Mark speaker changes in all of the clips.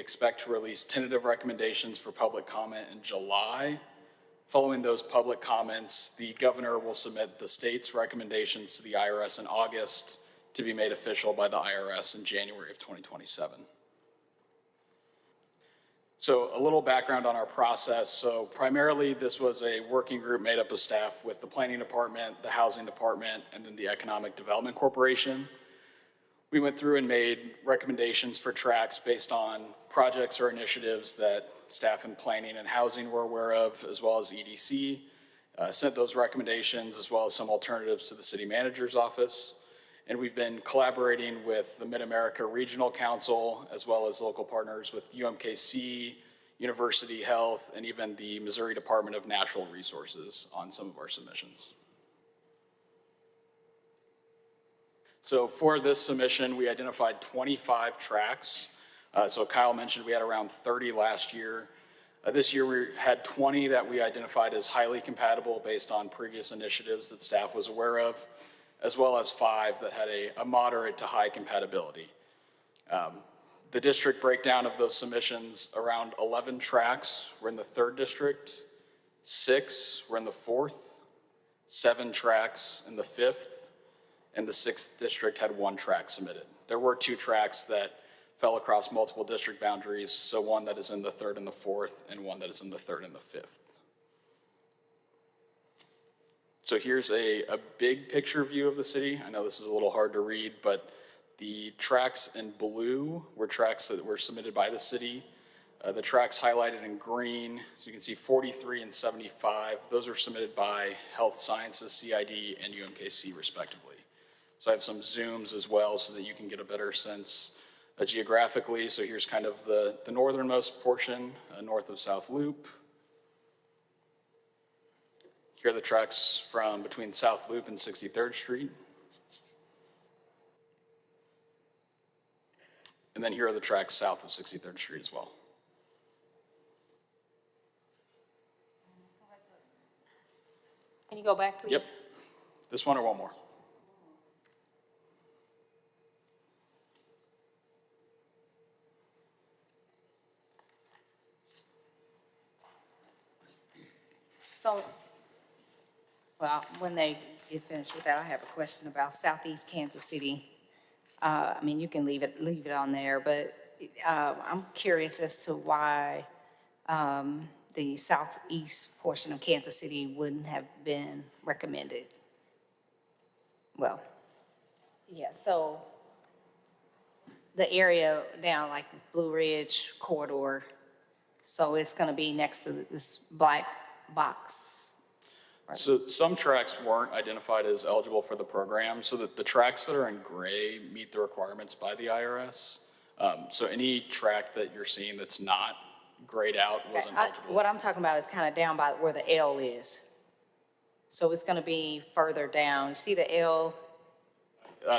Speaker 1: expect to release tentative recommendations for public comment in July. Following those public comments, the governor will submit the state's recommendations to the IRS in August to be made official by the IRS in January of 2027. So a little background on our process. So primarily this was a working group made up of staff with the planning department, the housing department, and then the Economic Development Corporation. We went through and made recommendations for tracks based on projects or initiatives that staff in planning and housing were aware of, as well as EDC. Sent those recommendations as well as some alternatives to the city manager's office. And we've been collaborating with the Mid-America Regional Council, as well as local partners with UMKC, University Health, and even the Missouri Department of Natural Resources on some of our submissions. So for this submission, we identified 25 tracks. So Kyle mentioned we had around 30 last year. This year we had 20 that we identified as highly compatible based on previous initiatives that staff was aware of, as well as 5 that had a moderate to high compatibility. The district breakdown of those submissions, around 11 tracks were in the 3rd district, 6 were in the 4th, 7 tracks in the 5th, and the 6th district had 1 track submitted. There were 2 tracks that fell across multiple district boundaries, so one that is in the 3rd and the 4th, and one that is in the 3rd and the 5th. So here's a big picture view of the city. I know this is a little hard to read, but the tracks in blue were tracks that were submitted by the city. The tracks highlighted in green, so you can see 43 and 75, those are submitted by Health Sciences, CID, and UMKC respectively. So I have some zooms as well so that you can get a better sense geographically. So here's kind of the northernmost portion, north of South Loop. Here are the tracks from between South Loop and 63rd Street. And then here are the tracks south of 63rd Street as well.
Speaker 2: Can you go back, please?
Speaker 1: Yep. This one or one more?
Speaker 2: So, well, when they get finished with that, I have a question about Southeast Kansas City. I mean, you can leave it on there, but I'm curious as to why the southeast portion of Kansas City wouldn't have been recommended. Well, yeah, so the area down like Blue Ridge corridor, so it's gonna be next to this black box. Right?
Speaker 1: So some tracks weren't identified as eligible for the program, so that the tracks that are in gray meet the requirements by the IRS. So any track that you're seeing that's not grayed out wasn't eligible.
Speaker 2: What I'm talking about is kind of down by where the L is. So it's gonna be further down. You see the L?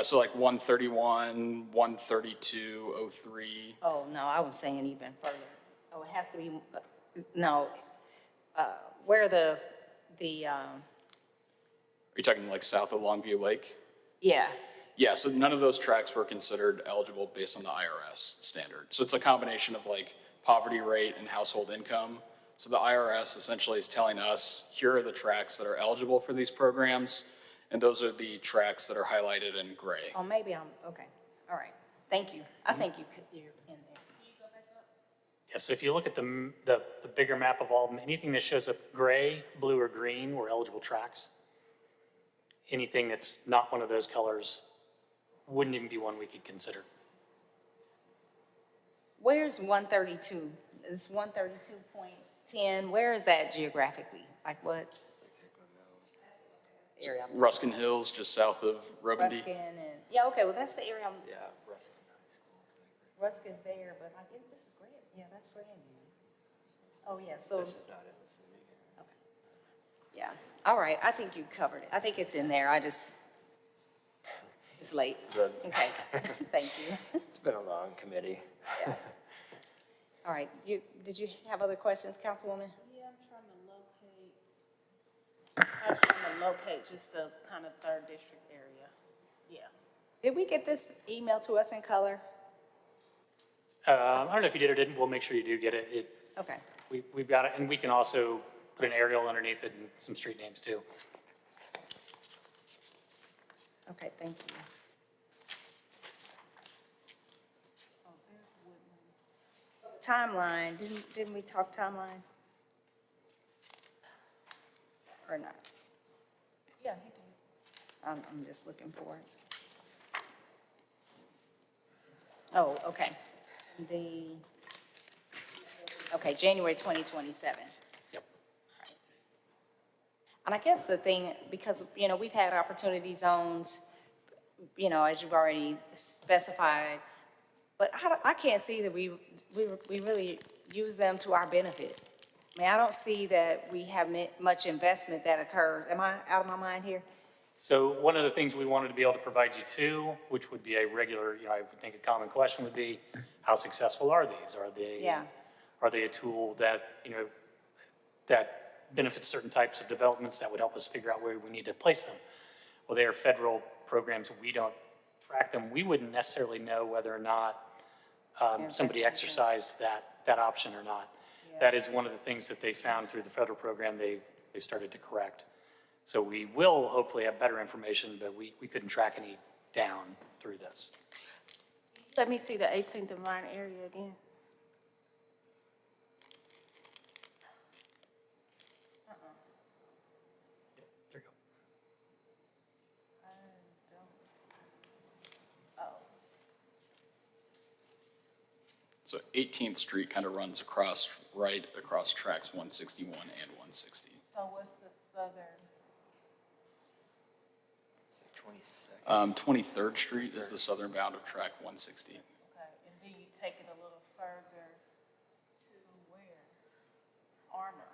Speaker 1: So like 131, 132, 03.
Speaker 2: Oh, no, I was saying even further. Oh, it has to be, no, where
Speaker 1: Are you talking like south of Longview Lake?
Speaker 2: yeah,
Speaker 1: Yeah, so none of those tracks were considered eligible based on the IRS standard. So it's a combination of like poverty rate and household income. So the IRS essentially is telling us, here are the tracks that are eligible for these programs, and those are the tracks that are highlighted in gray.
Speaker 2: oh, maybe I'm, okay, all right, thank you. I think you're in there.
Speaker 3: Yeah, so if you look at the bigger map of all of them, anything that shows up gray, blue, or green were eligible tracks. Anything that's not one of those colors wouldn't even be one we could consider.
Speaker 2: Where's 132? Is 132.10, where is that geographically? Like what? Area I'm
Speaker 1: Ruskin Hills, just south of Robandy.
Speaker 2: Ruskin and, yeah, okay, well, that's the area I'm,
Speaker 4: Yeah, Ruskin High School.
Speaker 2: Ruskin's there, but like, this is great. Yeah, that's great. Oh, yeah, so,
Speaker 4: This is not in the city.
Speaker 2: yeah, all right, I think you covered it. I think it's in there, it's late.
Speaker 4: Good.
Speaker 2: Okay, thank you.
Speaker 4: It's been a long committee.
Speaker 2: Yeah. All right, did you have other questions, Councilwoman?
Speaker 5: Yeah, I was trying to locate just the kind of 3rd district area. Yeah.
Speaker 2: Did we get this email to us in color?
Speaker 3: I don't know if you did or didn't, we'll make sure you do get it.
Speaker 2: Okay.
Speaker 3: We've got it, and we can also put an aerial underneath it and some street names too.
Speaker 2: Okay, thank you. Timeline, didn't we talk timeline? Or not?
Speaker 5: Yeah, he did.
Speaker 2: I'm just looking for it. Oh, okay. Okay, January 2027.
Speaker 3: Yep.
Speaker 2: And I guess the thing, because, you know, we've had opportunity zones, you know, as you've already specified, but I can't see that we really use them to our benefit. I mean, I don't see that we have much investment that occurs. Am I out of my mind here?
Speaker 3: So one of the things we wanted to be able to provide you too, which would be a regular, I would think a common question would be, how successful are these? Are they,
Speaker 2: Yeah.
Speaker 3: are they a tool that, that benefits certain types of developments that would help us figure out where we need to place them? Well, they are federal programs. We don't track them. We wouldn't necessarily know whether or not somebody
Speaker 2: that's
Speaker 3: exercised that option or not. That is one of the things that they found through the federal program they've started to correct. So we will hopefully have better information, but we couldn't track any down through this.
Speaker 5: Let me see the 18th and Vine area again.
Speaker 3: There you go.
Speaker 1: So 18th Street kind of runs right across tracks 161 and 160.
Speaker 5: So what's the southern?
Speaker 4: It's like 22nd.
Speaker 1: 23rd Street is the southern bound of track 160.
Speaker 5: Okay, and then you take it a little further to where? Armour.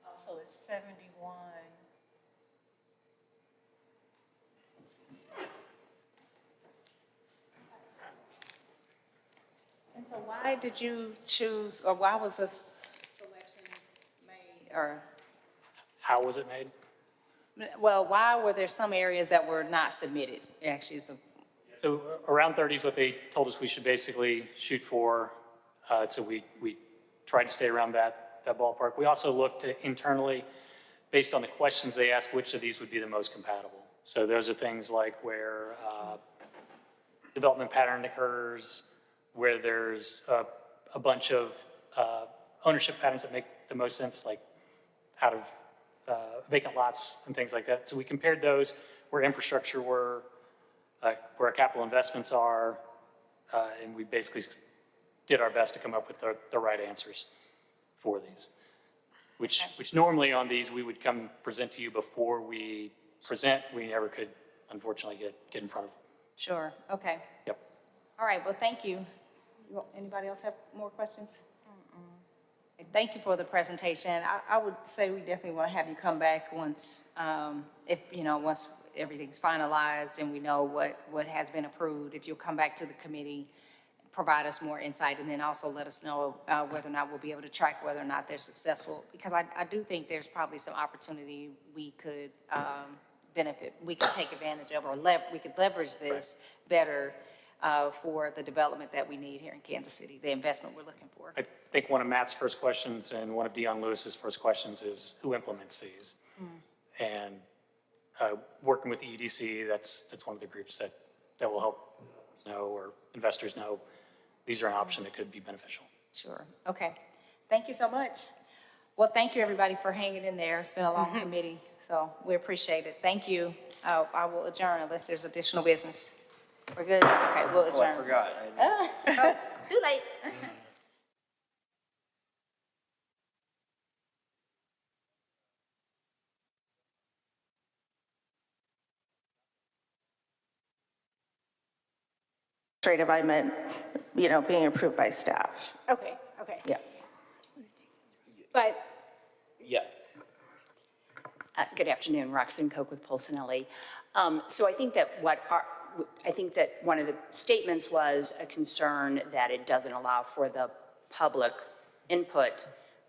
Speaker 5: Oh, so it's 71.
Speaker 2: And so why did you choose, or why was this selection made, or,
Speaker 3: How was it made?
Speaker 2: well, why were there some areas that were not submitted, actually, is the,
Speaker 3: So around 30 is what they told us we should basically shoot for. So we tried to stay around that ballpark. We also looked internally, based on the questions they asked, which of these would be the most compatible. So those are things like where development pattern occurs, where there's a bunch of ownership patterns that make the most sense, like out of vacant lots and things like that. So we compared those where infrastructure were, where our capital investments are, and we basically did our best to come up with the right answers for these. Which normally on these, we would come present to you before we present. We never could, unfortunately, get in front of.
Speaker 2: sure, okay.
Speaker 3: Yep.
Speaker 2: All right, well, thank you. Anybody else have more questions? Thank you for the presentation. I would say we definitely want to have you come back once, once everything's finalized and we know what has been approved. If you'll come back to the committee, provide us more insight, and then also let us know whether or not we'll be able to track whether or not they're successful. Because I do think there's probably some opportunity we could we could take advantage of, or we could leverage this better for the development that we need here in Kansas City, the investment we're looking for.
Speaker 3: I think one of Matt's first questions and one of Dion Lewis's first questions is who implements these? And working with the EDC, that's one of the groups that will help know, or investors know, these are an option that could be beneficial.
Speaker 2: Sure, okay. Thank you so much. Well, thank you, everybody, for hanging in there. It's been a long committee, so we appreciate it. Thank you. I will adjourn unless there's additional business. We're good? Okay, we'll
Speaker 4: Oh, I
Speaker 2: adjourn.
Speaker 4: forgot.
Speaker 2: Too late.
Speaker 5: Administrative, I meant, being approved by staff.
Speaker 6: Okay, okay.
Speaker 5: Yeah.
Speaker 6: But,
Speaker 4: Yeah.
Speaker 6: good afternoon, Roxanne Koch with Polsinelli. So I think that one of the statements was a concern that it doesn't allow for the public input,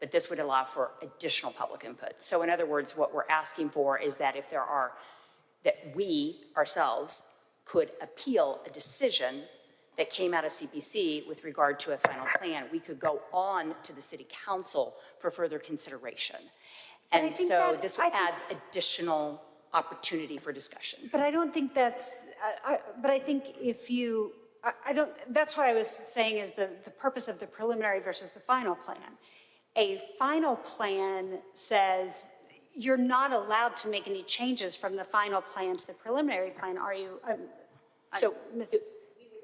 Speaker 6: but this would allow for additional public input. So in other words, what we're asking for is that if there are that we ourselves could appeal a decision that came out of CPC with regard to a final plan. We could go on to the city council for further consideration.
Speaker 7: I
Speaker 6: And
Speaker 7: think
Speaker 6: so
Speaker 7: that-
Speaker 6: this
Speaker 7: I think-
Speaker 6: adds additional opportunity for discussion.
Speaker 7: But I don't think that's, but I think if you, I don't, that's what I was saying is the purpose of the preliminary versus the final plan. A final plan says you're not allowed to make any changes from the final plan to the preliminary plan, are you?
Speaker 6: So we would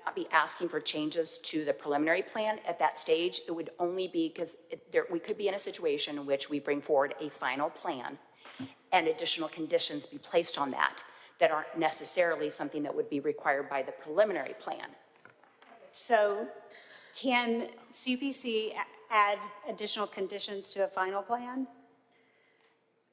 Speaker 6: not be asking for changes to the preliminary plan at that stage. It would only be because we could be in a situation in which we bring forward a final plan and additional conditions be placed on that aren't necessarily something that would be required by the preliminary plan.
Speaker 7: So can CPC add additional conditions to a final plan?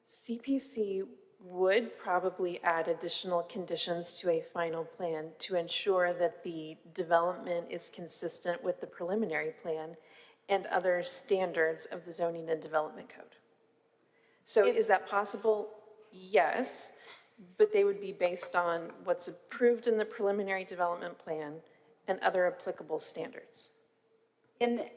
Speaker 8: CPC would probably add additional conditions to a final plan to ensure that the development is consistent with the preliminary plan and other standards of the zoning and development code. So is that possible? Yes, but they would be based on what's approved in the preliminary development plan and other applicable standards.
Speaker 7: In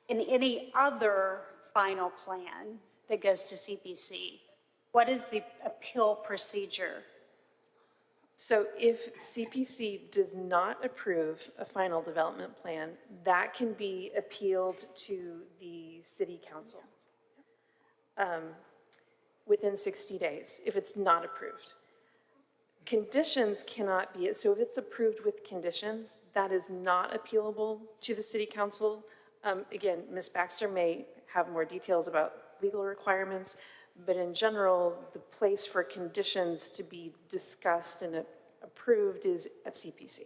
Speaker 7: any other final plan that goes to CPC, what is the appeal procedure?
Speaker 8: So if CPC does not approve a final development plan, that can be appealed to the city council within 60 days if it's not approved. Conditions cannot be, so if it's approved with conditions, that is not appealable to the city council. Again, Ms. Baxter may have more details about legal requirements, but in general, the place for conditions to be discussed and approved is at CPC.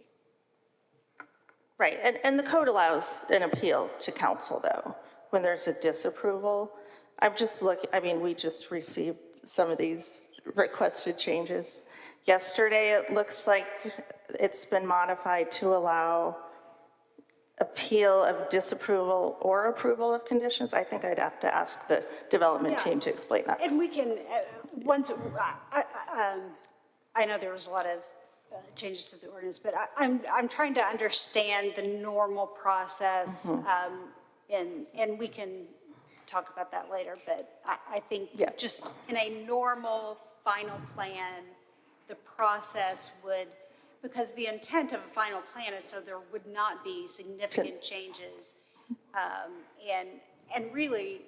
Speaker 9: Right, and the code allows an appeal to council, though, when there's a disapproval. I'm just looking, I mean, we just received some of these requested changes. Yesterday, it looks like it's been modified to allow appeal of disapproval or approval of conditions. I think I'd have to ask the development team to explain that.
Speaker 7: And we can, once, I know there was a lot of changes to the ordinance, but I'm trying to understand the normal process, and we can talk about that later, but I think
Speaker 9: Yeah.
Speaker 7: just in a normal final plan, the process would, because the intent of a final plan is so there would not be significant changes. And really,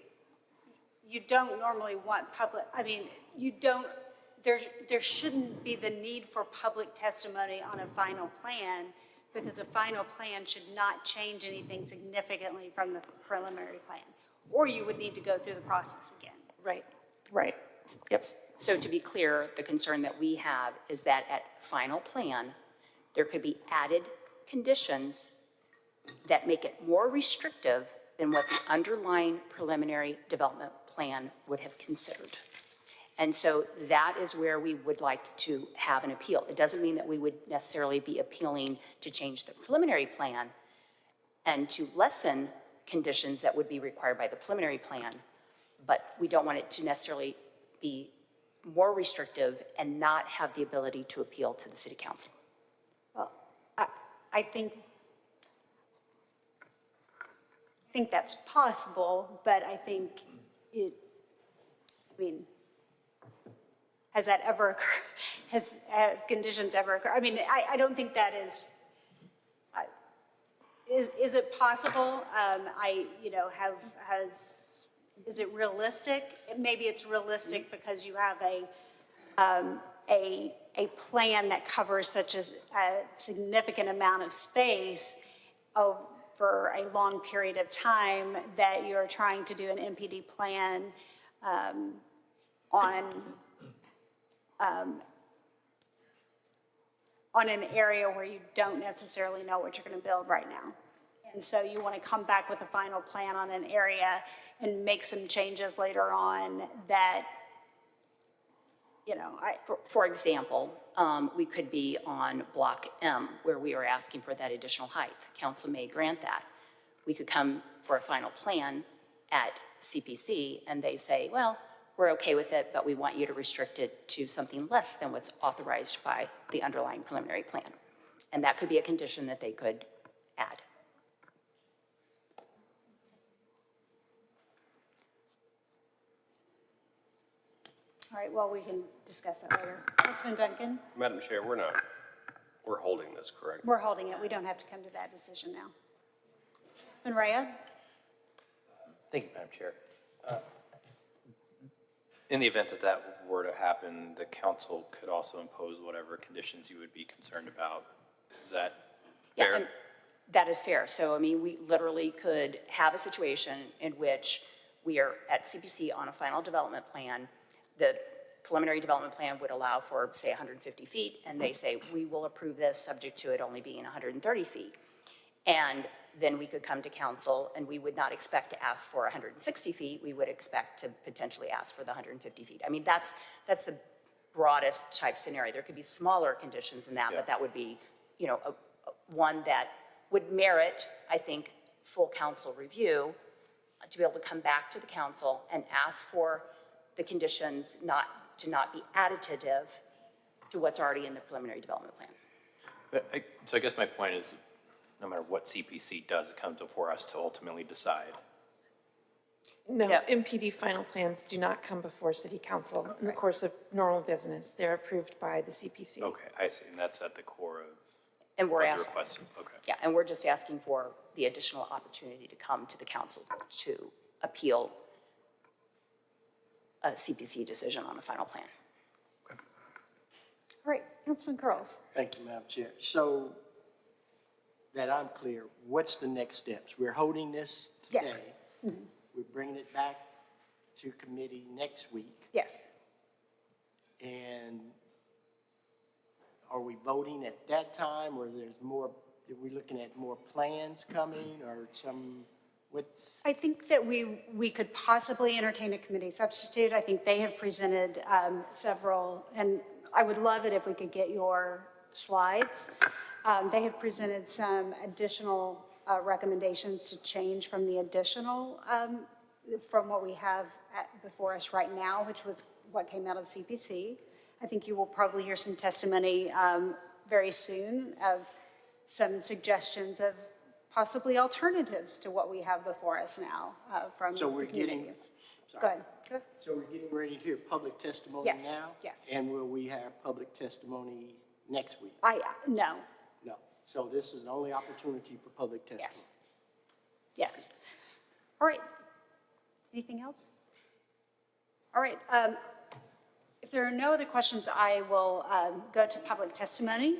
Speaker 7: you don't normally want public, I mean, you don't, there shouldn't be the need for public testimony on a final plan because a final plan should not change anything significantly from the preliminary plan. Or you would need to go through the process again.
Speaker 8: Right.
Speaker 9: Right, yep.
Speaker 6: So to be clear, the concern that we have is that at final plan, there could be added conditions that make it more restrictive than what the underlying preliminary development plan would have considered. And so that is where we would like to have an appeal. It doesn't mean that we would necessarily be appealing to change the preliminary plan and to lessen conditions that would be required by the preliminary plan, but we don't want it to necessarily be more restrictive and not have the ability to appeal to the city council.
Speaker 7: Well, I think that's possible, but I think I mean, has that ever occurred? Have conditions ever occurred? I mean, I don't think that is it possible? Is it realistic? Maybe it's realistic because you have a plan that covers such a significant amount of space over a long period of time that you're trying to do an MPD plan on an area where you don't necessarily know what you're going to build right now. And so you want to come back with a final plan on an area and make some changes later on that,
Speaker 6: For example, we could be on Block M where we are asking for that additional height. Council may grant that. We could come for a final plan at CPC and they say, well, we're okay with it, but we want you to restrict it to something less than what's authorized by the underlying preliminary plan. And that could be a condition that they could add.
Speaker 7: All right, well, we can discuss that later. Councilman Duncan?
Speaker 10: Madam Chair, we're holding this, correct?
Speaker 7: We're holding it. We don't have to come to that decision now. Manrea?
Speaker 4: Thank you, Madam Chair. In the event that that were to happen, the council could also impose whatever conditions you would be concerned about. Is that
Speaker 6: Yeah,
Speaker 4: fair?
Speaker 6: and that is fair. So, I mean, we literally could have a situation in which we are at CPC on a final development plan. The preliminary development plan would allow for, say, 150 feet, and they say, we will approve this subject to it only being 130 feet. And then we could come to council, and we would not expect to ask for 160 feet. We would expect to potentially ask for the 150 feet. I mean, that's the broadest type scenario. There could be smaller conditions than that,
Speaker 4: Yeah.
Speaker 6: but that would be, you know, one that would merit, I think, full council review to be able to come back to the council and ask for the conditions to not be additive to what's already in the preliminary development plan.
Speaker 4: So I guess my point is, no matter what CPC does, it comes before us to ultimately decide.
Speaker 8: No,
Speaker 6: Yeah.
Speaker 8: MPD final plans do not come before city council in the course of normal business. They're approved by the CPC.
Speaker 4: Okay, I see, and that's at the core of
Speaker 6: And we're
Speaker 4: what the
Speaker 6: asking,
Speaker 4: request is, okay.
Speaker 6: yeah, and we're just asking for the additional opportunity to come to the council to appeal a CPC decision on a final plan.
Speaker 7: All right, Councilman Curls.
Speaker 11: Thank you, Madam Chair. So that I'm clear, what's the next steps? We're holding this
Speaker 7: Yes.
Speaker 11: today. We're bringing it back to committee next week.
Speaker 7: Yes.
Speaker 11: And are we voting at that time, or there's more, are we looking at more plans coming, or some, what's?
Speaker 7: I think that we could possibly entertain a committee substitute. I think they have presented several, and I would love it if we could get your slides. They have presented some additional recommendations to change from the additional, from what we have before us right now, which was what came out of CPC. I think you will probably hear some testimony very soon of some suggestions of possibly alternatives to what we have before us now from the
Speaker 11: So we're
Speaker 7: community.
Speaker 11: getting,
Speaker 7: Go ahead. Go ahead.
Speaker 11: so we're getting ready to hear public testimony
Speaker 7: Yes,
Speaker 11: now?
Speaker 7: yes.
Speaker 11: And will we have public testimony next week?
Speaker 7: No,
Speaker 11: No. So this is the only opportunity for public testimony?
Speaker 7: yes. Yes. All right. Anything else? All right. If there are no other questions, I will go to public testimony.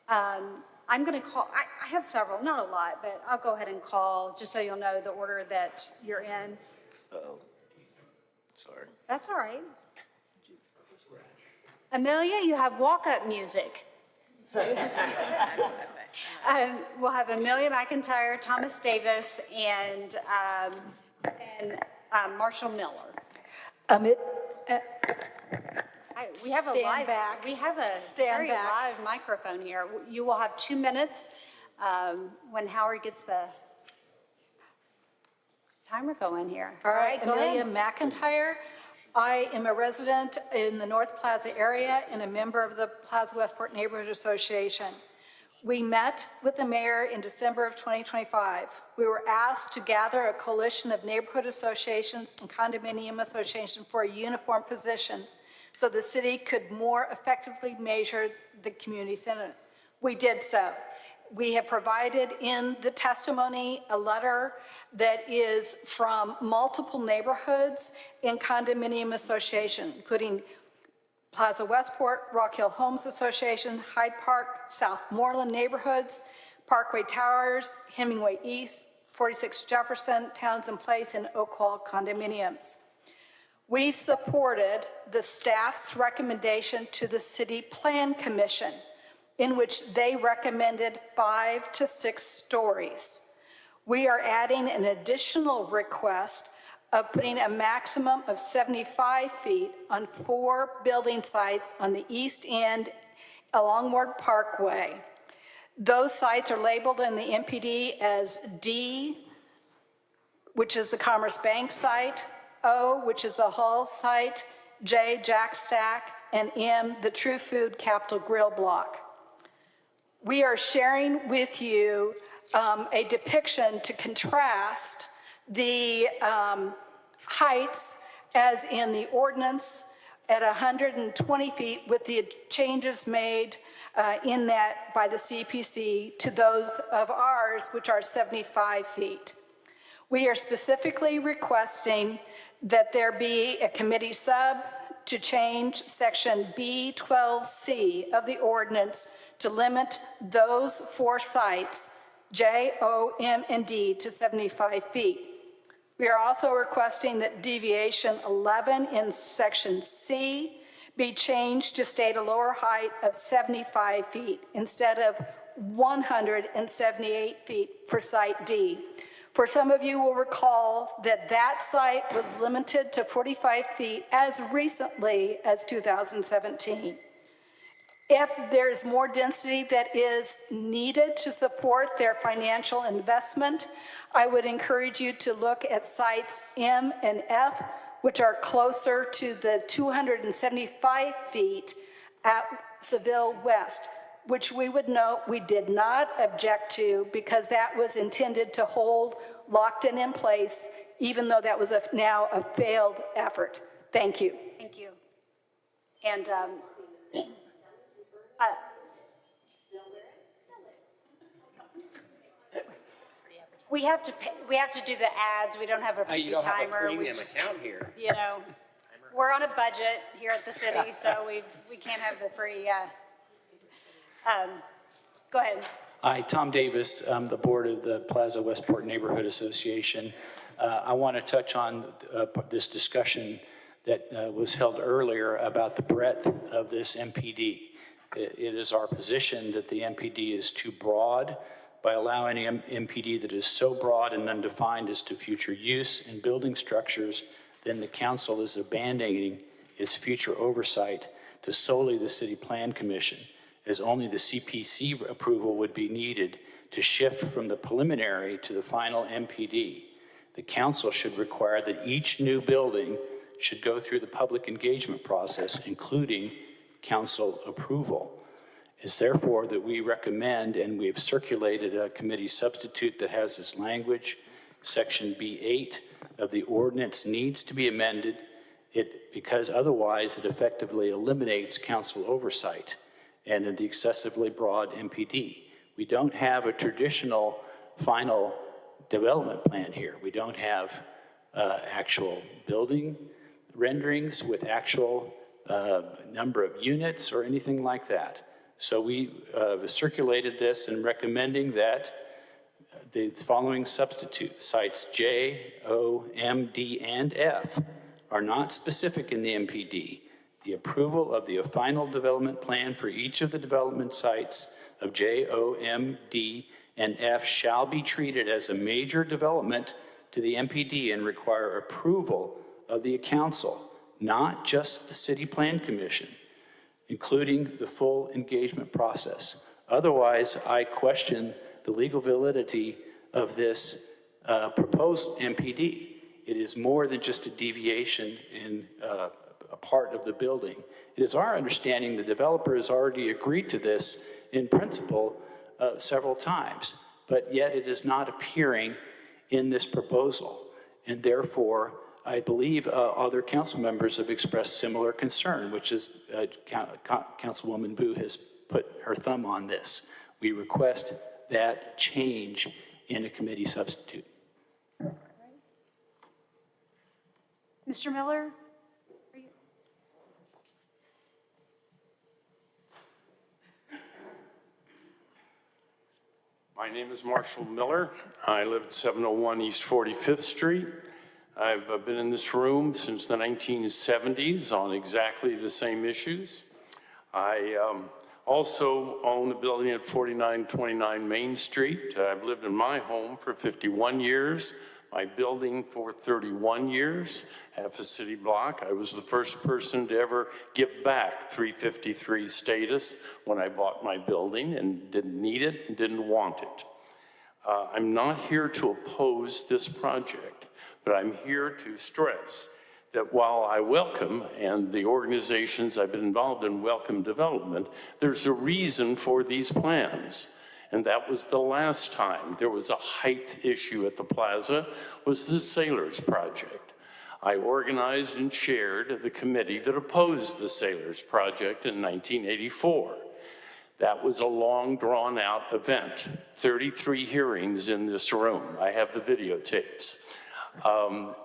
Speaker 7: I'm going to call, I have several, not a lot, but I'll go ahead and call, just so you'll know the order that you're in.
Speaker 11: Uh-oh. Sorry.
Speaker 7: That's all right. Amelia, you have walk-up music. We'll have Amelia McIntyre, Thomas Davis, and Marshall Miller. We have a
Speaker 12: Stand
Speaker 7: live,
Speaker 12: back.
Speaker 7: we have a
Speaker 12: Stand
Speaker 7: very
Speaker 12: back.
Speaker 7: live microphone here. You will have 2 minutes when Howard gets the timer going here.
Speaker 12: All right,
Speaker 7: go
Speaker 12: Amelia
Speaker 7: ahead.
Speaker 12: McIntyre. I am a resident in the North Plaza area and a member of the Plaza Westport Neighborhood Association. We met with the mayor in December of 2025. We were asked to gather a coalition of neighborhood associations and condominium associations for a uniform position so the city could more effectively measure the community center. We did so. We have provided in the testimony a letter that is from multiple neighborhoods and condominium association, including Plaza Westport, Rock Hill Homes Association, Hyde Park, Southmoreland Neighborhoods, Parkway Towers, Hemingway East, 46 Jefferson, Townsend Place, and Oakwall condominiums. We supported the staff's recommendation to the City Plan Commission, in which they recommended 5 to 6 stories. We are adding an additional request of putting a maximum of 75 feet on 4 building sites on the east end along Ward Parkway. Those sites are labeled in the MPD as D, which is the Commerce Bank site, O, which is the Hall site, J, Jack Stack, and M, the True Food Capital Grill block. We are sharing with you a depiction to contrast the heights as in the ordinance at 120 feet with the changes made in that by the CPC to those of ours, which are 75 feet. We are specifically requesting that there be a committee sub to change section B12C of the ordinance to limit those 4 sites, J, O, M, and D, to 75 feet. We are also requesting that deviation 11 in section C be changed to state a lower height of 75 feet instead of 178 feet for site D. For some of you will recall that that site was limited to 45 feet as recently as 2017. If there's more density that is needed to support their financial investment, I would encourage you to look at sites M and F, which are closer to the 275 feet at Seville West, which we would note we did not object to because that was intended to hold locked in place, even though that was now a failed effort. Thank you.
Speaker 7: Thank you. And we have to do the ads. We don't have a free timer. We just,
Speaker 10: here.
Speaker 7: you know, we're on a budget here at the city, so we can't have the free. Go ahead.
Speaker 13: Hi, Tom Davis. I'm the board of the Plaza Westport Neighborhood Association. I want to touch on this discussion that was held earlier about the breadth of this MPD. It is our position that the MPD is too broad. By allowing an MPD that is so broad and undefined as to future use in building structures, then the council is abandoning its future oversight to solely the City Plan Commission, as only the CPC approval would be needed to shift from the preliminary to the final MPD. The council should require that each new building should go through the public engagement process, including council approval. It's therefore that we recommend, and we have circulated a committee substitute that has this language, section B8 of the ordinance needs to be amended because otherwise it effectively eliminates council oversight and in the excessively broad MPD. We don't have a traditional final development plan here. We don't have actual building renderings with actual number of units or anything like that. So we circulated this and recommending that the following substitute sites J, O, M, D, and F are not specific in the MPD. The approval of the final development plan for each of the development sites of J, O, M, D, and F shall be treated as a major development to the MPD and require approval of the council, not just the City Plan Commission, including the full engagement process. Otherwise, I question the legal validity of this proposed MPD. It is more than just a deviation in a part of the building. It is our understanding the developer has already agreed to this in principle several times, but yet it is not appearing in this proposal. And therefore, I believe other council members have expressed similar concern, which is Councilwoman Boo has put her thumb on this. We request that change in a committee substitute.
Speaker 7: Mr. Miller?
Speaker 14: My name is Marshall Miller. I live at 701 East 45th Street. I've been in this room since the 1970s on exactly the same issues. I also own a building at 4929 Main Street. I've lived in my home for 51 years, my building for 31 years, half a city block. I was the first person to ever give back 353 status when I bought my building and didn't need it and didn't want it. I'm not here to oppose this project, But I'm here to stress that while I welcome, and the organizations I've been involved in welcome development, there's a reason for these plans. And that was the last time there was a height issue at the plaza, was the Sailors Project. I organized and chaired the committee that opposed the Sailors Project in 1984. That was a long, drawn-out event, 33 hearings in this room. I have the videotapes.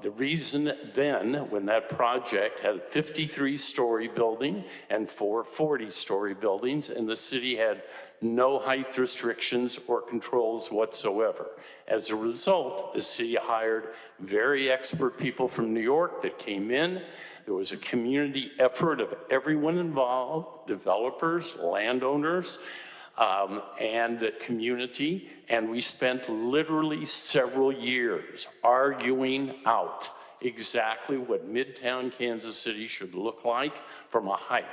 Speaker 14: The reason then, when that project had a 53-story building and 4 40-story buildings, and the city had no height restrictions or controls whatsoever. As a result, the city hired very expert people from New York that came in. There was a community effort of everyone involved, developers, landowners, and the community, and we spent literally several years arguing out exactly what Midtown Kansas City should look like from a height.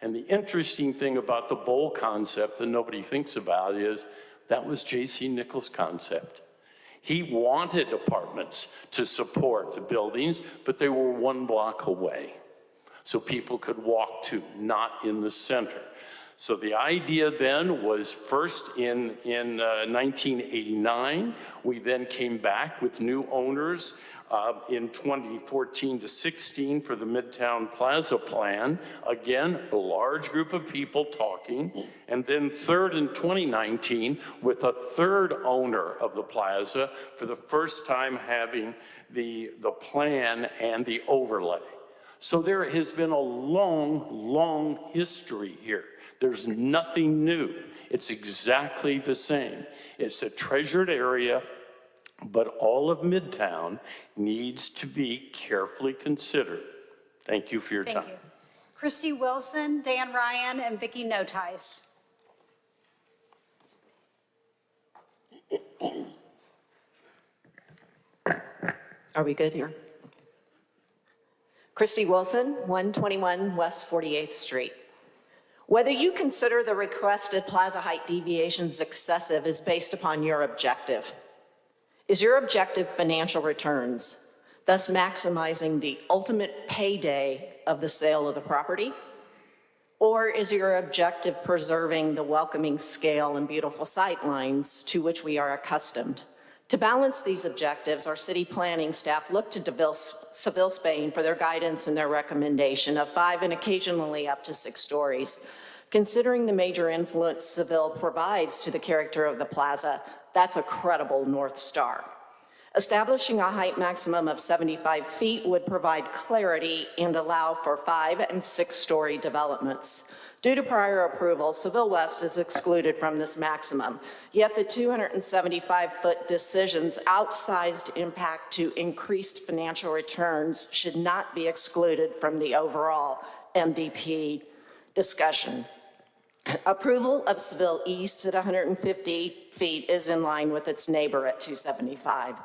Speaker 14: And the interesting thing about the bowl concept that nobody thinks about is that was J.C. Nichols' concept. He wanted apartments to support the buildings, but they were 1 block away, so people could walk to, not in the center. So the idea then was first in 1989. We then came back with new owners in 2014 to 16 for the Midtown Plaza plan. Again, a large group of people talking. And then third in 2019 with a third owner of the plaza for the first time having the plan and the overlay. So there has been a long, long history here. There's nothing new. It's exactly the same. It's a treasured area, but all of Midtown needs to be carefully considered. Thank you for your time.
Speaker 7: Thank you. Christy Wilson, Dan Ryan, and Vicki Notice.
Speaker 15: Are we good here? Christy Wilson, 121 West 48th Street. Whether you consider the requested plaza height deviations excessive is based upon your objective. Is your objective financial returns, thus maximizing the ultimate payday of the sale of the property? Or is your objective preserving the welcoming scale and beautiful sight lines to which we are accustomed? To balance these objectives, our city planning staff looked to Seville, Spain for their guidance and their recommendation of 5 and occasionally up to 6 stories. Considering the major influence Seville provides to the character of the plaza, that's a credible North Star. Establishing a height maximum of 75 feet would provide clarity and allow for 5 and 6 story developments. Due to prior approval, Seville West is excluded from this maximum, yet the 275-foot decision's outsized impact to increased financial returns should not be excluded from the overall MDP discussion. Approval of Seville East at 150 feet is in line with its neighbor at 275.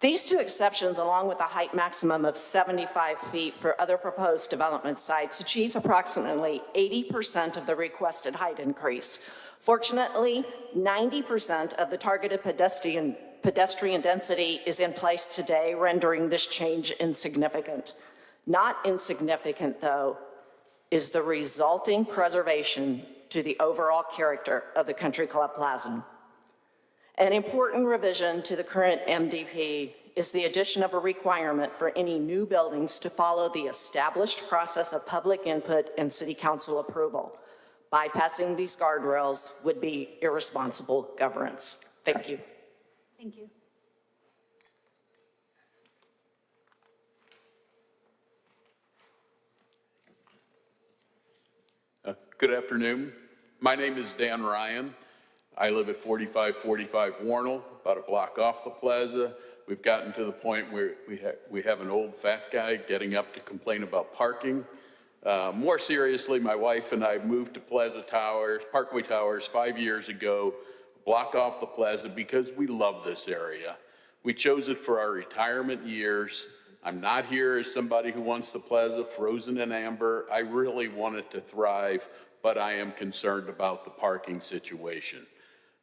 Speaker 15: These 2 exceptions, along with a height maximum of 75 feet for other proposed development sites, achieves approximately 80% of the requested height increase. Fortunately, 90% of the targeted pedestrian density is in place today, rendering this change insignificant. Not insignificant, though, is the resulting preservation to the overall character of the Country Club Plaza. An important revision to the current MDP is the addition of a requirement for any new buildings to follow the established process of public input and city council approval. Bypassing these guardrails would be irresponsible governance. Thank you.
Speaker 7: Thank you.
Speaker 16: Good afternoon. My name is Dan Ryan. I live at 4545 Warnell, about a block off the plaza. We've gotten to the point where we have an old fat guy getting up to complain about parking. More seriously, my wife and I moved to Parkway Towers 5 years ago, block off the plaza because we love this area. We chose it for our retirement years. I'm not here as somebody who wants the plaza frozen in amber. I really want it to thrive, but I am concerned about the parking situation.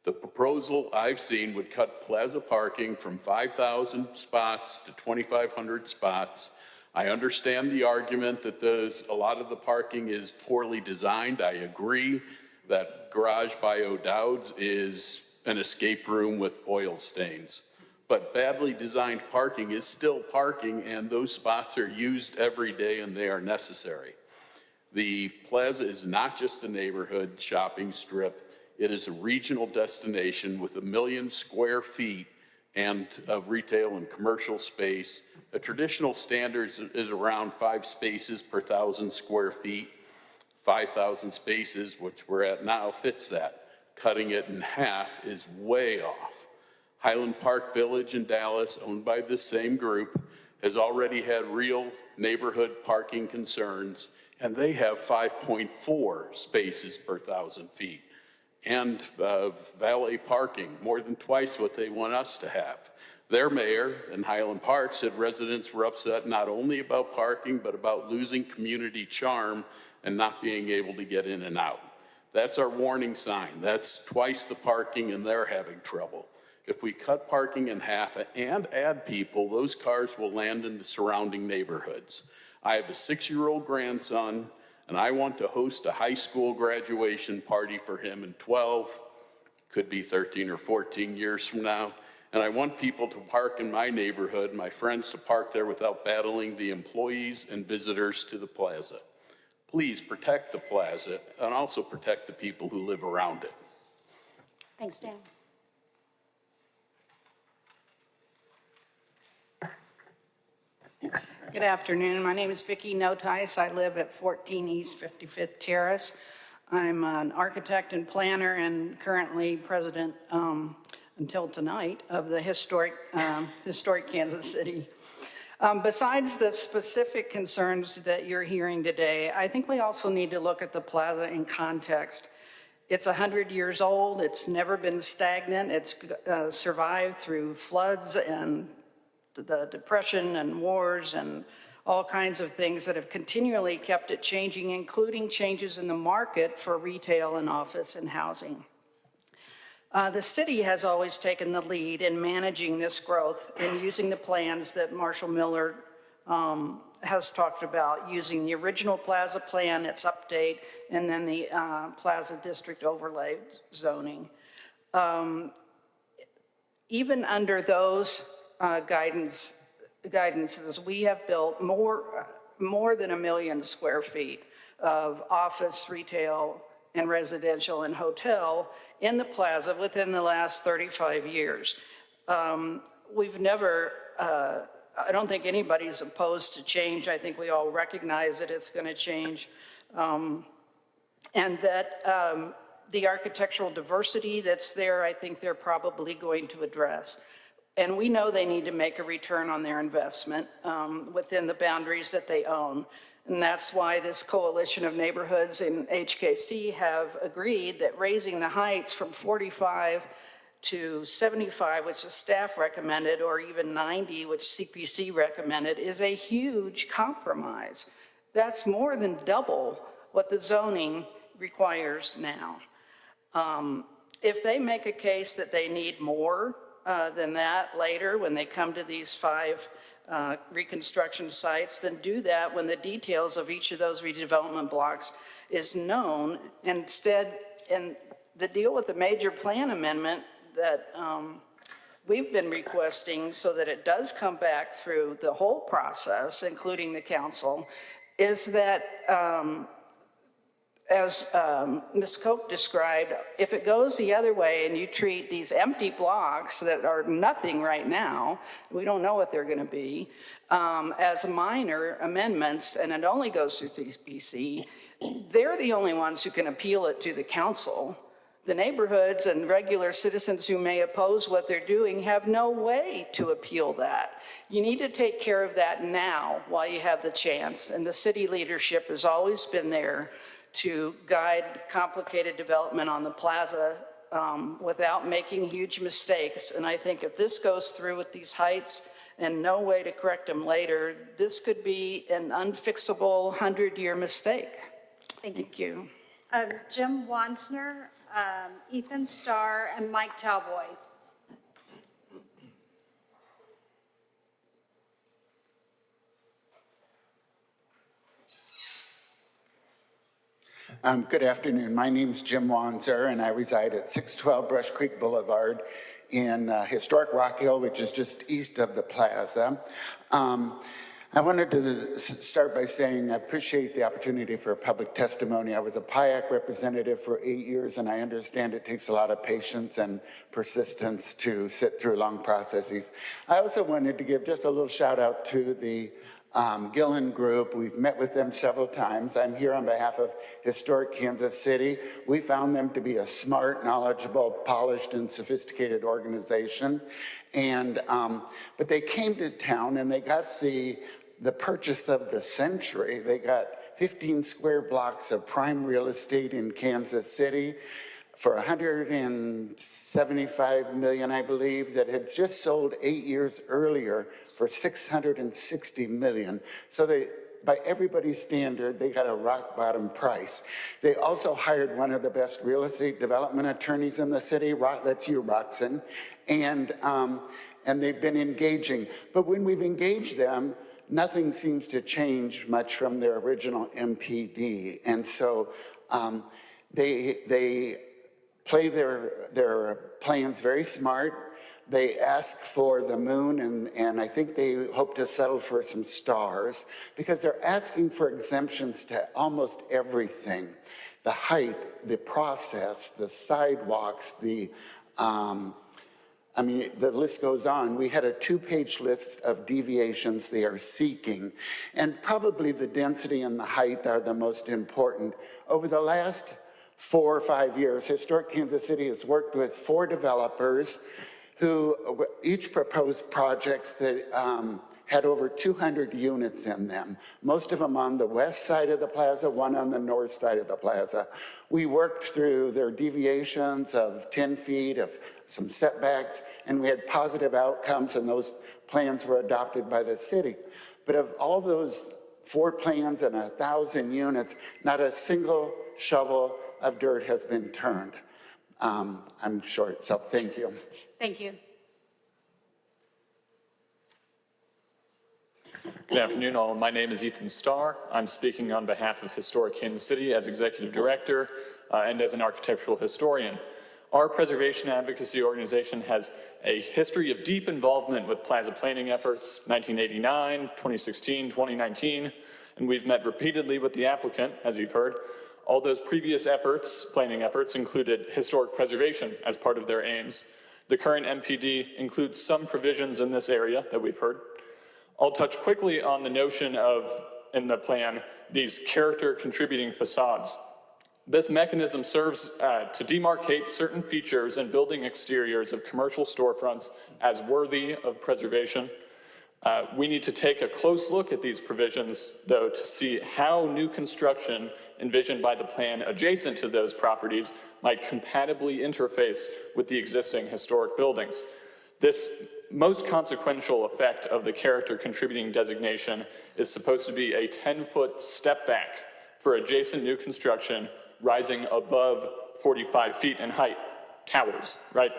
Speaker 16: The proposal I've seen would cut plaza parking from 5,000 spots to 2,500 spots. I understand the argument that a lot of the parking is poorly designed. I agree that garage by O'Dowd's is an escape room with oil stains. But badly designed parking is still parking, and those spots are used every day and they are necessary. The plaza is not just a neighborhood shopping strip. It is a regional destination with 1 million square feet and of retail and commercial space. A traditional standard is around 5 spaces per 1,000 square feet. 5,000 spaces, which we're at now, fits that. Cutting it in half is way off. Highland Park Village in Dallas, owned by this same group, has already had real neighborhood parking concerns, and they have 5.4 spaces per 1,000 feet. And valet parking, more than twice what they want us to have. Their mayor in Highland Park said residents were upset not only about parking, but about losing community charm and not being able to get in and out. That's our warning sign. That's twice the parking and they're having trouble. If we cut parking in half and add people, those cars will land in the surrounding neighborhoods. I have a 6-year-old grandson, and I want to host a high school graduation party for him in 12, could be 13 or 14 years from now. And I want people to park in my neighborhood, my friends to park there without battling the employees and visitors to the plaza. Please protect the plaza and also protect the people who live around it.
Speaker 7: Thanks, Dan.
Speaker 17: Good afternoon. My name is Vicki Notice. I live at 14 East 55th Terrace. I'm an architect and planner and currently president until tonight of the historic Kansas City. Besides the specific concerns that you're hearing today, I think we also need to look at the plaza in context. It's 100 years old. It's never been stagnant. It's survived through floods and the Depression and wars and all kinds of things that have continually kept it changing, including changes in the market for retail and office and housing. The city has always taken the lead in managing this growth and using the plans that Marshall Miller has talked about, using the original plaza plan, its update, and then the plaza district overlay zoning. Even under those guidances, we have built more than 1 million square feet of office, retail, and residential and hotel in the plaza within the last 35 years. We've never, I don't think anybody's opposed to change. I think we all recognize that it's going to change. And that the architectural diversity that's there, I think they're probably going to address. And we know they need to make a return on their investment within the boundaries that they own. And that's why this coalition of neighborhoods in HKC have agreed that raising the heights from 45 to 75, which the staff recommended, or even 90, which CPC recommended, is a huge compromise. That's more than double what the zoning requires now. If they make a case that they need more than that later when they come to these 5 reconstruction sites, then do that when the details of each of those redevelopment blocks is known. Instead, and the deal with the major plan amendment that we've been requesting so that it does come back through the whole process, including the council, is that as Ms. Koch described, if it goes the other way and you treat these empty blocks that are nothing right now, we don't know what they're going to be, as minor amendments, and it only goes through CPC, they're the only ones who can appeal it to the council. The neighborhoods and regular citizens who may oppose what they're doing have no way to appeal that. You need to take care of that now while you have the chance, and the city leadership has always been there to guide complicated development on the plaza without making huge mistakes. And I think if this goes through with these heights and no way to correct them later, this could be an unfixable 100-year mistake. Thank you.
Speaker 7: Jim Wansner, Ethan Starr, and Mike Talboy.
Speaker 18: Good afternoon. My name's Jim Wanzer, and I reside at 612 Brush Creek Boulevard in historic Rock Hill, which is just east of the plaza. I wanted to start by saying I appreciate the opportunity for public testimony. I was a PIAC representative for 8 years, and I understand it takes a lot of patience and persistence to sit through long processes. I also wanted to give just a little shout out to the Gillen Group. We've met with them several times. I'm here on behalf of Historic Kansas City. We found them to be a smart, knowledgeable, polished, and sophisticated organization. And, but they came to town and they got the purchase of the century. They got 15 square blocks of prime real estate in Kansas City for $175 million, I believe, that had just sold 8 years earlier for $660 million. So they, by everybody's standard, they got a rock bottom price. They also hired one of the best real estate development attorneys in the city, that's you, Roxanne, and they've been engaging. But when we've engaged them, nothing seems to change much from their original MPD. And so they play their plans very smart. They ask for the moon, and I think they hope to settle for some stars, because they're asking for exemptions to almost everything. The height, the process, the sidewalks, the list goes on. We had a 2-page list of deviations they are seeking, and probably the density and the height are the most important. Over the last 4 or 5 years, Historic Kansas City has worked with 4 developers who each proposed projects that had over 200 units in them, most of them on the west side of the plaza, one on the north side of the plaza. We worked through their deviations of 10 feet of some setbacks, and we had positive outcomes, and those plans were adopted by the city. But of all those 4 plans and 1,000 units, not a single shovel of dirt has been turned. I'm short, so thank you.
Speaker 7: Thank you.
Speaker 19: Good afternoon, all. My name is Ethan Starr. I'm speaking on behalf of Historic Kansas City as Executive Director and as an architectural historian. Our preservation advocacy organization has a history of deep involvement with plaza planning efforts, 1989, 2016, 2019, and we've met repeatedly with the applicant, as you've heard. All those previous efforts, planning efforts, included historic preservation as part of their aims. The current MPD includes some provisions in this area that we've heard. I'll touch quickly on the notion of, in the plan, these character contributing facades. This mechanism serves to demarcate certain features and building exteriors of commercial storefronts as worthy of preservation. We need to take a close look at these provisions, though, to see how new construction envisioned by the plan adjacent to those properties might compatibly interface with the existing historic buildings. This most consequential effect of the character contributing designation is supposed to be a 10-foot step back for adjacent new construction rising above 45 feet in height, towers, right?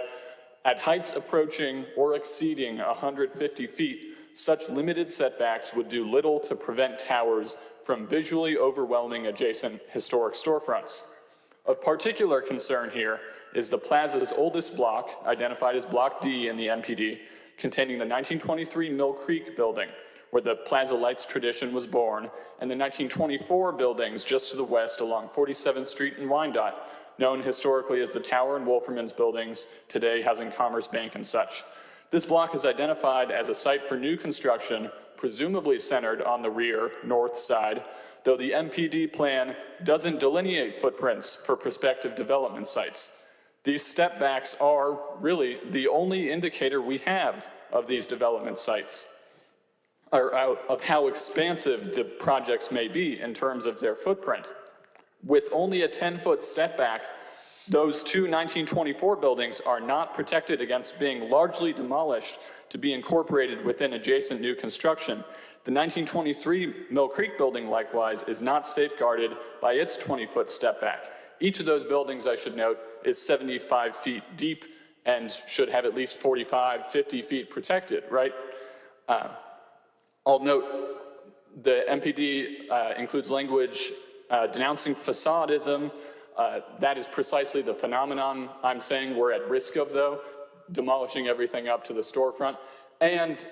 Speaker 19: At heights approaching or exceeding 150 feet, such limited setbacks would do little to prevent towers from visually overwhelming adjacent historic storefronts. Of particular concern here is the plaza's oldest block, identified as Block D in the MPD, containing the 1923 Mill Creek building, where the Plaza Lights tradition was born, and the 1924 buildings just to the west along 47th Street and Wyandotte, known historically as the Tower and Wolferman's buildings, today housing Commerce Bank and such. This block is identified as a site for new construction, presumably centered on the rear, north side, though the MPD plan doesn't delineate footprints for prospective development sites. These step backs are really the only indicator we have of these development sites, or of how expansive the projects may be in terms of their footprint. With only a 10-foot step back, those 2 1924 buildings are not protected against being largely demolished to be incorporated within adjacent new construction. The 1923 Mill Creek building, likewise, is not safeguarded by its 20-foot step back. Each of those buildings, I should note, is 75 feet deep and should have at least 45, 50 feet protected, right? I'll note the MPD includes language denouncing facadism. That is precisely the phenomenon I'm saying we're at risk of, though, demolishing everything up to the storefront. And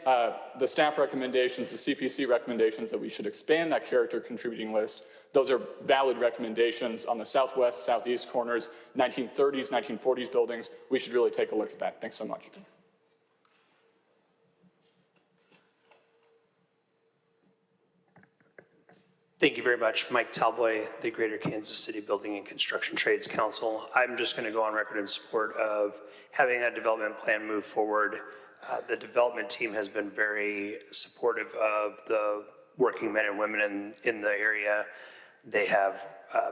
Speaker 19: the staff recommendations, the CPC recommendations that we should expand that character contributing list, those are valid recommendations on the southwest, southeast corners, 1930s, 1940s buildings. We should really take a look at that. Thanks so much.
Speaker 20: Thank you very much. Mike Talboy, the Greater Kansas City Building and Construction Trades Council. I'm just going to go on record in support of having that development plan move forward. The development team has been very supportive of the working men and women in the area. They have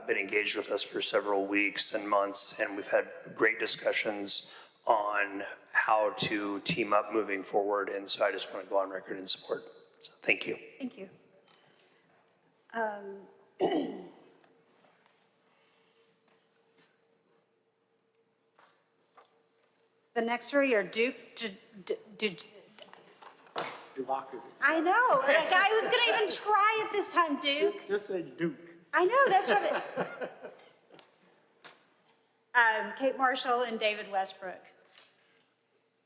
Speaker 20: been engaged with us for several weeks and months, and we've had great discussions on how to team up moving forward. And so I just want to go on record in support. So thank you.
Speaker 7: Thank you. The next three are Duke. I know. Like, I was going to even try it this time, Duke.
Speaker 11: Just say Duke.
Speaker 7: I know, that's what it. Kate Marshall and David Westbrook.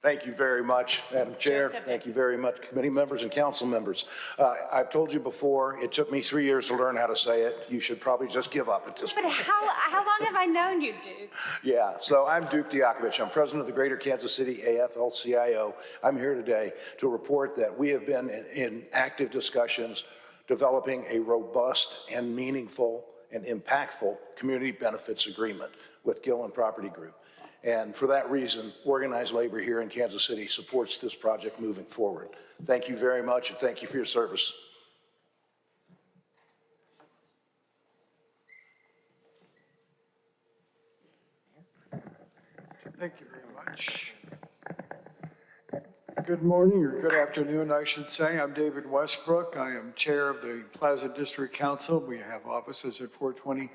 Speaker 21: Thank you very much, Madam Chair. Thank you very much, committee members and council members. I've told you before, it took me 3 years to learn how to say it. You should probably just give up at this point.
Speaker 7: But how long have I known you, Duke?
Speaker 21: Yeah, so I'm Duke Diakovich. I'm president of the Greater Kansas City AFL-CIO. I'm here today to report that we have been in active discussions developing a robust and meaningful and impactful community benefits agreement with Gillen Property Group. And for that reason, organized labor here in Kansas City supports this project moving forward. Thank you very much, and thank you for your service.
Speaker 22: Thank you very much. Good morning, or good afternoon, I should say. I'm David Westbrook. I am chair of the Plaza District Council. We have offices at 420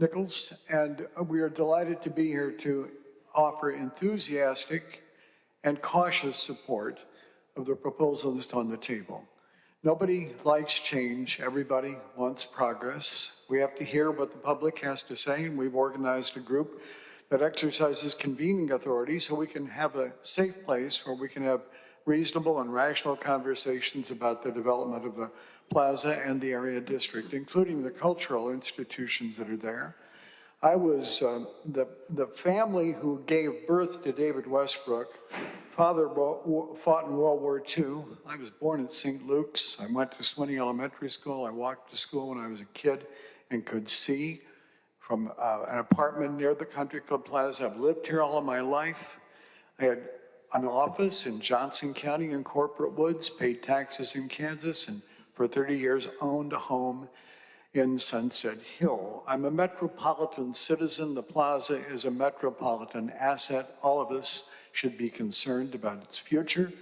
Speaker 22: Nichols, and we are delighted to be here to offer enthusiastic and cautious support of the proposal that's on the table. Nobody likes change. Everybody wants progress. We have to hear what the public has to say, and we've organized a group that exercises convening authority so we can have a safe place where we can have reasonable and rational conversations about the development of the plaza and the area district, including the cultural institutions that are there. I was the family who gave birth to David Westbrook. Father fought in World War II. I was born at St. Luke's. I went to Swinney Elementary School. I walked to school when I was a kid and could see from an apartment near the Country Club Plaza. I've lived here all of my life. I had an office in Johnson County in Corporate Woods, paid taxes in Kansas, and for 30 years owned a home in Sunset Hill. I'm a metropolitan citizen. The plaza is a metropolitan asset. All of us should be concerned about its future,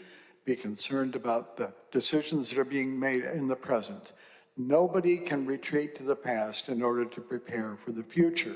Speaker 22: be concerned about the decisions that are being made in the present. Nobody can retreat to the past in order to prepare for the future.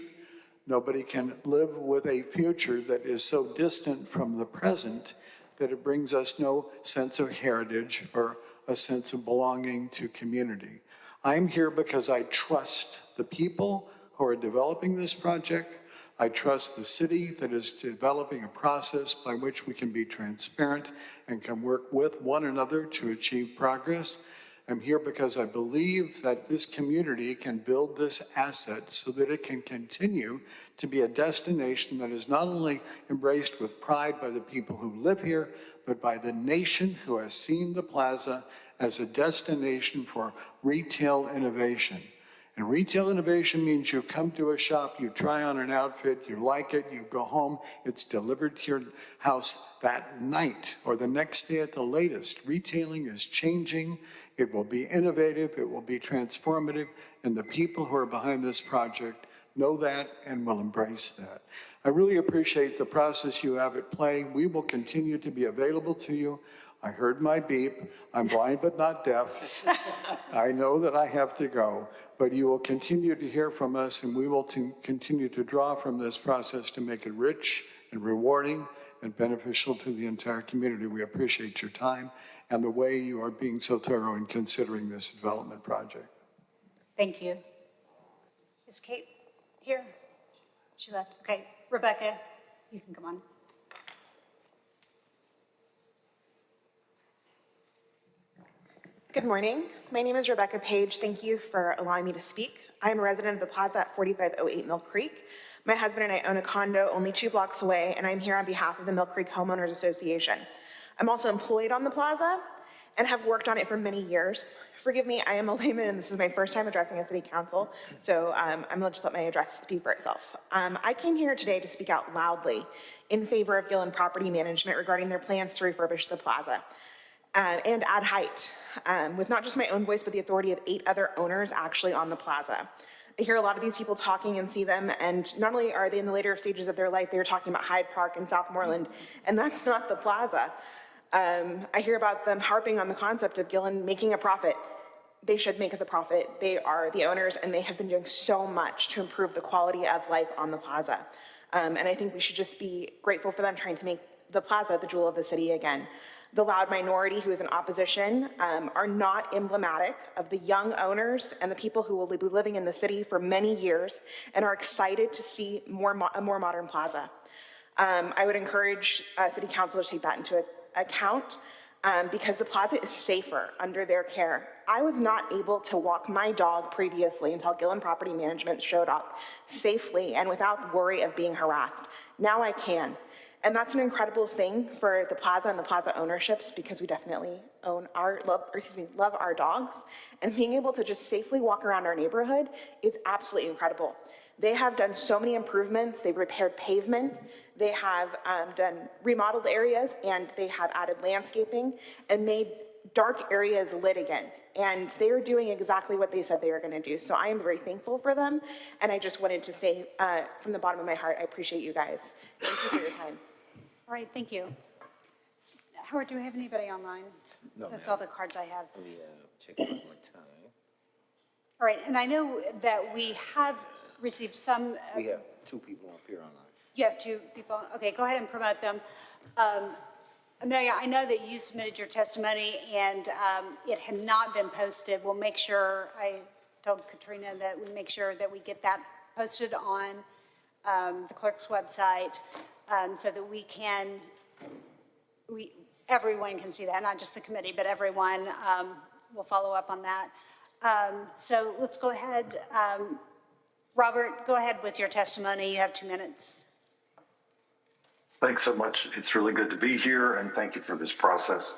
Speaker 22: Nobody can live with a future that is so distant from the present that it brings us no sense of heritage or a sense of belonging to community. I'm here because I trust the people who are developing this project. I trust the city that is developing a process by which we can be transparent and can work with one another to achieve progress. I'm here because I believe that this community can build this asset so that it can continue to be a destination that is not only embraced with pride by the people who live here, but by the nation who has seen the plaza as a destination for retail innovation. And retail innovation means you come to a shop, you try on an outfit, you like it, you go home, it's delivered to your house that night or the next day at the latest. Retailing is changing. It will be innovative, it will be transformative, and the people who are behind this project know that and will embrace that. I really appreciate the process you have at play. We will continue to be available to you I heard my beep. I'm blind but not deaf. I know that I have to go, but you will continue to hear from us, and we will continue to draw from this process to make it rich and rewarding and beneficial to the entire community. We appreciate your time and the way you are being so thorough in considering this development project.
Speaker 7: Thank you. Is Kate here? She left. Okay, Rebecca, you can come on.
Speaker 1: Good morning. My name is Rebecca Page. Thank you for allowing me to speak. I am a resident of the plaza at 4508 Mill Creek. My husband and I own a condo only 2 blocks away, and I'm here on behalf of the Mill Creek Homeowners Association. I'm also employed on the plaza and have worked on it for many years. Forgive me, I am a layman, and this is my first time addressing a city council, so I'm gonna just let my address speak for itself. I came here today to speak out loudly in favor of Gillen Property Management regarding their plans to refurbish the plaza. And add height, with not just my own voice, but the authority of 8 other owners actually on the plaza. I hear a lot of these people talking and see them, and not only are they in the later stages of their life, they're talking about Hyde Park and Southmoreland, and that's not the plaza. I hear about them harping on the concept of Gillen making a profit. They should make the profit. They are the owners, and they have been doing so much to improve the quality of life on the plaza. And I think we should just be grateful for them trying to make the plaza the jewel of the city again. The loud minority who is in opposition are not emblematic of the young owners and the people who will be living in the city for many years and are excited to see a more modern plaza. I would encourage City Council to take that into account because the plaza is safer under their care. I was not able to walk my dog previously until Gillen Property Management showed up safely and without worry of being harassed. Now I can. And that's an incredible thing for the plaza and the plaza ownerships because we definitely love our dogs. And being able to just safely walk around our neighborhood is absolutely incredible. They have done so many improvements. They've repaired pavement. They have done remodeled areas, and they have added landscaping and made dark areas lit again. And they are doing exactly what they said they were going to do. So I am very thankful for them. And I just wanted to say from the bottom of my heart, I appreciate you guys. Thank you for your time.
Speaker 7: All right, thank you. Howard, do we have anybody online?
Speaker 3: No,
Speaker 7: That's
Speaker 3: ma'am.
Speaker 7: all the cards I have.
Speaker 3: Let me check one more time.
Speaker 7: All right, and I know that we have received some.
Speaker 3: We have 2 people up here online.
Speaker 7: You have 2 people. Okay, go ahead and promote them. Amelia, I know that you submitted your testimony and it had not been posted. We'll make sure, I told Katrina that we make sure that we get that posted on the clerk's website so that everyone can see that, not just the committee, but everyone will follow up on that. So let's go ahead. Robert, go ahead with your testimony. You have 2 minutes.
Speaker 23: Thanks so much. It's really good to be here, and thank you for this process.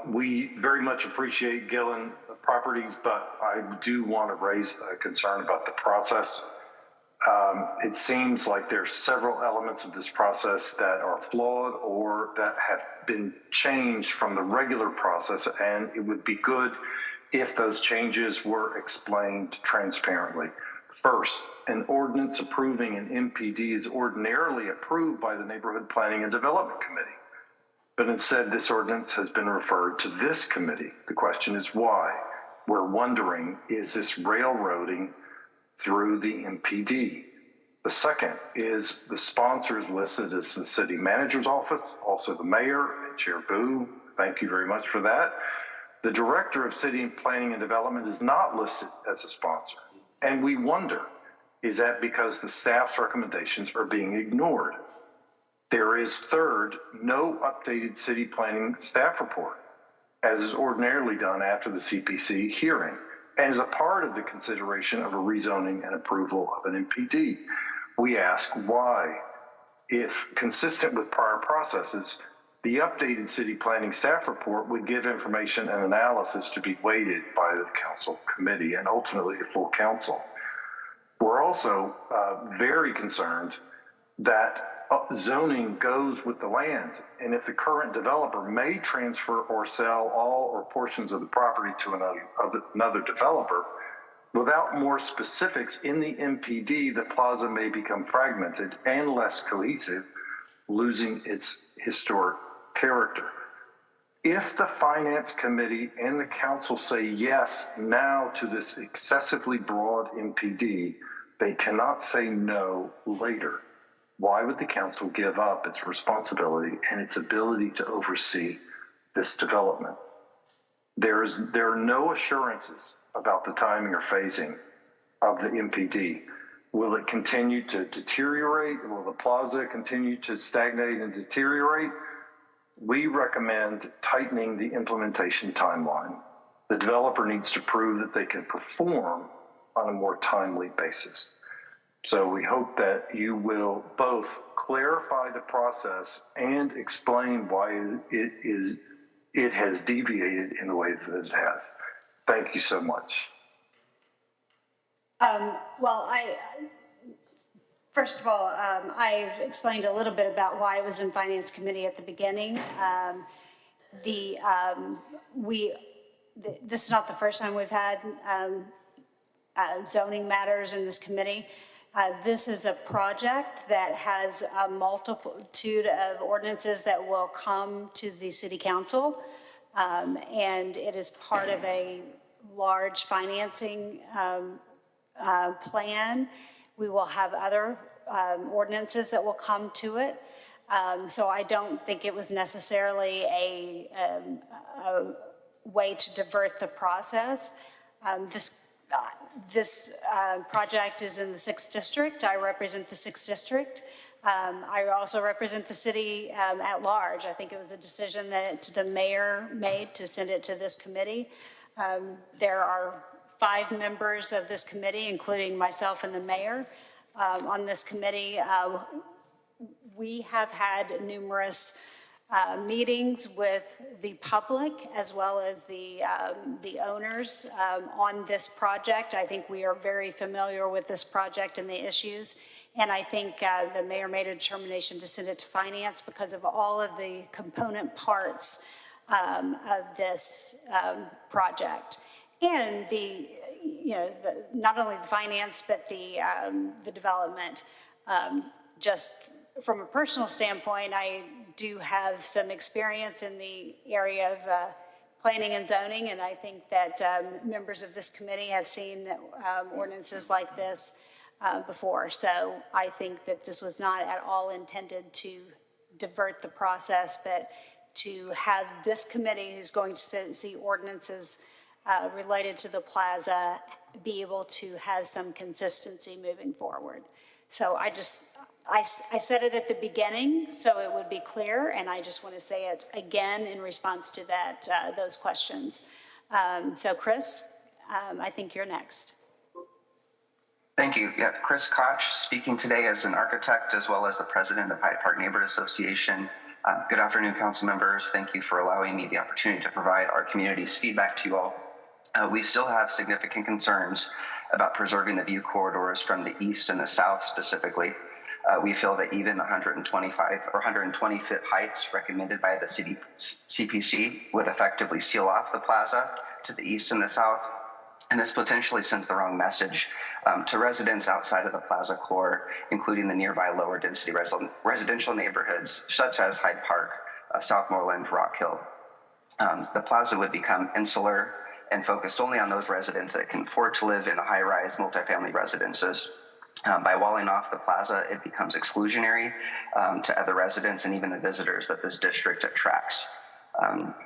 Speaker 23: We very much appreciate Gillen Properties, but I do want to raise a concern about the process. It seems like there are several elements of this process that are flawed or that have been changed from the regular process, and it would be good if those changes were explained transparently. First, an ordinance approving an MPD is ordinarily approved by the Neighborhood Planning and Development Committee. But instead, this ordinance has been referred to this committee. The question is why? We're wondering, is this railroading through the MPD? The second is the sponsors listed as the city manager's office, also the mayor and Chair Boo. Thank you very much for that. The director of city planning and development is not listed as a sponsor. And we wonder, is that because the staff's recommendations are being ignored? There is third, no updated city planning staff report, as is ordinarily done after the CPC hearing, and is a part of the consideration of a rezoning and approval of an MPD. We ask why, if consistent with prior processes, the updated city planning staff report would give information and analysis to be weighted by the council committee and ultimately the full council. We're also very concerned that zoning goes with the land, and if the current developer may transfer or sell all or portions of the property to another developer, without more specifics in the MPD, the plaza may become fragmented and less cohesive, losing its historic character. If the Finance Committee and the council say yes now to this excessively broad MPD, they cannot say no later. Why would the council give up its responsibility and its ability to oversee this development? There are no assurances about the timing or phasing of the MPD. Will it continue to deteriorate? Will the plaza continue to stagnate and deteriorate? We recommend tightening the implementation timeline. The developer needs to prove that they can perform on a more timely basis. So we hope that you will both clarify the process and explain why it has deviated in the way that it has. Thank you so much.
Speaker 7: Well, first of all, I explained a little bit about why I was in Finance Committee at the beginning. This is not the first time we've had zoning matters in this committee. This is a project that has a multitude of ordinances that will come to the city council. And it is part of a large financing plan. We will have other ordinances that will come to it. So I don't think it was necessarily a way to divert the process. This project is in the 6th District. I represent the 6th District. I also represent the city at large. I think it was a decision that the mayor made to send it to this committee. There are 5 members of this committee, including myself and the mayor. On this committee, we have had numerous meetings with the public as well as the owners on this project. I think we are very familiar with this project and the issues. And I think the mayor made a determination to send it to finance because of all of the component parts of this project. And not only the finance, but the development. Just from a personal standpoint, I do have some experience in the area of planning and zoning, and I think that members of this committee have seen ordinances like this before. So I think that this was not at all intended to divert the process, but to have this committee who's going to see ordinances related to the plaza be able to have some consistency moving forward. So I said it at the beginning so it would be clear, and I just want to say it again in response to that, those questions. So Chris, I think you're next.
Speaker 2: Thank you. Yeah, Chris Koch, speaking today as an architect as well as the president of Hyde Park Neighborhood Association. Good afternoon, council members. Thank you for allowing me the opportunity to provide our community's feedback to you all. We still have significant concerns about preserving the view corridors from the east and the south specifically. We feel that even the 125 or 120 foot heights recommended by the city CPC would effectively seal off the plaza to the east and the south. And this potentially sends the wrong message to residents outside of the plaza core, including the nearby lower density residential neighborhoods, such as Hyde Park, Southmoreland, Rock Hill. The plaza would become insular and focused only on those residents that can afford to live in the high-rise multifamily residences. By walling off the plaza, it becomes exclusionary to other residents and even the visitors that this district attracts.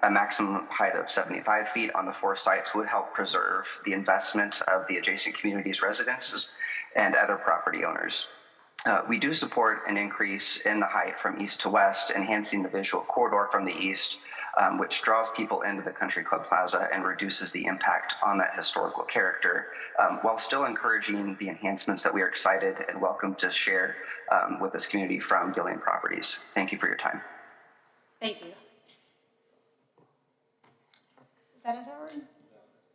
Speaker 2: A maximum height of 75 feet on the 4 sites would help preserve the investment of the adjacent community's residences and other property owners. We do support an increase in the height from east to west, enhancing the visual corridor from the east, which draws people into the Country Club Plaza and reduces the impact on that historical character, while still encouraging the enhancements that we are excited and welcome to share with this community from Gillian Properties. Thank you for your time.
Speaker 7: Thank you. Is that it, Howard?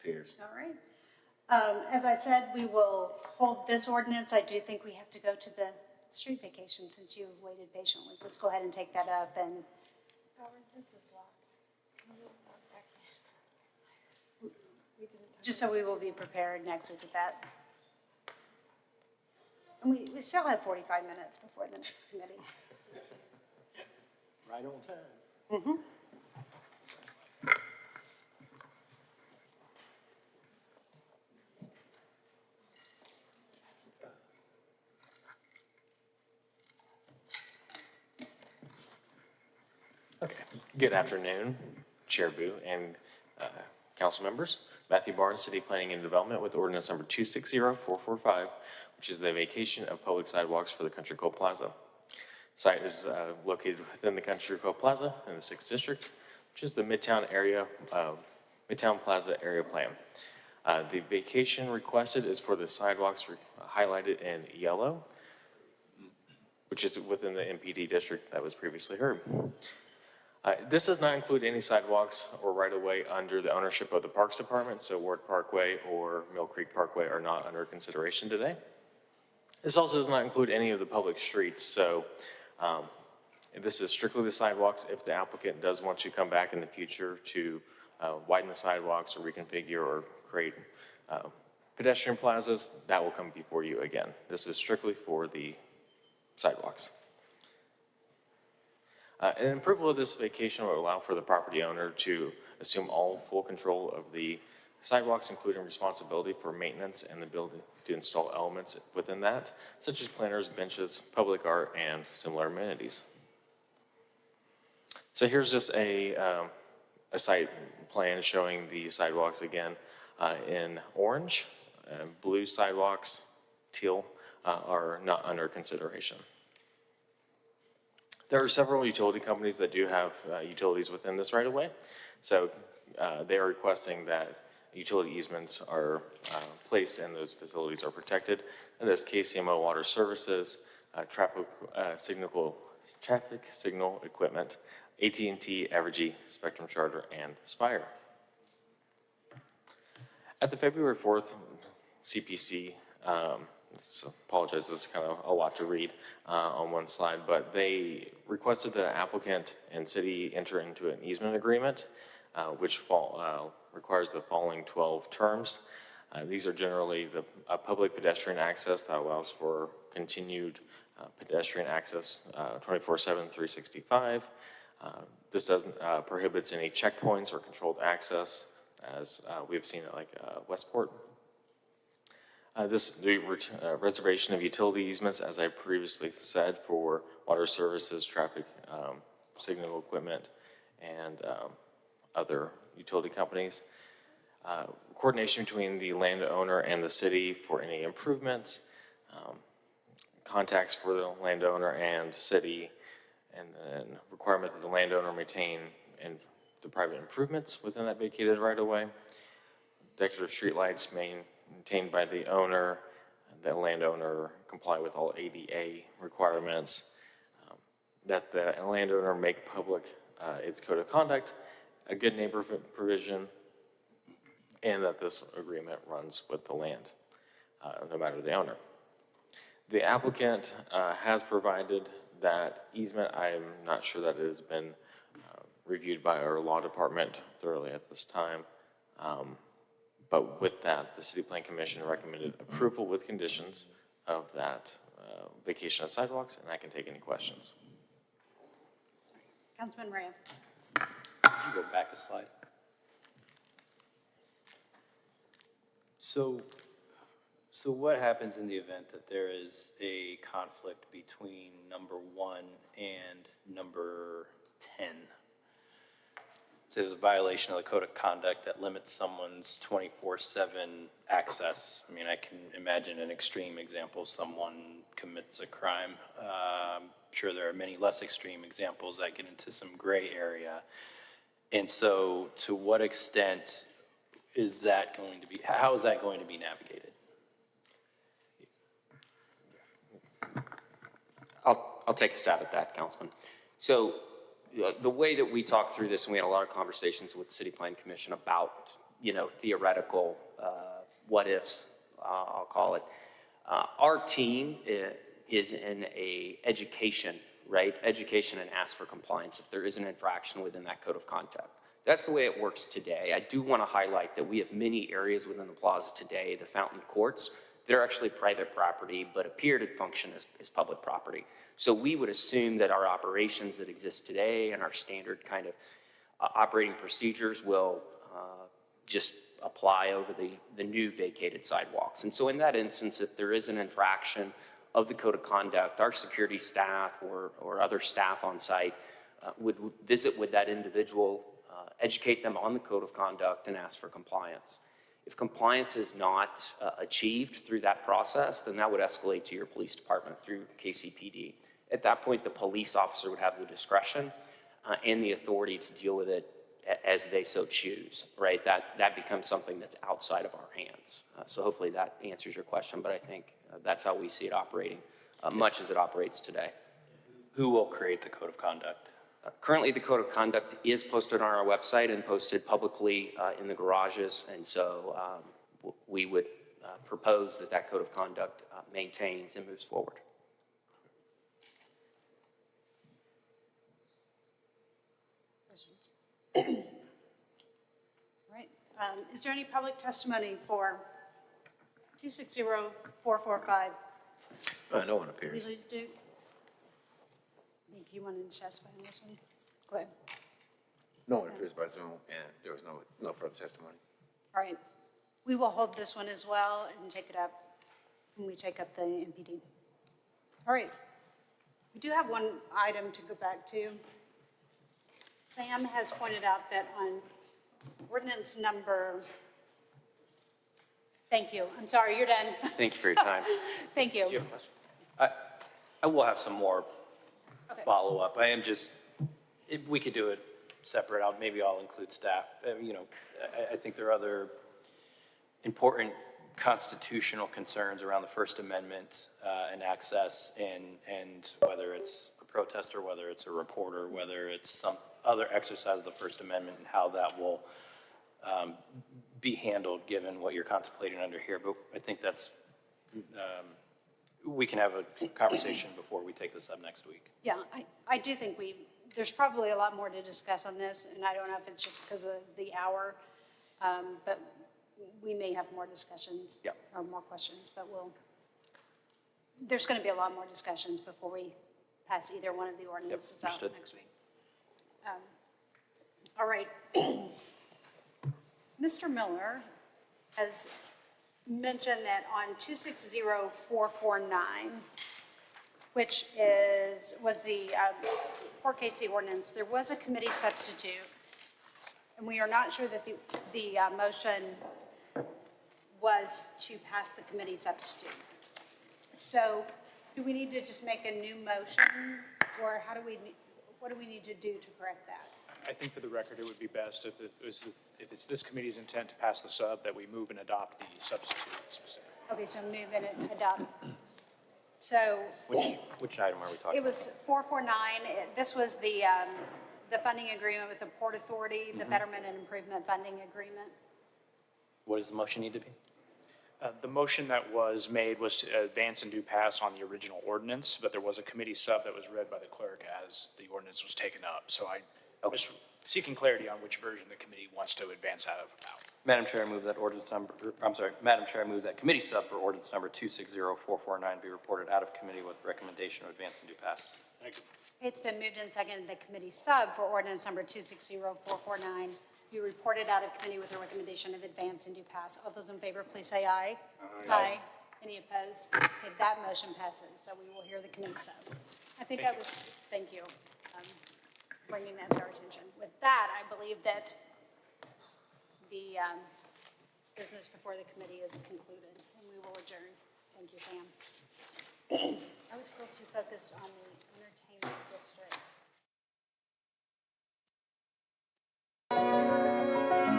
Speaker 3: Pierce.
Speaker 7: All right. As I said, we will hold this ordinance. I do think we have to go to the street vacation since you waited patiently. Let's go ahead and take that up. And Howard, this is locked. Just so we will be prepared next week with that. And we still have 45 minutes before the next committee.
Speaker 11: Right on time.
Speaker 5: Okay. Good afternoon, Chair Boo and council members. Matthew Barnes, City Planning and Development with ordinance number 260445, which is the vacation of public sidewalks for the Country Club Plaza. Site is located within the Country Club Plaza in the 6th District, which is the Midtown Plaza area plan. The vacation requested is for the sidewalks highlighted in yellow, which is within the MPD district that was previously heard. This does not include any sidewalks or right-of-way under the ownership of the Parks Department, so Ward Parkway or Mill Creek Parkway are not under consideration today. This also does not include any of the public streets, so this is strictly the sidewalks. If the applicant does want to come back in the future to widen the sidewalks or reconfigure or create pedestrian plazas, that will come before you again. This is strictly for the sidewalks. An approval of this vacation will allow for the property owner to assume all full control of the sidewalks, including responsibility for maintenance and the ability to install elements within that, such as planters, benches, public art, and similar amenities. So here's just a site plan showing the sidewalks again in orange. Blue sidewalks, teal, are not under consideration. There are several utility companies that do have utilities within this right-of-way. So they are requesting that utility easements are placed and those facilities are protected. And there's KCMO Water Services, traffic signal equipment, AT&T, Evergy, Spectrum Charter, and Spire. At the February 4th CPC, apologize, this is kind of a lot to read on one slide, but they requested that an applicant and city enter into an easement agreement, which requires the following 12 terms. These are generally the public pedestrian access that allows for continued pedestrian access 24/7, 365. This doesn't prohibits any checkpoints or controlled access, as we've seen at like Westport. The reservation of utility easements, as I previously said, for water services, traffic signal equipment, and other utility companies. Coordination between the landowner and the city for any improvements, contacts for the landowner and city, and then requirement that the landowner maintain and the private improvements within that vacated right-of-way. Decorative streetlights maintained by the owner, the landowner comply with all ADA requirements, that the landowner make public its code of conduct, a good neighborhood provision, and that this agreement runs with the land, no matter the owner. The applicant has provided that easement. I'm not sure that it has been reviewed by our law department thoroughly at this time. But with that, the City Plan Commission recommended approval with conditions of that vacation of sidewalks, and I can take any questions.
Speaker 7: Councilman Ram.
Speaker 4: Could you go back a slide? So what happens in the event that there is a conflict between number 1 and number 10? So there's a violation of the code of conduct that limits someone's 24/7 access. I mean, I can imagine an extreme example. Someone commits a crime. I'm sure there are many less extreme examples that get into some gray area. And so to what extent is that going to be, how is that going to be navigated?
Speaker 8: I'll take a stab at that, Councilman. So the way that we talked through this, and we had a lot of conversations with the City Plan Commission about, theoretical what ifs, I'll call it. Our team is in a education, right? Education and ask for compliance if there is an infraction within that code of conduct. That's the way it works today. I do want to highlight that we have many areas within the plaza today, the fountain courts, they're actually private property, but appear to function as public property. So we would assume that our operations that exist today and our standard kind of operating procedures will just apply over the new vacated sidewalks. And so in that instance, if there is an infraction of the code of conduct, our security staff or other staff on site would visit with that individual, educate them on the code of conduct, and ask for compliance. If compliance is not achieved through that process, then that would escalate to your police department through KCPD. At that point, the police officer would have the discretion and the authority to deal with it as they so choose, right? That becomes something that's outside of our hands. So hopefully that answers your question, but I think that's how we see it operating, much as it operates today.
Speaker 4: Who will create the code of conduct?
Speaker 8: Currently, the code of conduct is posted on our website and posted publicly in the garages, and so we would propose that that code of conduct maintains and moves forward.
Speaker 7: Right. Is there any public testimony for 260445?
Speaker 3: No one appears.
Speaker 7: Please, Duke. I think you wanted to testify on this one. Go ahead.
Speaker 3: No one appears by Zoom, and there was no further testimony.
Speaker 7: All right. We will hold this one as well and take it up when we take up the MPD. All right. We do have one item to go back to. Sam has pointed out that on ordinance number, thank you. I'm sorry, you're done.
Speaker 8: Thank you for your time.
Speaker 7: Thank you.
Speaker 4: I will have some more follow-up. I am just, if we could do it separate, maybe I'll include staff. I think there are other important constitutional concerns around the First Amendment and access, and whether it's a protester, whether it's a reporter, whether it's some other exercise of the First Amendment, and how that will be handled given what you're contemplating under here. But I think that's, we can have a conversation before we take this up next week.
Speaker 7: Yeah, I do think there's probably a lot more to discuss on this, and I don't know if it's just because of the hour, but we may have more discussions or more questions, but there's going to be a lot more discussions before we pass either one of the ordinances out next week. All right. Mr. Miller has mentioned that on 260449, which was the Port Casey ordinance, there was a committee substitute, and we are not sure that the motion was to pass the committee substitute. So do we need to just make a new motion, or what do we need to do to correct that?
Speaker 6: I think for the record, it would be best if it's this committee's intent to pass the sub, that we move and adopt the substitute specifically.
Speaker 7: Okay, so move and adopt. So
Speaker 4: Which item are we talking
Speaker 7: it was 449. This was the funding agreement with the Port Authority, the Betterment and Improvement Funding Agreement.
Speaker 4: What does the motion need to be?
Speaker 6: The motion that was made was to advance and do pass on the original ordinance, but there was a committee sub that was read by the clerk as the ordinance was taken up. So I'm just seeking clarity on which version the committee wants to advance out of.
Speaker 4: Madam Chair, I move that Madam Chair, I move that committee sub for ordinance number 260449 be reported out of committee with recommendation of advance and do pass.
Speaker 6: Thank you.
Speaker 7: It's been moved and seconded that committee sub for ordinance number 260449 be reported out of committee with a recommendation of advance and do pass. All those in favor, please say aye. Aye. Any opposed? Okay, that motion passes, so we will hear the committee sub. I think that was, thank you, bringing that to our attention. With that, I believe that the business before the committee is concluded, and we will adjourn. Thank you, Sam. I was still too focused on the entertainment district.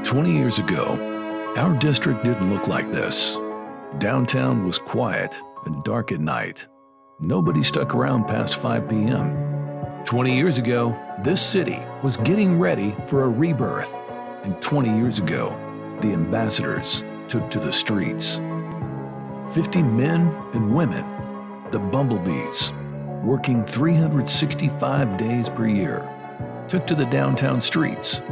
Speaker 9: 20 years ago, our district didn't look like this. Downtown was quiet and dark at night. Nobody stuck around past 5 p.m. 20 years ago, this city was getting ready for a rebirth. And 20 years ago, the ambassadors took to the streets. 50 men and women, the bumblebees, working 365 days per year, took to the downtown streets.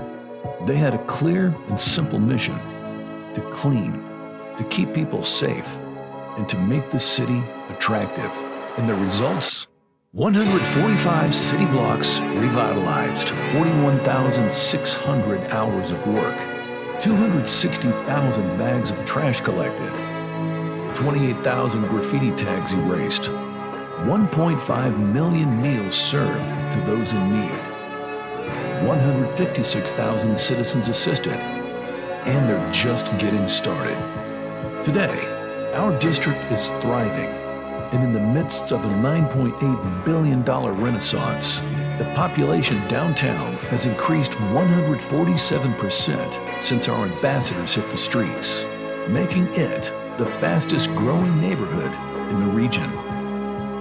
Speaker 9: They had a clear and simple mission: to clean, to keep people safe, and to make the city attractive. And the results? 145 city blocks revitalized, 41,600 hours of work, 260,000 bags of trash collected, 28,000 graffiti tags erased, 1.5 million meals served to those in need, 156,000 citizens assisted, and they're just getting started. Today, our district is thriving, and in the midst of a $9.8 billion renaissance, the population downtown has increased 147% since our ambassadors hit the streets, making it the fastest growing neighborhood in the region.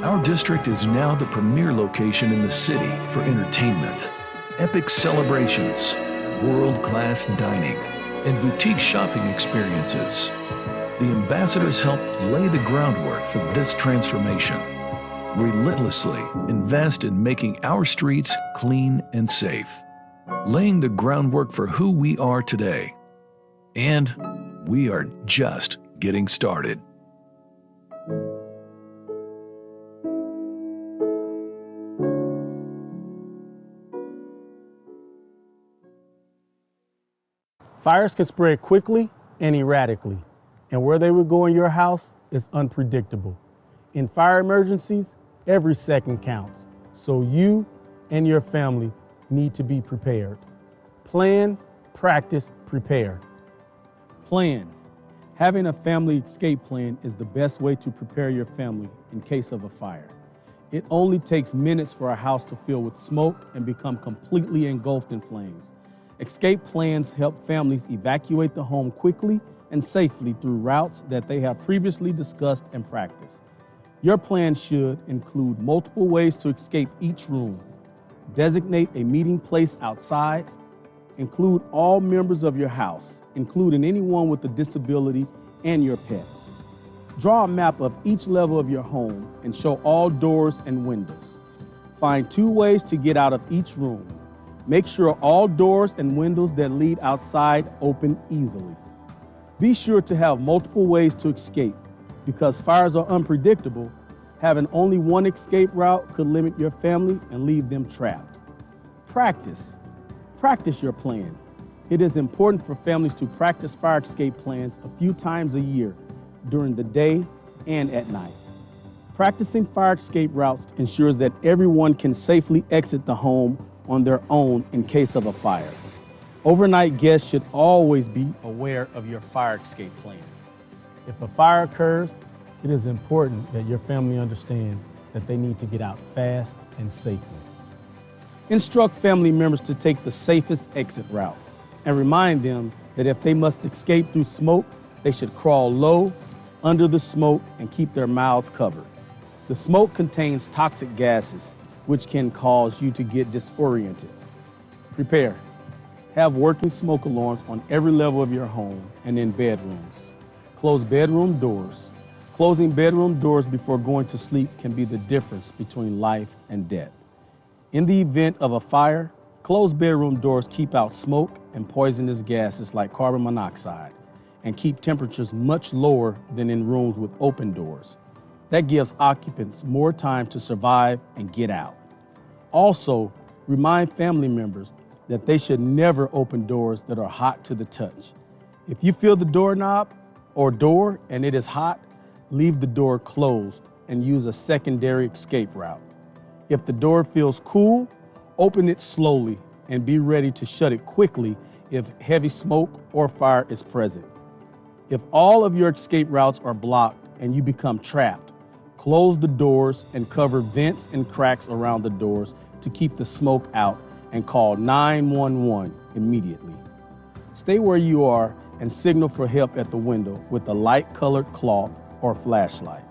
Speaker 9: Our district is now the premier location in the city for entertainment, epic celebrations, world-class dining, and boutique shopping experiences. The ambassadors helped lay the groundwork for this transformation. Relentlessly invest in making our streets clean and safe, laying the groundwork for who we are today. And we are just getting started.
Speaker 10: Fires can spread quickly and erratically, and where they will go in your house is unpredictable. In fire emergencies, every second counts, so you and your family need to be prepared. Plan, practice, prepare. Plan. Having a family escape plan is the best way to prepare your family in case of a fire. It only takes minutes for a house to fill with smoke and become completely engulfed in flames. Escape plans help families evacuate the home quickly and safely through routes that they have previously discussed and practiced. Your plan should include multiple ways to escape each room, designate a meeting place outside, include all members of your house, including anyone with a disability and your pets. Draw a map of each level of your home and show all doors and windows. Find 2 ways to get out of each room. Make sure all doors and windows that lead outside open easily. Be sure to have multiple ways to escape. Because fires are unpredictable, having only one escape route could limit your family and leave them trapped. Practice. Practice your plan. It is important for families to practice fire escape plans a few times a year during the day and at night. Practicing fire escape routes ensures that everyone can safely exit the home on their own in case of a fire. Overnight guests should always be aware of your fire escape plan. If a fire occurs, it is important that your family understand that they need to get out fast and safely. Instruct family members to take the safest exit route and remind them that if they must escape through smoke, they should crawl low under the smoke and keep their mouths covered. The smoke contains toxic gases, which can cause you to get disoriented. Prepare. Have working smoke alarms on every level of your home and in bedrooms. Close bedroom doors. Closing bedroom doors before going to sleep can be the difference between life and death. In the event of a fire, closed bedroom doors keep out smoke and poisonous gases like carbon monoxide and keep temperatures much lower than in rooms with open doors. That gives occupants more time to survive and get out. Also, remind family members that they should never open doors that are hot to the touch. If you feel the doorknob or door and it is hot, leave the door closed and use a secondary escape route. If the door feels cool, open it slowly and be ready to shut it quickly if heavy smoke or fire is present. If all of your escape routes are blocked and you become trapped, close the doors and cover vents and cracks around the doors to keep the smoke out and call 911 immediately. Stay where you are and signal for help at the window with a light-colored cloth or flashlight.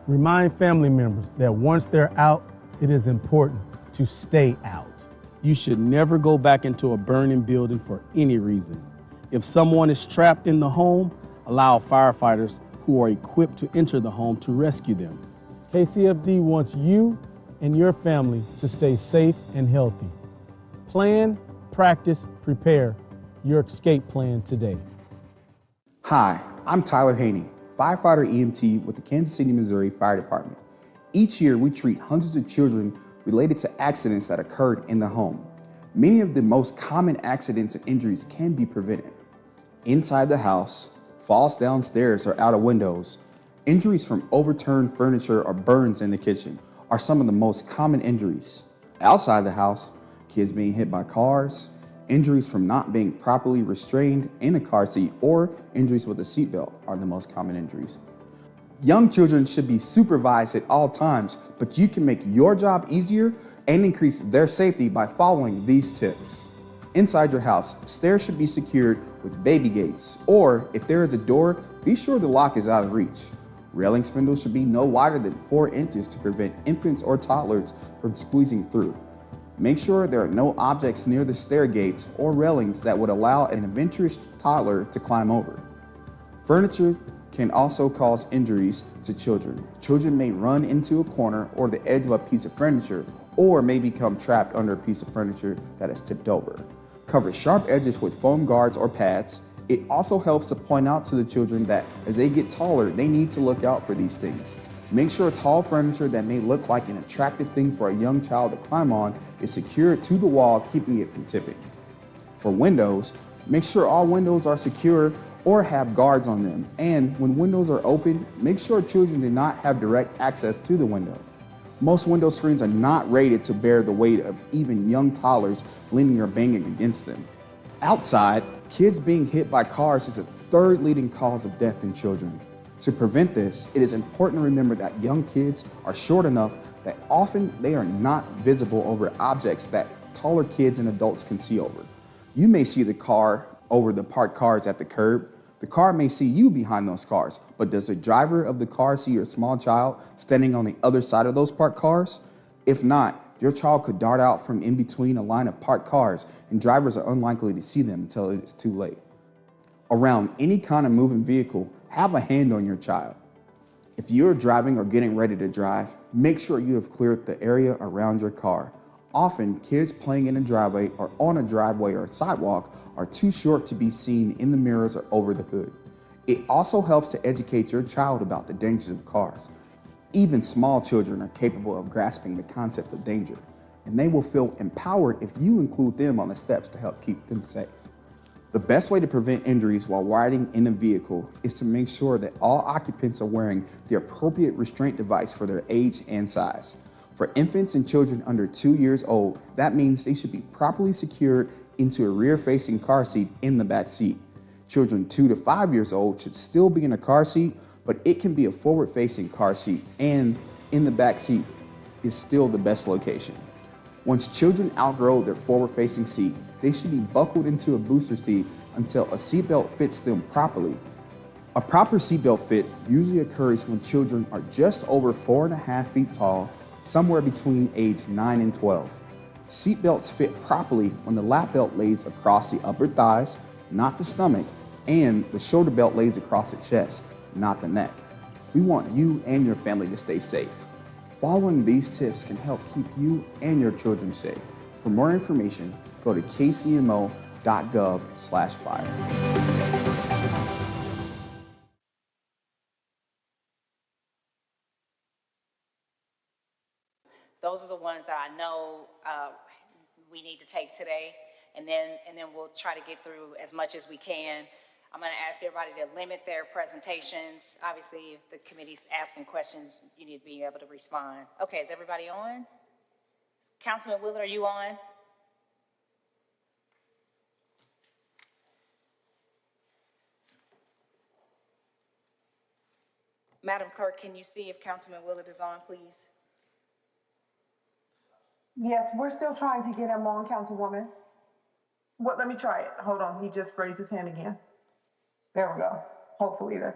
Speaker 10: Remind family members that once they're out, it is important to stay out. You should never go back into a burning building for any reason. If someone is trapped in the home, allow firefighters who are equipped to enter the home to rescue them. KCFD wants you and your family to stay safe and healthy. Plan, practice, prepare your escape plan today.
Speaker 12: Hi, I'm Tyler Haney, firefighter EMT with the Kansas City, Missouri Fire Department. Each year, we treat hundreds of children related to accidents that occurred in the home. Many of the most common accidents and injuries can be prevented. Inside the house, falls downstairs or out of windows, injuries from overturned furniture or burns in the kitchen are some of the most common injuries. Outside the house, kids being hit by cars, injuries from not being properly restrained in a car seat, or injuries with a seatbelt are the most common injuries. Young children should be supervised at all times, but you can make your job easier and increase their safety by following these tips. Inside your house, stairs should be secured with baby gates, or if there is a door, be sure the lock is out of reach. Railing spindles should be no wider than 4 inches to prevent infants or toddlers from squeezing through. Make sure there are no objects near the stair gates or railings that would allow an adventurous toddler to climb over. Furniture can also cause injuries to children. Children may run into a corner or the edge of a piece of furniture, or may become trapped under a piece of furniture that is tipped over. Cover sharp edges with foam guards or pads. It also helps to point out to the children that as they get taller, they need to look out for these things. Make sure tall furniture that may look like an attractive thing for a young child to climb on is secured to the wall, keeping it from tipping. For windows, make sure all windows are secure or have guards on them. And when windows are open, make sure children do not have direct access to the window. Most window screens are not rated to bear the weight of even young toddlers leaning or banging against them. Outside, kids being hit by cars is the third leading cause of death in children. To prevent this, it is important to remember that young kids are short enough that often they are not visible over objects that taller kids and adults can see over. You may see the car over the parked cars at the curb. The car may see you behind those cars, but does the driver of the car see your small child standing on the other side of those parked cars? If not, your child could dart out from in between a line of parked cars, and drivers are unlikely to see them until it is too late. Around any kind of moving vehicle, have a hand on your child. If you're driving or getting ready to drive, make sure you have cleared the area around your car. Often, kids playing in a driveway or on a driveway or sidewalk are too short to be seen in the mirrors or over the hood. It also helps to educate your child about the dangers of cars. Even small children are capable of grasping the concept of danger, and they will feel empowered if you include them on the steps to help keep them safe. The best way to prevent injuries while riding in a vehicle is to make sure that all occupants are wearing the appropriate restraint device for their age and size. For infants and children under 2 years old, that means they should be properly secured into a rear-facing car seat in the back seat. Children 2 to 5 years old should still be in a car seat, but it can be a forward-facing car seat, and in the back seat is still the best location. Once children outgrow their forward-facing seat, they should be buckled into a booster seat until a seatbelt fits them properly. A proper seatbelt fit usually occurs when children are just over 4.5 feet tall, somewhere between age 9 and 12. Seatbelts fit properly when the lap belt lays across the upper thighs, not the stomach, and the shoulder belt lays across the chest, not the neck. We want you and your family to stay safe. Following these tips can help keep you and your children safe. For more information, go to kcmo.gov/fire.
Speaker 13: Those are the ones that I know we need to take today, and then we'll try to get through as much as we can. I'm going to ask everybody to limit their presentations. Obviously, if the committee's asking questions, you need to be able to respond. Okay, is everybody on? Councilman Willard, are you on? Madam Clerk, can you see if Councilman Willard is on, please?
Speaker 14: Yes, we're still trying to get him on, Councilwoman. What? Let me try it. Hold on. He just raised his hand again. There we go. Hopefully there.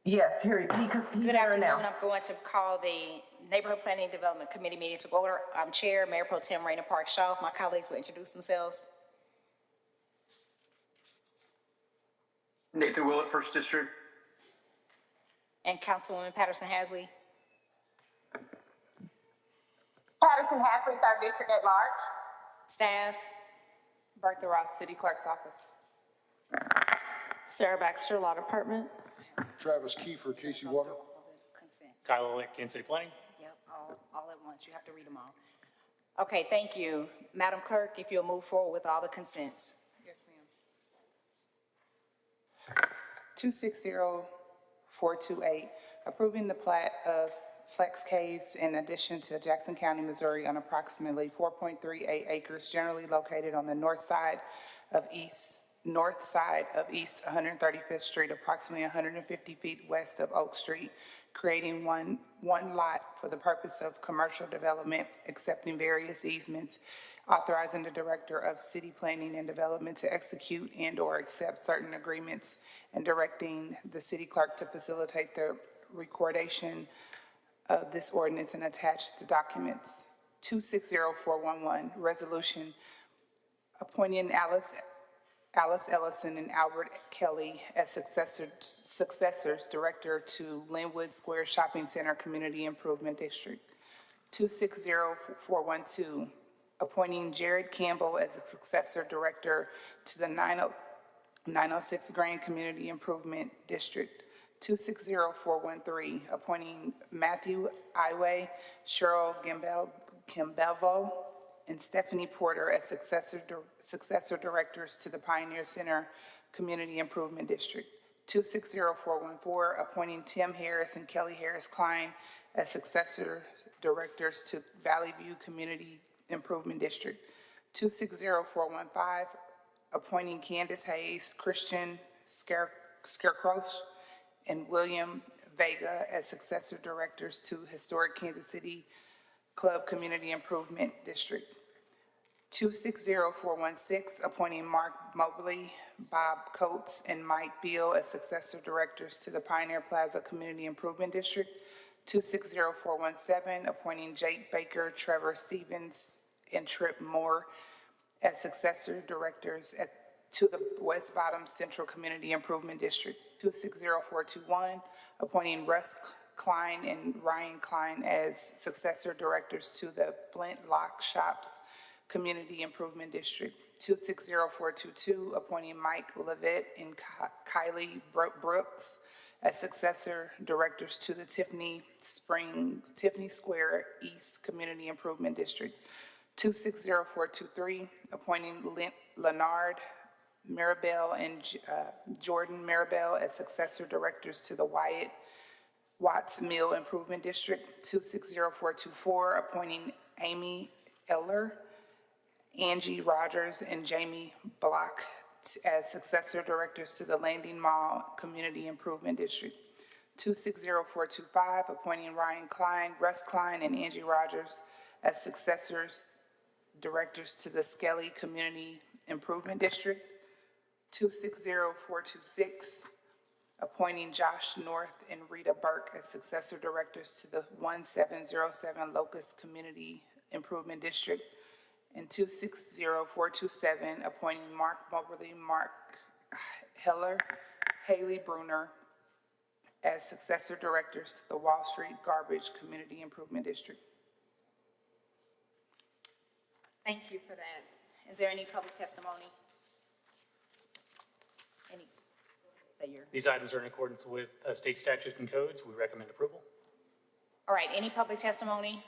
Speaker 14: Yes, here he
Speaker 13: Good afternoon.
Speaker 14: now.
Speaker 13: I'm going to call the Neighborhood Planning Development Committee meeting to order. I'm Chair, Mayor Pro Tem Raina Park Shaw. My colleagues will introduce themselves.
Speaker 15: Nathan Willett, First District.
Speaker 13: And Councilwoman Patterson Hasley.
Speaker 14: Patterson Hasley, 3rd District at large.
Speaker 13: Staff.
Speaker 24: Bertha Ross, City Clerk's Office. Sarah Baxter, Law Department.
Speaker 25: Travis Kiefer, Casey Water.
Speaker 6: Kyle Lick, Kansas City Planning.
Speaker 13: Yep, all at once. You have to read them all. Okay, thank you. Madam Clerk, if you'll move forward with all the consents.
Speaker 24: Yes, ma'am. 260428, approving the plat of flex caves in addition to Jackson County, Missouri, on approximately 4.38 acres generally located on the north side of East 135th Street, approximately 150 feet west of Oak Street, creating one lot for the purpose of commercial development, accepting various easements, authorizing the Director of City Planning and Development to execute and/or accept certain agreements, and directing the city clerk to facilitate the recordation of this ordinance and attach the documents. 260411, resolution appointing Alice Ellison and Albert Kelly as successors Director to Linwood Square Shopping Center Community Improvement District. 260412, appointing Jared Campbell as a successor Director to the 906 Grand Community Improvement District. 260413, appointing Matthew Iway, Cheryl Gimbelvo, and Stephanie Porter as successor directors to the Pioneer Center Community Improvement District. 260414, appointing Tim Harris and Kelly Harris Klein as successor directors to Valley View Community Improvement District. 260415, appointing Candace Hayes, Christian Scarecross, and William Vega as successor directors to Historic Kansas City Club Community Improvement District. 260416, appointing Mark Mobley, Bob Coates, and Mike Beal as successor directors to the Pioneer Plaza Community Improvement District. 260417, appointing Jake Baker, Trevor Stevens, and Trip Moore as successor directors to the West Bottom Central Community Improvement District. 260421, appointing Russ Klein and Ryan Klein as successor directors to the Flint Lock Shops Community Improvement District. 260422, appointing Mike Levitt and Kylie Brooks as successor directors to the Tiffany Square East Community Improvement District. 260423, appointing Leonard Maribel and Jordan Maribel as successor directors to the Watts Mill Improvement District. 260424, appointing Amy Eller, Angie Rogers, and Jamie Block as successor directors to the Landing Mall Community Improvement District. 260425, appointing Ryan Klein, Russ Klein, and Angie Rogers as successors directors to the Skelly Community Improvement District. 260426, appointing Josh North and Rita Burke as successor directors to the 1707 Locust Community Improvement District. And 260427, appointing Mark Moberly, Mark Heller, Haley Bruner as successor directors to the Wall Street Garbage Community Improvement District.
Speaker 13: Thank you for that. Is there any public testimony?
Speaker 6: These items are in accordance with state statutes and codes. We recommend approval.
Speaker 13: All right, any public testimony?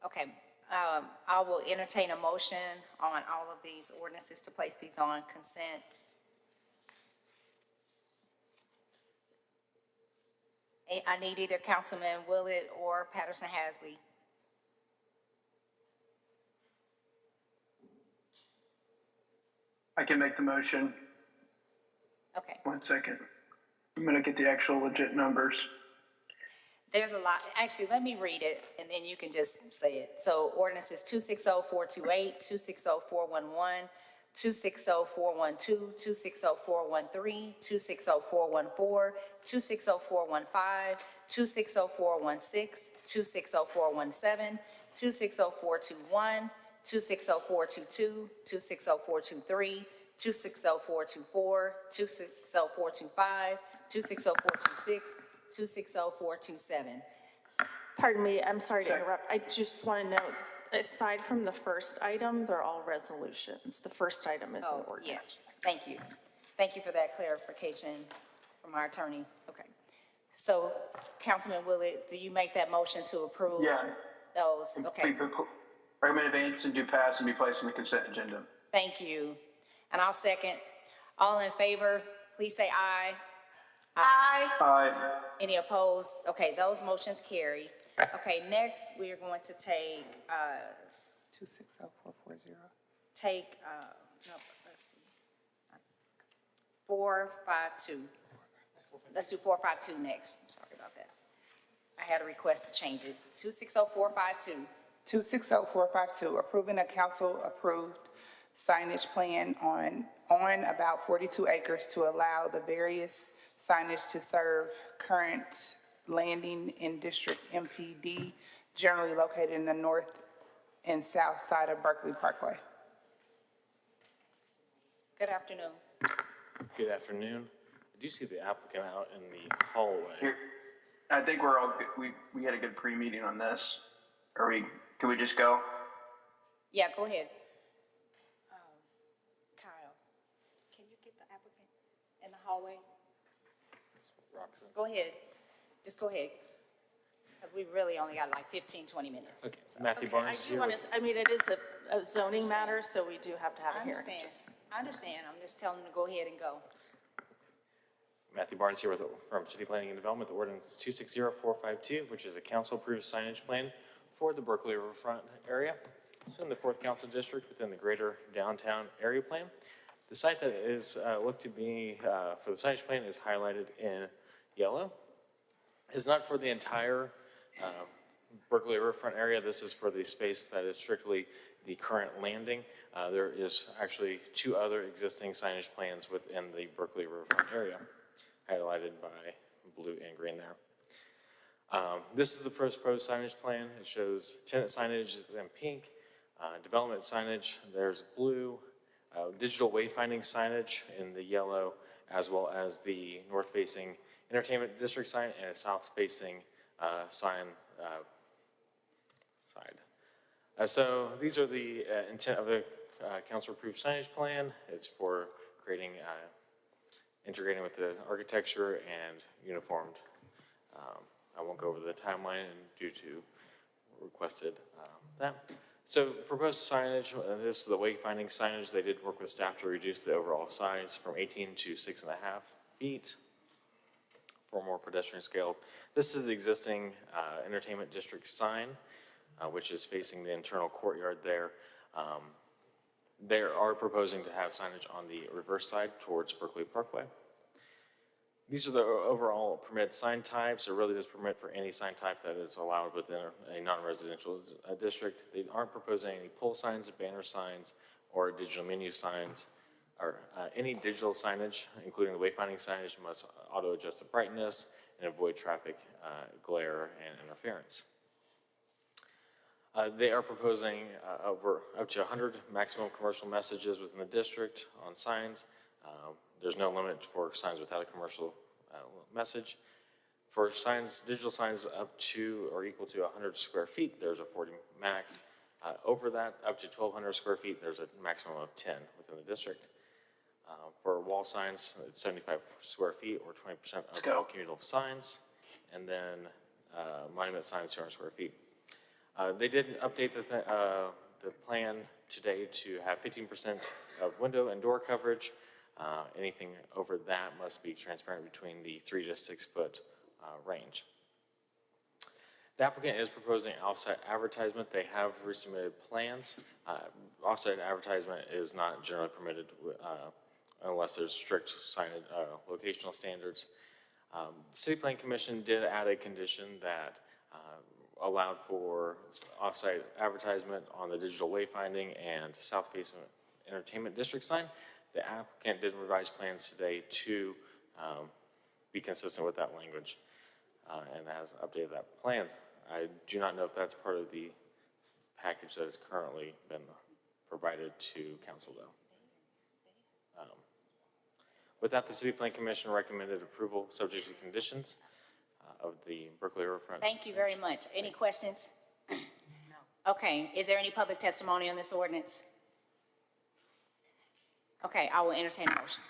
Speaker 13: Okay, I will entertain a motion on all of these ordinances to place these on consent. I need either Councilman Willett or Patterson Hasley.
Speaker 15: I can make the motion.
Speaker 13: Okay.
Speaker 15: 1 second. I'm going to get the actual legit numbers.
Speaker 13: There's a lot. Actually, let me read it, and then you can just say it. So ordinances 260428, 260411, 260412, 260413, 260414, 260415, 260416, 260417, 260-421, 260-422, 260-423, 260-424, 260-425, 260-426, 260-427.
Speaker 16: Pardon me, I'm sorry to interrupt. I just want to note, aside from the first item, they're all resolutions. The first item is an ordinance.
Speaker 13: Yes, thank you. Thank you for that clarification from our attorney. Okay. So, Councilman Willett, do you make that motion to approve?
Speaker 15: Yeah.
Speaker 13: Those, okay.
Speaker 15: Recommend advance and do pass and be placed on the consent agenda.
Speaker 13: Thank you. And I'll second. All in favor, please say aye.
Speaker 15: Aye.
Speaker 13: Any opposed? Okay, those motions carry. Okay, next, we are going to take,
Speaker 24: 260440.
Speaker 13: no, let's see. 452. Let's do 452 next. I'm sorry about that. I had a request to change it. 260452.
Speaker 24: 260452, approving a council-approved signage plan on about 42 acres to allow the various signage to serve current landing in District MPD, generally located in the north and south side of Berkeley Parkway.
Speaker 13: Good afternoon.
Speaker 5: Good afternoon. I do see the applicant out in the hallway.
Speaker 15: Here, I think we're all good. We had a good pre-meeting on this. Can we just go?
Speaker 13: Yeah, go ahead. Kyle, can you get the applicant in the hallway?
Speaker 5: Roxanne.
Speaker 13: Go ahead. Just go ahead. Because we really only got like 15, 20 minutes.
Speaker 5: Okay, Matthew
Speaker 16: Okay, I
Speaker 5: Barnes
Speaker 16: do
Speaker 5: here.
Speaker 16: want to, I mean, it is a zoning matter, so we do have to have
Speaker 13: I
Speaker 16: a hearing.
Speaker 13: understand. I understand. I'm just telling them to go ahead and go.
Speaker 5: Matthew Barnes here from City Planning and Development, the ordinance 260452, which is a council-approved signage plan for the Berkeley Riverfront area. It's in the 4th Council District within the greater downtown area plan. The site that is looked to be for the signage plan is highlighted in yellow. It's not for the entire Berkeley Riverfront area. This is for the space that is strictly the current landing. There is actually 2 other existing signage plans within the Berkeley Riverfront area, highlighted by blue and green there. This is the proposed signage plan. It shows tenant signage in pink, development signage, there's blue, digital wayfinding signage in the yellow, as well as the north-facing entertainment district sign and a south-facing sign side. So these are the intent of the council-approved signage plan. It's for creating, integrating with the architecture and uniformed. I won't go over the timeline due to requested that. So proposed signage, this is the wayfinding signage. They did work with staff to reduce the overall size from 18 to 6.5 feet for more pedestrian scale. This is the existing entertainment district sign, which is facing the internal courtyard there. They are proposing to have signage on the reverse side towards Berkeley Parkway. These are the overall permitted sign types. It really does permit for any sign type that is allowed within a non-residential district. They aren't proposing any pole signs, banner signs, or digital menu signs, or any digital signage, including the wayfinding signage, must auto-adjust the brightness and avoid traffic glare and interference. They are proposing up to 100 maximum commercial messages within the district on signs. There's no limit for signs without a commercial message. For signs, digital signs up to or equal to 100 square feet, there's a 40 max. Over that, up to 1,200 square feet, there's a maximum of 10 within the district. For wall signs, it's 75 square feet or 20% of all cumulative signs. And then monument signs, 200 square feet. They did update the plan today to have 15% of window and door coverage. Anything over that must be transparent between the 3 to 6 foot range. The applicant is proposing offsite advertisement. They have resubmitted plans. Offsite advertisement is not generally permitted unless there's strict signage, locational standards. The City Plan Commission did add a condition that allowed for offsite advertisement on the digital wayfinding and south-facing entertainment district sign. The applicant did revise plans today to be consistent with that language and has updated that plan. I do not know if that's part of the package that has currently been provided to council though. With that, the City Plan Commission recommended approval subject to conditions of the Berkeley Riverfront.
Speaker 13: Thank you very much. Any questions? Okay, is there any public testimony on this ordinance? Okay, I will entertain a motion.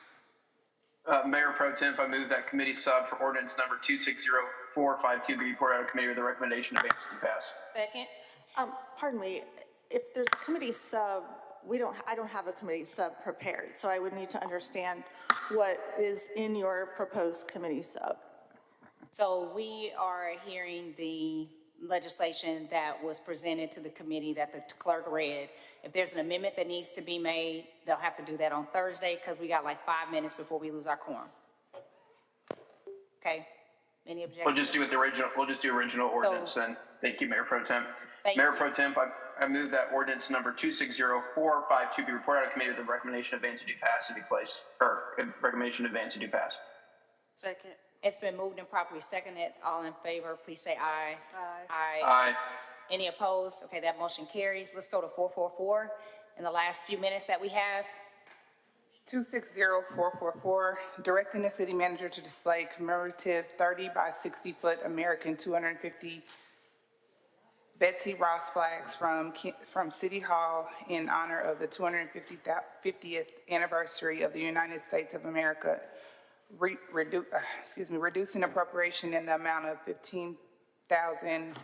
Speaker 15: Mayor Pro Tem, I move that committee sub for ordinance number 260452 be reported out of committee with the recommendation of advance to pass.
Speaker 13: Second.
Speaker 16: Pardon me, if there's a committee sub, I don't have a committee sub prepared, so I would need to understand what is in your proposed committee sub.
Speaker 13: So we are hearing the legislation that was presented to the committee that the clerk read. If there's an amendment that needs to be made, they'll have to do that on Thursday because we got like 5 minutes before we lose our quorum. Okay? Any objections?
Speaker 15: We'll just do it the original, we'll just do original ordinance then. Thank you, Mayor Pro Tem. Mayor Pro Tem, I move that ordinance number 260452 be reported out of committee with the recommendation of advance and due pass to be placed, or recommendation of advance and due pass.
Speaker 16: Second.
Speaker 13: It's been moved and properly seconded. All in favor, please say aye.
Speaker 16: Aye.
Speaker 15: Aye.
Speaker 13: Any opposed? Okay, that motion carries. Let's go to 444 in the last few minutes that we have.
Speaker 24: 260444, directing the city manager to display commemorative 30 by 60 foot American 250 Betsy Ross flags from City Hall in honor of the 250th anniversary of the United States of America, reducing appropriation in the amount of $15,000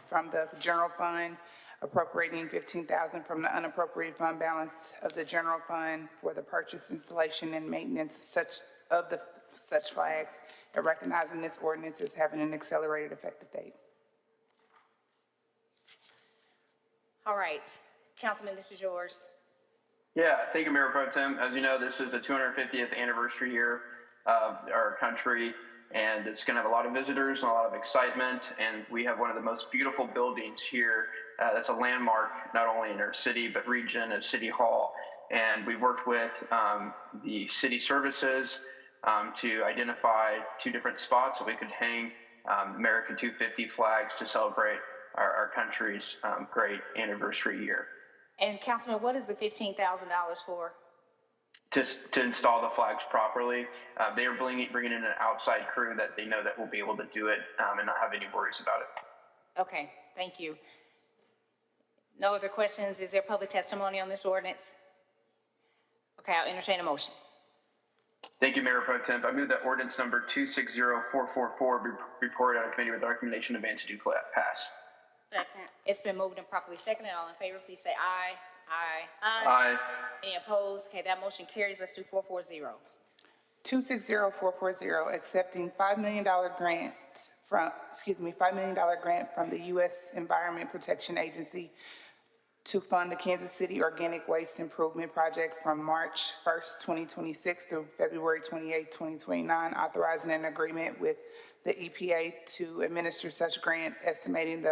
Speaker 24: from the general fund, appropriating $15,000 from the unappropriated fund balance of the general fund for the purchase, installation, and maintenance of such flags, and recognizing this ordinance as having an accelerated effective date.
Speaker 13: All right, Councilman, this is yours.
Speaker 15: Yeah, thank you, Mayor Pro Tem. As you know, this is the 250th anniversary year of our country, and it's going to have a lot of visitors and a lot of excitement. And we have one of the most beautiful buildings here that's a landmark, not only in our city, but region at City Hall. And we worked with the city services to identify 2 different spots that we could hang American 250 flags to celebrate our country's great anniversary year.
Speaker 13: And Councilman, what is the $15,000 for?
Speaker 15: To install the flags properly. They are bringing in an outside crew that they know that will be able to do it and not have any worries about it.
Speaker 13: Okay, thank you. No other questions? Is there public testimony on this ordinance? Okay, I'll entertain a motion.
Speaker 15: Thank you, Mayor Pro Tem. I move that ordinance number 260444 be reported out of committee with the recommendation of advance and due pass.
Speaker 16: Second.
Speaker 13: It's been moved and properly seconded. All in favor, please say aye. Aye.
Speaker 15: Aye.
Speaker 13: Any opposed? Okay, that motion carries. Let's do 440.
Speaker 24: 260440, accepting $5 million grant from the U.S. Environment Protection Agency to fund the Kansas City Organic Waste Improvement Project from March 1st, 2026 through February 28th, 2029, authorizing an agreement with the EPA to administer such grant, estimating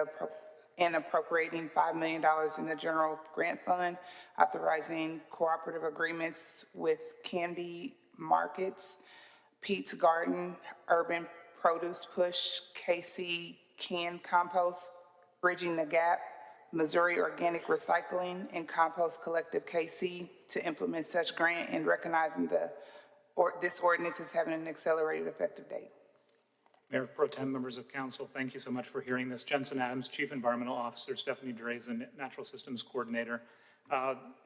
Speaker 24: and appropriating $5 million in the general grant fund, authorizing cooperative agreements with Canby Markets, Pete's Garden, Urban Produce Push, KC Can Compost, Bridging the Gap, Missouri Organic Recycling, and Compost Collective KC to implement such grant, and recognizing this ordinance is having an accelerated effective date.
Speaker 6: Mayor Pro Tem, members of council, thank you so much for hearing this. Jensen Adams, Chief Environmental Officer, Stephanie Drazen, Natural Systems Coordinator.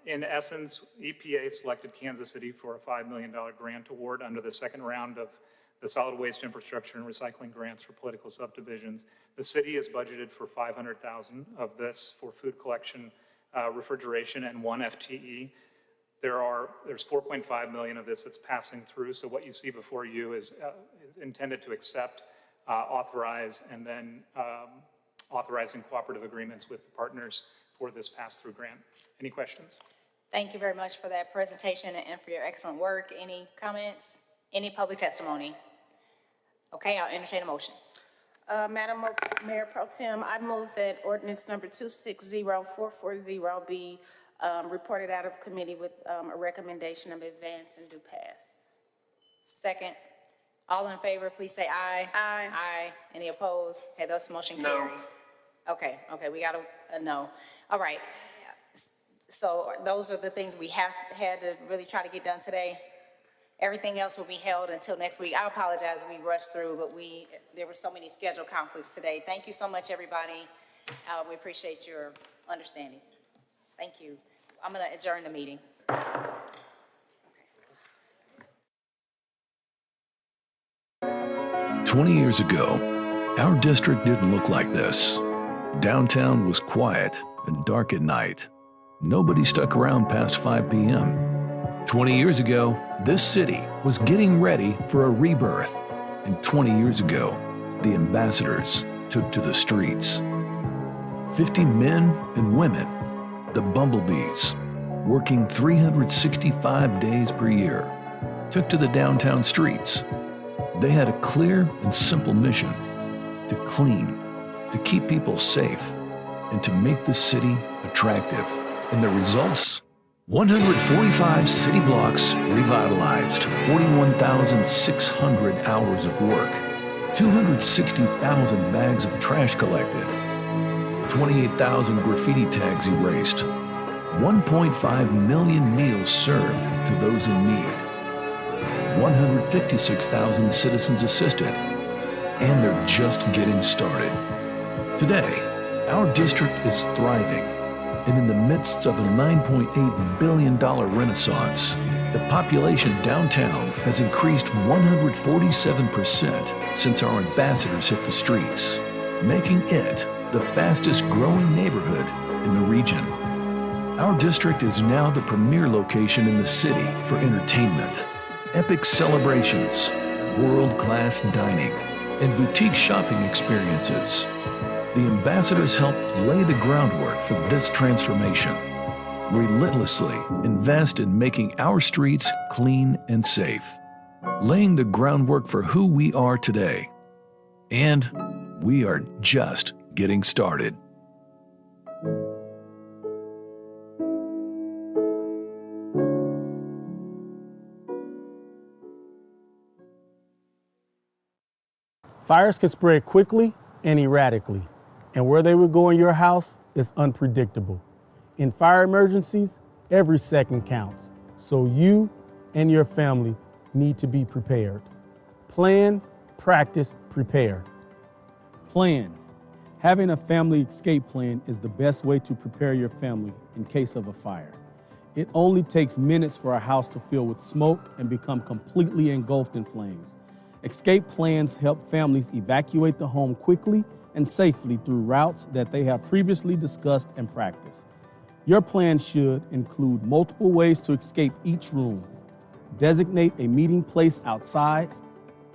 Speaker 6: In essence, EPA selected Kansas City for a $5 million grant award under the second round of the Solid Waste Infrastructure and Recycling Grants for political subdivisions. The city is budgeted for $500,000 of this for food collection, refrigeration, and 1 FTE. There's $4.5 million of this that's passing through. So what you see before you is intended to accept, authorize, and then authorizing cooperative agreements with the partners for this pass-through grant. Any questions?
Speaker 13: Thank you very much for that presentation and for your excellent work. Any comments? Any public testimony? Okay, I'll entertain a motion.
Speaker 17: Madam Mayor Pro Tem, I move that ordinance number 260440 be reported out of committee with a recommendation of advance and due pass.
Speaker 13: Second. All in favor, please say aye.
Speaker 17: Aye.
Speaker 13: Aye. Any opposed? Okay, those motion
Speaker 15: No.
Speaker 13: carries. Okay, we got a no. All right. So those are the things we had to really try to get done today. Everything else will be held until next week. I apologize, we rushed through, but there were so many schedule conflicts today. Thank you so much, everybody. We appreciate your understanding. Thank you. I'm going to adjourn the meeting.
Speaker 9: 20 years ago, our district didn't look like this. Downtown was quiet and dark at night. nobody stuck around past 5 p.m. 20 years ago, this city was getting ready for a rebirth. And 20 years ago, the ambassadors took to the streets. 50 men and women, the bumblebees, working 365 days per year, took to the downtown streets. They had a clear and simple mission: to clean, to keep people safe, and to make the city attractive. And the results? 145 city blocks revitalized, 41,600 hours of work, 260,000 bags of trash collected, 28,000 graffiti tags erased, 1.5 million meals served to those in need, 156,000 citizens assisted, and they're just getting started. Today, our district is thriving, and in the midst of a $9.8 billion renaissance, the population downtown has increased 147% since our ambassadors hit the streets, making it the fastest growing neighborhood in the region. Our district is now the premier location in the city for entertainment, epic celebrations, world-class dining, and boutique shopping experiences. The ambassadors helped lay the groundwork for this transformation. Relentlessly invest in making our streets clean and safe, laying the groundwork for who we are today. And we are just getting started.
Speaker 10: Fires can spread quickly and erratically, and where they will go in your house is unpredictable. In fire emergencies, every second counts, so you and your family need to be prepared. Plan, practice, prepare. Plan. Having a family escape plan is the best way to prepare your family in case of a fire. It only takes minutes for a house to fill with smoke and become completely engulfed in flames. Escape plans help families evacuate the home quickly and safely through routes that they have previously discussed and practiced. Your plan should include multiple ways to escape each room, designate a meeting place outside,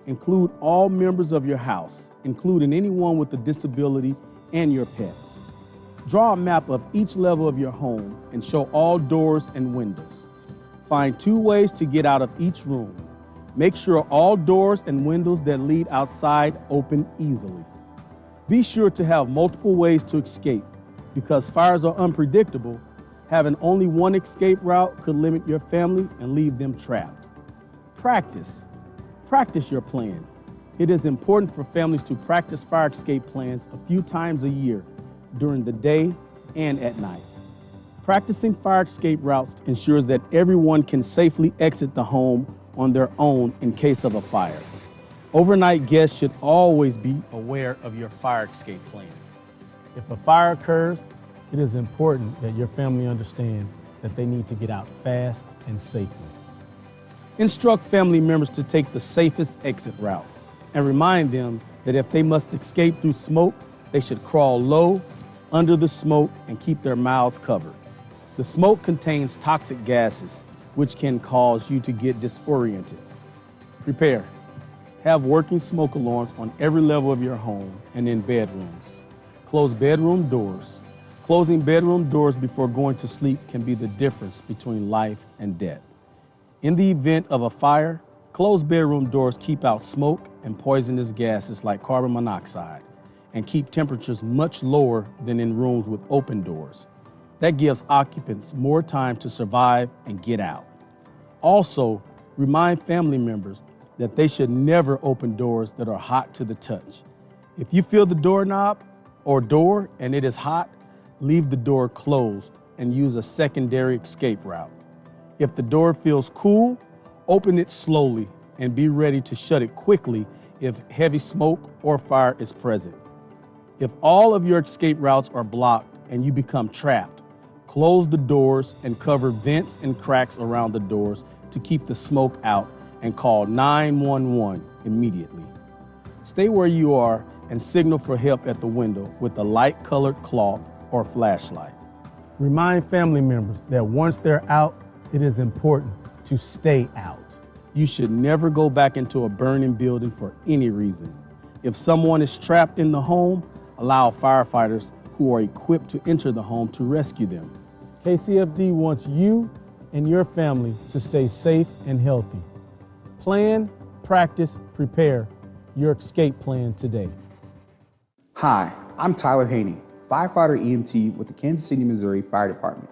Speaker 10: include all members of your house, including anyone with a disability and your pets. Draw a map of each level of your home and show all doors and windows. Find 2 ways to get out of each room. Make sure all doors and windows that lead outside open easily. Be sure to have multiple ways to escape. Because fires are unpredictable, having only one escape route could limit your family and leave them trapped. Practice. Practice your plan. It is important for families to practice fire escape plans a few times a year during the day and at night. Practicing fire escape routes ensures that everyone can safely exit the home on their own in case of a fire. Overnight guests should always be aware of your fire escape plan. If a fire occurs, it is important that your family understand that they need to get out fast and safely. Instruct family members to take the safest exit route and remind them that if they must escape through smoke, they should crawl low under the smoke and keep their mouths covered. The smoke contains toxic gases, which can cause you to get disoriented. Prepare. Have working smoke alarms on every level of your home and in bedrooms. Close bedroom doors. Closing bedroom doors before going to sleep can be the difference between life and death. In the event of a fire, closed bedroom doors keep out smoke and poisonous gases like carbon monoxide and keep temperatures much lower than in rooms with open doors. That gives occupants more time to survive and get out. Also, remind family members that they should never open doors that are hot to the touch. If you feel the doorknob or door and it is hot, leave the door closed and use a secondary escape route. If the door feels cool, open it slowly and be ready to shut it quickly if heavy smoke or fire is present. If all of your escape routes are blocked and you become trapped, close the doors and cover vents and cracks around the doors to keep the smoke out and call 911 immediately. Stay where you are and signal for help at the window with a light-colored cloth or flashlight. Remind family members that once they're out, it is important to stay out. You should never go back into a burning building for any reason. If someone is trapped in the home, allow firefighters who are equipped to enter the home to rescue them. KCFD wants you and your family to stay safe and healthy. Plan, practice, prepare your escape plan today.
Speaker 12: Hi, I'm Tyler Haney, firefighter EMT with the Kansas City, Missouri Fire Department.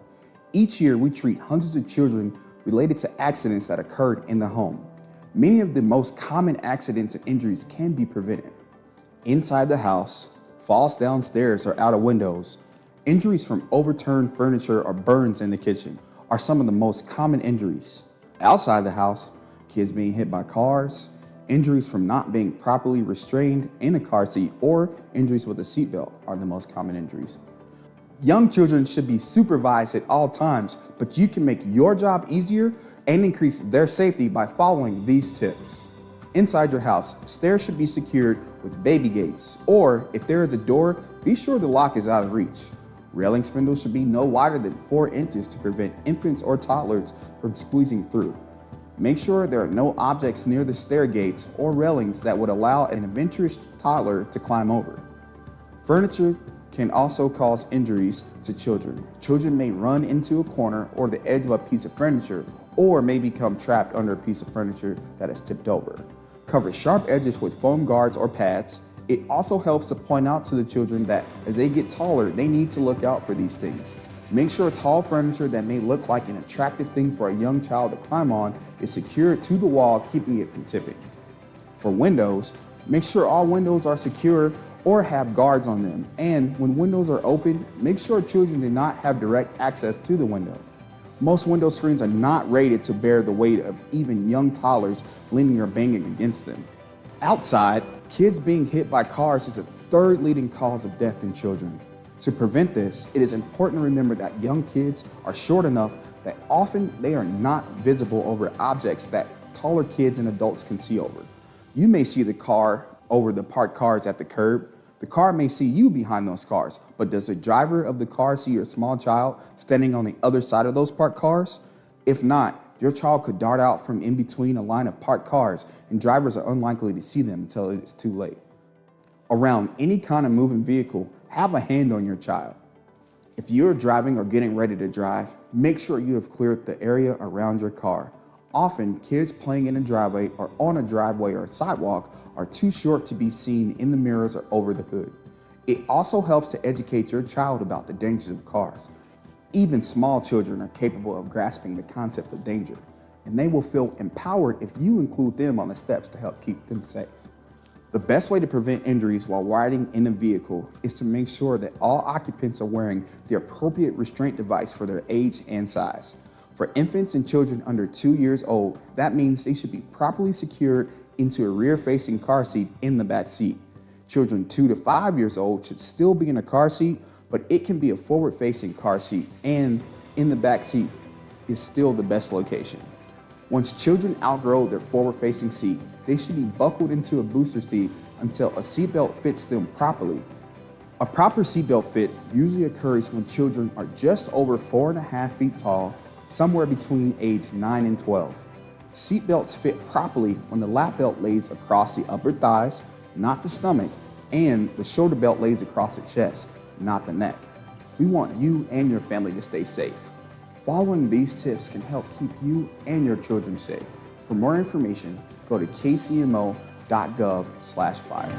Speaker 12: Each year, we treat hundreds of children related to accidents that occurred in the home. Many of the most common accidents and injuries can be prevented. Inside the house, falls downstairs or out of windows, injuries from overturned furniture or burns in the kitchen are some of the most common injuries. Outside the house, kids being hit by cars, injuries from not being properly restrained in a car seat, or injuries with a seatbelt are the most common injuries. Young children should be supervised at all times, but you can make your job easier and increase their safety by following these tips. Inside your house, stairs should be secured with baby gates, or if there is a door, be sure the lock is out of reach. Railing spindles should be no wider than 4 inches to prevent infants or toddlers from squeezing through. Make sure there are no objects near the stair gates or railings that would allow an adventurous toddler to climb over. Furniture can also cause injuries to children. Children may run into a corner or the edge of a piece of furniture, or may become trapped under a piece of furniture that is tipped over. Cover sharp edges with foam guards or pads. It also helps to point out to the children that as they get taller, they need to look out for these things. Make sure tall furniture that may look like an attractive thing for a young child to climb on is secured to the wall, keeping it from tipping. For windows, make sure all windows are secure or have guards on them. And when windows are open, make sure children do not have direct access to the window. Most window screens are not rated to bear the weight of even young toddlers leaning or banging against them. Outside, kids being hit by cars is the third leading cause of death in children. To prevent this, it is important to remember that young kids are short enough that often they are not visible over objects that taller kids and adults can see over. You may see the car over the parked cars at the curb. The car may see you behind those cars, but does the driver of the car see your small child standing on the other side of those parked cars? If not, your child could dart out from in between a line of parked cars, and drivers are unlikely to see them until it is too late. Around any kind of moving vehicle, have a hand on your child. If you're driving or getting ready to drive, make sure you have cleared the area around your car. Often, kids playing in a driveway or on a driveway or a sidewalk are too short to be seen in the mirrors or over the hood. It also helps to educate your child about the dangers of cars. Even small children are capable of grasping the concept of danger, and they will feel empowered if you include them on the steps to help keep them safe. The best way to prevent injuries while riding in a vehicle is to make sure that all occupants are wearing the appropriate restraint device for their age and size. For infants and children under 2 years old, that means they should be properly secured into a rear-facing car seat in the back seat. Children 2 to 5 years old should still be in a car seat, but it can be a forward-facing car seat, and in the back seat is still the best location. Once children outgrow their forward-facing seat, they should be buckled into a booster seat until a seatbelt fits them properly. A proper seatbelt fit usually occurs when children are just over 4.5 feet tall, somewhere between age 9 and 12. Seatbelts fit properly when the lap belt lays across the upper thighs, not the stomach, and the shoulder belt lays across the chest, not the neck. We want you and your family to stay safe. Following these tips can help keep you and your children safe. For more information, go to kcmo.gov/fire.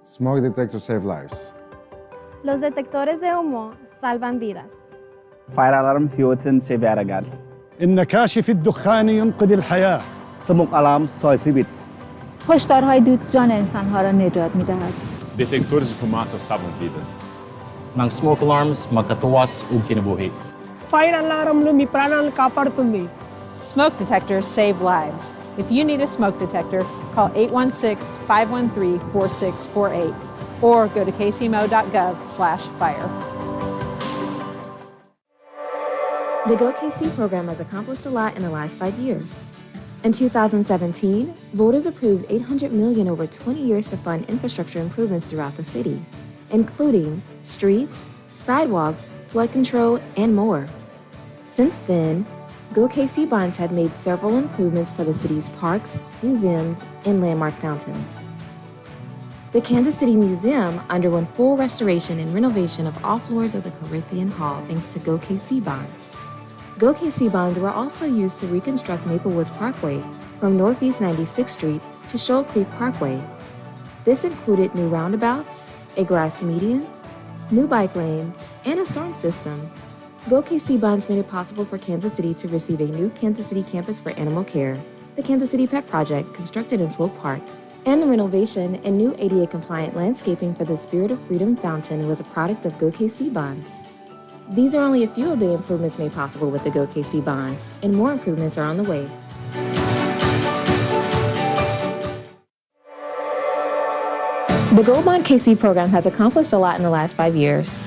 Speaker 18: Smoke detectors save lives.
Speaker 19: Los detectores de humo salvan vidas.
Speaker 20: Fire alarm حيوة سيف رجال.
Speaker 21: إن كاشف الدخان ينقذ الحياة.
Speaker 20: Smoke alarm سوی سیبیت.
Speaker 19: هشدارهای دود جان انسانها را نجات می‌دهد.
Speaker 1: Detectores de fumaça salvam vidas.
Speaker 2: Ng smoke alarms, magkatuwas ug kinabuhi.
Speaker 18: Fire alarm lo mi ప్రాణాలను కాపాడుతుంది.
Speaker 22: Smoke detectors save lives. If you need a smoke detector, call 816-513-4648 or go to kcmo.gov/fire.
Speaker 23: The Go KC program has accomplished a lot in the last 5 years. In 2017, voters approved $800 million over 20 years to fund infrastructure improvements throughout the city, including streets, sidewalks, flood control, and more. Since then, Go KC bonds have made several improvements for the city's parks, museums, and landmark fountains. The Kansas City Museum underwent full restoration and renovation of all floors of the Corinthian Hall thanks to Go KC bonds. Go KC bonds were also used to reconstruct Maplewoods Parkway from Northeast 96th Street to Shoal Creek Parkway. This included new roundabouts, a grass median, new bike lanes, and a storm system. Go KC bonds made it possible for Kansas City to receive a new Kansas City campus for animal care, the Kansas City Pet Project constructed in Swope Park, and the renovation and new ADA-compliant landscaping for the Spirit of Freedom Fountain was a product of Go KC bonds. These are only a few of the improvements made possible with the Go KC bonds, and more improvements are on the way. The Go Bond KC program has accomplished a lot in the last 5 years.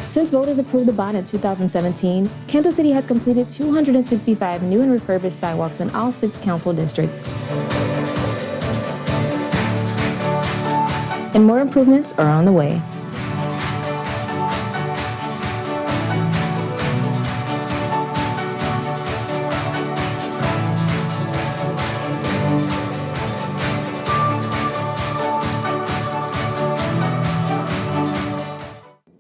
Speaker 23: Since voters approved the bond in 2017, Kansas City has completed 265 new and refurbished sidewalks in all 6 council districts. And more improvements are on the way.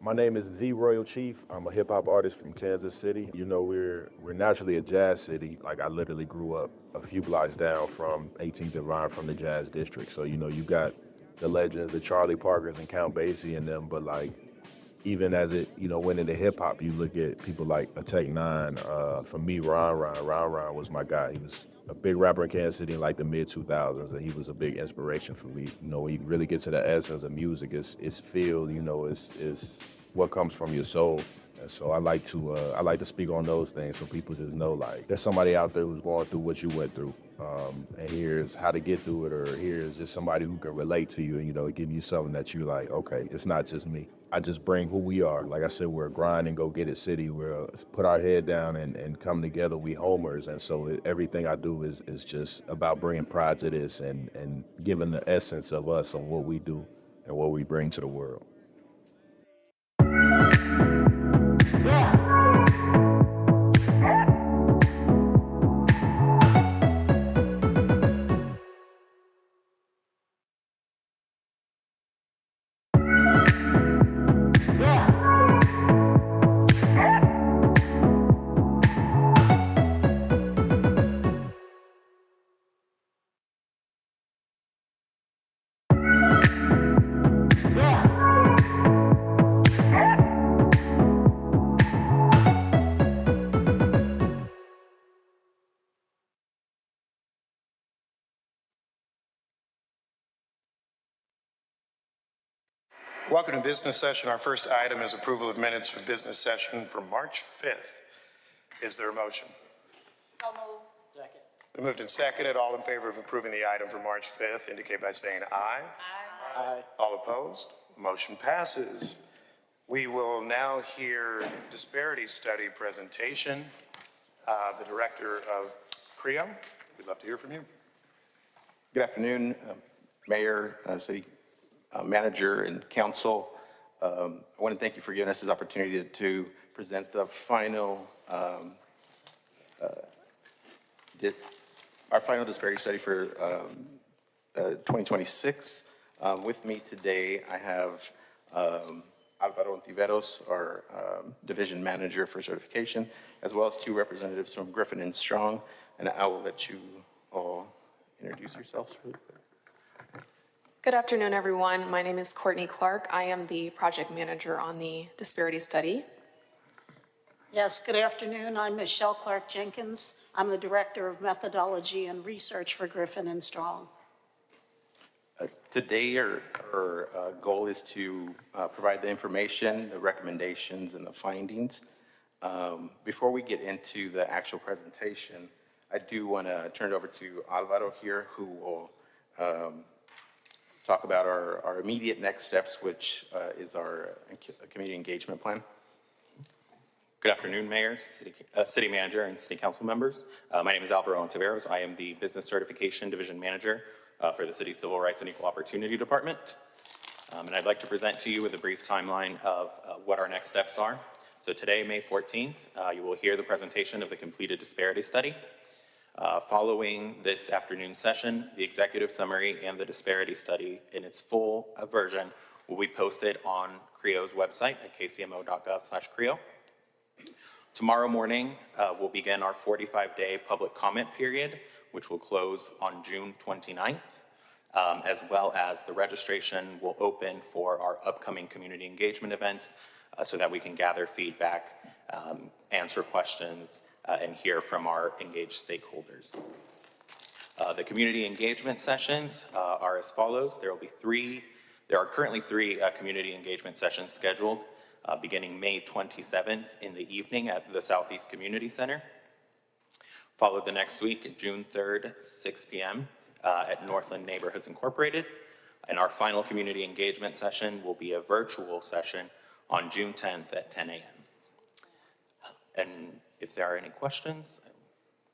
Speaker 26: My name is The Royal Chief. I'm a hip hop artist from Kansas City. You know, we're naturally a jazz city. Like, I literally grew up a few blocks down from 18th and Vine from the Jazz District. So, you know, you got the legends, the Charlie Parkers and Count Basie and them, but like, even as it, you know, went into hip hop, you look at people like a Tech Nine. For me, Ron was my guy. He was a big rapper in Kansas City in like the mid 2000s, and he was a big inspiration for me. You know, when you really get to the essence of music, it's feel, you know, it's what comes from your soul. And so I like to speak on those things so people just know, like, there's somebody out there who's going through what you went through. And here's how to get through it, or here's just somebody who can relate to you and, you know, give you something that you like, okay, it's not just me. I just bring who we are. Like I said, we're a grind and go get it city. We're put our head down and come together. We homers. And so everything I do is just about bringing pride to this and giving the essence of us on what we do and what we bring to the world.
Speaker 27: Welcome to business session. Our first item is approval of minutes for business session for March 5th. Is there a motion?
Speaker 13: So moved.
Speaker 27: Second. Been moved and seconded. All in favor of approving the item for March 5th indicate by saying aye.
Speaker 13: Aye.
Speaker 27: Aye. All opposed? Motion passes. We will now hear disparity study presentation. The director of CREO, we'd love to hear from you.
Speaker 28: Good afternoon, Mayor, City Manager, and Council. I want to thank you for giving us this opportunity to present the final, our final disparity study for 2026. With me today, I have Alvaro Ontiveros, our Division Manager for Certification, as well as 2 representatives from Griffin and Strong, and I will let you all introduce yourselves really quick.
Speaker 29: Good afternoon, everyone. My name is Courtney Clark. I am the project manager on the disparity study.
Speaker 30: Yes, good afternoon. I'm Michelle Clark Jenkins. I'm the Director of Methodology and Research for Griffin and Strong.
Speaker 28: Today, our goal is to provide the information, the recommendations, and the findings. Before we get into the actual presentation, I do want to turn it over to Alvaro here, who will talk about our immediate next steps, which is our community engagement plan.
Speaker 3: Good afternoon, Mayor, City Manager, and City Council members. My name is Alvaro Ontiveros. I am the Business Certification Division Manager for the City's Civil Rights and Equal Opportunity Department. And I'd like to present to you with a brief timeline of what our next steps are. So today, May 14th, you will hear the presentation of the completed disparity study. Following this afternoon session, the executive summary and the disparity study in its full version will be posted on CREO's website at kcmo.gov/CREO. Tomorrow morning, we'll begin our 45-day public comment period, which will close on June 29th, as well as the registration will open for our upcoming community engagement events so that we can gather feedback, answer questions, and hear from our engaged stakeholders. The community engagement sessions are as follows. There are currently three community engagement sessions scheduled, beginning May 27th in the evening at the Southeast Community Center. Followed the next week, June 3rd, 6 p.m. At Northland Neighborhoods Incorporated. And our final community engagement session will be a virtual session on June 10th at 10 a.m. And if there are any questions, I'll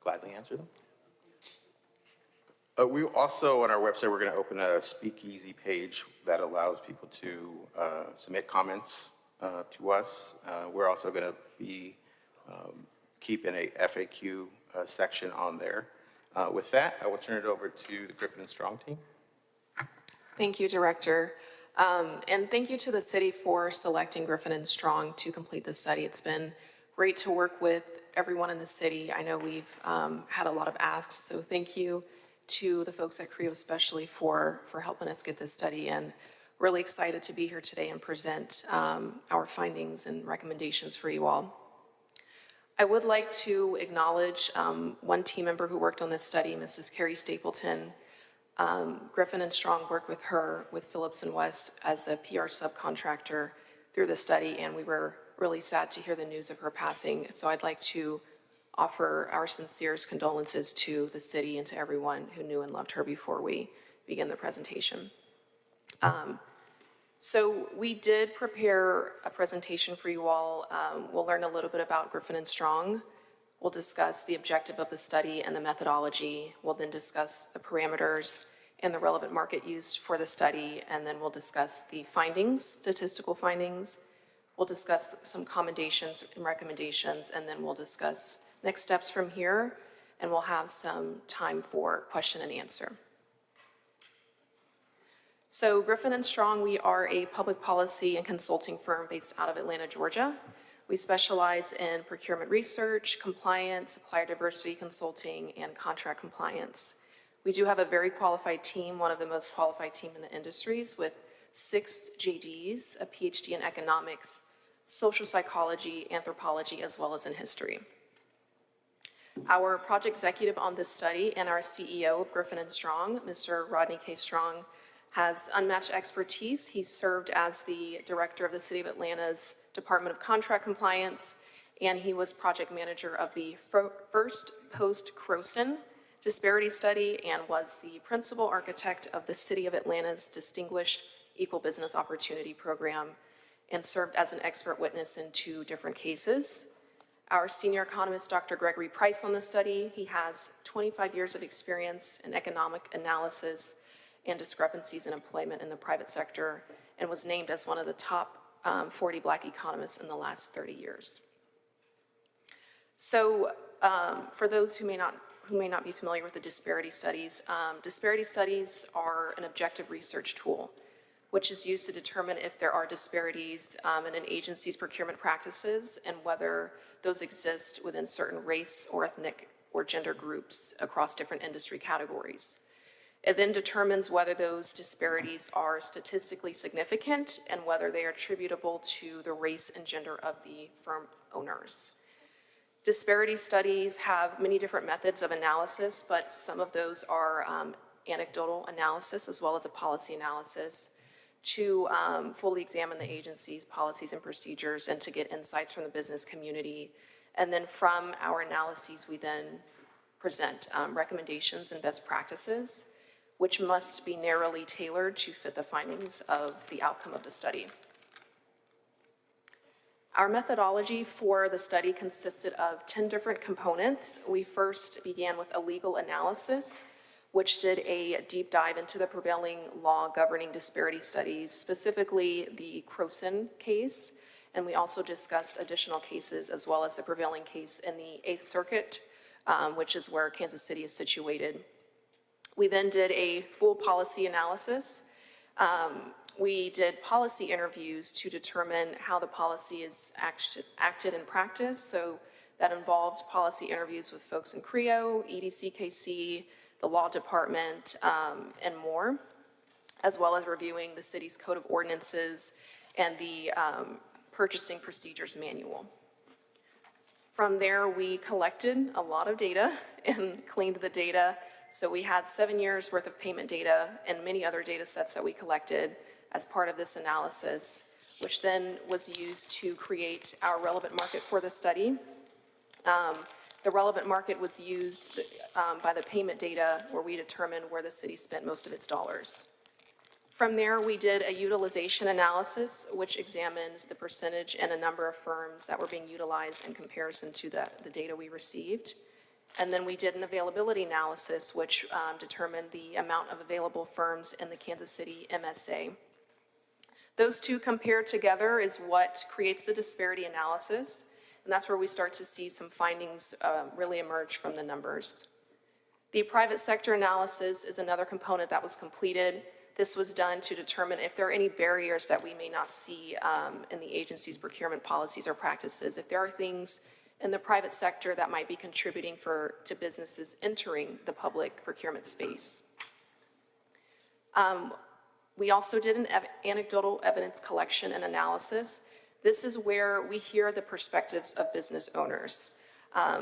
Speaker 3: gladly answer them.
Speaker 28: We also, on our website, we're going to open a speakeasy page that allows people to submit comments to us. We're also going to be keeping a FAQ section on there. With that, I will turn it over to the Griffin and Strong team.
Speaker 29: Thank you, Director. And thank you to the city for selecting Griffin and Strong to complete the study. It's been great to work with everyone in the city. I know we've had a lot of asks, so thank you to the folks at CREO especially for helping us get this study in. Really excited to be here today and present our findings and recommendations for you all. I would like to acknowledge one team member who worked on this study, Mrs. Carrie Stapleton. Griffin and Strong worked with her, with Phillips and West as the PR subcontractor through the study, and we were really sad to hear the news of her passing. So I'd like to offer our sincerest condolences to the city and to everyone who knew and loved her before we begin the presentation. So we did prepare a presentation for you all. We'll learn a little bit about Griffin and Strong. We'll discuss the objective of the study and the methodology. We'll then discuss the parameters and the relevant market used for the study, and then we'll discuss the findings, statistical findings. We'll discuss some commendations and recommendations, and then we'll discuss next steps from here, and we'll have some time for question and answer. So Griffin and Strong, we are a public policy and consulting firm based out of Atlanta, Georgia. We specialize in procurement research, compliance, supplier diversity consulting, and contract compliance. We do have a very qualified team, one of the most qualified team in the industries, with 6 JDs, a PhD in economics, social psychology, anthropology, as well as in history. Our project executive on this study and our CEO of Griffin and Strong, Mr. Rodney K. Strong, has unmatched expertise. He served as the director of the City of Atlanta's Department of Contract Compliance, and he was project manager of the first post-Croson disparity study and was the principal architect of the City of Atlanta's Distinguished Equal Business Opportunity Program and served as an expert witness in 2 different cases. Our senior economist, Dr. Gregory Price, on the study, he has 25 years of experience in economic analysis and discrepancies in employment in the private sector, and was named as one of the top 40 Black economists in the last 30 years. So for those who may not be familiar with the disparity studies are an objective research tool, which is used to determine if there are disparities in an agency's procurement practices and whether those exist within certain race or ethnic or gender groups across different industry categories. It then determines whether those disparities are statistically significant and whether they are attributable to the race and gender of the firm owners. Disparity studies have many different methods of analysis, but some of those are anecdotal analysis as well as a policy analysis to fully examine the agency's policies and procedures and to get insights from the business community. And then from our analyses, we then present recommendations and best practices, which must be narrowly tailored to fit the findings of the outcome of the study. Our methodology for the study consisted of 10 different components. We first began with a legal analysis, which did a deep dive into the prevailing law governing disparity studies, specifically the Croson case, and we also discussed additional cases as well as the prevailing case in the Eighth Circuit, which is where Kansas City is situated. We then did a full policy analysis. We did policy interviews to determine how the policy is acted in practice. So that involved policy interviews with folks in CREO, EDCKC, the law department, and more, as well as reviewing the city's code of ordinances and the purchasing procedures manual. From there, we collected a lot of data and cleaned the data. So we had 7 years worth of payment data and many other data sets that we collected as part of this analysis, which then was used to create our relevant market for the study. The relevant market was used by the payment data where we determined where the city spent most of its dollars. From there, we did a utilization analysis, which examined the percentage and a number of firms that were being utilized in comparison to the data we received. And then we did an availability analysis, which determined the amount of available firms in the Kansas City MSA. Those two compared together is what creates the disparity analysis, and that's where we start to see some findings really emerge from the numbers. The private sector analysis is another component that was completed. This was done to determine if there are any barriers that we may not see in the agency's procurement policies or practices. If there are things in the private sector that might be contributing to businesses entering the public procurement space. We also did an anecdotal evidence collection and analysis. This is where we hear the perspectives of business owners.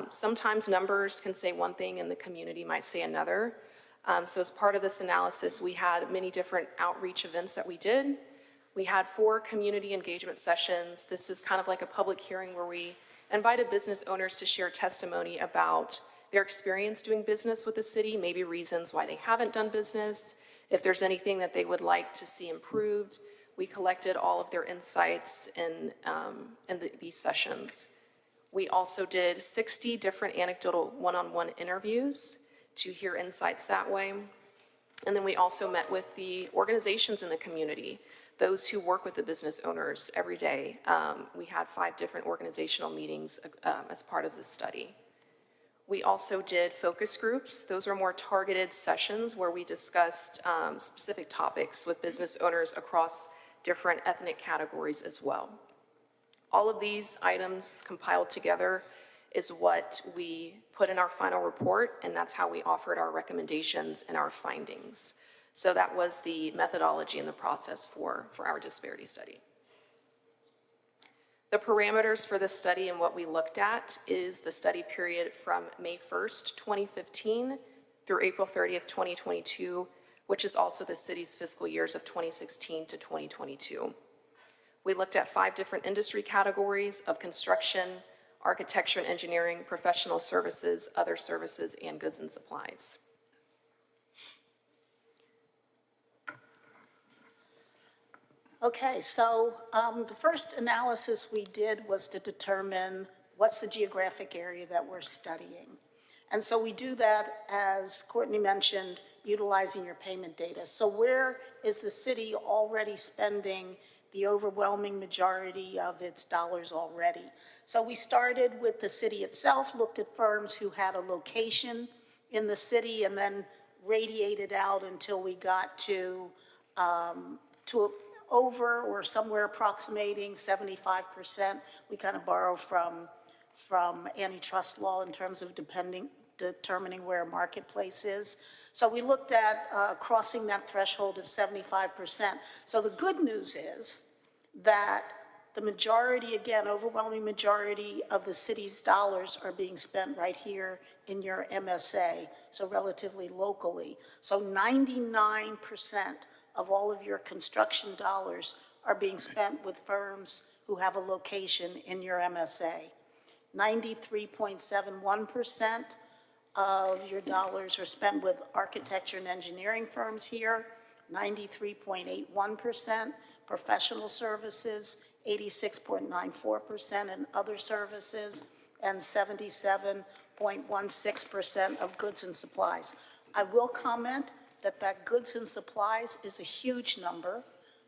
Speaker 29: Sometimes numbers can say one thing and the community might say another. So as part of this analysis, we had many different outreach events that we did. We had 4 community engagement sessions. This is kind of like a public hearing where we invited business owners to share testimony about their experience doing business with the city, maybe reasons why they haven't done business, if there's anything that they would like to see improved. We collected all of their insights in these sessions. We also did 60 different anecdotal one-on-one interviews to hear insights that way. And then we also met with the organizations in the community, those who work with the business owners every day. We had 5 different organizational meetings as part of this study. We also did focus groups. Those are more targeted sessions where we discussed specific topics with business owners across different ethnic categories as well. All of these items compiled together is what we put in our final report, and that's how we offered our recommendations and our findings. So that was the methodology and the process for our disparity study. The parameters for this study and what we looked at is the study period from May 1st, 2015 through April 30th, 2022, which is also the city's fiscal years of 2016 to 2022. We looked at 5 different industry categories of construction, architecture and engineering, professional services, other services, and goods and supplies.
Speaker 30: Okay, so the first analysis we did was to determine what's the geographic area that we're studying. And so we do that, as Courtney mentioned, utilizing your payment data. So where is the city already spending the overwhelming majority of its dollars already? So we started with the city itself, looked at firms who had a location in the city, and then radiated out until we got to over or somewhere approximating 75%. We kind of borrow from antitrust law in terms of determining where a marketplace is. So we looked at crossing that threshold of 75%. So the good news is that the majority, again, overwhelming majority of the city's dollars are being spent right here in your MSA, so relatively locally. So 99% of all of your construction dollars are being spent with firms who have a location in your MSA. 93.71% of your dollars are spent with architecture and engineering firms here, 93.81% professional services, 86.94% in other services, and 77.16% of goods and supplies. I will comment that goods and supplies is a huge number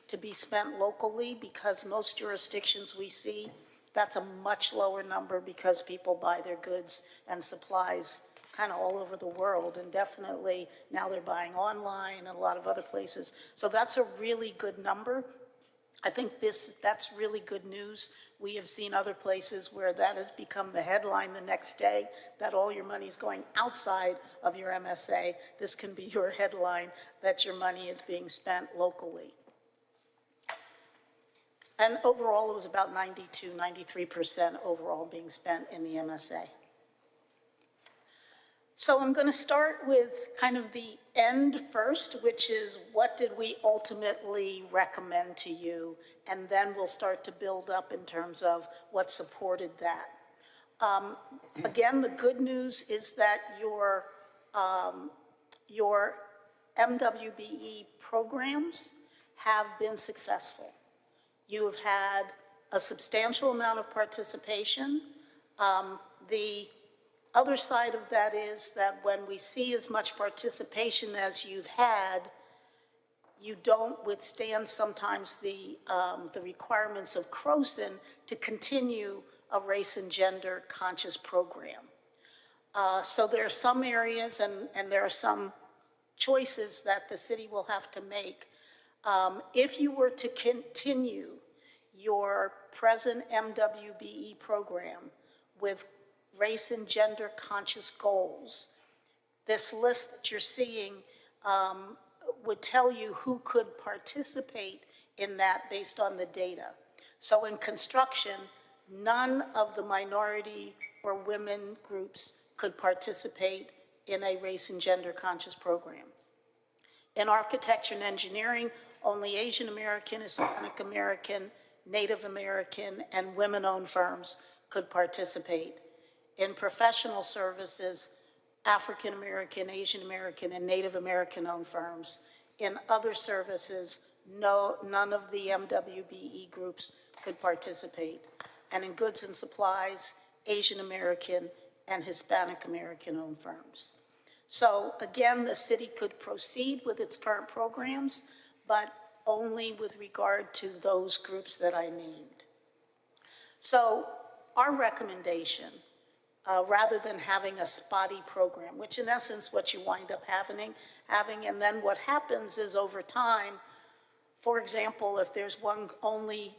Speaker 30: to be spent locally, because most jurisdictions we see, that's a much lower number because people buy their goods and supplies kind of all over the world, and definitely now they're buying online and a lot of other places. So that's a really good number. I think that's really good news. We have seen other places where that has become the headline the next day, that all your money is going outside of your MSA. This can be your headline, that your money is being spent locally. And overall, it was about 93% overall being spent in the MSA. So I'm going to start with kind of the end first, which is what did we ultimately recommend to you, and then we'll start to build up in terms of what supported that. Again, the good news is that your MWBE programs have been successful. You have had a substantial amount of participation. The other side of that is that when we see as much participation as you've had, you don't withstand sometimes the requirements of CROSN to continue a race and gender conscious program. So there are some areas and there are some choices that the city will have to make. If you were to continue your present MWBE program with race and gender conscious goals, this list that you're seeing would tell you who could participate in that based on the data. So in construction, none of the minority or women groups could participate in a race and gender conscious program. In architecture and engineering, only Asian American, Hispanic American, Native American, and women-owned firms could participate. In professional services, African American, Asian American, and Native American-owned firms. In other services, none of the MWBE groups could participate. And in goods and supplies, Asian American and Hispanic American-owned firms. So again, the city could proceed with its current programs, but only with regard to those groups that I named. So our recommendation, rather than having a spotty program, which in essence what you wind up having, and then what happens is over time, for example, if there's only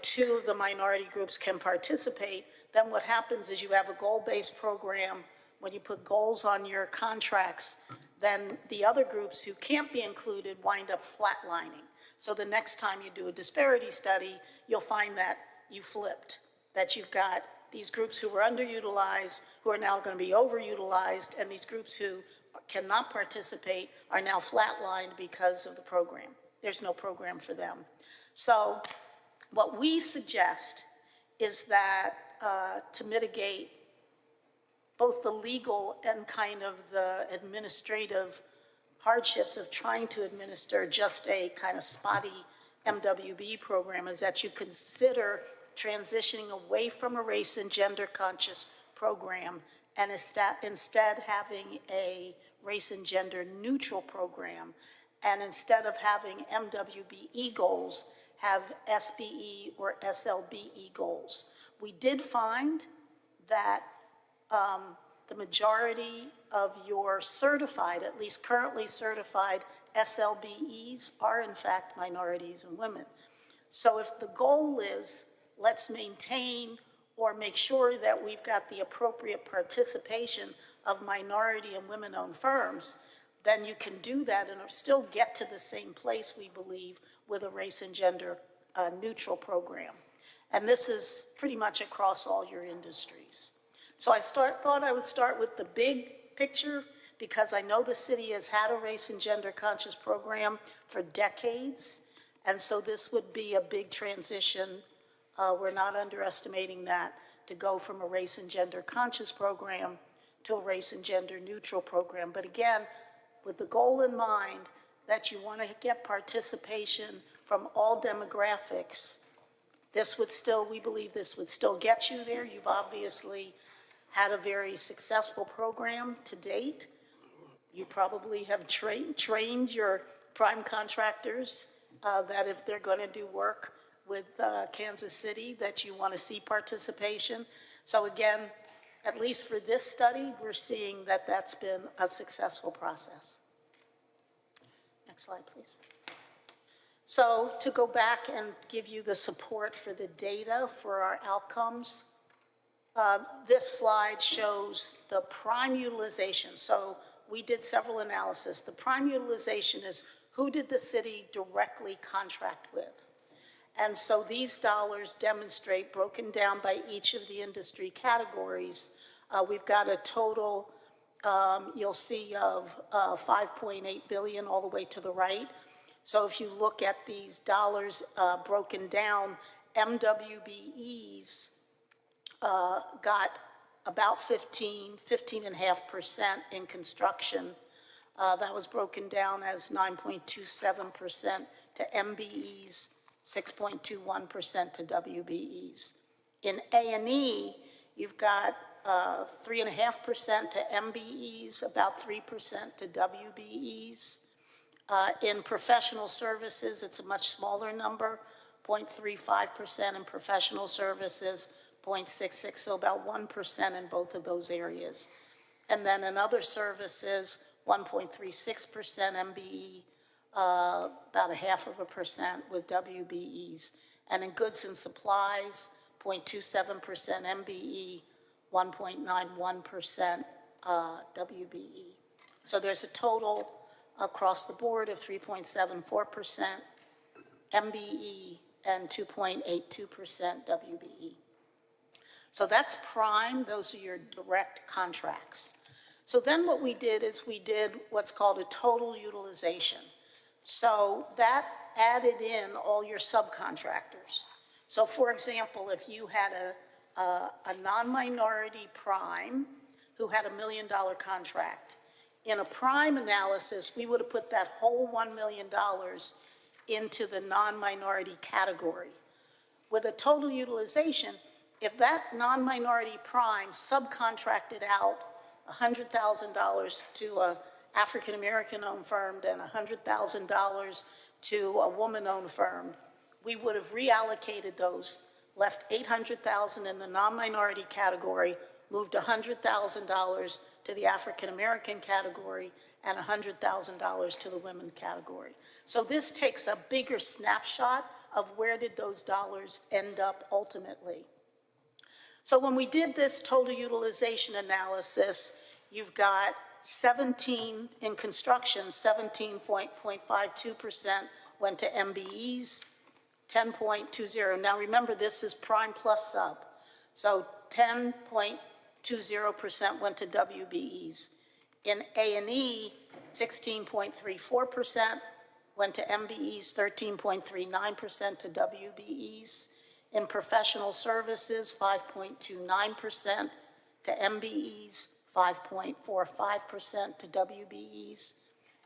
Speaker 30: two of the minority groups can participate, then what happens is you have a goal-based program. When you put goals on your contracts, then the other groups who can't be included wind up flatlining. So the next time you do a disparity study, you'll find that you flipped, that you've got these groups who were underutilized, who are now going to be overutilized, and these groups who cannot participate are now flatlined because of the program. There's no program for them. So what we suggest is that to mitigate both the legal and kind of the administrative hardships of trying to administer just a kind of spotty MWB program, is that you consider transitioning away from a race and gender conscious program and instead having a race and gender neutral program, and instead of having MWBE goals, have SBE or SLBE goals. We did find that the majority of your certified, at least currently certified SLBEs are in fact minorities and women. So if the goal is let's maintain or make sure that we've got the appropriate participation of minority and women-owned firms, then you can do that and still get to the same place, we believe, with a race and gender neutral program. And this is pretty much across all your industries. So I thought I would start with the big picture because I know the city has had a race and gender conscious program for decades. And so this would be a big transition. We're not underestimating that, to go from a race and gender conscious program to a race and gender neutral program. But again, with the goal in mind that you want to get participation from all demographics, this would still, we believe this would still get you there. You've obviously had a very successful program to date. You probably have trained your prime contractors that if they're going to do work with Kansas City, that you want to see participation. So again, at least for this study, we're seeing that that's been a successful process. Next slide, please. So to go back and give you the support for the data for our outcomes, this slide shows the prime utilization. So we did several analysis. The prime utilization is who did the city directly contract with? And so these dollars demonstrate, broken down by each of the industry categories, we've got a total, you'll see, of 5.8 billion all the way to the right. So if you look at these dollars broken down, MWBEs got about 15.5% in construction. That was broken down as 9.27% to MBEs, 6.21% to WBEs. In A&E, you've got 3.5% to MBEs, about 3% to WBEs. In professional services, it's a much smaller number, 0.35% in professional services, 0.66, so about 1% in both of those areas. And then in other services, 1.36% MBE, about 0.5% with WBEs. And in goods and supplies, 0.27% MBE, 1.91% WBE. So there's a total across the board of 3.74% MBE and 2.82% WBE. So that's prime, those are your direct contracts. So then what we did is we did what's called a total utilization. So that added in all your subcontractors. So for example, if you had a non-minority prime who had $1 million contract, in a prime analysis, we would have put that whole $1 million into the non-minority category. With a total utilization, if that non-minority prime subcontracted out $100,000 to an African-American owned firm and $100,000 to a woman-owned firm, we would have reallocated those, left $800,000 in the non-minority category, moved $100,000 to the African-American category, and $100,000 to the women category. So this takes a bigger snapshot of where did those dollars end up ultimately. So when we did this total utilization analysis, you've got 17 in construction, 17.52% went to MBEs, 10.20. Now remember, this is prime plus sub. So 10.20% went to WBEs. In A&E, 16.34% went to MBEs, 13.39% to WBEs. In professional services, 5.29% to MBEs, 5.45% to WBEs.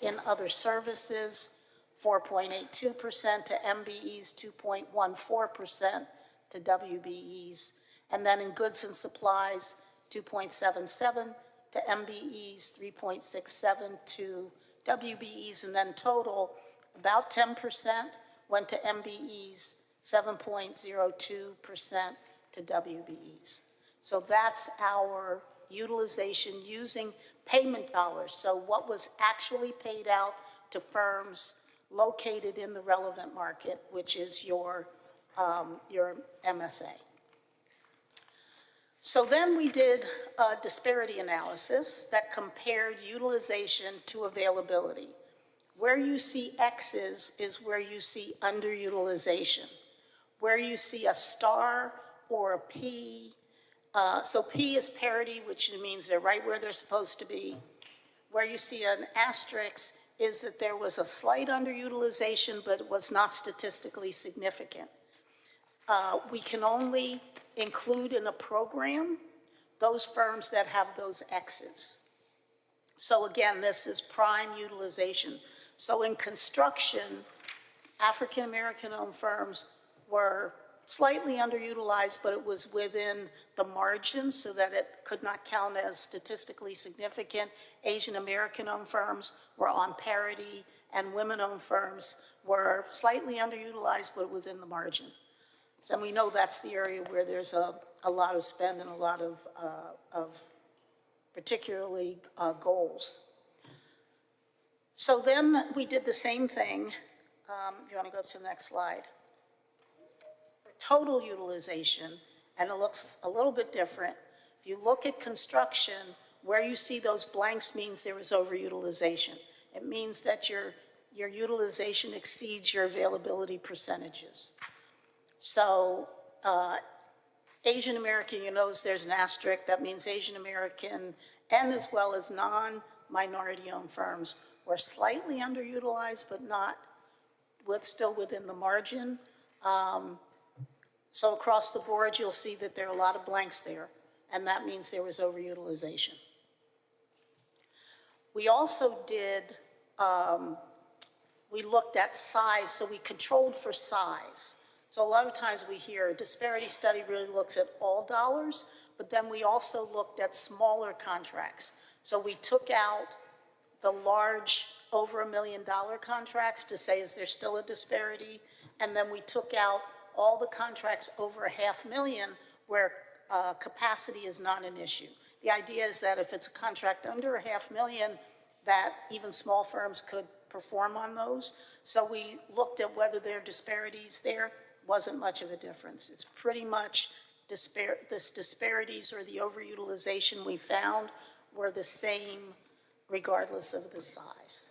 Speaker 30: In other services, 4.82% to MBEs, 2.14% to WBEs. And then in goods and supplies, 2.77 to MBEs, 3.67 to WBEs, and then total, about 10% went to MBEs, 7.02% to WBEs. So that's our utilization using payment dollars. So what was actually paid out to firms located in the relevant market, which is your MSA. So then we did a disparity analysis that compared utilization to availability. Where you see X's is where you see underutilization. Where you see a star or a P, so P is parity, which means they're right where they're supposed to be. Where you see an asterisk is that there was a slight underutilization, but it was not statistically significant. We can only include in a program those firms that have those X's. So again, this is prime utilization. So in construction, African-American owned firms were slightly underutilized, but it was within the margin so that it could not count as statistically significant. Asian American owned firms were on parity, and women owned firms were slightly underutilized, but it was in the margin. So we know that's the area where there's a lot of spend and a lot of particularly goals. So then we did the same thing. You want to go to the next slide? Total utilization, and it looks a little bit different. If you look at construction, where you see those blanks means there was overutilization. It means that your utilization exceeds your availability percentages. So Asian American, you notice there's an asterisk. That means Asian American and as well as non-minority owned firms were slightly underutilized, but not still within the margin. So across the board, you'll see that there are a lot of blanks there, and that means there was overutilization. We also did, we looked at size, so we controlled for size. So a lot of times we hear a disparity study really looks at all dollars, but then we also looked at smaller contracts. So we took out the large over $1 million contracts to say, is there still a disparity? And then we took out all the contracts over $500,000 where capacity is not an issue. The idea is that if it's a contract under $500,000, that even small firms could perform on those. So we looked at whether there are disparities there. Wasn't much of a difference. It's pretty much this disparities or the overutilization we found were the same regardless of the size.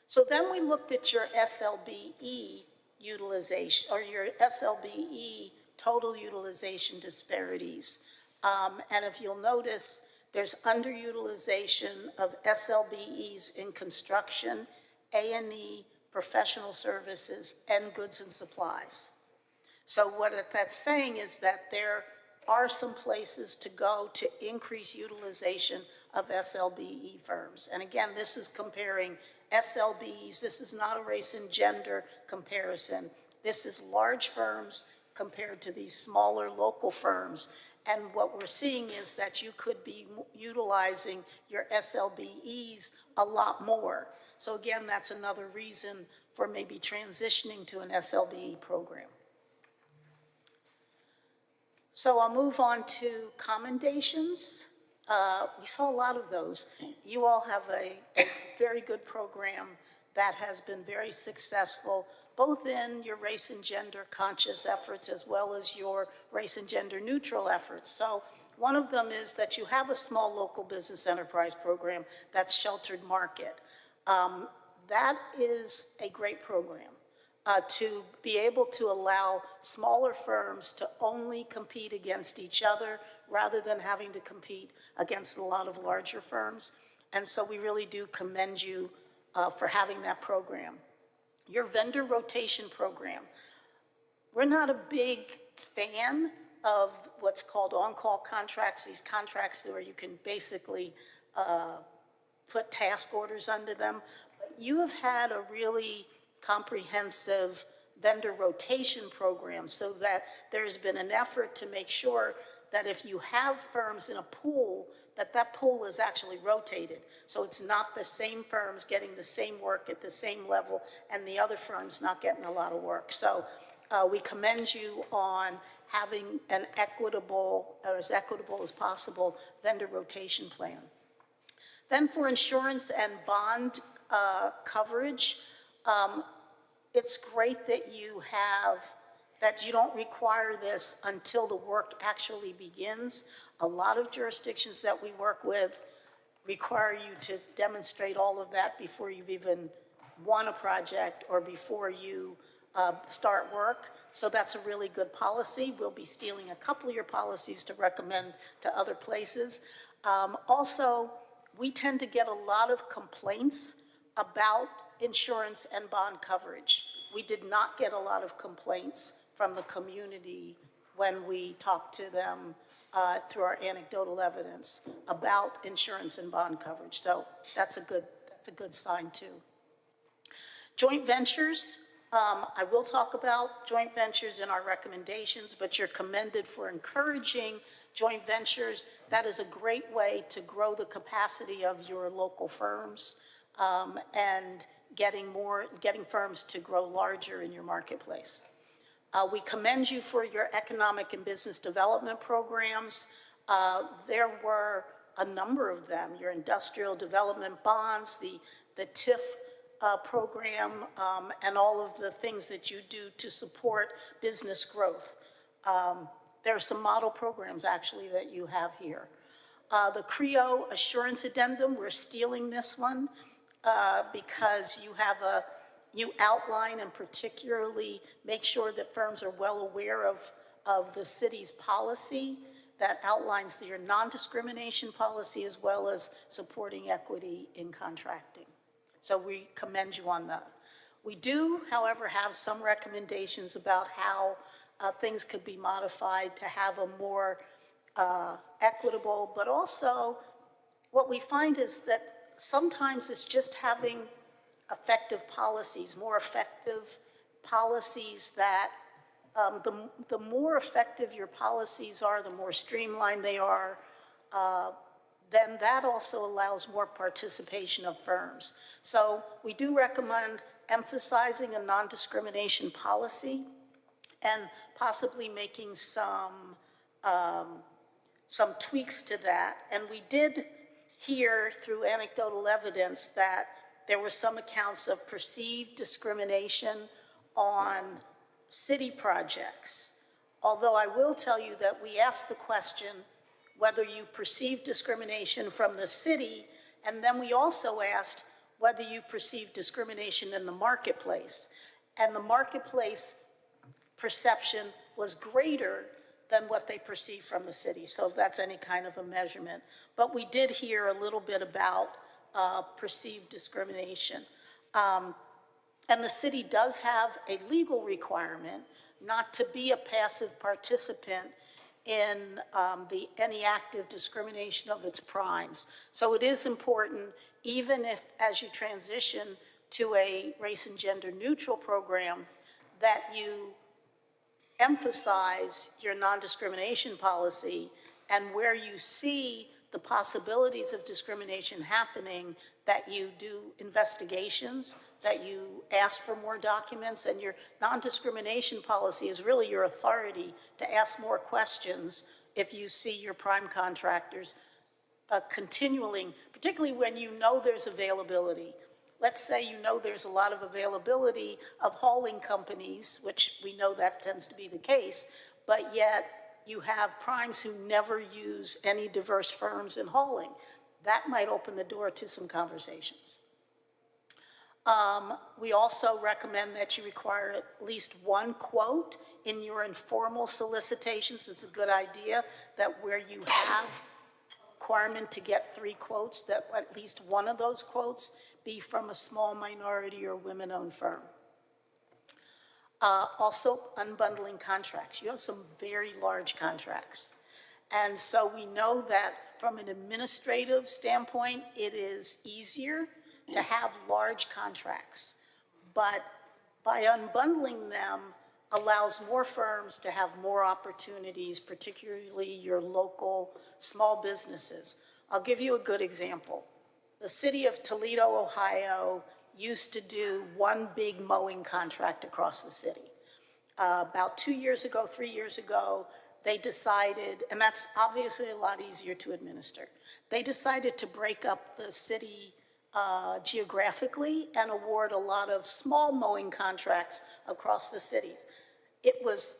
Speaker 30: So then we looked at your SLBE utilization, or your SLBE total utilization disparities. And if you'll notice, there's underutilization of SLBEs in construction, A&E, professional services, and goods and supplies. So what that's saying is that there are some places to go to increase utilization of SLBE firms. And again, this is comparing SLBs. This is not a race and gender comparison. This is large firms compared to these smaller local firms. And what we're seeing is that you could be utilizing your SLBEs a lot more. So again, that's another reason for maybe transitioning to an SLBE program. So I'll move on to commendations. We saw a lot of those. You all have a very good program that has been very successful, both in your race and gender conscious efforts as well as your race and gender neutral efforts. So one of them is that you have a small local business enterprise program that's Sheltered Market. That is a great program to be able to allow smaller firms to only compete against each other rather than having to compete against a lot of larger firms. And so we really do commend you for having that program. Your vendor rotation program. We're not a big fan of what's called on-call contracts, these contracts where you can basically put task orders under them. You have had a really comprehensive vendor rotation program so that there's been an effort to make sure that if you have firms in a pool, that pool is actually rotated. So it's not the same firms getting the same work at the same level and the other firms not getting a lot of work. So we commend you on having an equitable, or as equitable as possible, vendor rotation plan. Then for insurance and bond coverage, it's great that you don't require this until the work actually begins. A lot of jurisdictions that we work with require you to demonstrate all of that before you've even won a project or before you start work. So that's a really good policy. We'll be stealing a couple of your policies to recommend to other places. Also, we tend to get a lot of complaints about insurance and bond coverage. We did not get a lot of complaints from the community when we talked to them through our anecdotal evidence about insurance and bond coverage. So that's a good sign too. Joint ventures, I will talk about joint ventures in our recommendations, but you're commended for encouraging joint ventures. That is a great way to grow the capacity of your local firms and getting firms to grow larger in your marketplace. We commend you for your economic and business development programs. There were a number of them, your industrial development bonds, the TIF program, and all of the things that you do to support business growth. There are some model programs actually that you have here. The CREO Assurance Addendum, we're stealing this one because you outline and particularly make sure that firms are well aware of the city's policy that outlines your non-discrimination policy as well as supporting equity in contracting. So we commend you on that. We do, however, have some recommendations about how things could be modified to have a more equitable, but also what we find is that sometimes it's just having effective policies, more effective policies that the more effective your policies are, the more streamlined they are, then that also allows more participation of firms. So we do recommend emphasizing a non-discrimination policy and possibly making some tweaks to that. And we did hear through anecdotal evidence that there were some accounts of perceived discrimination on city projects. Although I will tell you that we asked the question whether you perceive discrimination from the city, and then we also asked whether you perceive discrimination in the marketplace. And the marketplace perception was greater than what they perceive from the city, so if that's any kind of a measurement. But we did hear a little bit about perceived discrimination. And the city does have a legal requirement not to be a passive participant in any active discrimination of its primes. So it is important, even if as you transition to a race and gender neutral program, that you emphasize your non-discrimination policy, and where you see the possibilities of discrimination happening, that you do investigations, that you ask for more documents, and your non-discrimination policy is really your authority to ask more questions if you see your prime contractors continuing, particularly when you know there's availability. Let's say you know there's a lot of availability of hauling companies, which we know that tends to be the case, but yet you have primes who never use any diverse firms in hauling. That might open the door to some conversations. We also recommend that you require at least one quote in your informal solicitations. It's a good idea that where you have requirement to get 3 quotes, that at least one of those quotes be from a small minority or women-owned firm. Also, unbundling contracts. You have some very large contracts. And so we know that from an administrative standpoint, it is easier to have large contracts. But by unbundling them allows more firms to have more opportunities, particularly your local small businesses. I'll give you a good example. The city of Toledo, Ohio used to do one big mowing contract across the city. About 2 years ago, 3 years ago, they decided, and that's obviously a lot easier to administer, they decided to break up the city geographically and award a lot of small mowing contracts across the cities. It was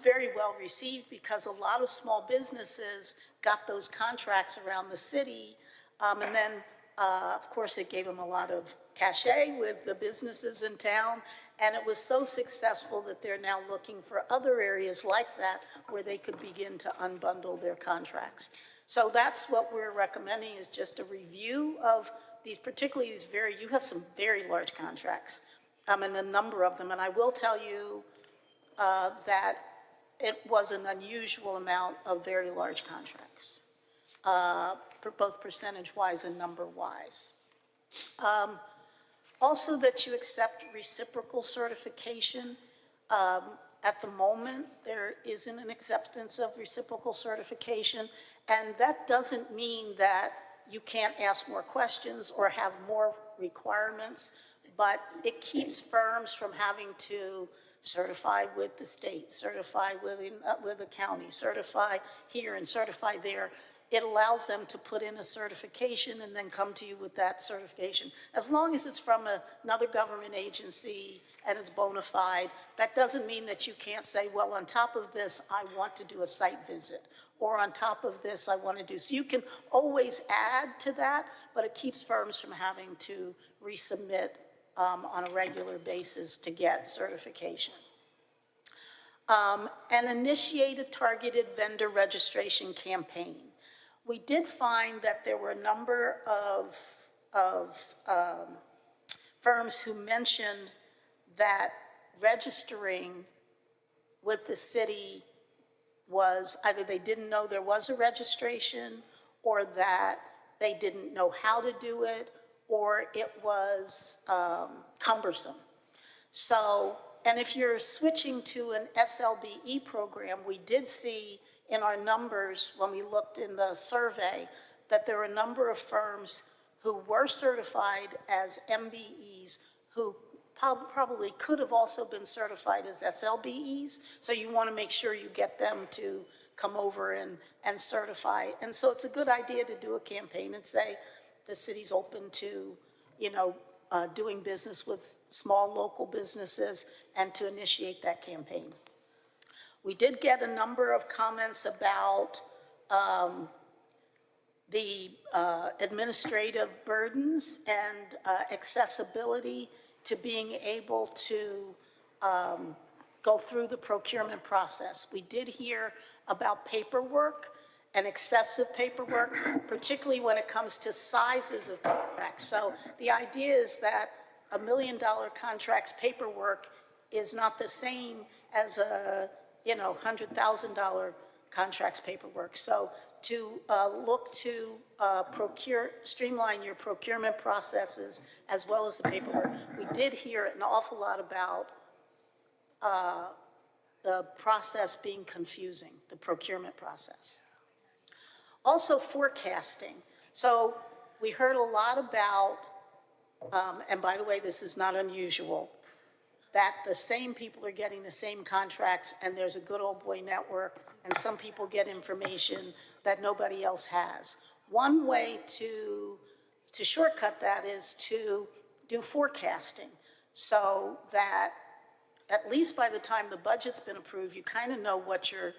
Speaker 30: very well received because a lot of small businesses got those contracts around the city, and then of course it gave them a lot of cachet with the businesses in town, And it was so successful that they're now looking for other areas like that where they could begin to unbundle their contracts. So that's what we're recommending, is just a review of these, particularly these you have some very large contracts, and a number of them. And I will tell you that it was an unusual amount of very large contracts, both percentage-wise and number-wise. Also, that you accept reciprocal certification. At the moment, there isn't an acceptance of reciprocal certification, and that doesn't mean that you can't ask more questions or have more requirements, but it keeps firms from having to certify with the state, certify with the county, certify here and certify there. It allows them to put in a certification and then come to you with that certification. As long as it's from another government agency and it's bona fide, that doesn't mean that you can't say, well, on top of this, I want to do a site visit. Or on top of this, I want to do. So you can always add to that, but it keeps firms from having to resubmit on a regular basis to get certification. And initiate a targeted vendor registration campaign. We did find that there were a number of firms who mentioned that registering with the city was either they didn't know there was a registration, or that they didn't know how to do it, or it was cumbersome. So, and if you're switching to an SLBE program, we did see in our numbers when we looked in the survey that there were a number of firms who were certified as MBEs who probably could have also been certified as SLBEs. So you want to make sure you get them to come over and certify. And so it's a good idea to do a campaign and say the city's open to, doing business with small local businesses and to initiate that campaign. We did get a number of comments about the administrative burdens and accessibility to being able to go through the procurement process. We did hear about paperwork and excessive paperwork, particularly when it comes to sizes of contracts. So the idea is that $1 million contracts paperwork is not the same as a $100,000 contracts paperwork. So to look to streamline your procurement processes as well as the paperwork. We did hear an awful lot about the process being confusing, the procurement process. Also forecasting. So we heard a lot about, and by the way, this is not unusual, that the same people are getting the same contracts and there's a good old boy network and some people get information that nobody else has. One way to shortcut that is to do forecasting so that at least by the time the budget's been approved, you kind of know what you're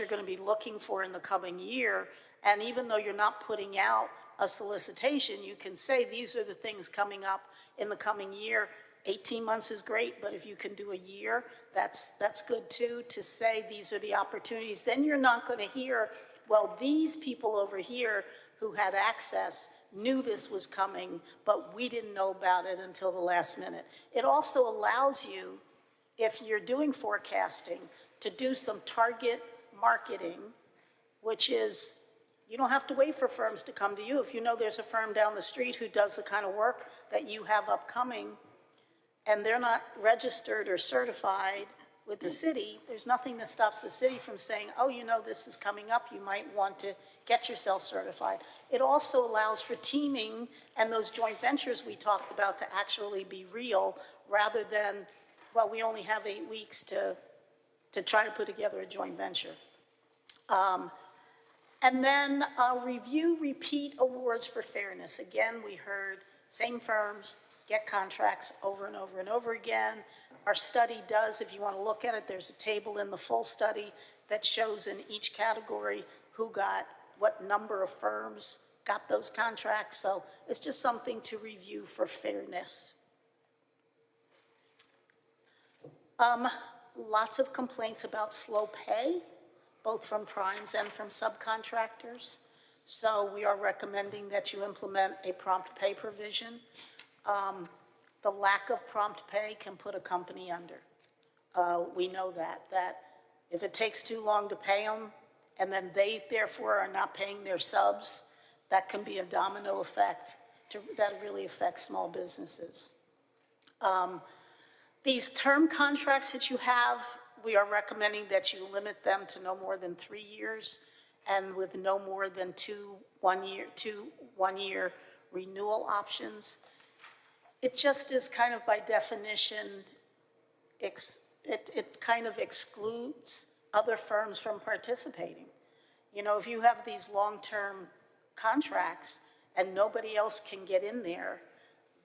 Speaker 30: going to be looking for in the coming year. And even though you're not putting out a solicitation, you can say these are the things coming up in the coming year. 18 months is great, but if you can do a year, that's good too, to say these are the opportunities. Then you're not going to hear, well, these people over here who had access knew this was coming, but we didn't know about it until the last minute. It also allows you, if you're doing forecasting, to do some target marketing, which is, you don't have to wait for firms to come to you. If you know there's a firm down the street who does the kind of work that you have upcoming, and they're not registered or certified with the city, there's nothing that stops the city from saying, oh, this is coming up, you might want to get yourself certified. It also allows for teaming and those joint ventures we talked about to actually be real, rather than, well, we only have 8 weeks to try to put together a joint venture. And then review repeat awards for fairness. Again, we heard same firms get contracts over and over and over again. Our study does, if you want to look at it, there's a table in the full study that shows in each category who got, what number of firms got those contracts. So it's just something to review for fairness. Lots of complaints about slow pay, both from primes and from subcontractors. So we are recommending that you implement a prompt pay provision. The lack of prompt pay can put a company under. We know that if it takes too long to pay them, and then they therefore are not paying their subs, that can be a domino effect that really affects small businesses. These term contracts that you have, we are recommending that you limit them to no more than 3 years and with no more than two one-year renewal options. It just is kind of by definition, it kind of excludes other firms from participating. You know, if you have these long-term contracts and nobody else can get in there,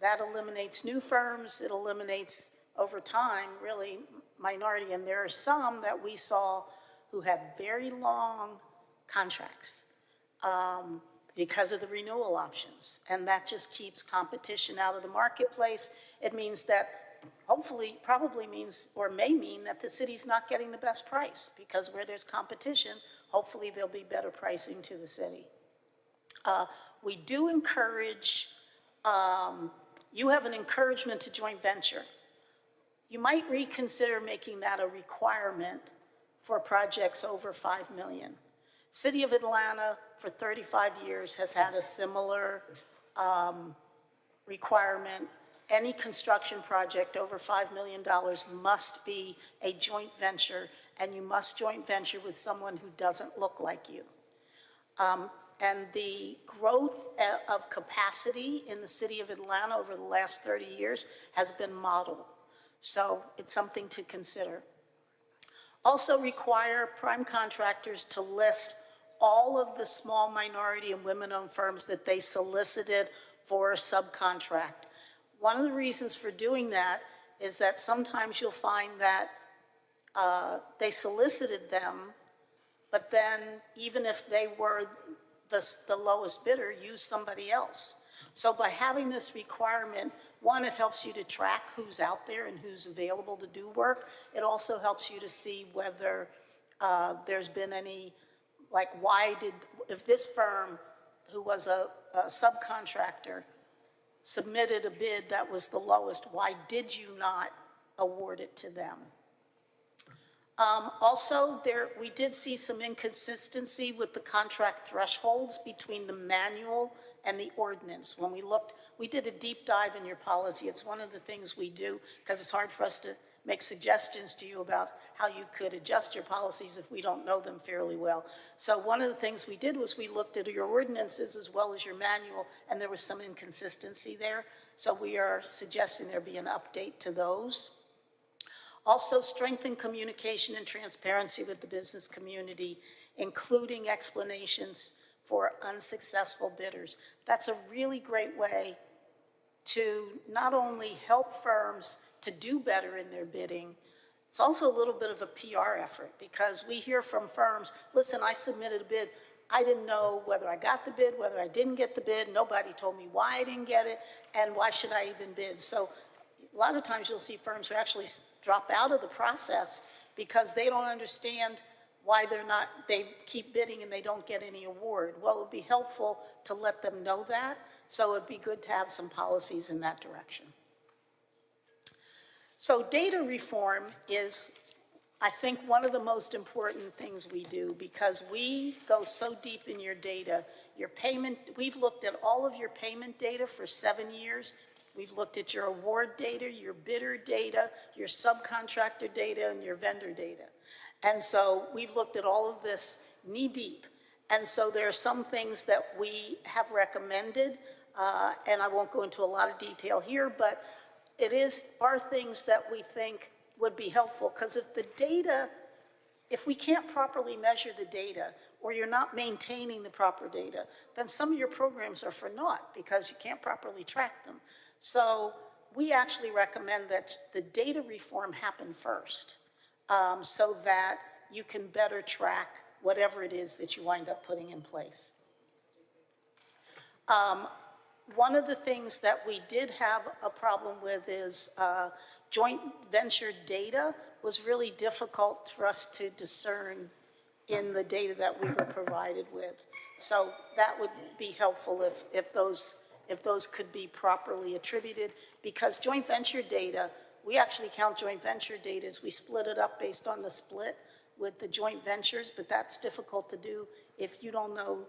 Speaker 30: that eliminates new firms, it eliminates over time, really, minority. And there are some that we saw who had very long contracts because of the renewal options. And that just keeps competition out of the marketplace. It means that hopefully, probably means, or may mean that the city's not getting the best price, because where there's competition, hopefully there'll be better pricing to the city. We do encourage, you have an encouragement to joint venture. You might reconsider making that a requirement for projects over 5 million. City of Atlanta for 35 years has had a similar requirement. Any construction project over $5 million must be a joint venture, and you must joint venture with someone who doesn't look like you. And the growth of capacity in the city of Atlanta over the last 30 years has been modeled. So it's something to consider. Also require prime contractors to list all of the small minority and women-owned firms that they solicited for a subcontract. One of the reasons for doing that is that sometimes you'll find that they solicited them, but then even if they were the lowest bidder, use somebody else. So by having this requirement, one, it helps you to track who's out there and who's available to do work. It also helps you to see whether there's been any, like if this firm who was a subcontractor submitted a bid that was the lowest, why did you not award it to them? Also, we did see some inconsistency with the contract thresholds between the manual and the ordinance. When we did a deep dive in your policy. It's one of the things we do because it's hard for us to make suggestions to you about how you could adjust your policies if we don't know them fairly well. So one of the things we did was we looked at your ordinances as well as your manual, and there was some inconsistency there. So we are suggesting there be an update to those. Also, strengthen communication and transparency with the business community, including explanations for unsuccessful bidders. That's a really great way to not only help firms to do better in their bidding, it's also a little bit of a PR effort, because we hear from firms, listen, I submitted a bid, I didn't know whether I got the bid, whether I didn't get the bid, nobody told me why I didn't get it, and why should I even bid? So a lot of times you'll see firms who actually drop out of the process because they don't understand why they keep bidding and they don't get any award. Well, it would be helpful to let them know that, so it'd be good to have some policies in that direction. So data reform is, I think, one of the most important things we do, because we go so deep in your data. Your payment, we've looked at all of your payment data for 7 years. We've looked at your award data, your bidder data, your subcontractor data, and your vendor data. And so we've looked at all of this knee deep. And so there are some things that we have recommended, and I won't go into a lot of detail here, but are things that we think would be helpful, because if we can't properly measure the data, or you're not maintaining the proper data, then some of your programs are for naught because you can't properly track them. So we actually recommend that the data reform happen first, so that you can better track whatever it is that you wind up putting in place. one of the things that we did have a problem with is joint venture data was really difficult for us to discern in the data that we were provided with. So that would be helpful if those could be properly attributed, because joint venture data, we actually count joint venture data as we split it up based on the split with the joint ventures, but that's difficult to do if you don't know,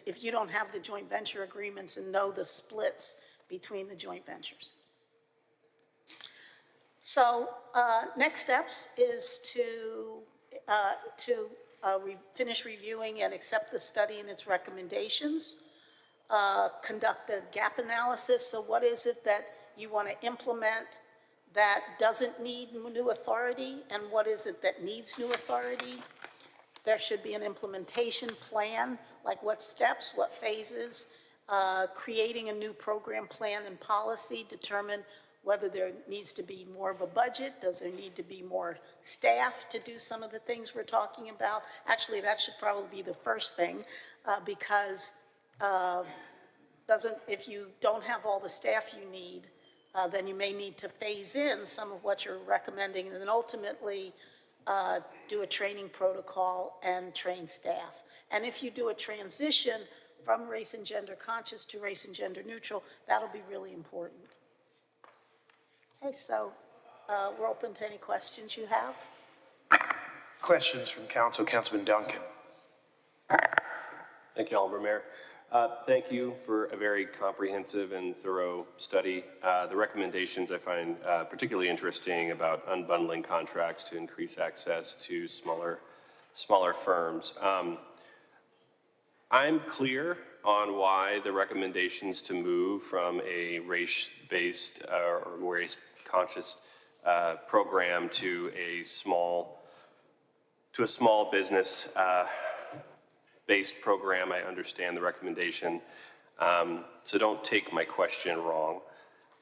Speaker 30: if you don't have the joint venture agreements and know the splits between the joint ventures. So next steps is to finish reviewing and accept the study and its recommendations, conduct a gap analysis. So what is it that you want to implement that doesn't need new authority, and what is it that needs new authority? There should be an implementation plan, like what steps, what phases, creating a new program plan and policy, determine whether there needs to be more of a budget, does there need to be more staff to do some of the things we're talking about? Actually, that should probably be the first thing, because if you don't have all the staff you need, then you may need to phase in some of what you're recommending, and then ultimately do a training protocol and train staff. And if you do a transition from race and gender conscious to race and gender neutral, that'll be really important. Okay, so we're open to any questions you have.
Speaker 27: Questions from council. Councilman Duncan.
Speaker 4: Thank you, Honorable Mayor. Thank you for a very comprehensive and thorough study. The recommendations I find particularly interesting about unbundling contracts to increase access to smaller firms. I'm clear on why the recommendations to move from a race-based or race-conscious program to a small business based program. I understand the recommendation. So don't take my question wrong.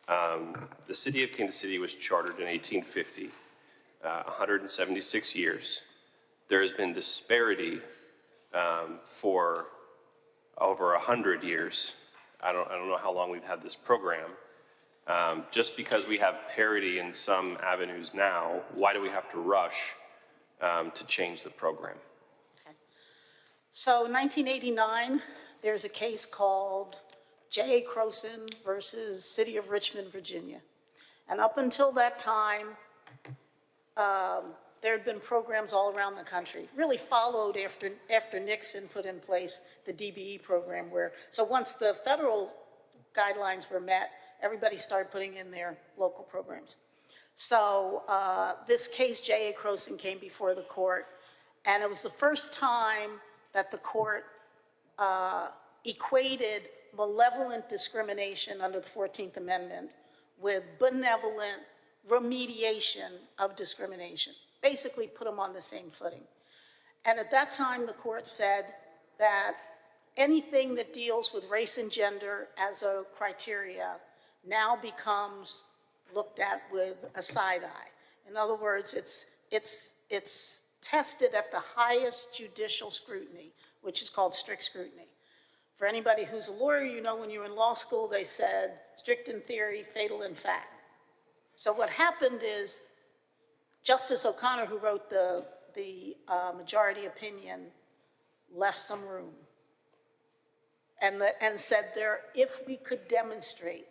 Speaker 4: The city of Kansas City was chartered in 1850, 176 years. There has been disparity for over 100 years. I don't know how long we've had this program. Just because we have parity in some avenues now, why do we have to rush to change the program?
Speaker 30: So in 1989, there's a case called J.A. Croson versus City of Richmond, Virginia. And up until that time, there had been programs all around the country, really followed after Nixon put in place the DBE program so once the federal guidelines were met, everybody started putting in their local programs. So this case, J.A. Croson, came before the court, and it was the first time that the court equated malevolent discrimination under the 14th Amendment with benevolent remediation of discrimination, basically put them on the same footing. And at that time, the court said that anything that deals with race and gender as a criteria now becomes looked at with a side eye. In other words, it's tested at the highest judicial scrutiny, which is called strict scrutiny. For anybody who's a lawyer, you know when you were in law school, they said strict in theory, fatal in fact. So what happened is Justice O'Connor, who wrote the majority opinion, left some room and said if we could demonstrate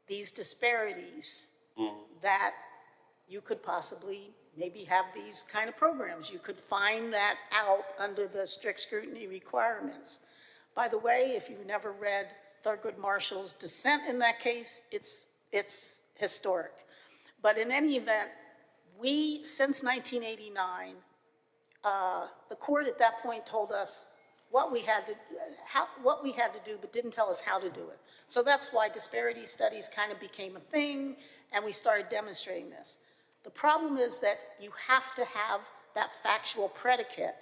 Speaker 30: these disparities, that you could possibly maybe have these kind of programs. You could find that out under the strict scrutiny requirements. By the way, if you've never read Thurgood Marshall's dissent in that case, it's historic. But in any event, since 1989, the court at that point told us what we had to do, but didn't tell us how to do it. So that's why disparity studies kind of became a thing, and we started demonstrating this. The problem is that you have to have that factual predicate.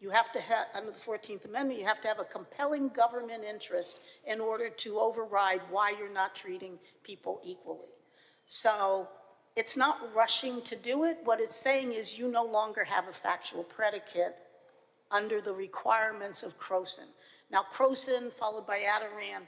Speaker 30: You have to have, under the 14th Amendment, you have to have a compelling government interest in order to override why you're not treating people equally. So it's not rushing to do it. What it's saying is you no longer have a factual predicate under the requirements of Croson. Now, Croson, followed by Adarand,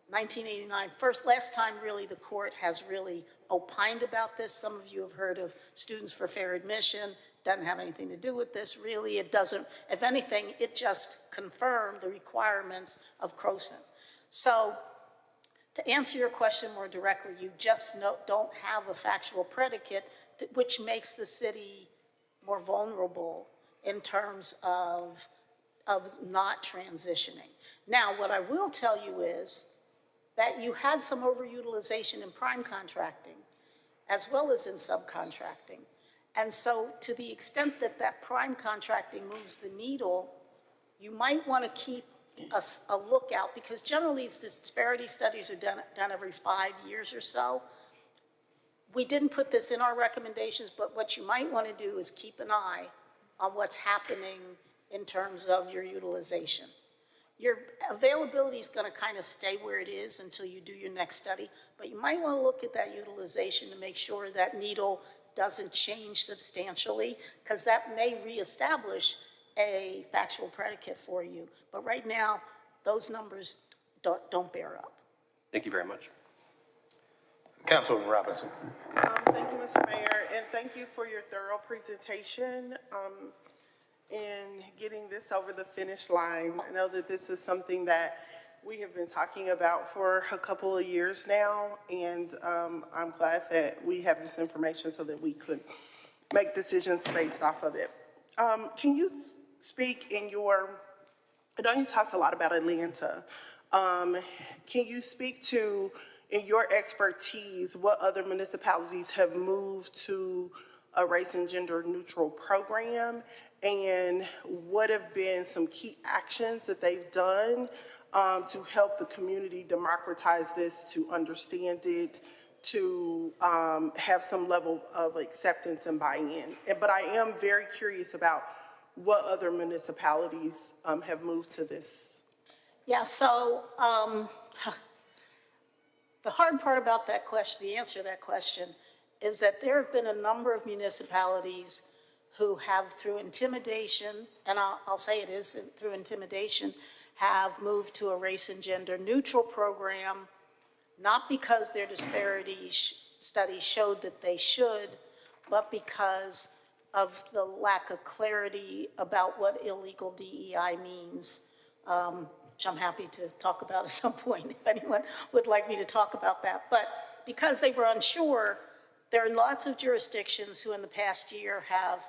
Speaker 30: 1989, last time really the court has really opined about this. Some of you have heard of Students for Fair Admission. Doesn't have anything to do with this, really. It doesn't, if anything, it just confirmed the requirements of CROSN. So to answer your question more directly, you just don't have a factual predicate, which makes the city more vulnerable in terms of not transitioning. Now, what I will tell you is that you had some overutilization in prime contracting as well as in subcontracting. And so to the extent that that prime contracting moves the needle, you might want to keep a lookout, because generally these disparity studies are done every 5 years or so. We didn't put this in our recommendations, but what you might want to do is keep an eye on what's happening in terms of your utilization. Your availability is going to kind of stay where it is until you do your next study, but you might want to look at that utilization to make sure that needle doesn't change substantially, because that may reestablish a factual predicate for you. But right now, those numbers don't bear up.
Speaker 4: Thank you very much.
Speaker 27: Councilwoman Robinson.
Speaker 5: Thank you, Mr. Mayor, and thank you for your thorough presentation in getting this over the finish line. I know that this is something that we have been talking about for a couple of years now, and I'm glad that we have this information so that we could make decisions based off of it. Can you speak in your, I know you talked a lot about Atlanta. Can you speak to, in your expertise, what other municipalities have moved to a race and gender neutral program, and what have been some key actions that they've done to help the community democratize this, to understand it, to have some level of acceptance and buy-in. But I am very curious about what other municipalities have moved to this.
Speaker 30: Yeah, so the hard part about that question, the answer to that question, is that there have been a number of municipalities who have, through intimidation, and I'll say it is through intimidation, have moved to a race and gender neutral program, not because their disparity studies showed that they should, but because of the lack of clarity about what illegal DEI means, which I'm happy to talk about at some point if anyone would like me to talk about that. But because they were unsure, there are lots of jurisdictions who in the past year have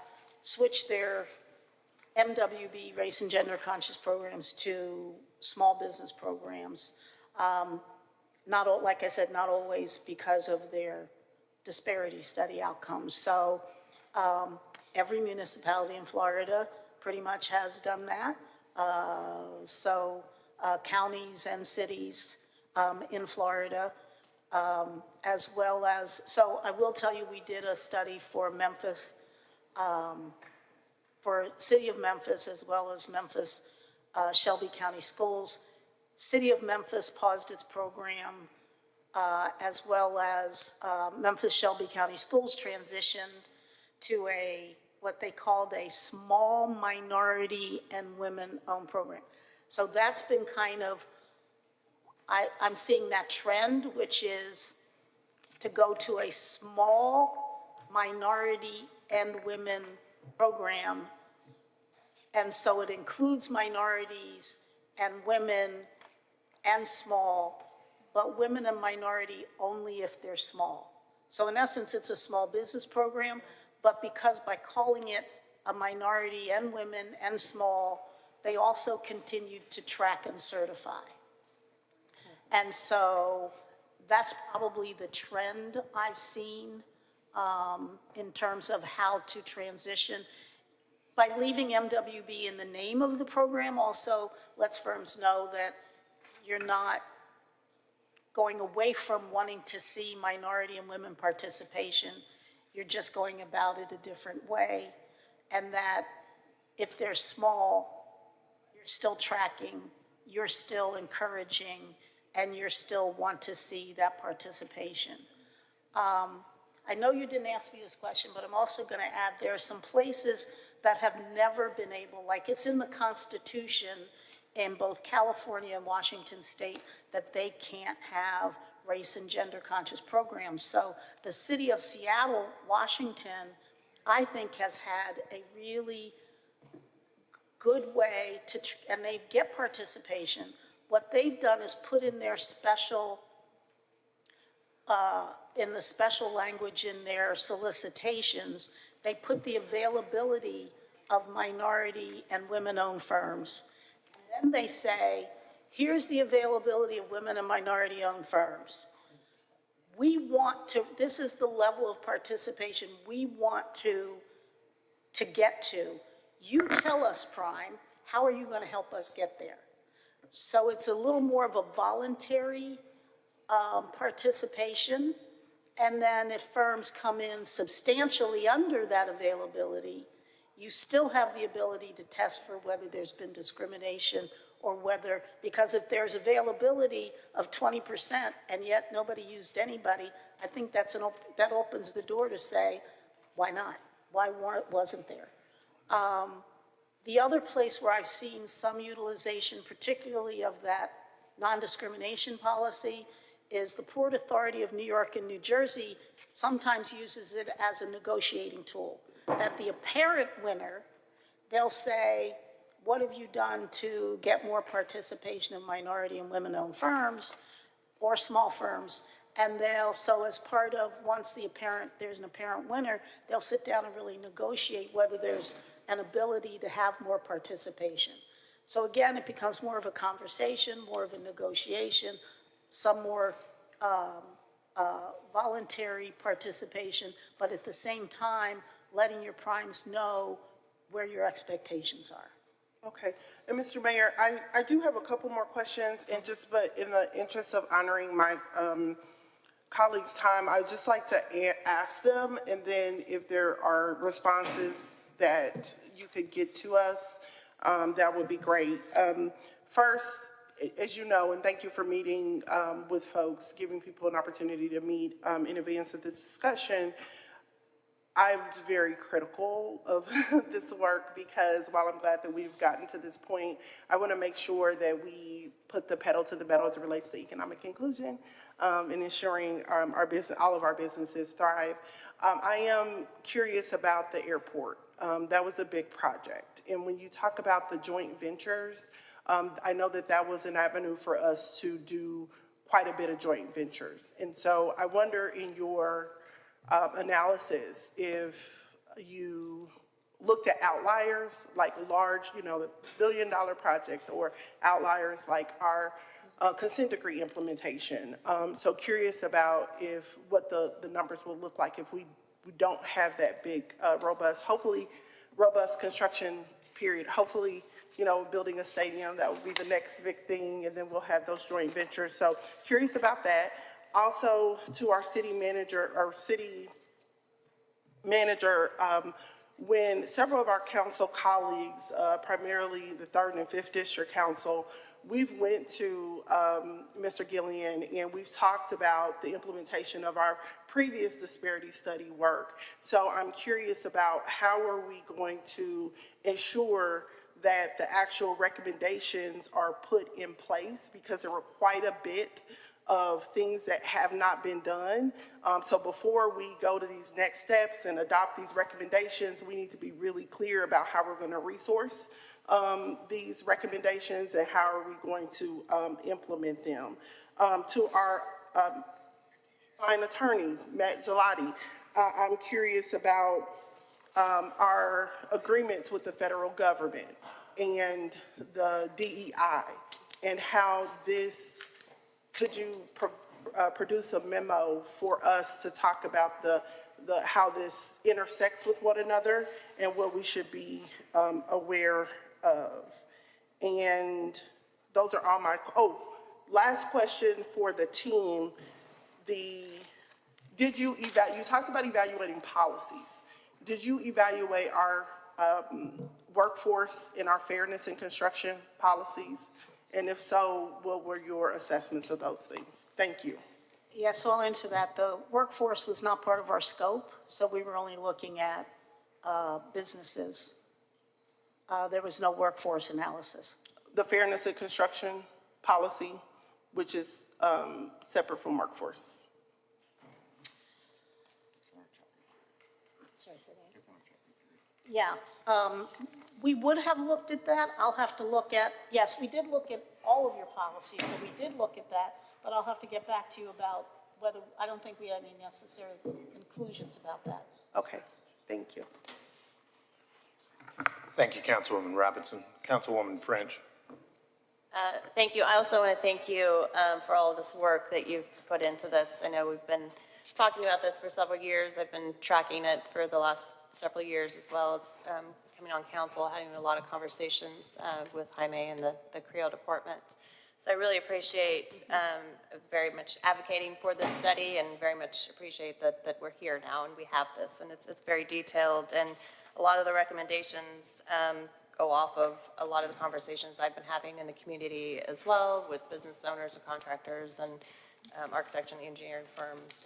Speaker 30: switched their MWB, race and gender conscious programs, to small business programs. Not all, like I said, not always because of their disparity study outcomes. So every municipality in Florida pretty much has done that. Counties and cities in Florida, as well as, so I will tell you, we did a study for Memphis, for City of Memphis, as well as Memphis Shelby County Schools. City of Memphis paused its program, as well as Memphis Shelby County Schools transitioned to what they called a small minority and women-owned program. So that's been kind of, I'm seeing that trend, which is to go to a small minority and women program. And so it includes minorities and women and small, but women and minority only if they're small. So in essence, it's a small business program, but because by calling it a minority and women and small, they also continued to track and certify. And so that's probably the trend I've seen in terms of how to transition. By leaving MWB in the name of the program also lets firms know that you're not going away from wanting to see minority and women participation. You're just going about it a different way. And that if they're small, you're still tracking, you're still encouraging, and you still want to see that participation. I know you didn't ask me this question, but I'm also going to add there are some places that have never been able, like it's in the Constitution in both California and Washington State that they can't have race and gender conscious programs. So the city of Seattle, Washington, I think has had a really good way to, and they get participation. What they've done is put in their special, in the special language in their solicitations, they put the availability of minority and women-owned firms. And then they say, here's the availability of women and minority-owned firms. We want to, this is the level of participation we want to get to. You tell us, Prime, how are you going to help us get there? So it's a little more of a voluntary participation. And then if firms come in substantially under that availability, you still have the ability to test for whether there's been discrimination or whether, because if there's availability of 20% and yet nobody used anybody, I think that opens the door to say, why not? Why wasn't there? The other place where I've seen some utilization, particularly of that non-discrimination policy, is the Port Authority of New York and New Jersey sometimes uses it as a negotiating tool. That the apparent winner, they'll say, what have you done to get more participation of minority and women-owned firms or small firms? And they'll, so as part of, once there's an apparent winner, they'll sit down and really negotiate whether there's an ability to have more participation. So again, it becomes more of a conversation, more of a negotiation, some more voluntary participation, but at the same time, letting your primes know where your expectations are.
Speaker 5: Okay, and Mr. Mayor, I do have a couple more questions, and but in the interest of honoring my colleagues' time, I'd just like to ask them, and then if there are responses that you could get to us, that would be great. First, as you know, and thank you for meeting with folks, giving people an opportunity to meet in advance of this discussion, I'm very critical of this work because while I'm glad that we've gotten to this point, I want to make sure that we put the pedal to the metal as it relates to economic inclusion and ensuring all of our businesses thrive. I am curious about the airport. That was a big project. And when you talk about the joint ventures, I know that that was an avenue for us to do quite a bit of joint ventures. And so I wonder in your analysis if you looked at outliers like large, the $1 billion project, or outliers like our consent decree implementation. So curious about what the numbers will look like if we don't have that big, hopefully robust construction period. Hopefully, building a stadium, that would be the next big thing, and then we'll have those joint ventures. So curious about that. Also, to our city manager, when several of our council colleagues, primarily the 3rd and 5th District Council, we've went to Mr. Gillian and we've talked about the implementation of our previous disparity study work. So I'm curious about how are we going to ensure that the actual recommendations are put in place, because there were quite a bit of things that have not been done. So before we go to these next steps and adopt these recommendations, we need to be really clear about how we're going to resource these recommendations and how are we going to implement them. To our fine attorney, Matt Gelati, I'm curious about our agreements with the federal government and the DEI and how this, could you produce a memo for us to talk about how this intersects with one another and what we should be aware of? And those are all my, last question for the team. You talked about evaluating policies. Did you evaluate our workforce and our fairness and construction policies? And if so, what were your assessments of those things? Thank you.
Speaker 30: Yes, so I'll answer that. The workforce was not part of our scope, so we were only looking at businesses. There was no workforce analysis.
Speaker 5: the fairness of construction policy, which is separate from workforce.
Speaker 30: Sorry, say that again. Yeah, we would have looked at that. I'll have to look at, yes, we did look at all of your policies, so we did look at that, but I'll have to get back to you about whether, I don't think we had any necessary conclusions about that.
Speaker 5: Okay, thank you.
Speaker 27: Thank you, Councilwoman Robinson. Councilwoman French.
Speaker 6: Thank you. I also want to thank you for all of this work that you've put into this. I know we've been talking about this for several years. I've been tracking it for the last several years as well as coming on council, having a lot of conversations with Jaime and the Creo department. So I really appreciate very much advocating for this study and very much appreciate that we're here now and we have this, and it's very detailed, and a lot of the recommendations go off of a lot of the conversations I've been having in the community as well with business owners and contractors and architecture and engineering firms.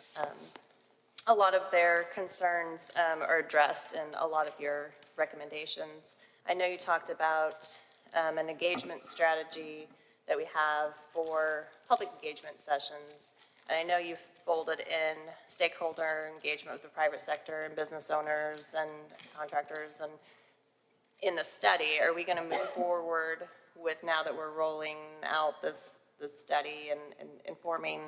Speaker 6: A lot of their concerns are addressed in a lot of your recommendations. I know you talked about an engagement strategy that we have for public engagement sessions. And I know you've folded in stakeholder engagement with the private sector and business owners and contractors. And in the study, are we going to move forward with, now that we're rolling out this study and informing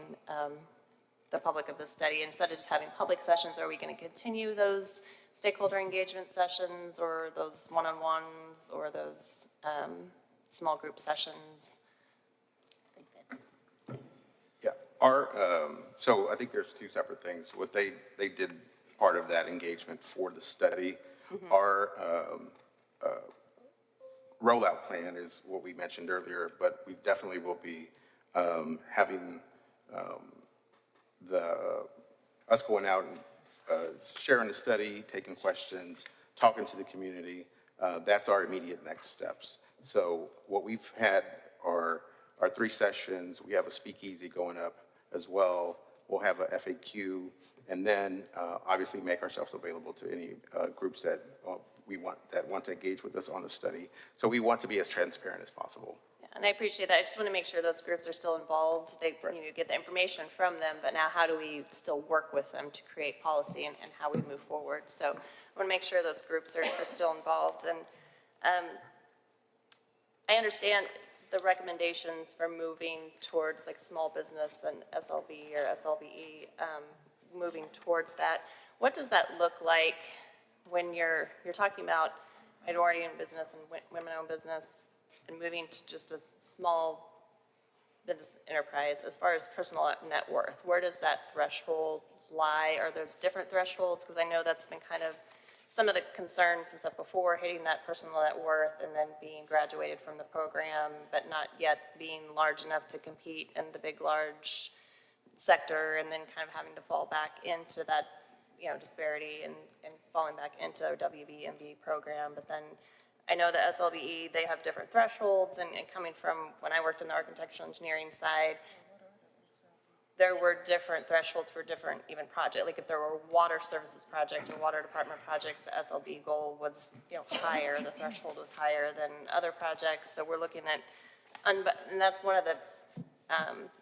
Speaker 6: the public of the study, instead of just having public sessions, are we going to continue those stakeholder engagement sessions or those one-on-ones or those small group sessions?
Speaker 28: Yeah, so I think there's two separate things. What they did part of that engagement for the study. Our rollout plan is what we mentioned earlier, but we definitely will be having us going out and sharing the study, taking questions, talking to the community. That's our immediate next steps. So what we've had are our 3 sessions. We have a speakeasy going up as well. We'll have a FAQ, and then obviously make ourselves available to any groups that want to engage with us on the study. So we want to be as transparent as possible.
Speaker 6: Yeah, and I appreciate that. I just want to make sure those groups are still involved. They get the information from them, but now how do we still work with them to create policy and how we move forward? So I want to make sure those groups are still involved. And I understand the recommendations for moving towards like small business and SLB or SLBE, moving towards that. What does that look like when you're talking about minority-owned business and women-owned business and moving to just a small business enterprise as far as personal net worth? Where does that threshold lie? Are those different thresholds? Because I know that's been kind of some of the concerns and stuff before, hitting that personal net worth and then being graduated from the program, but not yet being large enough to compete in the big, large sector, and then kind of having to fall back into that, disparity and falling back into a WB-MB program. But then I know the SLBE, they have different thresholds, and coming from when I worked in the architectural engineering side, there were different thresholds for different even projects. Like if there were water services projects or water department projects, the SLB goal was higher, the threshold was higher than other projects. So we're looking at, and that's one of the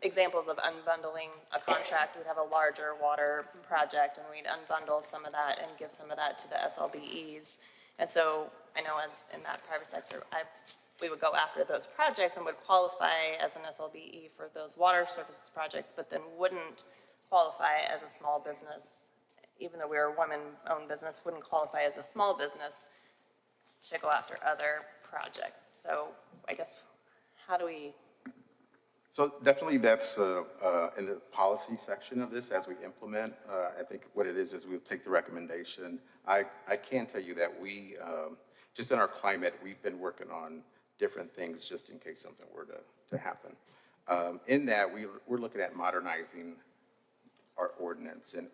Speaker 6: examples of unbundling a contract. We'd have a larger water project and we'd unbundle some of that and give some of that to the SLBEs. And so I know as in that private sector, we would go after those projects and would qualify as an SLBE for those water services projects, but then wouldn't qualify as a small business, even though we were a woman-owned business, wouldn't qualify as a small business to go after other projects. So I guess, how do we?
Speaker 28: So definitely that's in the policy section of this as we implement. I think what it is we'll take the recommendation. I can tell you that we, just in our climate, we've been working on different things just in case something were to happen. In that, we're looking at modernizing our ordinance and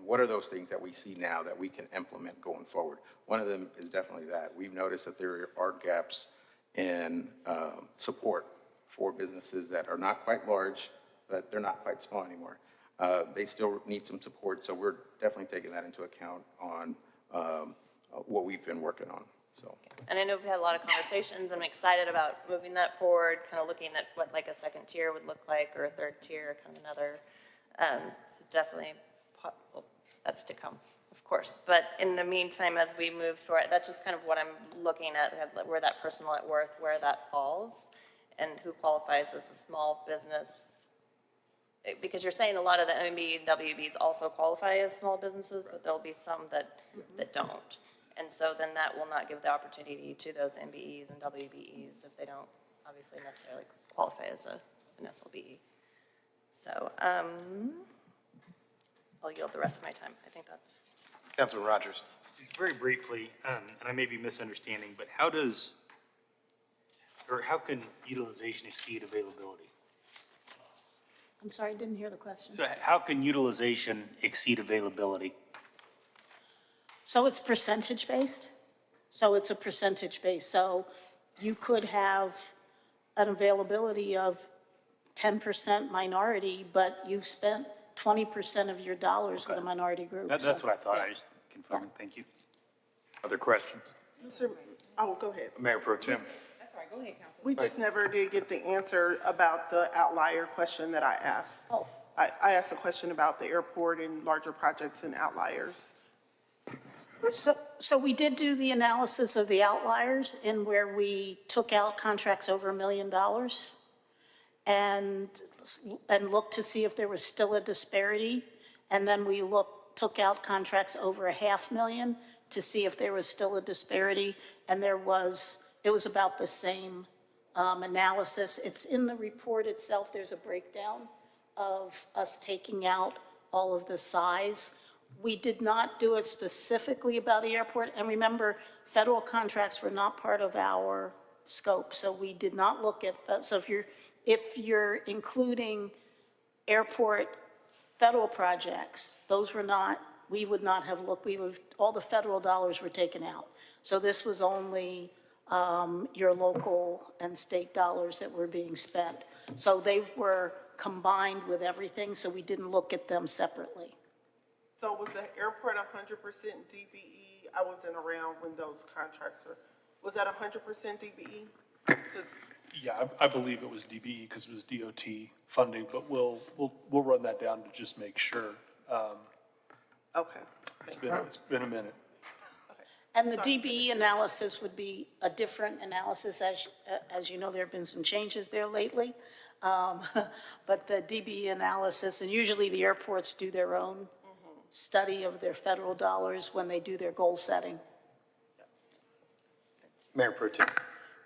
Speaker 28: what are those things that we see now that we can implement going forward. One of them is definitely that. We've noticed that there are gaps in support for businesses that are not quite large, but they're not quite small anymore. They still need some support, so we're definitely taking that into account on what we've been working on.
Speaker 27: So,
Speaker 6: And I know we've had a lot of conversations. I'm excited about moving that forward, kind of looking at what like a second tier would look like or a third tier, kind of another. So definitely, well, that's to come, of course. But in the meantime, as we move forward, that's just kind of what I'm looking at, where that personal net worth, where that falls, and who qualifies as a small business. Because you're saying a lot of the MB and WBs also qualify as small businesses, but there'll be some that don't. And so then that will not give the opportunity to those MBEs and WBEs if they don't obviously necessarily qualify as an SLBE. So I'll yield the rest of my time. I think that's.
Speaker 27: Councilman Rogers.
Speaker 7: Very briefly, and I may be misunderstanding, but how can utilization exceed availability?
Speaker 30: I'm sorry, I didn't hear the question.
Speaker 7: So how can utilization exceed availability?
Speaker 30: So it's percentage-based? So it's a percentage base. So you could have an availability of 10% minority, but you've spent 20% of your dollars with a minority group.
Speaker 7: That's what I thought. I just confirmed. Thank you.
Speaker 27: Other questions?
Speaker 5: Go ahead.
Speaker 27: Mayor Pro Tem.
Speaker 5: That's all right, go ahead, Councilman. We just never did get the answer about the outlier question that I asked.
Speaker 30: Oh.
Speaker 5: I asked a question about the airport and larger projects and outliers.
Speaker 30: So we did do the analysis of the outliers in where we took out contracts over $1 million and looked to see if there was still a disparity. And then we took out contracts over $500,000 to see if there was still a disparity. And it was about the same analysis. It's in the report itself. There's a breakdown of us taking out all of the size. We did not do it specifically about the airport. And remember, federal contracts were not part of our scope. So we did not look at that. So if you're including airport federal projects, those were not, we would not have looked, all the federal dollars were taken out. So this was only your local and state dollars that were being spent. So they were combined with everything, so we didn't look at them separately.
Speaker 5: So was the airport 100% DBE? I wasn't around when those contracts were. Was that 100% DBE?
Speaker 8: Yeah, I believe it was DBE because it was DOT funding, but we'll run that down to just make sure.
Speaker 5: Okay.
Speaker 8: It's been a minute.
Speaker 30: And the DBE analysis would be a different analysis. As you know, there have been some changes there lately. But the DBE analysis, and usually the airports do their own study of their federal dollars when they do their goal setting.
Speaker 27: Mayor Pro Tem.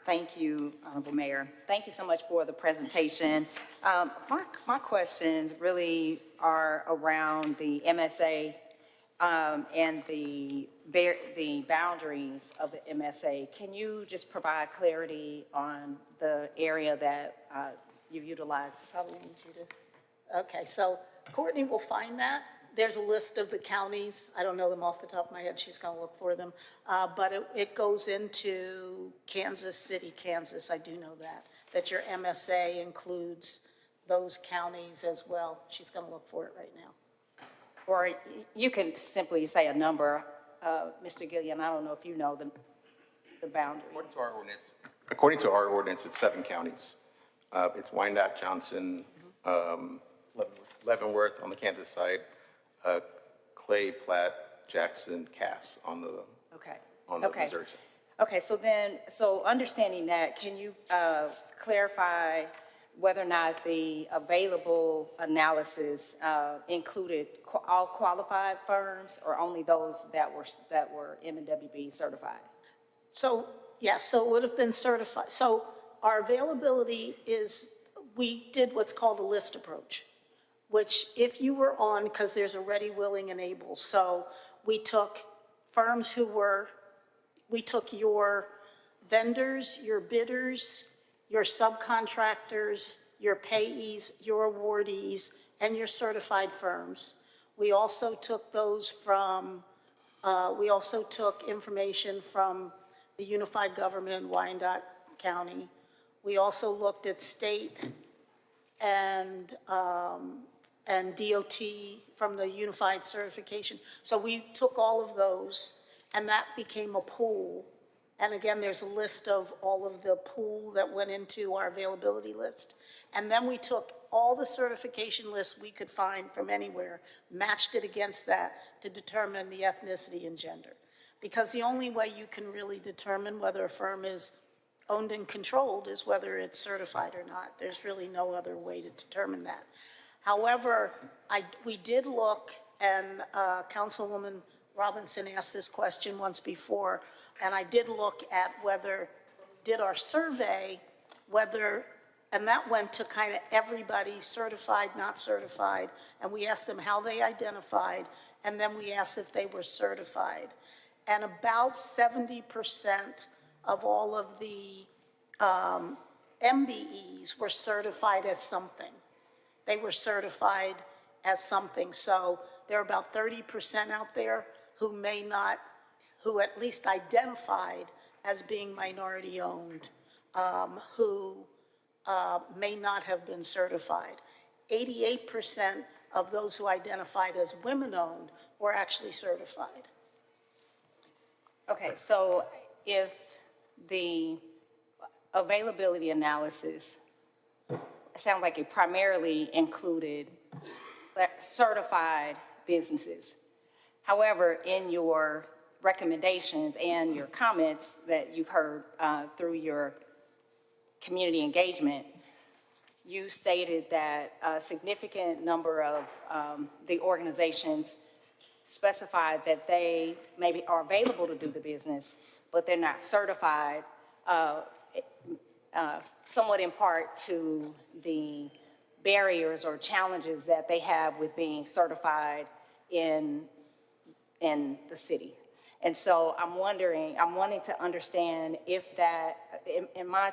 Speaker 13: Thank you, Honorable Mayor. Thank you so much for the presentation. My questions really are around the MSA and the boundaries of the MSA. Can you just provide clarity on the area that you've utilized?
Speaker 30: Probably need you to. Okay, so Courtney will find that. There's a list of the counties. I don't know them off the top of my head. She's going to look for them. But it goes into Kansas City, Kansas. I do know that your MSA includes those counties as well. She's going to look for it right now.
Speaker 13: Or you can simply say a number. Mr. Gillian, I don't know if you know the boundary.
Speaker 28: According to our ordinance, it's 7 counties. It's Wyandotte, Johnson, Leavenworth on the Kansas side, Clay, Platte, Jackson, Cass on the Missouri side.
Speaker 13: Okay, so understanding that, can you clarify whether or not the available analysis included all qualified firms or only those that were M&WB certified?
Speaker 30: So, yes, so it would have been certified. So our availability is, we did what's called a list approach, which if you were on, because there's a ready, willing, and able. So we took firms we took your vendors, your bidders, your subcontractors, your payees, your awardees, and your certified firms. We also took we also took information from the Unified Government in Wyandotte County. We also looked at state and DOT from the Unified Certification. So we took all of those, and that became a pool. And again, there's a list of all of the pool that went into our availability list. And then we took all the certification lists we could find from anywhere, matched it against that to determine the ethnicity and gender. Because the only way you can really determine whether a firm is owned and controlled is whether it's certified or not. There's really no other way to determine that. However, we did look, and Councilwoman Robinson asked this question once before, and I did look at did our survey, and that went to kind of everybody, certified, not certified, and we asked them how they identified, and then we asked if they were certified. And about 70% of all of the MBEs were certified as something. They were certified as something. So there are about 30% out there who at least identified as being minority owned, who may not have been certified. 88% of those who identified as women owned were actually certified.
Speaker 13: Okay, so if the availability analysis, it sounds like it primarily included certified businesses. However, in your recommendations and your comments that you've heard through your community engagement, you stated that a significant number of the organizations specified that they maybe are available to do the business, but they're not certified, somewhat in part to the barriers or challenges that they have with being certified in the city. And so I'm wanting to understand if that, in my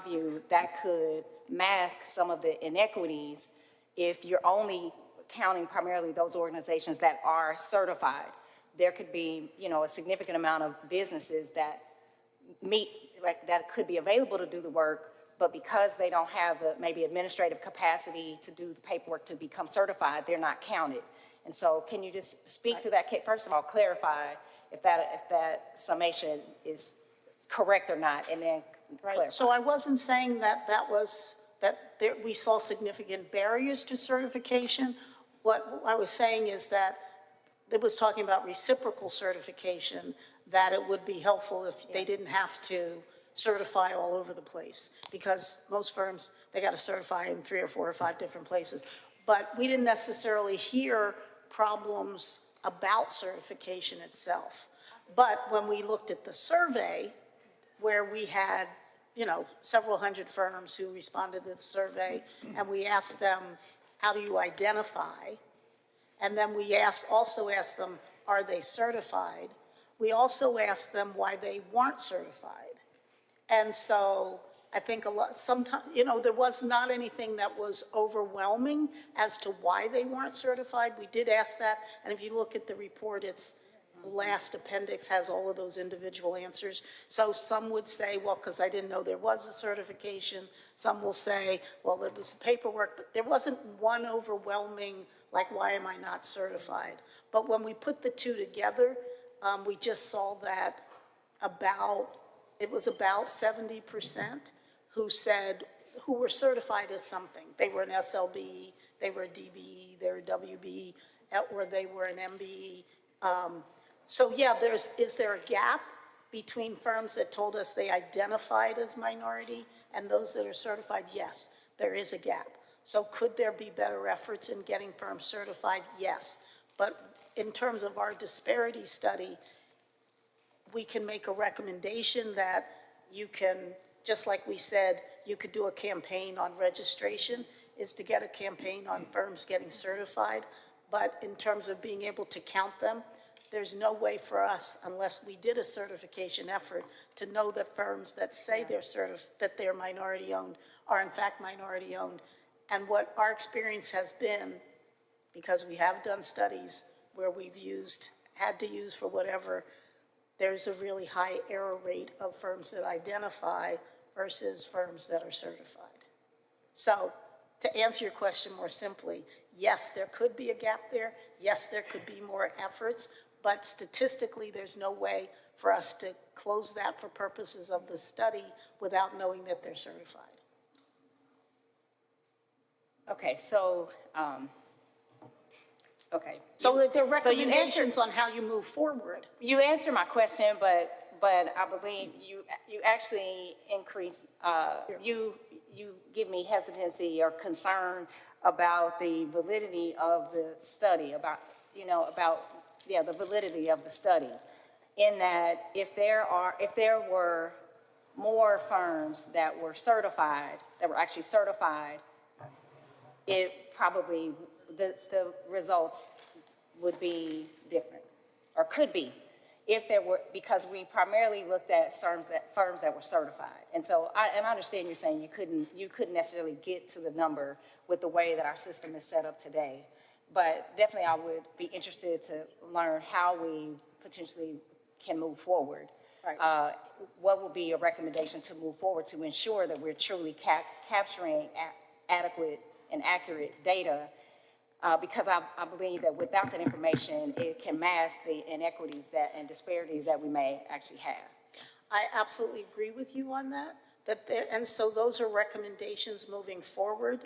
Speaker 13: view, that could mask some of the inequities if you're only counting primarily those organizations that are certified. There could be, a significant amount of businesses that that could be available to do the work, but because they don't have the maybe administrative capacity to do the paperwork to become certified, they're not counted. And so can you just speak to that, first of all, clarify if that summation is correct or not, and then clarify.
Speaker 30: Right. So I wasn't saying that we saw significant barriers to certification. What I was saying is that it was talking about reciprocal certification, that it would be helpful if they didn't have to certify all over the place, because most firms, they got to certify in 3 or 4 or 5 different places. But we didn't necessarily hear problems about certification itself. But when we looked at the survey, where we had, several hundred firms who responded to the survey, and we asked them, how do you identify? And then we also asked them, are they certified? We also asked them why they weren't certified. And so I think sometimes, there was not anything that was overwhelming as to why they weren't certified. We did ask that, and if you look at the report, its last appendix has all of those individual answers. So some would say, well, because I didn't know there was a certification. Some will say, well, it was paperwork, but there wasn't one overwhelming, like, why am I not certified? But when we put the two together, we just saw that it was about 70% who were certified as something. They were an SLB, they were a DBE, they were a WB, or they were an MBE. So yeah, is there a gap between firms that told us they identified as minority and those that are certified? Yes, there is a gap. So could there be better efforts in getting firms certified? Yes. But in terms of our disparity study, we can make a recommendation that you can, just like we said, you could do a campaign on registration, is to get a campaign on firms getting certified. But in terms of being able to count them, there's no way for us, unless we did a certification effort, to know that firms that say that they're minority owned are in fact minority owned. And what our experience has been, because we have done studies where we've had to use for whatever, there's a really high error rate of firms that identify versus firms that are certified. So to answer your question more simply, yes, there could be a gap there. Yes, there could be more efforts, but statistically, there's no way for us to close that for purposes of the study without knowing that they're certified.
Speaker 13: Okay, so, okay.
Speaker 30: So if there are
Speaker 13: So you answered-
Speaker 30: recommendations on how you move forward.
Speaker 13: You answered my question, but I believe you actually increase, you give me hesitancy or concern about the validity of the study, about the validity of the study. In that if there were more firms that were certified, that were actually certified, it probably, the results would be different, or could be, if there were, because we primarily looked at firms that were certified. And so, I understand you're saying you couldn't necessarily get to the number with the way that our system is set up today. But definitely I would be interested to learn how we potentially can move forward.
Speaker 30: Right.
Speaker 13: What would be a recommendation to move forward to ensure that we're truly capturing adequate and accurate data? Because I believe that without that information, it can mask the inequities and disparities that we may actually have.
Speaker 30: I absolutely agree with you on that. And so those are recommendations moving forward.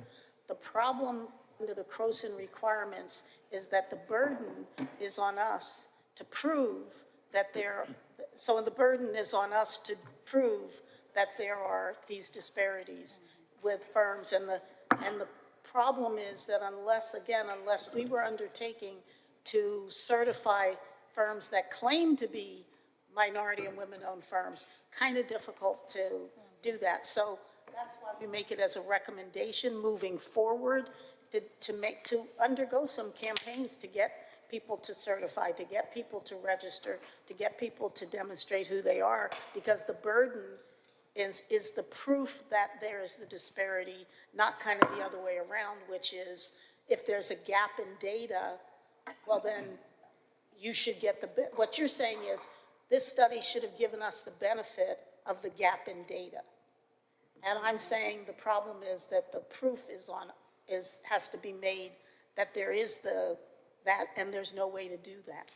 Speaker 30: The problem under the Croson requirements is that the burden is on us to prove that the burden is on us to prove that there are these disparities with firms. And the problem is that unless we were undertaking to certify firms that claim to be minority and women-owned firms, kind of difficult to do that. So that's why we make it as a recommendation moving forward to undergo some campaigns to get people to certify, to get people to register, to get people to demonstrate who they are, because the burden is the proof that there is the disparity, not kind of the other way around, which is if there's a gap in data, well then you should get what you're saying is this study should have given us the benefit of the gap in data. And I'm saying the problem is that the proof has to be made that there is that, and there's no way to do that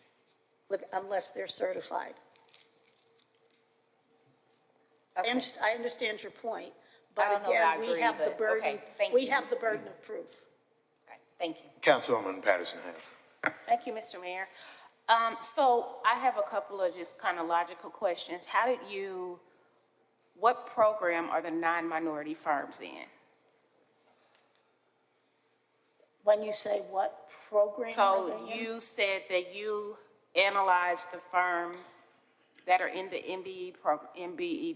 Speaker 30: unless they're certified.
Speaker 13: Okay.
Speaker 30: I understand your point,
Speaker 13: I
Speaker 30: but
Speaker 13: don't know that I
Speaker 30: again,
Speaker 13: agree,
Speaker 30: we have the
Speaker 13: but
Speaker 30: burden,
Speaker 13: okay, thank
Speaker 30: we
Speaker 13: you.
Speaker 30: have the burden of proof.
Speaker 13: Okay, thank you.
Speaker 27: Councilwoman Patterson has.
Speaker 13: Thank you, Mr. Mayor. So I have a couple of just kind of logical questions. What program are the non-minority firms in?
Speaker 30: When you say what program are
Speaker 13: So
Speaker 30: they in?
Speaker 13: you said that you analyzed the firms that are in the MBE,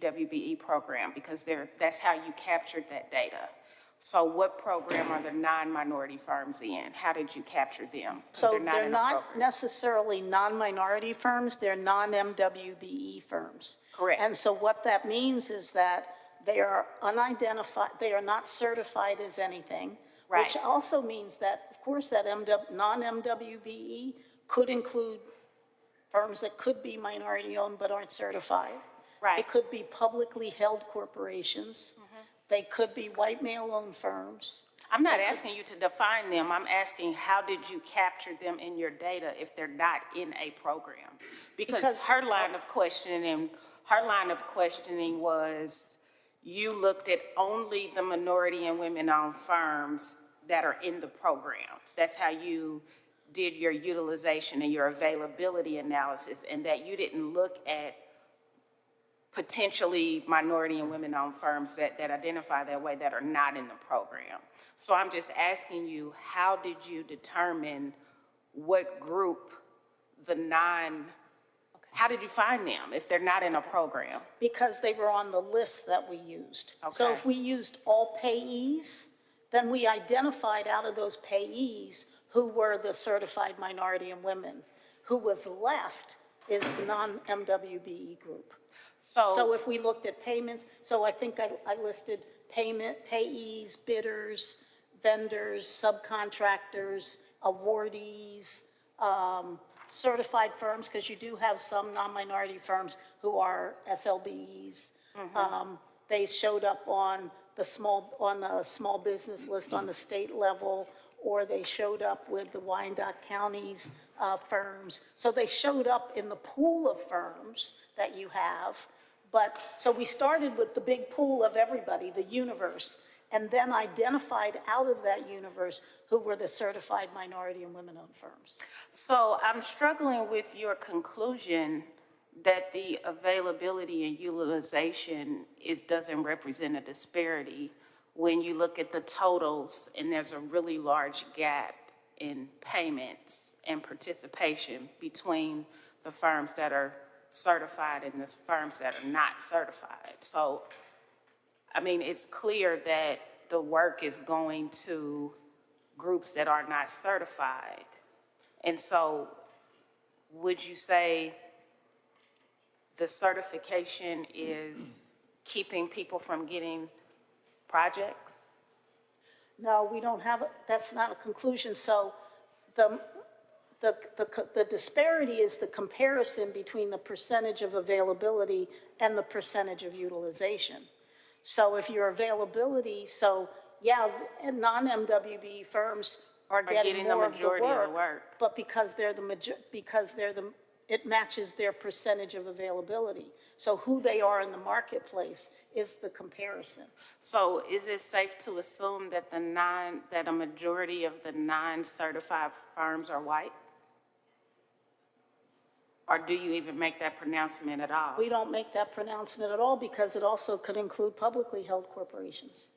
Speaker 13: WBE program, because that's how you captured that data. So what program are the non-minority firms in? How did you capture them?
Speaker 30: So
Speaker 13: in
Speaker 30: they're
Speaker 13: a
Speaker 30: not
Speaker 13: program.
Speaker 30: necessarily non-minority firms, they're non-MWBE firms.
Speaker 13: Correct.
Speaker 30: And so what that means is that they are unidentified, they are not certified as anything.
Speaker 13: Right.
Speaker 30: Which also means that, of course, that non-MWBE could include firms that could be minority-owned but aren't certified.
Speaker 13: Right.
Speaker 30: It could be publicly held corporations. They could be white male-owned firms.
Speaker 13: I'm not asking you to define them. I'm asking how did you capture them in your data if they're not in a program? Because her line of questioning was you looked at only the minority and women-owned firms that are in the program. That's how you did your utilization and your availability analysis, and that you didn't look at potentially minority and women-owned firms that identify that way that are not in the program. So I'm just asking you, how did you determine what group how did you find them if they're not in a program?
Speaker 30: Because they were on the list that we used. So
Speaker 13: Okay.
Speaker 30: if we used all payees, then we identified out of those payees who were the certified minority and women. Who was left is the non-MWBE group. So if we looked at payments, so I think I listed payees, bidders, vendors, subcontractors, awardees, certified firms, because you do have some non-minority firms who are SLBEs. They showed up on a small business list on the state level, or they showed up with the Wyandotte County's firms. So they showed up in the pool of firms that you have. But, so we started with the big pool of everybody, the universe, and then identified out of that universe who were the certified minority and women-owned firms.
Speaker 9: So I'm struggling with your conclusion that the availability and utilization doesn't represent a disparity when you look at the totals and there's a really large gap in payments and participation between the firms that are certified and the firms that are not certified. So, I mean, it's clear that the work is going to groups that are not certified. And so would you say the certification is keeping people from getting projects?
Speaker 30: No, we don't have, that's not a conclusion. So the disparity is the comparison between the percentage of availability and the percentage of utilization. So if your availability, so yeah, non-MWB firms are getting more of the work, but because it matches their percentage of availability. So who they are in the marketplace is the comparison.
Speaker 9: So is it safe to assume that that a majority of the non-certified firms are white? Or do you even make that pronouncement at all?
Speaker 30: We don't make that pronouncement at all because it also could include publicly held corporations.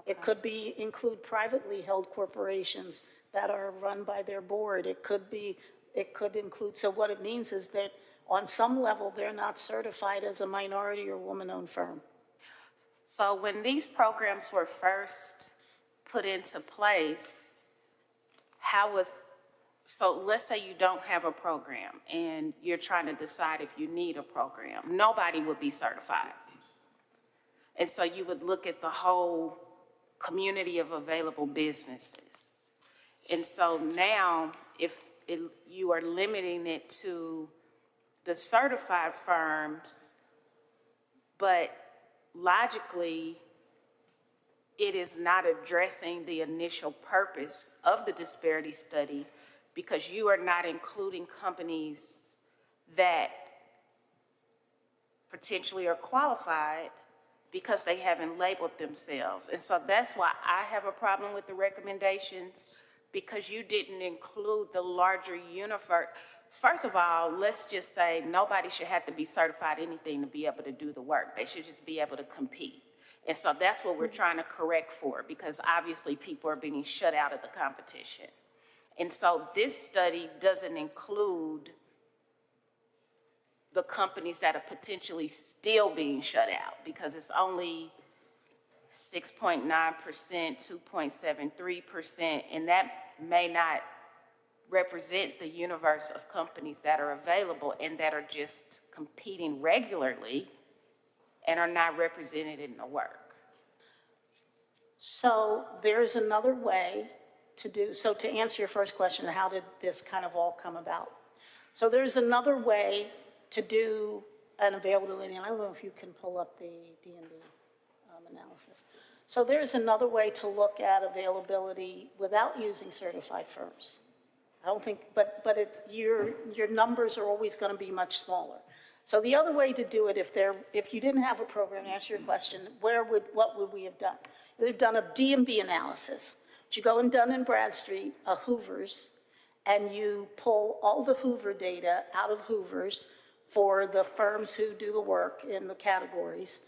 Speaker 9: Okay.
Speaker 30: It could include privately held corporations that are run by their board. It could include, so what it means is that on some level, they're not certified as a minority or woman-owned firm.
Speaker 9: So when these programs were first put into place, so let's say you don't have a program and you're trying to decide if you need a program. Nobody would be certified. And so you would look at the whole community of available businesses. And so now, if you are limiting it to the certified firms, but logically, it is not addressing the initial purpose of the disparity study because you are not including companies that potentially are qualified because they haven't labeled themselves. And so that's why I have a problem with the recommendations, because you didn't include the larger universe. First of all, let's just say nobody should have to be certified anything to be able to do the work. They should just be able to compete. And so that's what we're trying to correct for, because obviously people are being shut out of the competition. And so this study doesn't include the companies that are potentially still being shut out, because it's only 6.9%, 2.73%, and that may not represent the universe of companies that are available and that are just competing regularly and are not represented in the work.
Speaker 30: So there's another way to do, so to answer your first question, how did this kind of all come about? So there's another way to do an availability, and I don't know if you can pull up the D&B analysis. So there's another way to look at availability without using certified firms. I don't think, but your numbers are always going to be much smaller. So the other way to do it, if you didn't have a program, to answer your question, what would we have done? We've done a D&B analysis. You go in Dun & Bradstreet, a Hoover's, and you pull all the Hoover data out of Hoover's for the firms who do the work in the categories,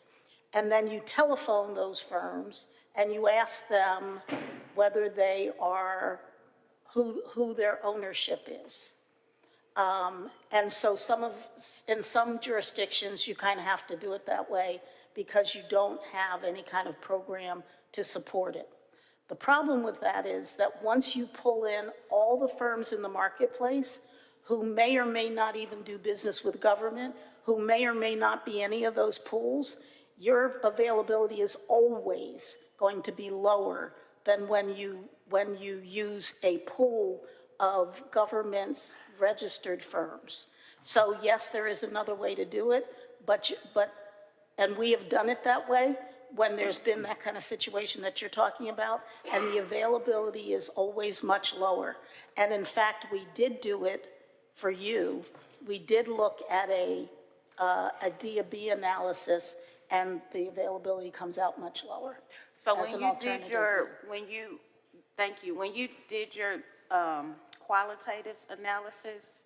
Speaker 30: and then you telephone those firms and you ask them whether they are, who their ownership is. And so in some jurisdictions, you kind of have to do it that way because you don't have any kind of program to support it. The problem with that is that once you pull in all the firms in the marketplace who may or may not even do business with government, who may or may not be any of those pools, your availability is always going to be lower than when you use a pool of government's registered firms. So yes, there is another way to do it, and we have done it that way, when there's been that kind of situation that you're talking about, and the availability is always much lower. And in fact, we did do it for you. We did look at a DAB analysis, and the availability comes out much lower.
Speaker 9: So
Speaker 30: as
Speaker 9: when
Speaker 30: an
Speaker 9: you did
Speaker 30: alternative.
Speaker 9: when you did your qualitative analysis,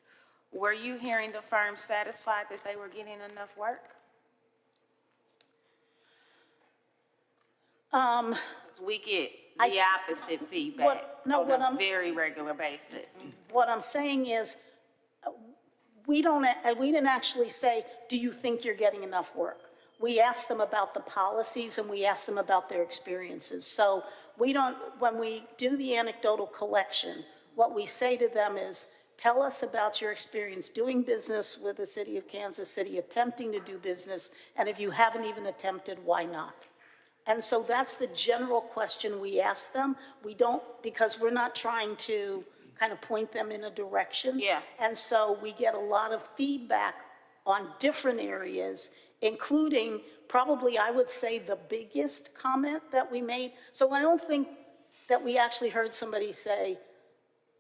Speaker 9: were you hearing the firm satisfied that they were getting enough work? We get the opposite feedback on a very regular basis.
Speaker 30: What I'm saying is, we didn't actually say, do you think you're getting enough work? We asked them about the policies and we asked them about their experiences. So when we do the anecdotal collection, what we say to them is, tell us about your experience doing business with the city of Kansas City, attempting to do business, and if you haven't even attempted, why not? And so that's the general question we ask them. We don't, because we're not trying to kind of point them in a direction.
Speaker 9: Yeah.
Speaker 30: And so we get a lot of feedback on different areas, including probably, I would say, the biggest comment that we made. So I don't think that we actually heard somebody say,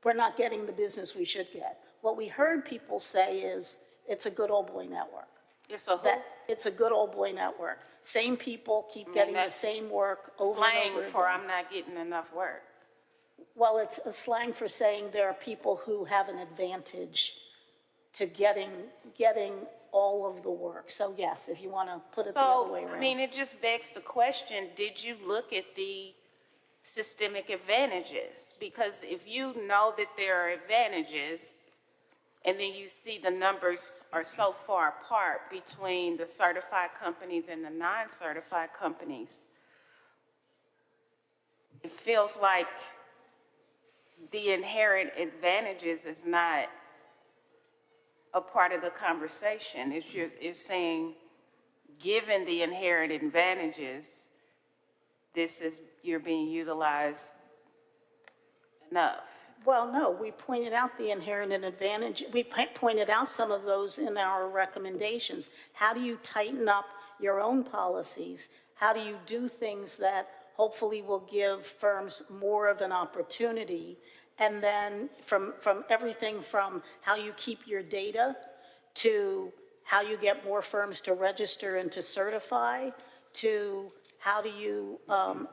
Speaker 30: we're not getting the business we should get. What we heard people say is, it's a good old boy network.
Speaker 9: It's a
Speaker 30: It's a good old boy network. Same people keep getting the same work over and
Speaker 9: slang
Speaker 30: over
Speaker 9: for
Speaker 30: again.
Speaker 9: I'm not getting enough work.
Speaker 30: Well, it's a slang for saying there are people who have an advantage to getting all of the work. So yes, if you want to put it the other way
Speaker 9: So,
Speaker 30: around.
Speaker 9: I mean, it just begs the question, did you look at the systemic advantages? Because if you know that there are advantages, and then you see the numbers are so far apart between the certified companies and the non-certified companies, it feels like the inherent advantages is not a part of the conversation. It's saying, given the inherent advantages, you're being utilized enough.
Speaker 30: Well, no, we pointed out the inherent advantage. We pointed out some of those in our recommendations. How do you tighten up your own policies? How do you do things that hopefully will give firms more of an opportunity? And then from everything from how you keep your data to how you get more firms to register and to certify to how do you,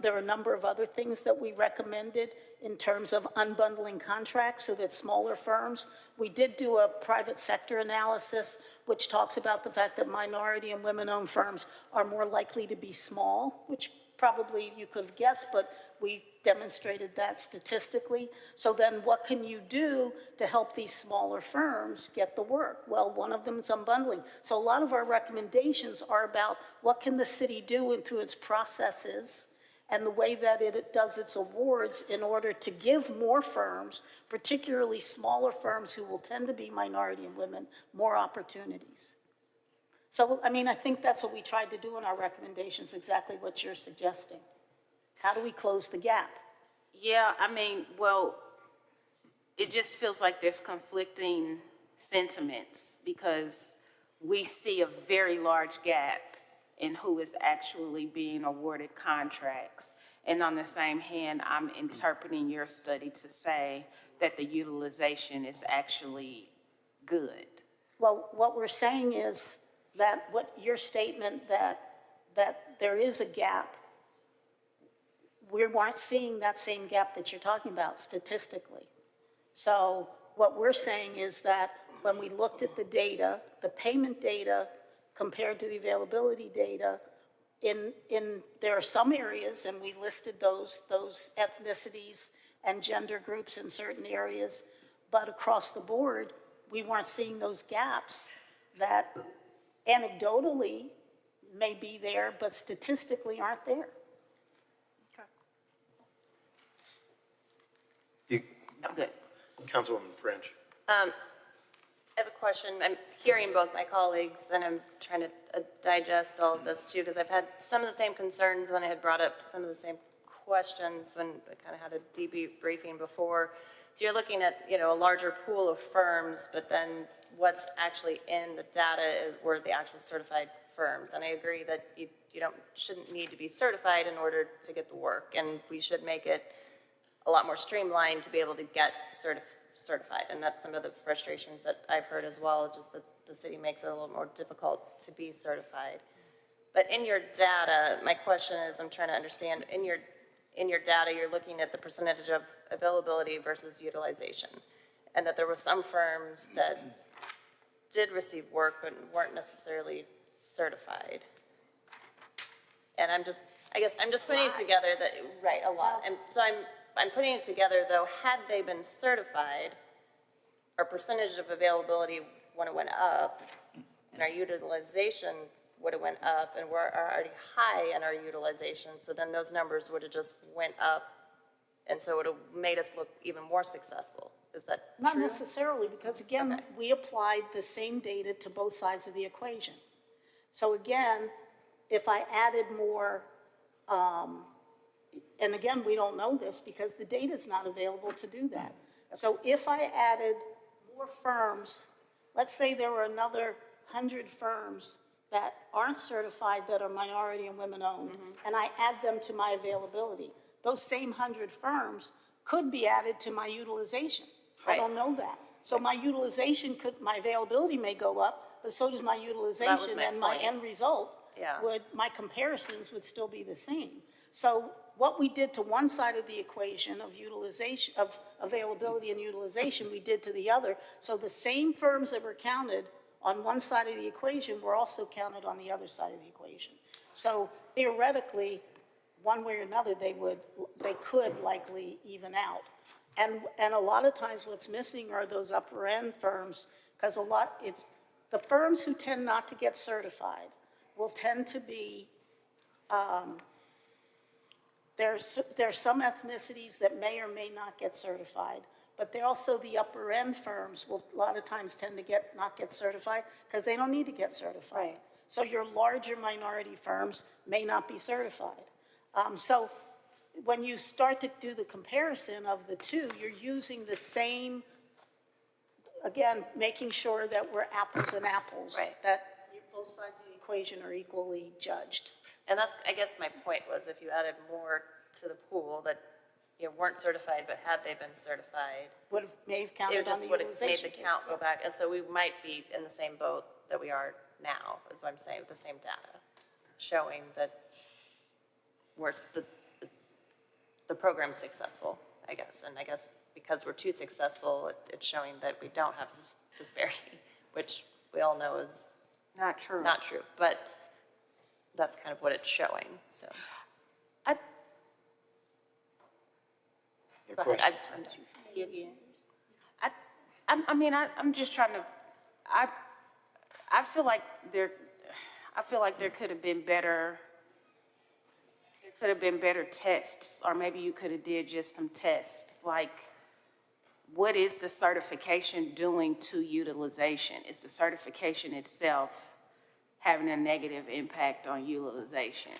Speaker 30: there are a number of other things that we recommended in terms of unbundling contracts so that smaller firms, we did do a private sector analysis which talks about the fact that minority and women-owned firms are more likely to be small, which probably you could have guessed, but we demonstrated that statistically. So then what can you do to help these smaller firms get the work? Well, one of them is unbundling. So a lot of our recommendations are about what can the city do through its processes and the way that it does its awards in order to give more firms, particularly smaller firms who will tend to be minority and women, more opportunities. So, I mean, I think that's what we tried to do in our recommendations, exactly what you're suggesting. How do we close the gap?
Speaker 9: Yeah, I mean, well, it just feels like there's conflicting sentiments because we see a very large gap in who is actually being awarded contracts. And on the same hand, I'm interpreting your study to say that the utilization is actually good.
Speaker 30: Well, what we're saying is that what your statement that there is a gap, we weren't seeing that same gap that you're talking about statistically. So what we're saying is that when we looked at the data, the payment data compared to the availability data, there are some areas, and we listed those ethnicities and gender groups in certain areas, but across the board, we weren't seeing those gaps that anecdotally may be there, but statistically aren't there.
Speaker 9: I'm good.
Speaker 27: Councilwoman French.
Speaker 6: I have a question. I'm hearing both my colleagues, and I'm trying to digest all of this too, because I've had some of the same concerns, and I had brought up some of the same questions when I kind of had a debriefing before. So you're looking at, you know, a larger pool of firms, but then what's actually in the data were the actual certified firms. And I agree that you shouldn't need to be certified in order to get the work, and we should make it a lot more streamlined to be able to get certified. And that's some of the frustrations that I've heard as well, just that the city makes it a little more difficult to be certified. But in your data, my question is, I'm trying to understand, in your data, you're looking at the percentage of availability versus utilization, and that there were some firms that did receive work but weren't necessarily certified. And I guess I'm just putting it together that, right, a lot. And so I'm putting it together though, had they been certified, our percentage of availability would have went up, and our utilization would have went up, and we're already high in our utilization, so then those numbers would have just went up, and so it would have made us look even more successful. Is that
Speaker 30: Not
Speaker 6: true?
Speaker 30: necessarily, because again, we applied the same data to both sides of the equation. So again, if I added more, and again, we don't know this because the data is not available to do that. So if I added more firms, let's say there were another 100 firms that aren't certified that are minority and women-owned, and I add them to my availability, those same 100 firms could be added to my utilization. I don't know that. So my utilization my availability may go up, but so does my utilization,
Speaker 6: my
Speaker 30: and my
Speaker 6: point.
Speaker 30: end result
Speaker 6: Yeah.
Speaker 30: my comparisons would still be the same. So what we did to one side of the equation of utilization, of availability and utilization, we did to the other. So the same firms that were counted on one side of the equation were also counted on the other side of the equation. So theoretically, one way or another, they could likely even out. And a lot of times what's missing are those upper end firms, because the firms who tend not to get certified will tend to be, there's some ethnicities that may or may not get certified, but they're also the upper end firms will a lot of times tend to not get certified because they don't need to get certified.
Speaker 6: Right.
Speaker 30: So your larger minority firms may not be certified. So when you start to do the comparison of the two, you're using the same, again, making sure that we're apples and apples.
Speaker 6: Right.
Speaker 30: That both sides of the equation are equally judged.
Speaker 6: And that's, I guess my point was, if you added more to the pool that, you know, weren't certified, but had they been certified,
Speaker 30: May have
Speaker 6: it
Speaker 30: counted on
Speaker 6: just
Speaker 30: the
Speaker 6: would have made
Speaker 30: utilization.
Speaker 6: the count go back. And so we might be in the same boat that we are now, is what I'm saying, with the same data, showing that the program's successful, I guess. And I guess because we're too successful, it's showing that we don't have disparity, which we all know is
Speaker 9: Not true.
Speaker 6: not true. But that's kind of what it's showing, so. Go ahead. I'm done.
Speaker 9: I'm just trying to, I feel like there could have been better, tests, or maybe you could have did just some tests, like, what is the certification doing to utilization? Is the certification itself having a negative impact on utilization?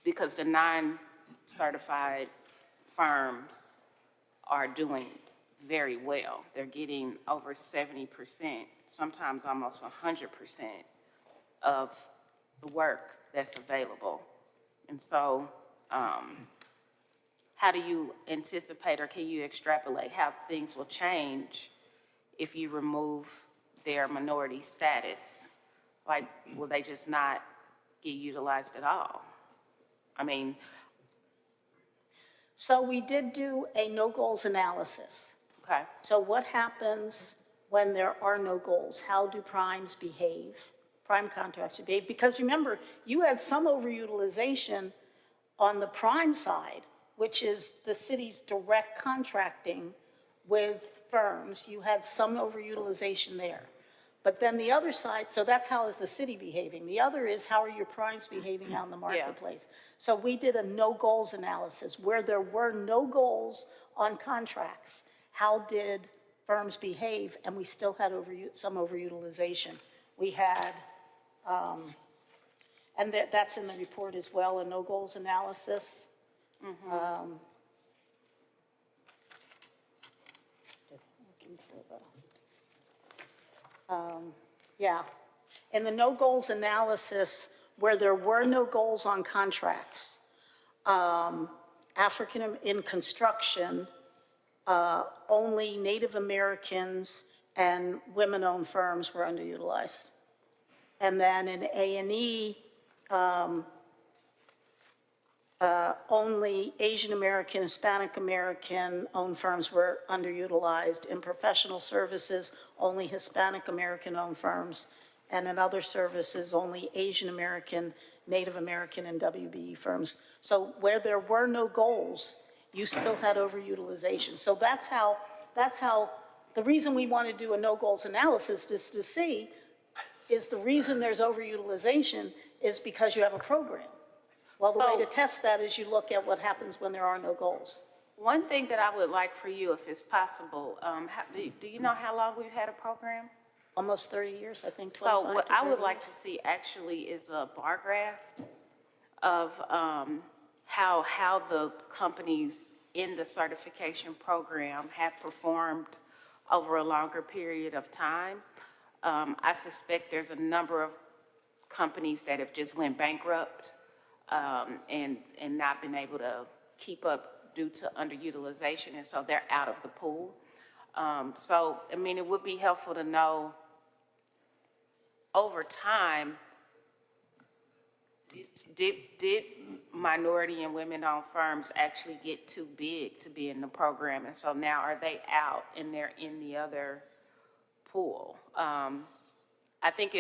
Speaker 9: Because the non-certified firms are doing very well. They're getting over 70%, sometimes almost 100% of the work that's available. And so, how do you anticipate, or can you extrapolate how things will change if you remove their minority status? Like, will they just not get utilized at all? I mean,
Speaker 30: So we did do a no goals analysis.
Speaker 9: okay.
Speaker 30: So what happens when there are no goals? How do primes behave? Prime contracts behave? Because remember, you had some overutilization on the prime side, which is the city's direct contracting with firms. You had some overutilization there. But then the other side, so that's how is the city behaving. The other is how are your primes behaving out in the marketplace? So we did a no goals analysis where there were no goals on contracts. How did firms behave? And we still had some overutilization. We had, and that's in the report as well, a no goals analysis. Yeah. In the no goals analysis, where there were no goals on contracts, in construction, only Native Americans and women-owned firms were underutilized. And then in A&E, only Asian American, Hispanic American owned firms were underutilized. In professional services, only Hispanic American owned firms. And in other services, only Asian American, Native American, and WBE firms. So where there were no goals, you still had overutilization. So that's how, the reason we want to do a no goals analysis is to see, is the reason there's overutilization is because you have a program. Well, the way to test that is you look at what happens when there are no goals.
Speaker 9: One thing that I would like for you, if it's possible, do you know how long we've had a program?
Speaker 30: Almost 30 years, I think.
Speaker 9: So
Speaker 30: 25
Speaker 9: what
Speaker 30: to
Speaker 9: I would
Speaker 30: 30
Speaker 9: like
Speaker 30: years.
Speaker 9: to see actually is a bar graph of how the companies in the certification program have performed over a longer period of time. I suspect there's a number of companies that have just went bankrupt and not been able to keep up due to underutilization, and so they're out of the pool. So, I mean, it would be helpful to know over time, did minority and women-owned firms actually get too big to be in the program? And so now are they out and they're in the other pool? I think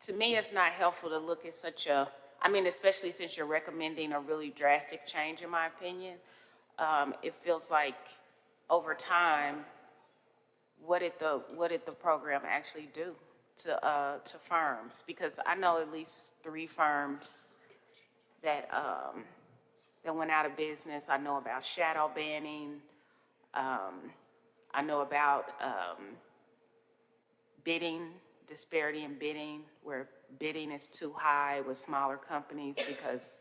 Speaker 9: to me, it's not helpful to look at such a, I mean, especially since you're recommending a really drastic change, in my opinion. It feels like over time, what did the program actually do to firms? Because I know at least 3 firms that went out of business. I know about shadow banning. I know about bidding, disparity in bidding, where bidding is too high with smaller companies because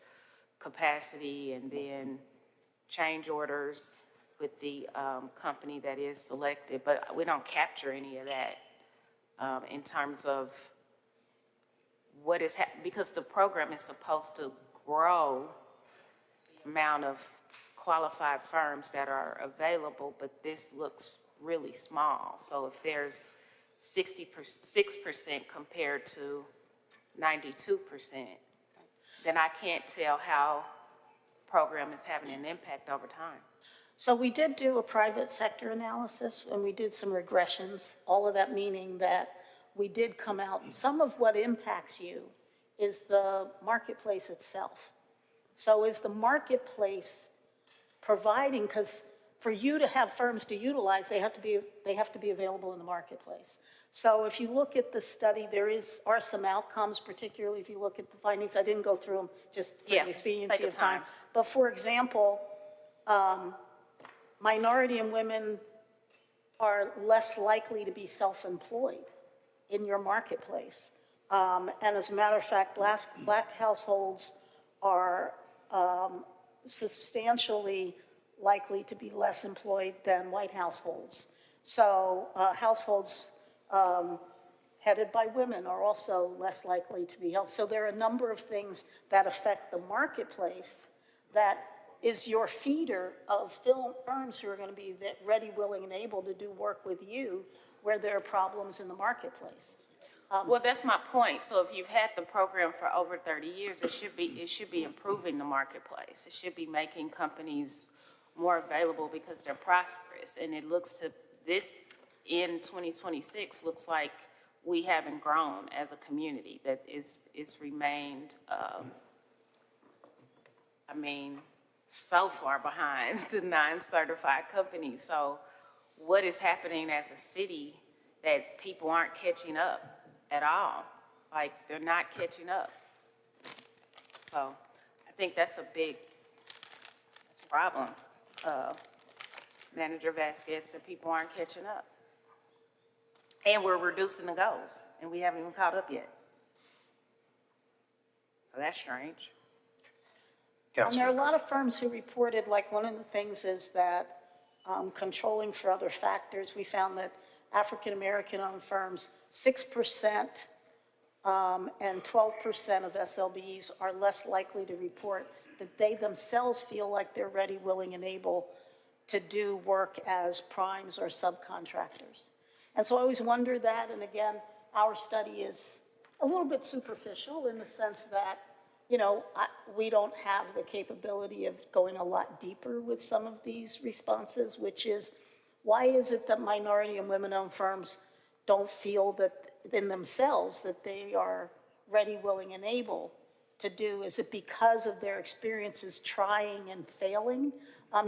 Speaker 9: capacity, and then change orders with the company that is selected. But we don't capture any of that in terms of what is because the program is supposed to grow the amount of qualified firms that are available, but this looks really small. So if there's 6% compared to 92%, then I can't tell how program is having an impact over time.
Speaker 30: So we did do a private sector analysis, and we did some regressions, all of that meaning that we did come out. Some of what impacts you is the marketplace itself. So is the marketplace providing, because for you to have firms to utilize, they have to be available in the marketplace. So if you look at the study, are some outcomes, particularly if you look at the findings. I didn't go through them just for the expediency of time. But for example, minority and women are less likely to be self-employed in your marketplace. And as a matter of fact, black households are substantially likely to be less employed than white households. So households headed by women are also less likely to be held. So there are a number of things that affect the marketplace that is your feeder of firms who are going to be ready, willing, and able to do work with you where there are problems in the marketplace.
Speaker 9: Well, that's my point. So if you've had the program for over 30 years, it should be improving the marketplace. It should be making companies more available because they're prosperous. And it looks to this in 2026 looks like we haven't grown as a community. That it's remained, so far behind the non-certified companies. So what is happening as a city that people aren't catching up at all? Like, they're not catching up. So I think that's a big problem, Manager Vasquez, that people aren't catching up. And we're reducing the goals, and we haven't even caught up yet. So that's strange.
Speaker 30: And there are a lot of firms who reported, like one of the things is that controlling for other factors, we found that African-American-owned firms, 6% and 12% of SLBEs are less likely to report that they themselves feel like they're ready, willing, and able to do work as primes or subcontractors. And so I always wonder that, and again, our study is a little bit superficial in the sense that, you know, we don't have the capability of going a lot deeper with some of these responses, which is, why is it that minority and women-owned firms don't feel that in themselves that they are ready, willing, and able to do? Is it because of their experiences trying and failing?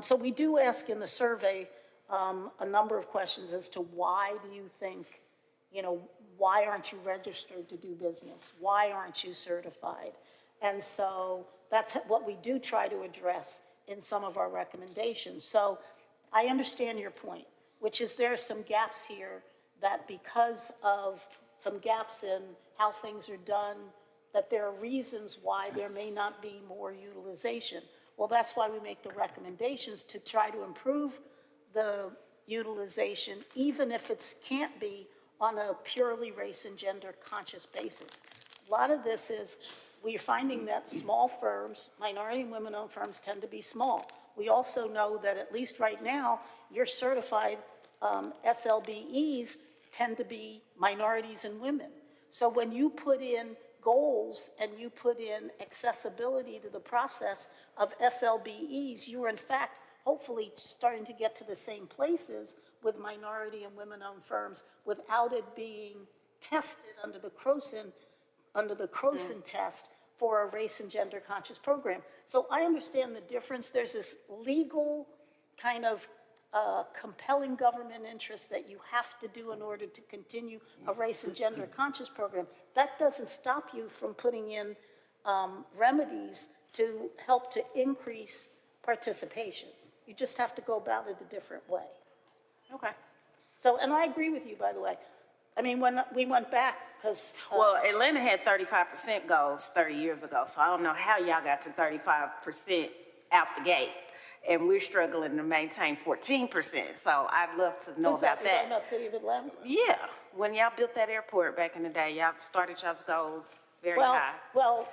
Speaker 30: So we do ask in the survey a number of questions as to why do you think, you know, why aren't you registered to do business? Why aren't you certified? And so that's what we do try to address in some of our recommendations. So I understand your point, which is there are some gaps here that because of some gaps in how things are done, that there are reasons why there may not be more utilization. Well, that's why we make the recommendations to try to improve the utilization, even if it can't be on a purely race and gender conscious basis. A lot of this is we're finding that small firms, minority and women-owned firms, tend to be small. We also know that at least right now, your certified SLBEs tend to be minorities and women. So when you put in goals and you put in accessibility to the process of SLBEs, you are in fact hopefully starting to get to the same places with minority and women-owned firms without it being tested under the Croson test for a race and gender conscious program. So I understand the difference. There's this legal kind of compelling government interest that you have to do in order to continue a race and gender conscious program. That doesn't stop you from putting in remedies to help to increase participation. You just have to go about it a different way. Okay. So, and I agree with you, by the way. I mean, when we went back, because...
Speaker 9: Well, Atlanta had 35% goals 30 years ago, so I don't know how y'all got to 35% out the gate. And we're struggling to maintain 14%, so I'd love to know about that.
Speaker 30: You're talking about City of Atlanta?
Speaker 9: Yeah, when y'all built that airport back in the day, y'all started y'all's goals very high.
Speaker 30: Well,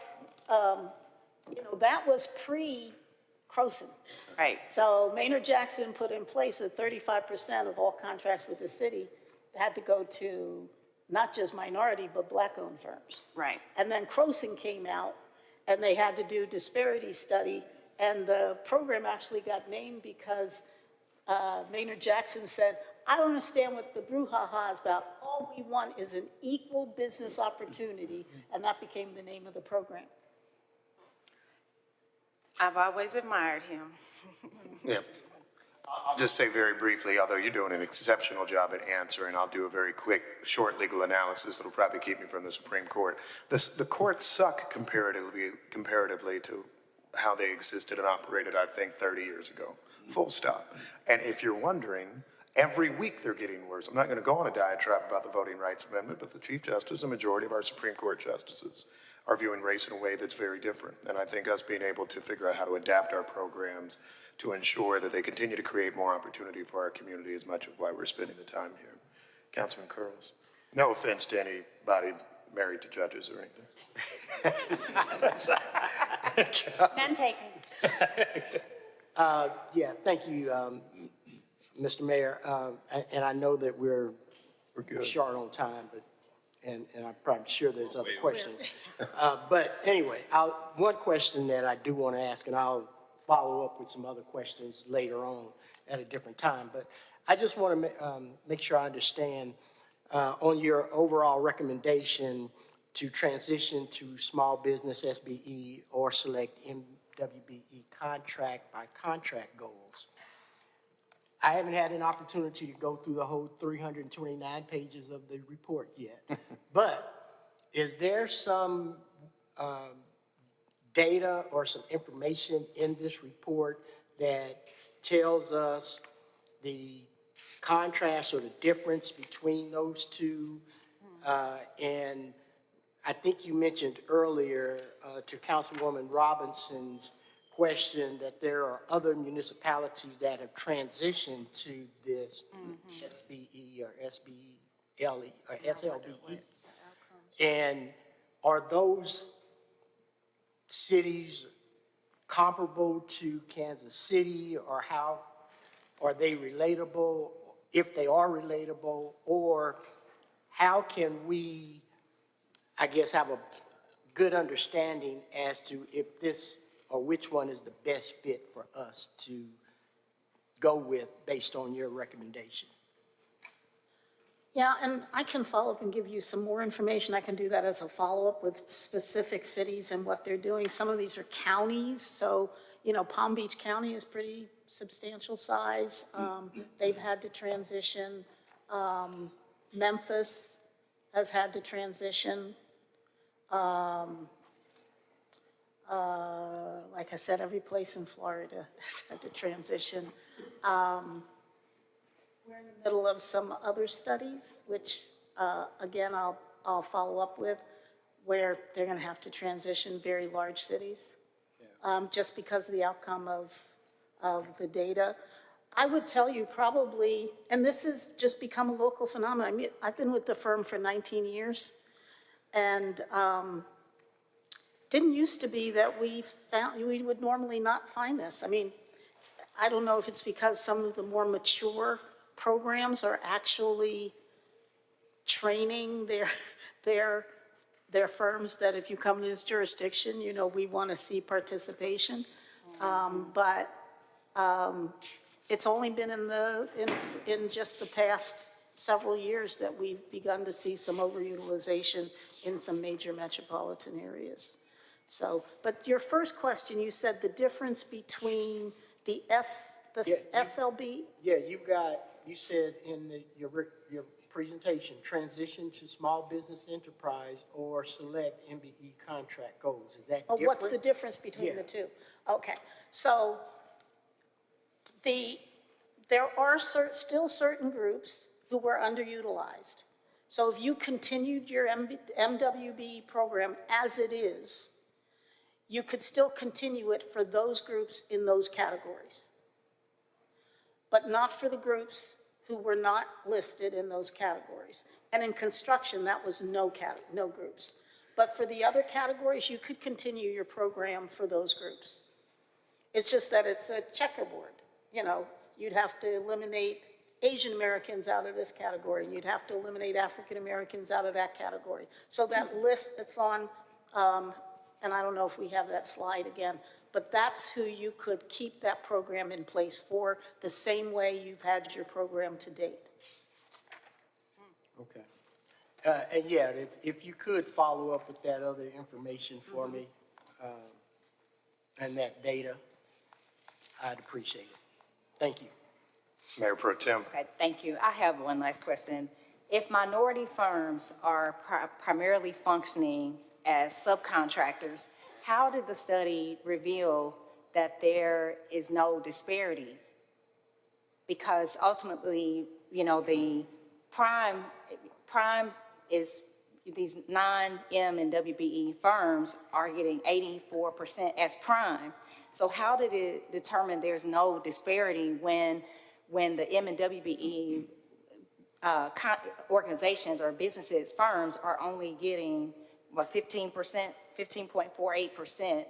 Speaker 30: you know, that was pre-Croson.
Speaker 9: Right.
Speaker 30: So Maynard Jackson put in place that 35% of all contracts with the city had to go to not just minority, but black-owned firms.
Speaker 9: Right.
Speaker 30: And then Croson came out, and they had to do disparity study, and the program actually got named because Maynard Jackson said, I don't understand what the brouhaha is about. All we want is an equal business opportunity, and that became the name of the program.
Speaker 9: I've always admired him.
Speaker 27: Yeah. I'll just say very briefly, although you're doing an exceptional job at answering, I'll do a very quick, short legal analysis that'll probably keep me from the Supreme Court. The courts suck comparatively to how they existed and operated, I think, 30 years ago. Full stop. And if you're wondering, every week they're getting worse. I'm not going to go on a diatribe about the Voting Rights Amendment, but the Chief Justice, the majority of our Supreme Court justices, are viewing race in a way that's very different. And I think us being able to figure out how to adapt our programs to ensure that they continue to create more opportunity for our community is much of why we're spending the time here. Councilman Curls. No offense to anybody married to judges or anything.
Speaker 13: None taken.
Speaker 10: Yeah, thank you, Mr. Mayor. And I know that we're short on time, but and I'm probably sure there's other questions. But anyway, one question that I do want to ask, and I'll follow up with some other questions later on at a different time, but I just want to make sure I understand on your overall recommendation to transition to small business SBE or select MWBE contract by contract goals. I haven't had an opportunity to go through the whole 329 pages of the report yet, but is there some data or some information in this report that tells us the contrast or the difference between those two? And I think you mentioned earlier to Councilwoman Robinson's question that there are other municipalities that have transitioned to this SBE or SBLE or SLBE. And are those cities comparable to Kansas City, or how are they relatable, if they are relatable, or how can we, I guess, have a good understanding as to if this or which one is the best fit for us to go with based on your recommendation?
Speaker 30: Yeah, and I can follow up and give you some more information. I can do that as a follow-up with specific cities and what they're doing. Some of these are counties, so, you know, Palm Beach County is pretty substantial size. They've had to transition. Memphis has had to transition. Like I said, every place in Florida has had to transition. We're in the middle of some other studies, which, again, I'll follow up with, where they're going to have to transition very large cities, just because of the outcome of the data. I would tell you probably, and this has just become a local phenomenon. I mean, I've been with the firm for 19 years, and didn't used to be that we would normally not find this. I mean, I don't know if it's because some of the more mature programs are actually training their firms that if you come to this jurisdiction, you know, we want to see participation. But it's only been in just the past several years that we've begun to see some overutilization in some major metropolitan areas. So, but your first question, you said the difference between the SLB?
Speaker 10: Yeah, you said in your presentation, transition to small business enterprise or select MBE contract goals. Is that different?
Speaker 30: Oh, what's the difference between the two? Okay, so there are still certain groups who were underutilized. So if you continued your MWB program as it is, you could still continue it for those groups in those categories, but not for the groups who were not listed in those categories. And in construction, that was no groups. But for the other categories, you could continue your program for those groups. It's just that it's a checkerboard. You know, you'd have to eliminate Asian Americans out of this category, and you'd have to eliminate African Americans out of that category. So that list that's on, and I don't know if we have that slide again, but that's who you could keep that program in place for, the same way you've had your program to date.
Speaker 10: Okay. And yeah, if you could follow up with that other information for me, and that data, I'd appreciate it. Thank you.
Speaker 27: Mayor Pro Tem.
Speaker 13: Okay, thank you. I have one last question. If minority firms are primarily functioning as subcontractors, how did the study reveal that there is no disparity? Because ultimately, you know, the prime is these non-M and WBE firms are getting 84% as prime. So how did it determine there's no disparity when the M and WBE organizations or businesses, firms are only getting, what, 15%, 15.48%?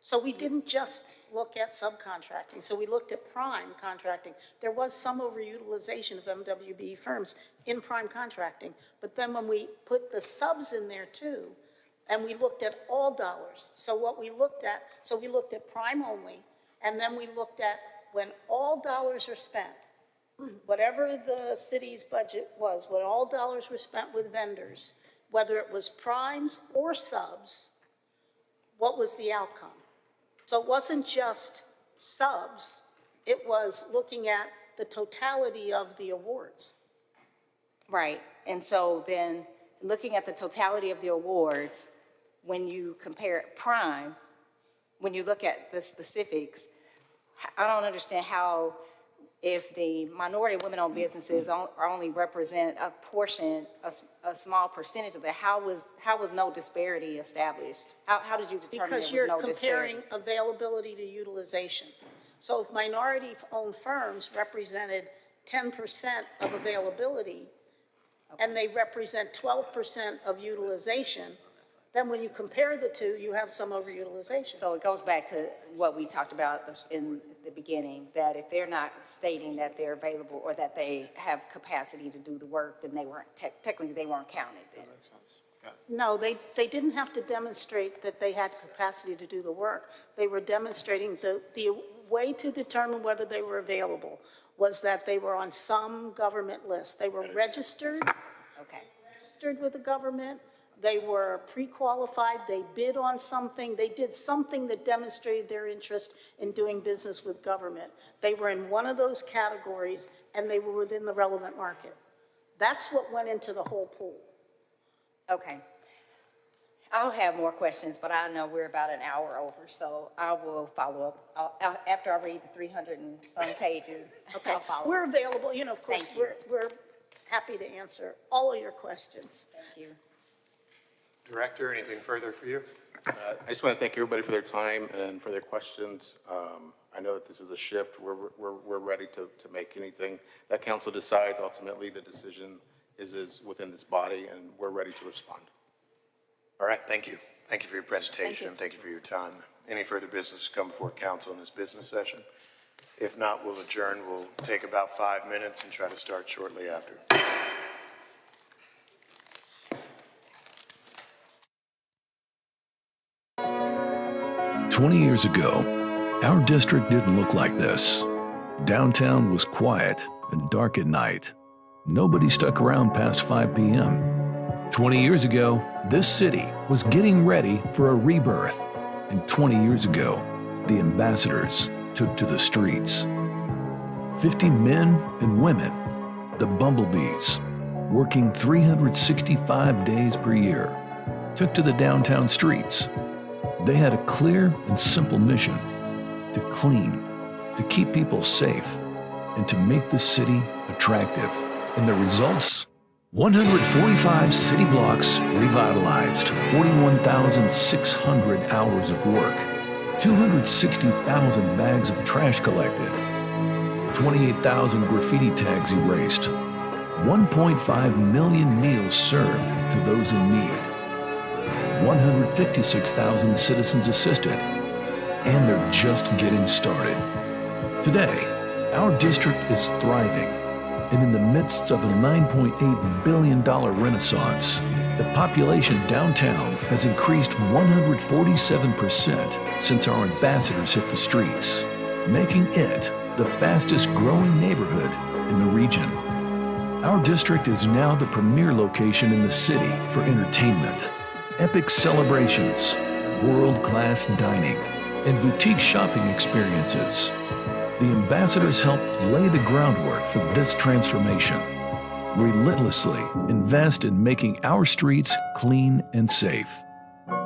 Speaker 30: So we didn't just look at subcontracting. So we looked at prime contracting. There was some overutilization of MWBE firms in prime contracting. But then when we put the subs in there too, and we looked at all dollars. So what we looked at, so we looked at prime only, and then we looked at when all dollars are spent, whatever the city's budget was, when all dollars were spent with vendors, whether it was primes or subs, what was the outcome? So it wasn't just subs, it was looking at the totality of the awards.
Speaker 13: Right, and so then looking at the totality of the awards, when you compare prime, when you look at the specifics, I don't understand how if the minority women-owned businesses only represent a portion, a small percentage of that, how was no disparity established? How did you determine there was
Speaker 30: Because you're
Speaker 13: no disparity?
Speaker 30: comparing availability to utilization. So if minority-owned firms represented 10% of availability, and they represent 12% of utilization, then when you compare the two, you have some overutilization.
Speaker 13: So it goes back to what we talked about in the beginning, that if they're not stating that they're available or that they have capacity to do the work, then they weren't, technically they weren't counted then.
Speaker 30: No, they didn't have to demonstrate that they had capacity to do the work. They were demonstrating the way to determine whether they were available was that they were on some government list. They were registered.
Speaker 13: Okay.
Speaker 30: Registered with the government. They were pre-qualified. They bid on something. They did something that demonstrated their interest in doing business with government. They were in one of those categories, and they were within the relevant market. That's what went into the whole pool.
Speaker 13: Okay. I'll have more questions, but I know we're about an hour over, so I will follow up. After I read the 300 and some pages,
Speaker 30: Okay.
Speaker 13: I'll follow
Speaker 30: We're
Speaker 13: up.
Speaker 30: available. Of course,
Speaker 13: Thank you.
Speaker 30: we're happy to answer all of your questions.
Speaker 13: Thank you.
Speaker 27: Director, anything further for you?
Speaker 28: I just want to thank everybody for their time and for their questions. I know that this is a shift. We're ready to make anything that council decides. Ultimately, the decision is within this body, and we're ready to respond.
Speaker 27: All right, thank you. Thank you for your presentation,
Speaker 30: Thank you.
Speaker 27: and thank you for your time. Any further business to come before council in this business session? If not, we'll adjourn. We'll take about 5 minutes and try to start shortly after.
Speaker 11: "20 years ago, our district didn't look like this. Downtown was quiet and dark at night. Nobody stuck around past 5 p.m. 20 years ago, this city was getting ready for a rebirth. And 20 years ago, the ambassadors took to the streets. 50 men and women, the bumblebees, working 365 days per year, took to the downtown streets. They had a clear and simple mission: to clean, to keep people safe, and to make the city attractive. And the results? 145 city blocks revitalized, 41,600 hours of work, 260,000 bags of trash collected, 28,000 graffiti tags erased, 1.5 million meals served to those in need, 156,000 citizens assisted, and they're just getting started. Today, our district is thriving, and in the midst of a $9.8 billion renaissance, the population downtown has increased 147% since our ambassadors hit the streets, making it the fastest growing neighborhood in the region. Our district is now the premier location in the city for entertainment, epic celebrations, world-class dining, and boutique shopping experiences. The ambassadors helped lay the groundwork for this transformation. Relentlessly invest in making our streets clean and safe,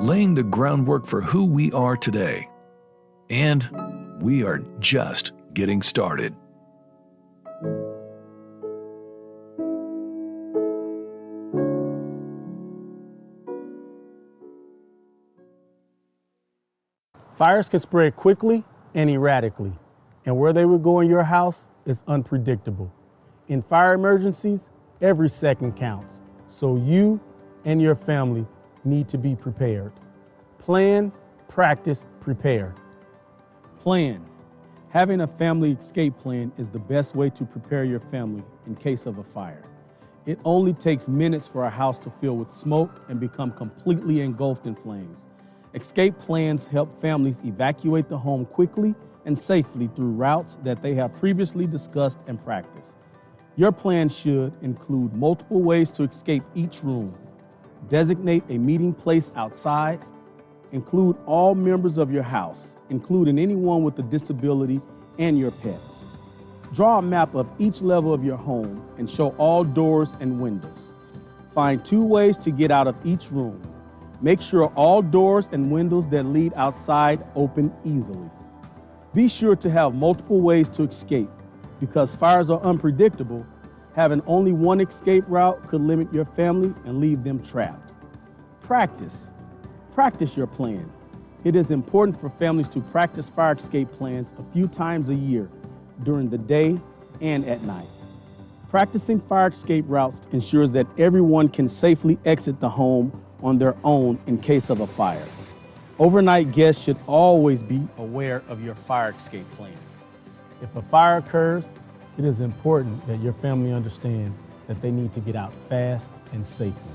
Speaker 11: laying the groundwork for who we are today. And we are just getting started.
Speaker 18: Fires can spread quickly and erratically, and where they will go in your house is unpredictable. In fire emergencies, every second counts, so you and your family need to be prepared. Plan, practice, prepare. Plan. Having a family escape plan is the best way to prepare your family in case of a fire. It only takes minutes for a house to fill with smoke and become completely engulfed in flames. Escape plans help families evacuate the home quickly and safely through routes that they have previously discussed and practiced. Your plan should include multiple ways to escape each room, designate a meeting place outside, include all members of your house, including anyone with a disability and your pets. Draw a map of each level of your home and show all doors and windows. Find 2 ways to get out of each room. Make sure all doors and windows that lead outside open easily. Be sure to have multiple ways to escape. Because fires are unpredictable, having only one escape route could limit your family and leave them trapped. Practice your plan. It is important for families to practice fire escape plans a few times a year during the day and at night. Practicing fire escape routes ensures that everyone can safely exit the home on their own in case of a fire. Overnight guests should always be aware of your fire escape plan. If a fire occurs, it is important that your family understand that they need to get out fast and safely.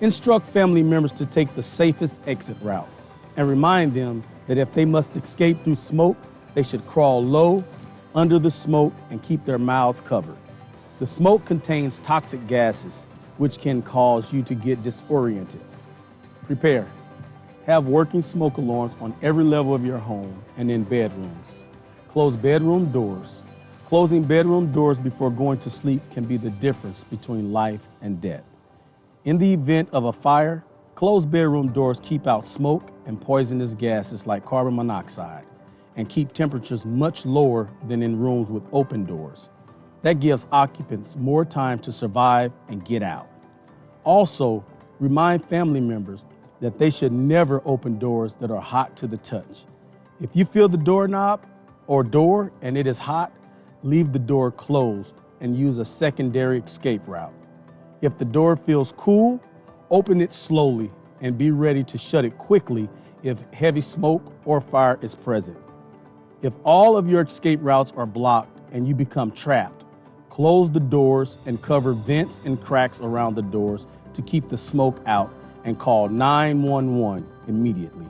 Speaker 18: Instruct family members to take the safest exit route and remind them that if they must escape through smoke, they should crawl low under the smoke and keep their mouths covered. The smoke contains toxic gases, which can cause you to get disoriented. Prepare. Have working smoke alarms on every level of your home and in bedrooms. Close bedroom doors. Closing bedroom doors before going to sleep can be the difference between life and death. In the event of a fire, closed bedroom doors keep out smoke and poisonous gases like carbon monoxide and keep temperatures much lower than in rooms with open doors. That gives occupants more time to survive and get out. Also, remind family members that they should never open doors that are hot to the touch. If you feel the doorknob or door and it is hot, leave the door closed and use a secondary escape route. If the door feels cool, open it slowly and be ready to shut it quickly if heavy smoke or fire is present. If all of your escape routes are blocked and you become trapped, close the doors and cover vents and cracks around the doors to keep the smoke out and call 911 immediately.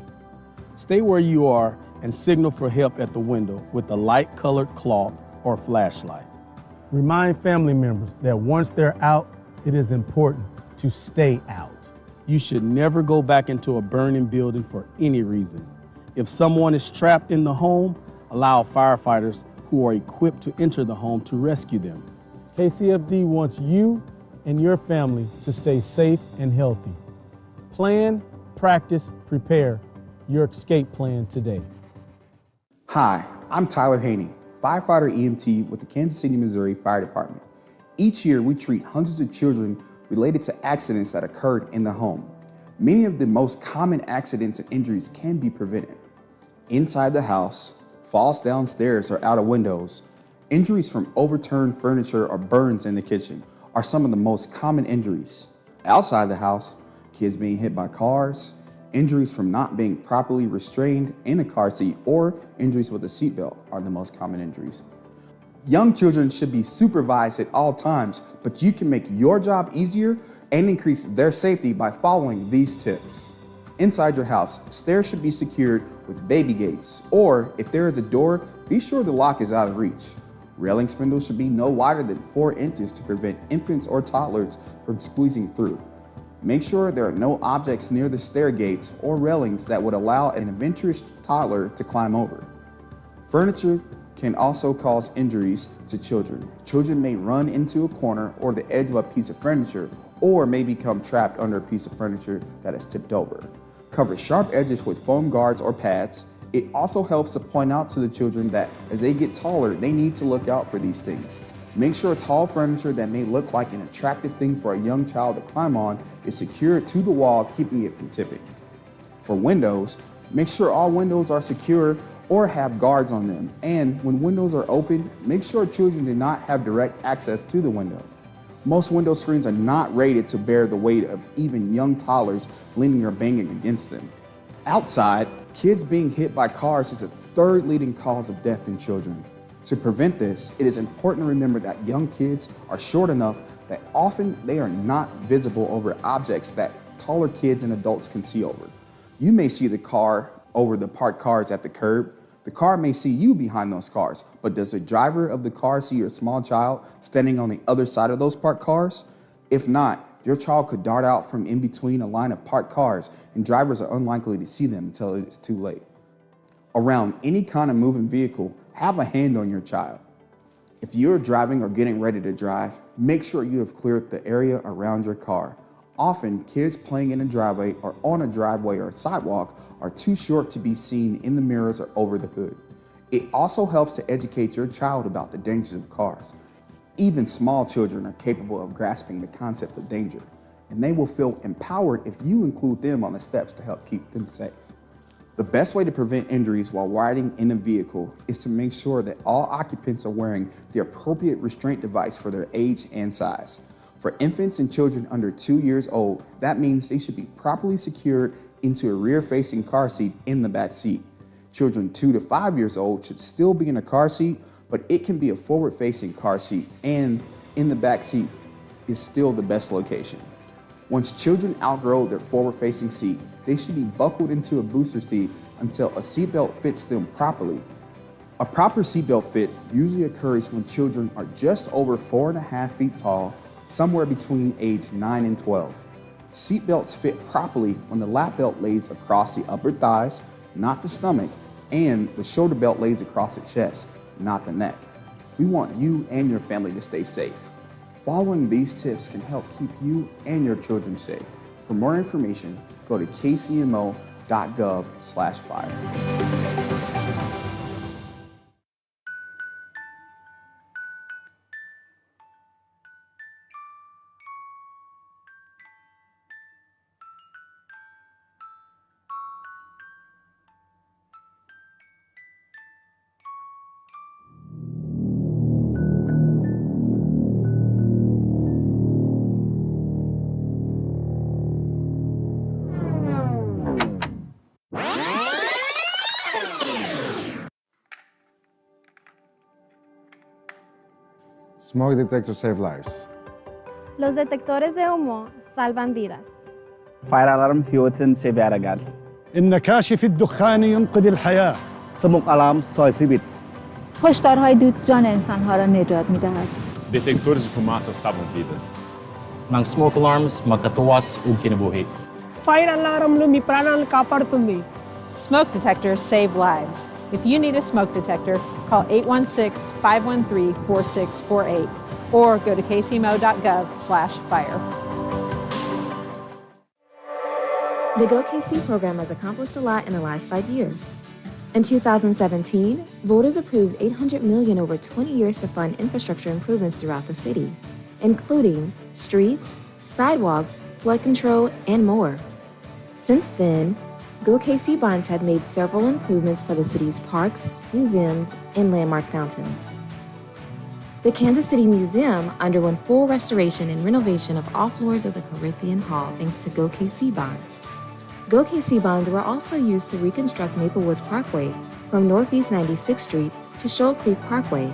Speaker 18: Stay where you are and signal for help at the window with a light-colored cloth or flashlight. Remind family members that once they're out, it is important to stay out. You should never go back into a burning building for any reason. If someone is trapped in the home, allow firefighters who are equipped to enter the home to rescue them. KCFD wants you and your family to stay safe and healthy. Plan, practice, prepare your escape plan today.
Speaker 12: Hi, I'm Tyler Haney, firefighter EMT with the Kansas City, Missouri Fire Department. Each year, we treat hundreds of children related to accidents that occurred in the home. Many of the most common accidents and injuries can be prevented. Inside the house, falls downstairs or out of windows, injuries from overturned furniture or burns in the kitchen are some of the most common injuries. Outside the house, kids being hit by cars, injuries from not being properly restrained in a car seat, or injuries with a seatbelt are the most common injuries. Young children should be supervised at all times, but you can make your job easier and increase their safety by following these tips. Inside your house, stairs should be secured with baby gates, or if there is a door, be sure the lock is out of reach. Railing spindles should be no wider than 4 inches to prevent infants or toddlers from squeezing through. Make sure there are no objects near the stair gates or railings that would allow an adventurous toddler to climb over. Furniture can also cause injuries to children. Children may run into a corner or the edge of a piece of furniture, or may become trapped under a piece of furniture that is tipped over. Cover sharp edges with foam guards or pads. It also helps to point out to the children that as they get taller, they need to look out for these things. Make sure tall furniture that may look like an attractive thing for a young child to climb on is secured to the wall, keeping it from tipping. For windows, make sure all windows are secure or have guards on them. And when windows are open, make sure children do not have direct access to the window. Most window screens are not rated to bear the weight of even young toddlers leaning or banging against them. Outside, kids being hit by cars is the 3rd leading cause of death in children. To prevent this, it is important to remember that young kids are short enough that often they are not visible over objects that taller kids and adults can see over. You may see the car over the parked cars at the curb. The car may see you behind those cars, but does the driver of the car see your small child standing on the other side of those parked cars? If not, your child could dart out from in between a line of parked cars, and drivers are unlikely to see them until it is too late. Around any kind of moving vehicle, have a hand on your child. If you're driving or getting ready to drive, make sure you have cleared the area around your car. Often, kids playing in a driveway or on a driveway or sidewalk are too short to be seen in the mirrors or over the hood. It also helps to educate your child about the dangers of cars. Even small children are capable of grasping the concept of danger, and they will feel empowered if you include them on the steps to help keep them safe. The best way to prevent injuries while riding in a vehicle is to make sure that all occupants are wearing the appropriate restraint device for their age and size. For infants and children under 2 years old, that means they should be properly secured into a rear-facing car seat in the back seat. Children 2 to 5 years old should still be in a car seat, but it can be a forward-facing car seat, and in the back seat is still the best location. Once children outgrow their forward-facing seat, they should be buckled into a booster seat until a seatbelt fits them properly. A proper seatbelt fit usually occurs when children are just over 4.5 feet tall, somewhere between age 9 and 12. Seatbelts fit properly when the lap belt lays across the upper thighs, not the stomach, and the shoulder belt lays across the chest, not the neck. We want you and your family to stay safe. Following these tips can help keep you and your children safe. For more information, go to kcmo.gov/fire.
Speaker 1: Smoke detectors save lives.
Speaker 22: Los detectores de humo salvan vidas.
Speaker 14: Fire alarm حيوة سيفيارة قال.
Speaker 18: إن كاشف الدخان ينقذ الحياة.
Speaker 14: Smoke alarm سوی سیبید.
Speaker 22: هشدارهای دود جان انسانها را نجات می‌دهد.
Speaker 15: Detectores de fumaça salvam vidas.
Speaker 2: Ng smoke alarms, magkatuwas ug kinabuhi.
Speaker 16: Fire alarmలు మీ ప్రాణాలను కాపాడుతుంది.
Speaker 22: Smoke detectors save lives. If you need a smoke detector, call 816-513-4648 or go to kcmo.gov/fire.
Speaker 23: The Go KC program has accomplished a lot in the last 5 years. In 2017, voters approved $800 million over 20 years to fund infrastructure improvements throughout the city, including streets, sidewalks, flood control, and more. Since then, Go KC bonds have made several improvements for the city's parks, museums, and landmark fountains. The Kansas City Museum underwent full restoration and renovation of all floors of the Corinthian Hall thanks to Go KC bonds. Go KC bonds were also used to reconstruct Maplewoods Parkway from Northeast 96th Street to Shoal Creek Parkway.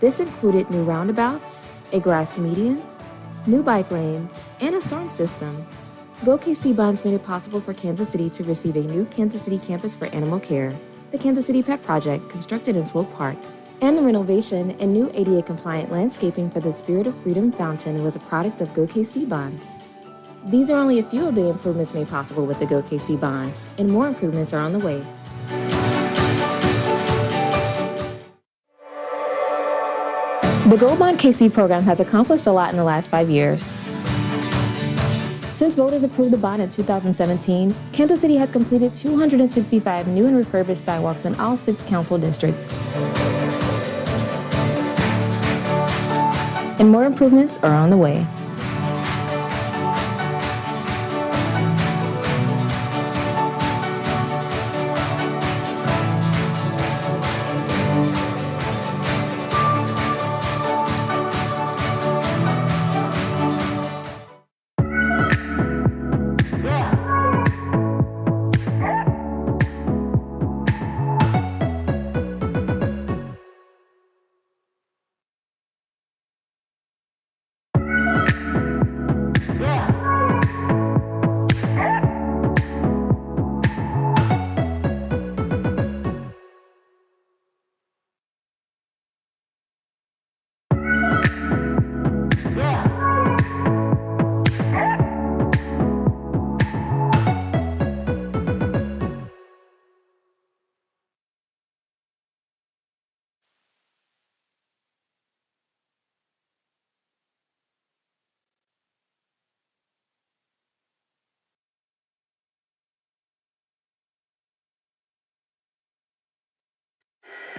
Speaker 23: This included new roundabouts, a grass median, new bike lanes, and a storm system. Go KC bonds made it possible for Kansas City to receive a new Kansas City campus for animal care, the Kansas City Pet Project constructed in Swope Park, and the renovation and new ADA-compliant landscaping for the Spirit of Freedom Fountain was a product of Go KC bonds. These are only a few of the improvements made possible with the Go KC bonds, and more improvements are on the way. The Go Bond KC program has accomplished a lot in the last 5 years. Since voters approved the bond in 2017, Kansas City has completed 265 new and refurbished sidewalks in all 6 council districts. And more improvements are on the way.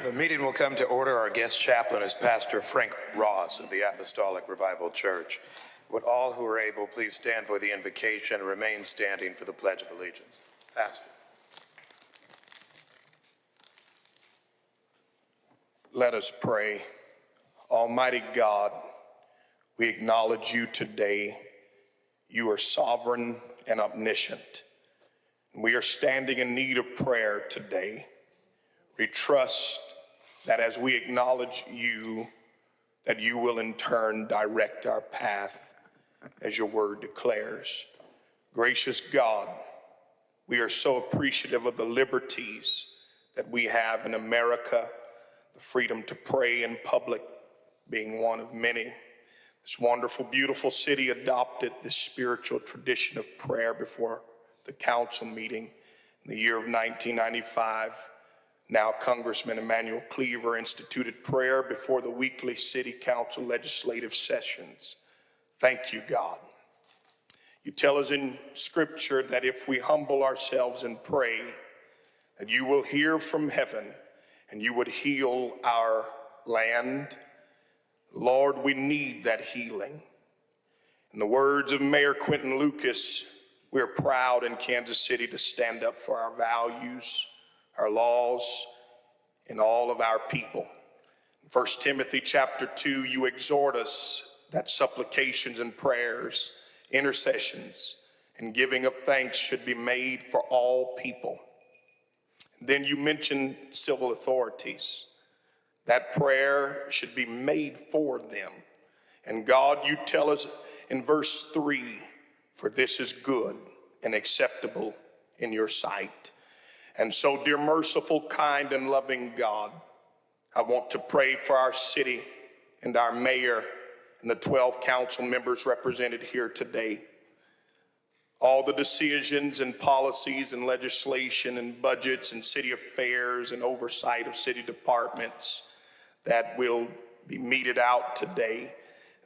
Speaker 27: The meeting will come to order. Our guest chaplain is Pastor Frank Ross of the Apostolic Revival Church. Would all who are able please stand for the invocation and remain standing for the Pledge of Allegiance. Pastor.
Speaker 1: Let us pray. Almighty God, we acknowledge you today. You are sovereign and omniscient. We are standing in need of prayer today. We trust that as we acknowledge you, that you will in turn direct our path as your word declares. Gracious God, we are so appreciative of the liberties that we have in America, the freedom to pray in public being one of many. This wonderful, beautiful city adopted this spiritual tradition of prayer before the council meeting in the year of 1995. Now Congressman Emanuel Cleaver instituted prayer before the weekly city council legislative sessions. Thank you, God. You tell us in scripture that if we humble ourselves and pray, that you will hear from heaven and you would heal our land. Lord, we need that healing. In the words of Mayor Quentin Lucas, we're proud in Kansas City to stand up for our values, our laws, and all of our people. In 1 Timothy chapter 2, you exhort us that supplications and prayers, intercessions, and giving of thanks should be made for all people. Then you mention civil authorities. That prayer should be made for them. And God, you tell us in verse 3, for this is good and acceptable in your sight. And so, dear merciful, kind, and loving God, I want to pray for our city and our mayor and the 12 council members represented here today. All the decisions and policies and legislation and budgets and city affairs and oversight of city departments that will be meted out today.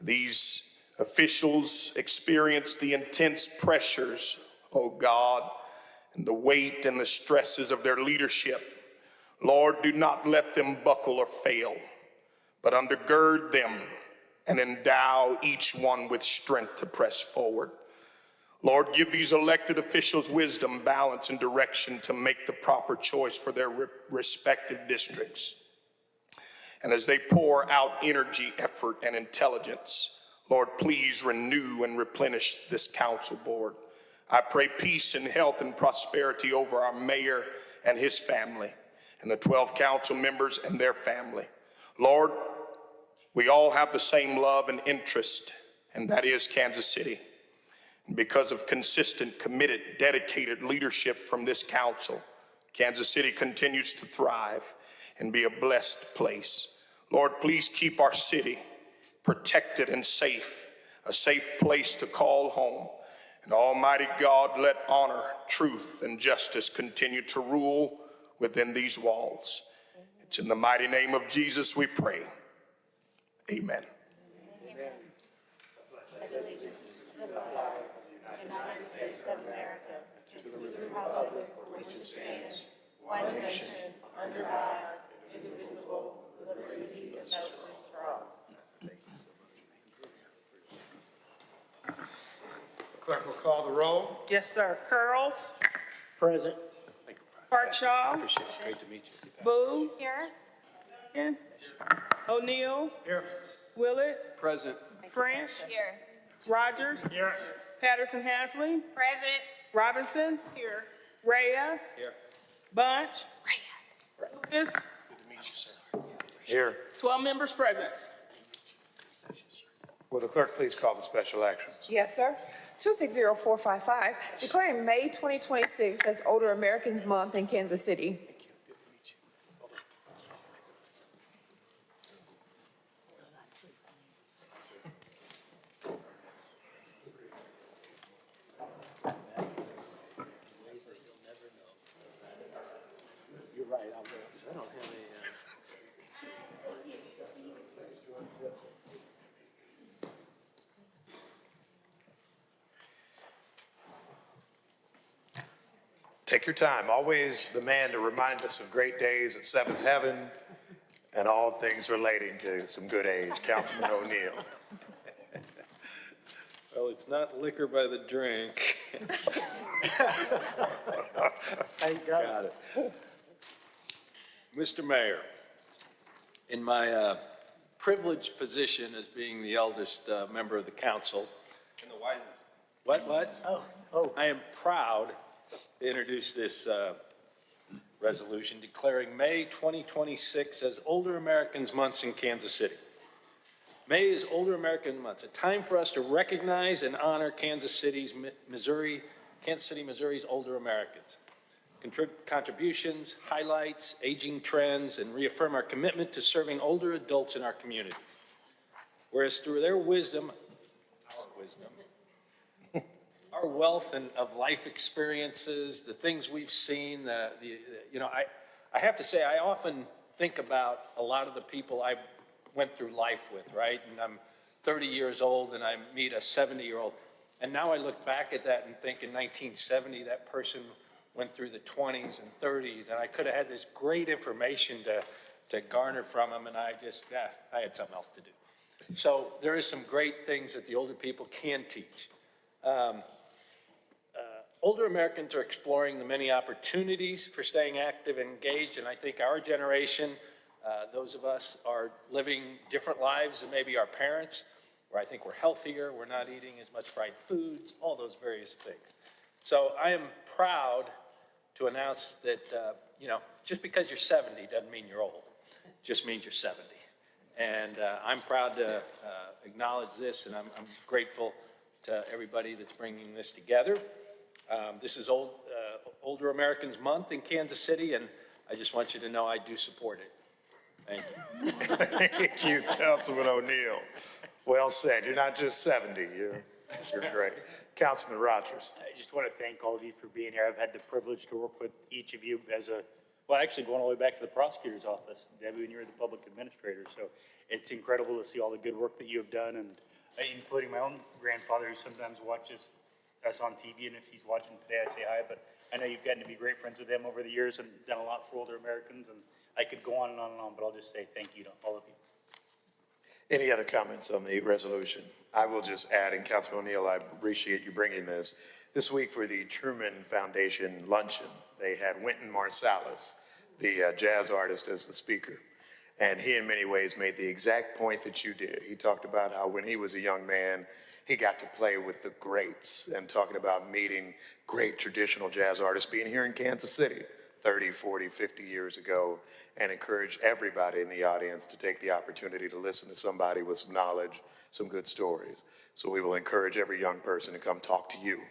Speaker 1: These officials experience the intense pressures, oh God, and the weight and the stresses of their leadership. Lord, do not let them buckle or fail, but undergird them and endow each one with strength to press forward. Lord, give these elected officials wisdom, balance, and direction to make the proper choice for their respective districts. And as they pour out energy, effort, and intelligence, Lord, please renew and replenish this council board. I pray peace and health and prosperity over our mayor and his family, and the 12 council members and their family. Lord, we all have the same love and interest, and that is Kansas City. And because of consistent, committed, dedicated leadership from this council, Kansas City continues to thrive and be a blessed place. Lord, please keep our city protected and safe, a safe place to call home. And Almighty God, let honor, truth, and justice continue to rule within these walls. It's in the mighty name of Jesus we pray. Amen.
Speaker 6: United States of America, to the republic for which it stands, one nation, under God, indivisible, with liberty and justice for all.
Speaker 27: Clerk will call the roll.
Speaker 16: Yes, sir. Curls,
Speaker 10: Present.
Speaker 16: Parkshaw,
Speaker 27: Great to meet you.
Speaker 16: Boo,
Speaker 6: Here.
Speaker 16: O'Neill,
Speaker 27: Here.
Speaker 16: Willett,
Speaker 27: Present.
Speaker 16: French,
Speaker 6: Here.
Speaker 16: Rogers,
Speaker 27: Here.
Speaker 16: Patterson Hasley,
Speaker 13: Present.
Speaker 16: Robinson,
Speaker 5: Here.
Speaker 16: Rhea,
Speaker 27: Here.
Speaker 16: Bunch, Lucas,
Speaker 27: Here.
Speaker 16: 12 members present.
Speaker 27: Will the clerk please call the special actions?
Speaker 3: Yes, sir. 260455, declaring May 2026 as Older Americans Month in Kansas City.
Speaker 10: You're right, I will, 'cause I don't have a,
Speaker 27: Take your time. Always the man to remind us of great days at Seventh Heaven, and all things relating to some good age. Councilman O'Neill.
Speaker 4: Well, it's not liquor by the drink. Got it. Mr. Mayor, in my privileged position as being the eldest member of the council. And the wisest. What? I am proud to introduce this resolution declaring May 2026 as Older Americans Month in Kansas City. May is Older American Month, a time for us to recognize and honor Kansas City, Missouri's older Americans. Contributions, highlights, aging trends, and reaffirm our commitment to serving older adults in our communities. Whereas through their wisdom, our wealth of life experiences, the things we've seen, I have to say, I often think about a lot of the people I went through life with, right? And I'm 30 years old and I meet a 70-year-old. And now I look back at that and think in 1970, that person went through the 20s and 30s, and I could have had this great information to garner from them, and I had something else to do. So there is some great things that the older people can teach. Older Americans are exploring the many opportunities for staying active and engaged, and I think our generation, those of us are living different lives than maybe our parents, where I think we're healthier, we're not eating as much fried foods, all those various things. So I am proud to announce that, just because you're 70 doesn't mean you're old. It just means you're 70. And I'm proud to acknowledge this, and I'm grateful to everybody that's bringing this together. This is Older Americans Month in Kansas City, and I just want you to know I do support it. Thank you.
Speaker 27: Thank you, Councilman O'Neill. Well said. You're not just 70. You're great. Councilman Rogers.
Speaker 7: I just want to thank all of you for being here. I've had the privilege to work with each of you actually going all the way back to the prosecutor's office, Debbie, when you were the public administrator. So it's incredible to see all the good work that you have done, and including my own grandfather who sometimes watches us on TV, and if he's watching today, I say hi, but I know you've gotten to be great friends with him over the years and done a lot for older Americans, and I could go on and on and on, but I'll just say thank you to all of you.
Speaker 27: Any other comments on the resolution? I will just add, and Councilman O'Neill, I appreciate you bringing this. This week for the Truman Foundation Luncheon, they had Wynton Marsalis, the jazz artist, as the speaker. And he in many ways made the exact point that you did. He talked about how when he was a young man, he got to play with the greats, and talking about meeting great traditional jazz artists, being here in Kansas City 30, 40, 50 years ago, and encourage everybody in the audience to take the opportunity to listen to somebody with some knowledge, some good stories. So we will encourage every young person to come talk to you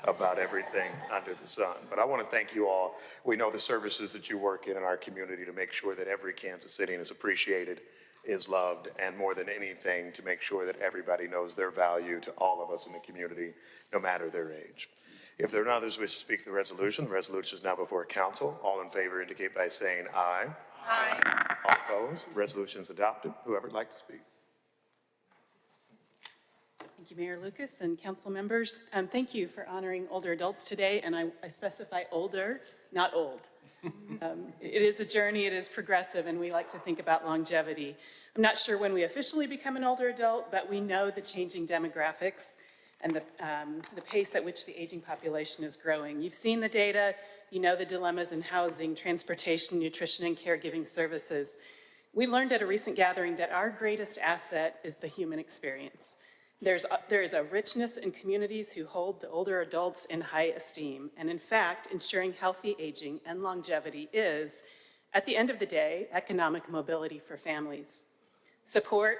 Speaker 27: about everything under the sun. But I want to thank you all. We know the services that you work in our community to make sure that every Kansas Citian is appreciated, is loved, and more than anything, to make sure that everybody knows their value to all of us in the community, no matter their age. If there are others who wish to speak to the resolution is now before council. All in favor indicate by saying aye. Aye. All opposed? The resolution is adopted. Whoever would like to speak.
Speaker 17: Thank you, Mayor Lucas and council members. Thank you for honoring older adults today, and I specify older, not old. It is a journey, it is progressive, and we like to think about longevity. I'm not sure when we officially become an older adult, but we know the changing demographics and the pace at which the aging population is growing. You've seen the data, you know the dilemmas in housing, transportation, nutrition, and caregiving services. We learned at a recent gathering that our greatest asset is the human experience. There is a richness in communities who hold the older adults in high esteem. And in fact, ensuring healthy aging and longevity is, at the end of the day, economic mobility for families. Support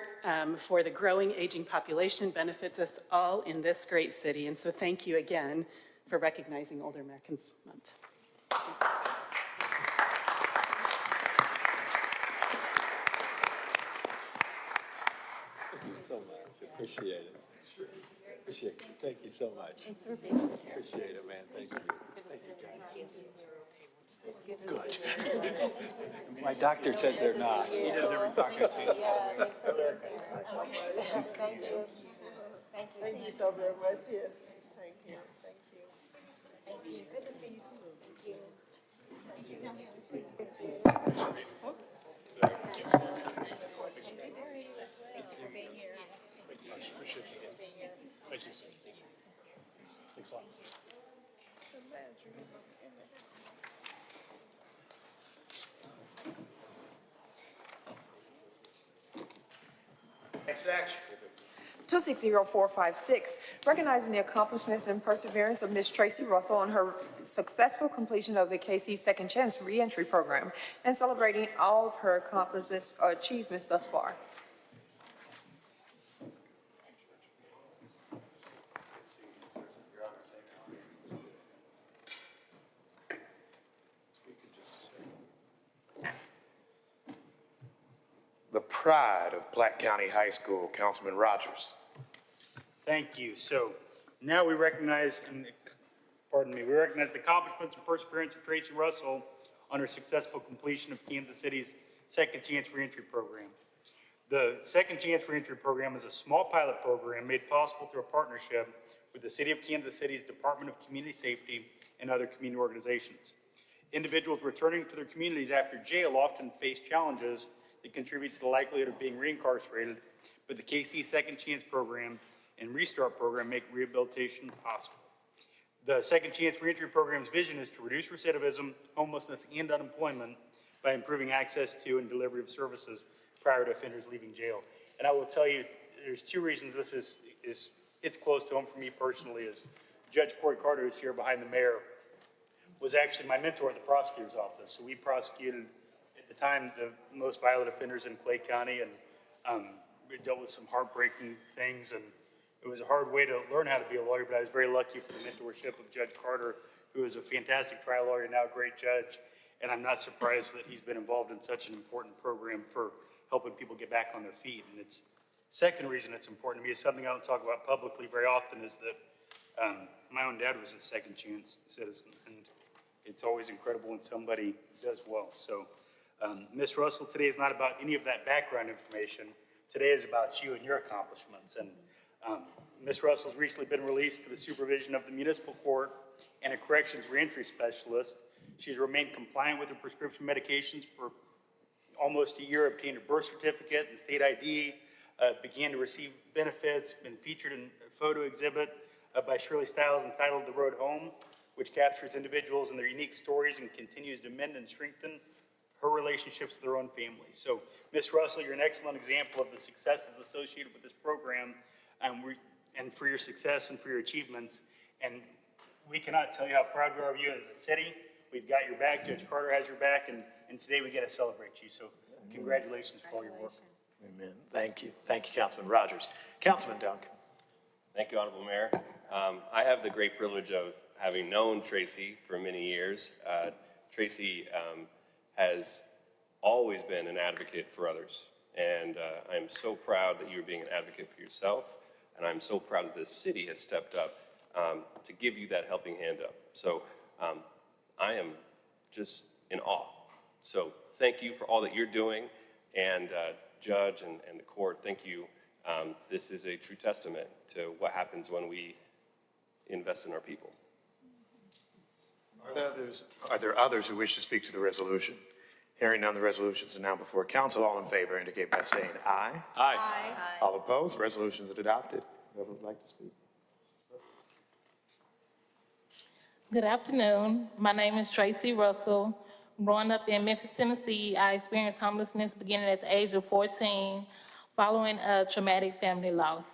Speaker 17: for the growing aging population benefits us all in this great city. And so thank you again for recognizing Older Americans Month.
Speaker 4: Thank you so much. Appreciate it. Appreciate you. Thank you so much. Thanks for being here. Appreciate it, man. Thank you. Thank you, guys. Good. My doctor says they're not. He does every doctor.
Speaker 5: Thank you. Thank you so very much. Yes. Thank you. Thank you. Good to see you too. Thank you.
Speaker 7: Appreciate you. Thank you. Thanks a lot.
Speaker 1: Next action.
Speaker 3: 260456, recognizing the accomplishments and perseverance of Ms. Tracy Russell on her successful completion of the KC Second Chance Reentry Program and celebrating all of her accomplishments or achievements thus far.
Speaker 27: The pride of Platte County High School, Councilman Rogers.
Speaker 7: Thank you. So now we recognize, we recognize the accomplishments and perseverance of Tracy Russell on her successful completion of Kansas City's Second Chance Reentry Program. The Second Chance Reentry Program is a small pilot program made possible through a partnership with the City of Kansas City's Department of Community Safety and other community organizations. Individuals returning to their communities after jail often face challenges that contribute to the likelihood of being reincarcerated, but the KC Second Chance Program and Restart Program make rehabilitation possible. The Second Chance Reentry Program's vision is to reduce recidivism, homelessness, and unemployment by improving access to and delivery of services prior to offenders leaving jail. And I will tell you, there's two reasons this is it's close to home for me personally. Is Judge Corey Carter, who's here behind the mayor, was actually my mentor at the prosecutor's office. So we prosecuted, at the time, the most violent offenders in Clay County, and we dealt with some heartbreaking things, and it was a hard way to learn how to be a lawyer, but I was very lucky for the mentorship of Judge Carter, who is a fantastic trial lawyer, now a great judge, and I'm not surprised that he's been involved in such an important program for helping people get back on their feet. And it's second reason it's important to me is something I don't talk about publicly very often, is that my own dad was a second chance citizen, and it's always incredible when somebody does well. So Ms. Russell, today is not about any of that background information. Today is about you and your accomplishments. And Ms. Russell's recently been released to the supervision of the municipal court and a corrections reentry specialist. She's remained compliant with her prescription medications for almost a year, obtained a birth certificate and state ID, began to receive benefits, been featured in a photo exhibit by Shirley Stiles entitled The Road Home, which captures individuals and their unique stories and continues to mend and strengthen her relationships with their own family. So, Ms. Russell, you're an excellent example of the successes associated with this program, and for your success and for your achievements. And we cannot tell you how proud we are of you as a city. We've got your back, Judge Carter has your back, and today we get to celebrate you. So congratulations for all your work.
Speaker 27: Amen. Thank you. Thank you, Councilman Rogers. Councilman Duncan.
Speaker 8: Thank you, Honorable Mayor. I have the great privilege of having known Tracy for many years. Tracy has always been an advocate for others. And I'm so proud that you're being an advocate for yourself. And I'm so proud that this city has stepped up to give you that helping hand up. So I am just in awe. So thank you for all that you're doing. And Judge and the court, thank you. This is a true testament to what happens when we invest in our people.
Speaker 27: Are there others who wish to speak to the resolution? Hearing none, the resolutions are now before council. All in favor indicate by saying aye.
Speaker 8: Aye.
Speaker 27: Aye. All opposed, resolutions are adopted. Whoever would like to speak.
Speaker 9: Good afternoon. My name is Tracy Russell. Growing up in Memphis, Tennessee, I experienced homelessness beginning at the age of 14 following a traumatic family loss.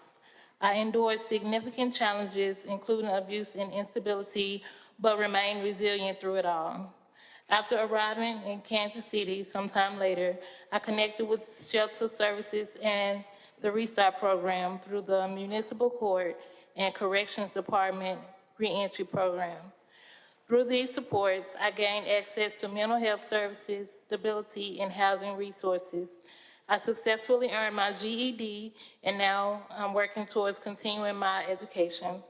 Speaker 9: I endured significant challenges, including abuse and instability, but remained resilient through it all. After arriving in Kansas City sometime later, I connected with shelter services and the Restart Program through the municipal court and corrections department reentry program. Through these supports, I gained access to mental health services, stability, and housing resources. I successfully earned my GED, and now I'm working towards continuing my education.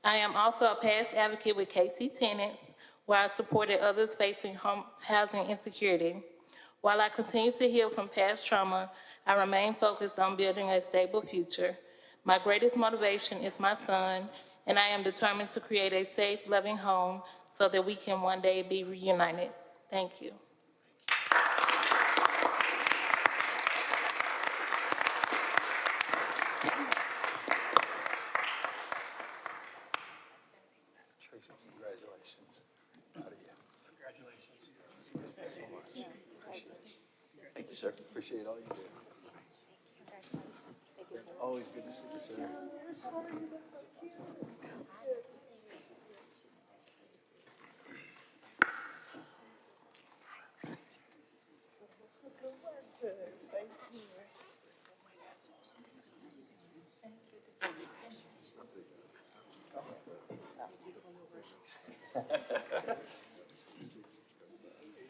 Speaker 9: I am also a past advocate with KC Tenants, where I supported others facing housing insecurity. While I continue to heal from past trauma, I remain focused on building a stable future. My greatest motivation is my son, and I am determined to create a safe, loving home so that we can one day be reunited. Thank you.
Speaker 11: Congratulations. Proud of you. Thank you, sir. Appreciate all you do. Always good to see you, sir.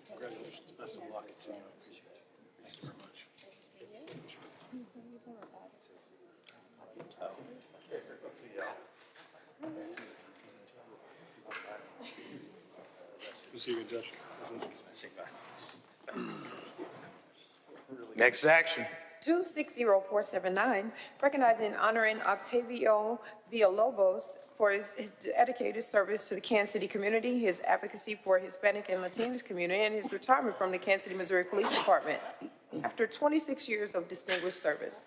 Speaker 11: Congratulations. Best of luck. Thank you very much. See y'all. Good to see you again, Josh.
Speaker 27: Next action.
Speaker 3: 260479, recognizing and honoring Octavio Villalobos for his dedicated service to the Kansas City community, his advocacy for Hispanic and Latinx community, and his retirement from the Kansas City, Missouri Police Department after 26 years of distinguished service.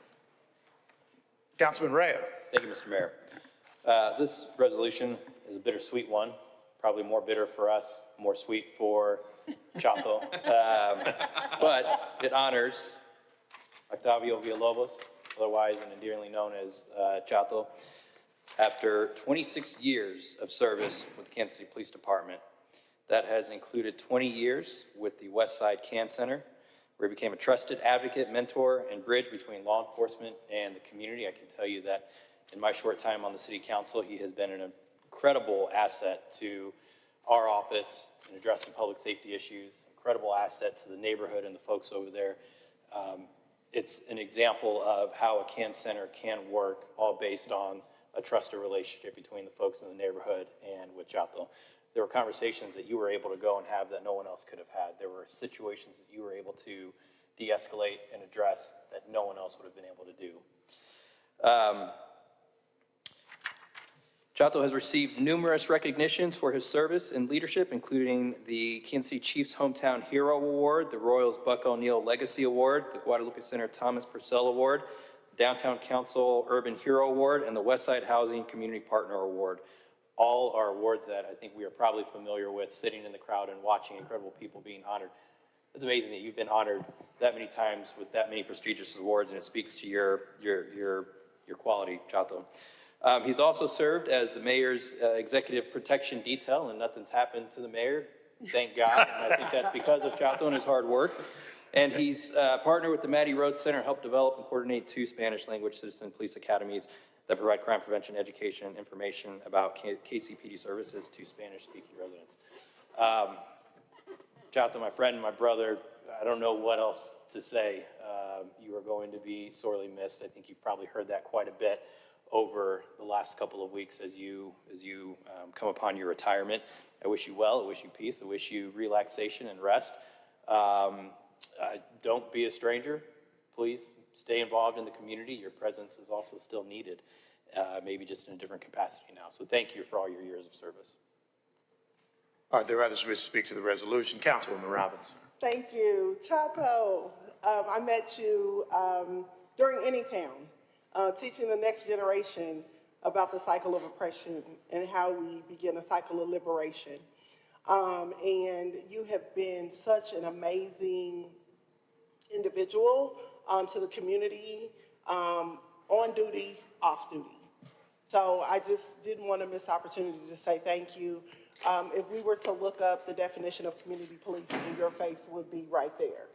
Speaker 27: Councilman Rea.
Speaker 19: Thank you, Mr. Mayor. This resolution is a bittersweet one, probably more bitter for us, more sweet for Chato. But it honors Octavio Villalobos, otherwise and endearingly known as Chato, after 26 years of service with the Kansas City Police Department. That has included 20 years with the West Side Can Center, where he became a trusted advocate, mentor, and bridge between law enforcement and the community. I can tell you that in my short time on the city council, he has been an incredible asset to our office in addressing public safety issues, incredible asset to the neighborhood and the folks over there. It's an example of how a Can Center can work, all based on a trusted relationship between the folks in the neighborhood and with Chato. There were conversations that you were able to go and have that no one else could have had. There were situations that you were able to de-escalate and address that no one else would have been able to do. Chato has received numerous recognitions for his service and leadership, including the Kansas City Chiefs Hometown Hero Award, the Royals Buck O'Neil Legacy Award, the Guadalupe Center Thomas Purcell Award, Downtown Council Urban Hero Award, and the Westside Housing Community Partner Award. All are awards that I think we are probably familiar with, sitting in the crowd and watching incredible people being honored. It's amazing that you've been honored that many times with that many prestigious awards, and it speaks to your quality, Chato. He's also served as the mayor's executive protection detail, and nothing's happened to the mayor, thank God. And I think that's because of Chato and his hard work. And he's partnered with the Mattie Rhodes Center, helped develop and coordinate 2 Spanish language citizen police academies that provide crime prevention, education, and information about KCPD services to Spanish-speaking residents. Chato, my friend, my brother, I don't know what else to say. You are going to be sorely missed. I think you've probably heard that quite a bit over the last couple of weeks as you come upon your retirement. I wish you well, I wish you peace, I wish you relaxation and rest. Don't be a stranger, please. Stay involved in the community. Your presence is also still needed, maybe just in a different capacity now. So thank you for all your years of service.
Speaker 27: Are there others who wish to speak to the resolution? Councilwoman Robinson.
Speaker 5: Thank you. Chato, I met you during Anytown, teaching the next generation about the cycle of oppression and how we begin a cycle of liberation. And you have been such an amazing individual to the community, on duty, off duty. So I just didn't want to miss the opportunity to say thank you. If we were to look up the definition of community policing, your face would be right there.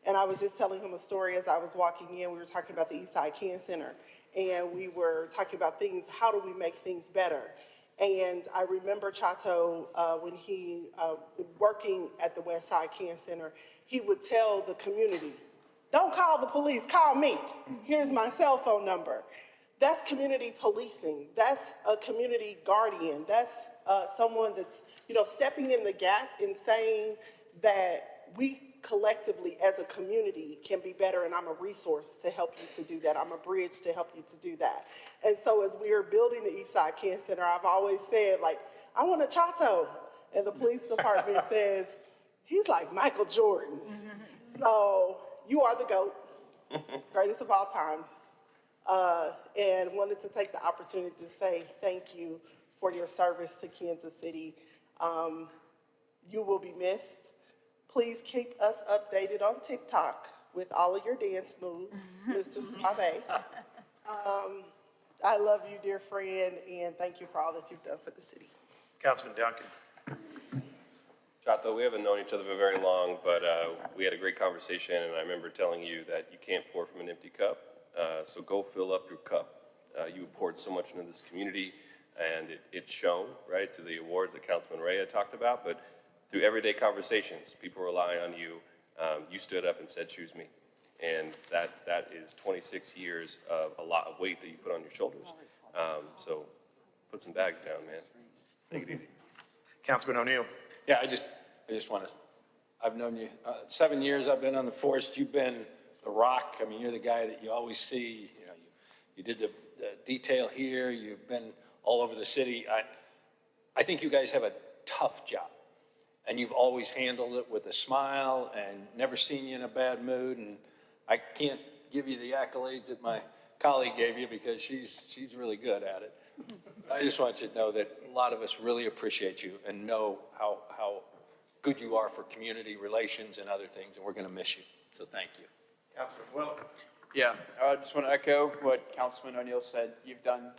Speaker 5: And I was just telling him a story as I was walking in. We were talking about the Eastside Can Center, and we were talking about things, how do we make things better? And I remember Chato, when he working at the Westside Can Center, he would tell the community, don't call the police, call me. Here's my cell phone number. That's community policing. That's a community guardian. That's someone that's, stepping in the gap and saying that we collectively as a community can be better, and I'm a resource to help you to do that. I'm a bridge to help you to do that. And so as we are building the Eastside Can Center, I've always said, I want a Chato. And the police department says, he's like Michael Jordan. So you are the GOAT, greatest of all times. And wanted to take the opportunity to say thank you for your service to Kansas City. You will be missed. Please keep us updated on TikTok with all of your dance moves, Mr. Suave. I love you, dear friend, and thank you for all that you've done for the city.
Speaker 27: Councilman Duncan.
Speaker 8: Chato, we haven't known each other for very long, but we had a great conversation, and I remember telling you that you can't pour from an empty cup. So go fill up your cup. You poured so much into this community, and it's shown, right, through the awards that Councilman Rea talked about, but through everyday conversations, people rely on you. You stood up and said, choose me. And that is 26 years of a lot of weight that you put on your shoulders. So put some bags down, man. Take it easy.
Speaker 27: Councilman O'Neill.
Speaker 4: Yeah, I just want to, I've known you, 7 years I've been on the force. You've been the rock. I mean, you're the guy that you always see. You know, you did the detail here. You've been all over the city. I think you guys have a tough job. And you've always handled it with a smile and never seen you in a bad mood. And I can't give you the accolades that my colleague gave you because she's really good at it. I just want you to know that a lot of us really appreciate you and know how good you are for community relations and other things, and we're going to miss you. So thank you.
Speaker 27: Councilman Will.
Speaker 12: Yeah, I just want to echo what Councilman O'Neill said. You've done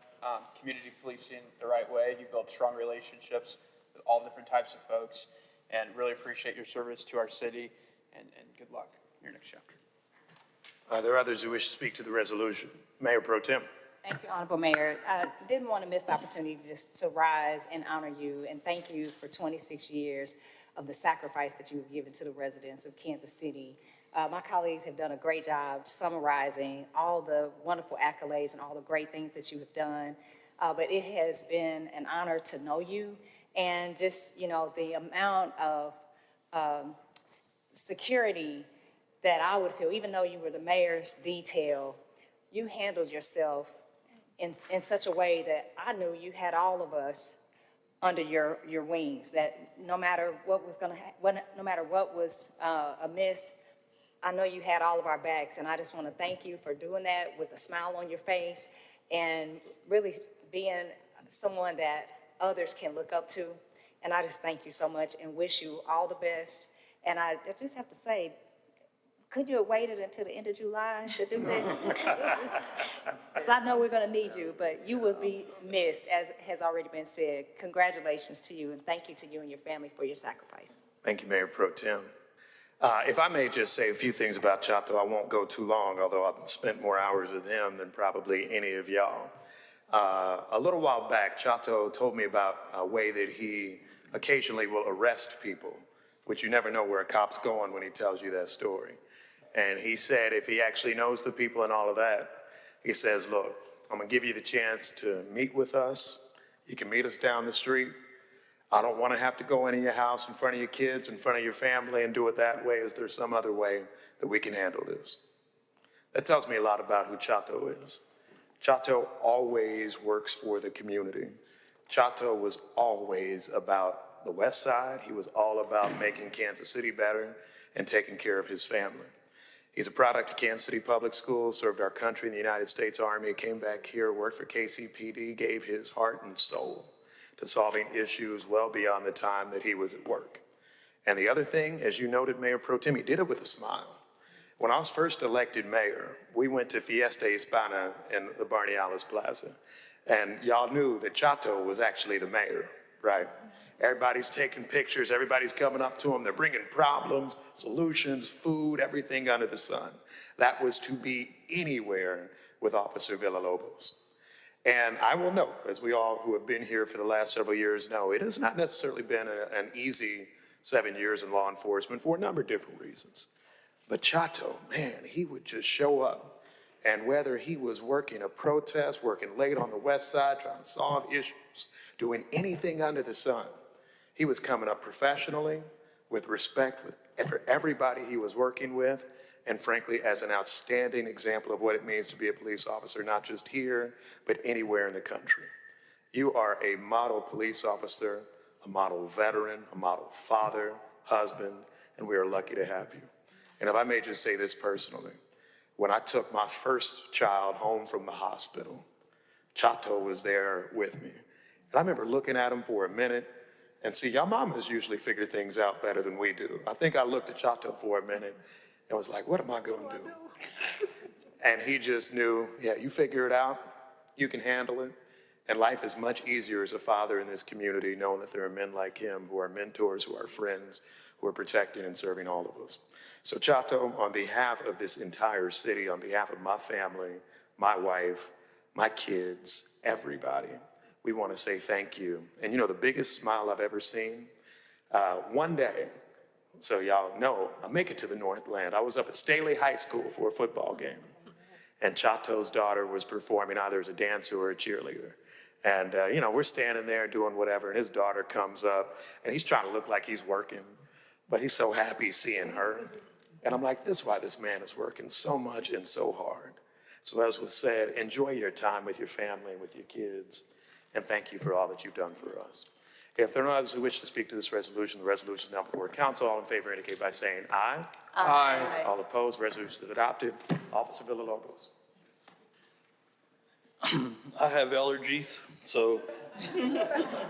Speaker 12: community policing the right way. You've built strong relationships with all different types of folks, and really appreciate your service to our city, and good luck in your next chapter.
Speaker 27: Are there others who wish to speak to the resolution? Mayor Pro Tem.
Speaker 13: Thank you, Honorable Mayor. I didn't want to miss the opportunity just to rise and honor you and thank you for 26 years of the sacrifice that you've given to the residents of Kansas City. My colleagues have done a great job summarizing all the wonderful accolades and all the great things that you have done. But it has been an honor to know you, and just, you know, the amount of security that I would feel, even though you were the mayor's detail, you handled yourself in such a way that I knew you had all of us under your wings, that no matter what was no matter what was amiss, I know you had all of our backs, and I just want to thank you for doing that with a smile on your face and really being someone that others can look up to. And I just thank you so much and wish you all the best. And I just have to say, could you have waited until the end of July to do this? Because I know we're going to need you, but you will be missed, as has already been said. Congratulations to you, and thank you to you and your family for your sacrifice.
Speaker 27: Thank you, Mayor Pro Tem. If I may just say a few things about Chato, I won't go too long, although I've spent more hours with him than probably any of y'all. A little while back, Chato told me about a way that he occasionally will arrest people, which you never know where a cop's going when he tells you that story. And he said if he actually knows the people and all of that, he says, look, I'm gonna give you the chance to meet with us. You can meet us down the street. I don't wanna have to go into your house in front of your kids, in front of your family and do it that way. Is there some other way that we can handle this? That tells me a lot about who Chato is. Chato always works for the community. Chato was always about the West Side. He was all about making Kansas City better and taking care of his family. He's a product of Kansas City Public Schools, served our country in the United States Army, came back here, worked for KCPD, gave his heart and soul to solving issues well beyond the time that he was at work. And the other thing, as you noted, Mayor Pro Tem, he did it with a smile. When I was first elected mayor, we went to Fiesta Hispana in the Barney Alice Plaza. And y'all knew that Chato was actually the mayor, right? Everybody's taking pictures, everybody's coming up to him, they're bringing problems, solutions, food, everything under the sun. That was to be anywhere with Officer Villalobos. And I will note, as we all who have been here for the last several years know, it has not necessarily been an easy 7 years in law enforcement for a number of different reasons. But Chato, man, he would just show up. And whether he was working a protest, working late on the West Side, trying to solve issues, doing anything under the sun, he was coming up professionally, with respect for everybody he was working with, and frankly, as an outstanding example of what it means to be a police officer, not just here, but anywhere in the country. You are a model police officer, a model veteran, a model father, husband, and we are lucky to have you. And if I may just say this personally, when I took my first child home from the hospital, Chato was there with me. And I remember looking at him for a minute, And see, y'all mamas usually figure things out better than we do. I think I looked at Chato for a minute and was like, what am I gonna do? And he just knew, yeah, you figure it out, you can handle it. And life is much easier as a father in this community, knowing that there are men like him who are mentors, who are friends, who are protecting and serving all of us. So Chato, on behalf of this entire city, on behalf of my family, my wife, my kids, everybody, we want to say thank you. And you know, the biggest smile I've ever seen, one day, so y'all know, I make it to the Northland. I was up at Staley High School for a football game, and Chato's daughter was performing either as a dancer or a cheerleader. And, you know, we're standing there doing whatever, and his daughter comes up, and he's trying to look like he's working, but he's so happy seeing her. And I'm like, this is why this man is working so much and so hard. So as was said, enjoy your time with your family, with your kids, and thank you for all that you've done for us. If there are no others who wish to speak to this resolution, the resolution is now before council. All in favor indicate by saying aye.
Speaker 16: Aye.
Speaker 27: All opposed, resolution is adopted. Officer Villalobos.
Speaker 14: I have allergies, so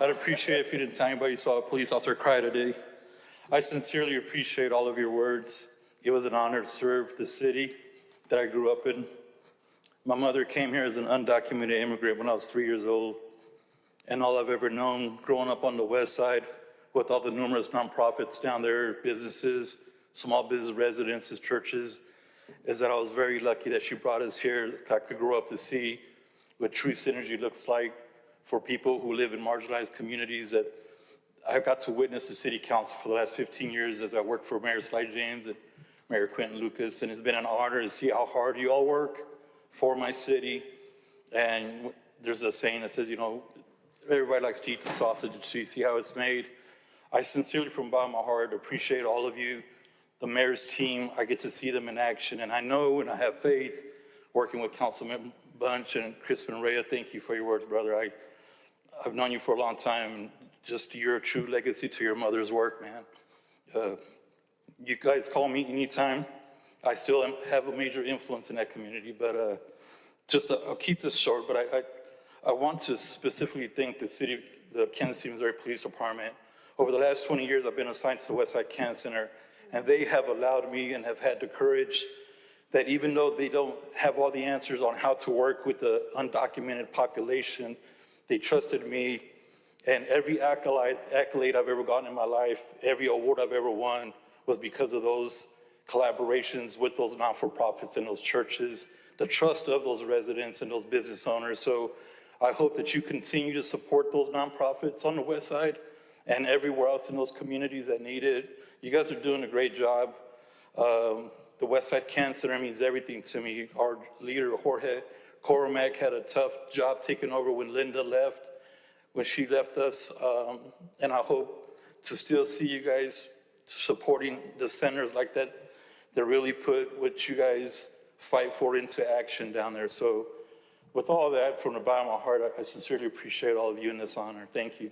Speaker 14: I'd appreciate if you didn't tell anybody you saw a police officer cry today. I sincerely appreciate all of your words. It was an honor to serve the city that I grew up in. My mother came here as an undocumented immigrant when I was 3 years old. And all I've ever known growing up on the west side with all the numerous nonprofits down there, businesses, small business residences, churches, is that I was very lucky that she brought us here. I could grow up to see what true synergy looks like for people who live in marginalized communities. That I got to witness the city council for the last 15 years as I worked for Mayor Sly James and Mayor Quentin Lucas. And it's been an honor to see how hard you all work for my city. And there's a saying that says, you know, everybody likes to eat the sausage to see how it's made. I sincerely, from the bottom of my heart, appreciate all of you, the mayor's team. I get to see them in action, and I know and I have faith working with Councilman Bunch and Crispin Rea. Thank you for your words, brother. I've known you for a long time, and just you're a true legacy to your mother's work, man. You guys call me anytime. I still have a major influence in that community, but I'll keep this short, but I want to specifically thank the Kansas City, Missouri Police Department. Over the last 20 years, I've been assigned to the Westside Cancer Center, and they have allowed me and have had the courage that even though they don't have all the answers on how to work with the undocumented population, they trusted me, and every accolade I've ever gotten in my life, every award I've ever won was because of those collaborations with those not-for-profits and those churches, the trust of those residents and those business owners. So I hope that you continue to support those nonprofits on the west side and everywhere else in those communities that need it. You guys are doing a great job. The Westside Cancer Center means everything to me. Our leader, Jorge Coromac, had a tough job taking over when Linda left, when she left us. And I hope to still see you guys supporting the centers like that really put what you guys fight for into action down there. So with all that, from the bottom of my heart, I sincerely appreciate all of you in this honor. Thank you.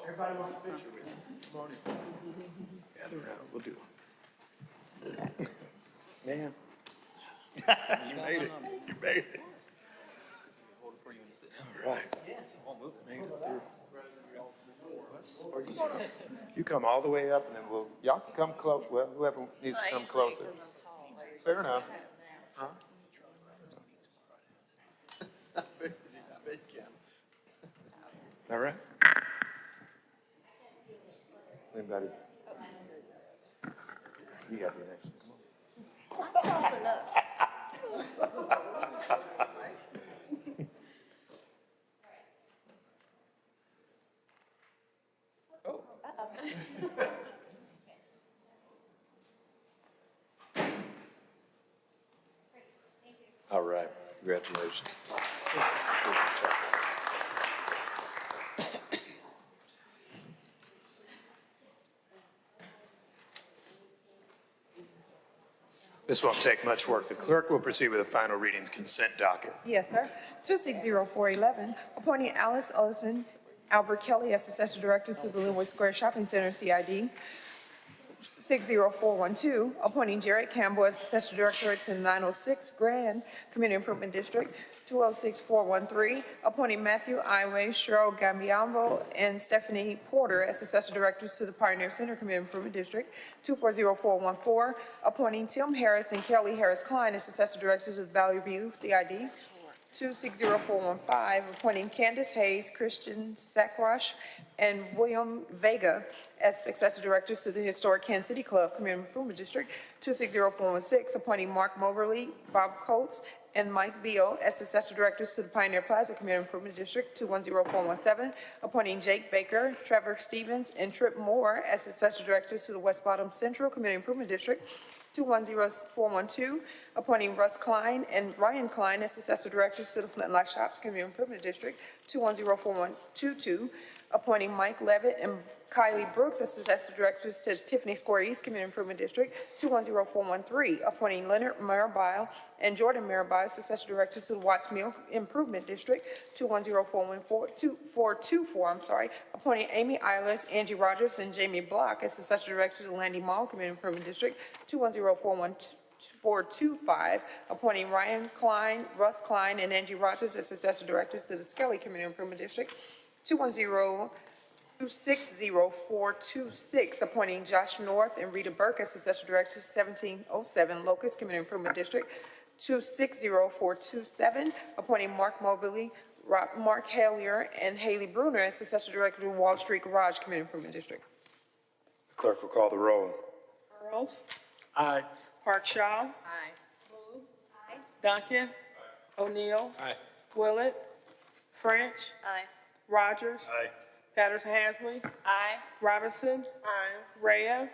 Speaker 27: Everybody wants a picture with you. Come on in. Gather around, we'll do it. Man. You made it. You made it. All right. Made it through. Or you come all the way up and then y'all can come close, well, whoever needs to come closer. Fair enough. Huh? All right. Anybody? You got to be next. Come on.
Speaker 6: enough.
Speaker 27: All right, congratulations. This won't take much work. The clerk will proceed with the final readings consent docket.
Speaker 3: Yes, sir. 260411, appointing Alice Ellison, Albert Kelly as Assessor Director to the Linwood Square Shopping Center, CID. 60412, appointing Jared Campbell as Assessor Director to the 906 Grand Community Improvement District. 206413, appointing Matthew Iway, Cheryl Gambiambo, and Stephanie Porter as Assessor Directors to the Pioneer Center Community Improvement District. 240414, appointing Tim Harris and Kelly Harris Klein as Assessor Directors to the Valley View CID. 260415, appointing Candace Hayes, Christian Sakwash, and William Vega as Successor Directors to the Historic Kansas City Club Community Improvement District. 260416, appointing Mark Moberly, Bob Coates, and Mike Beal as Successor Directors to the Pioneer Plaza Community Improvement District. 210417, appointing Jake Baker, Trevor Stevens, and Trip Moore as Successor Directors to the West Bottom Central Community Improvement District. 210412, appointing Russ Klein and Ryan Klein as Successor Directors to the Flintlock Shops Community Improvement District. 210422, appointing Mike Levitt and Kylie Brooks as Successor Directors to the Tiffany Square East Community Improvement District. 210413, appointing Leonard Marabile and Jordan Marabile as Successor Directors to the Watts Mill Improvement District. 210424, appointing Amy Eilers, Angie Rogers, and Jamie Block as Successor Directors to the Landy Mall Community Improvement District. 210425, appointing Ryan Klein, Russ Klein, and Angie Rogers as Successor Directors to the Skelly Community Improvement District. 260426, appointing Josh North and Rita Burke as Successor Directors to 1707 Locust Community Improvement District. 260427, appointing Mark Mobley, Mark Hallier, and Haley Bruner as Successor Director to Wall Street Garage Community Improvement District.
Speaker 27: The clerk will call the roll.
Speaker 16: Earls.
Speaker 10: Aye.
Speaker 16: Park Shaw.
Speaker 13: Aye.
Speaker 16: Boo. Aye. Duncan. O'Neill.
Speaker 19: Aye.
Speaker 16: Willett. French.
Speaker 6: Aye.
Speaker 16: Rogers.
Speaker 27: Aye.
Speaker 16: Patterson Hasley.
Speaker 13: Aye.
Speaker 16: Robinson.
Speaker 5: Aye.
Speaker 16: Rhea.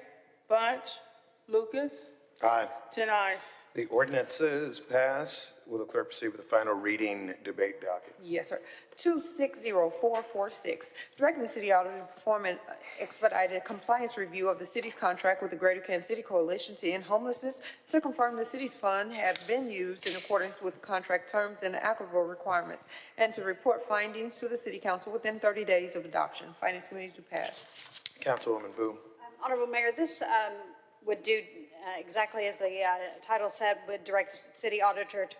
Speaker 16: Bunch. Lucas.
Speaker 27: Aye.
Speaker 16: 10 ayes.
Speaker 27: The ordinances pass. Will the clerk proceed with the final reading debate docket?
Speaker 3: Yes, sir. 260446, directing the city auditor to perform an expedited compliance review of the city's contract with the Greater Kansas City Coalition to End Homelessness to confirm the city's fund have been used in accordance with the contract terms and applicable requirements, and to report findings to the city council within 30 days of adoption. Finance committee to pass.
Speaker 27: Councilwoman Boo.
Speaker 15: Honorable Mayor, this would do exactly as the title said, would direct the city auditor to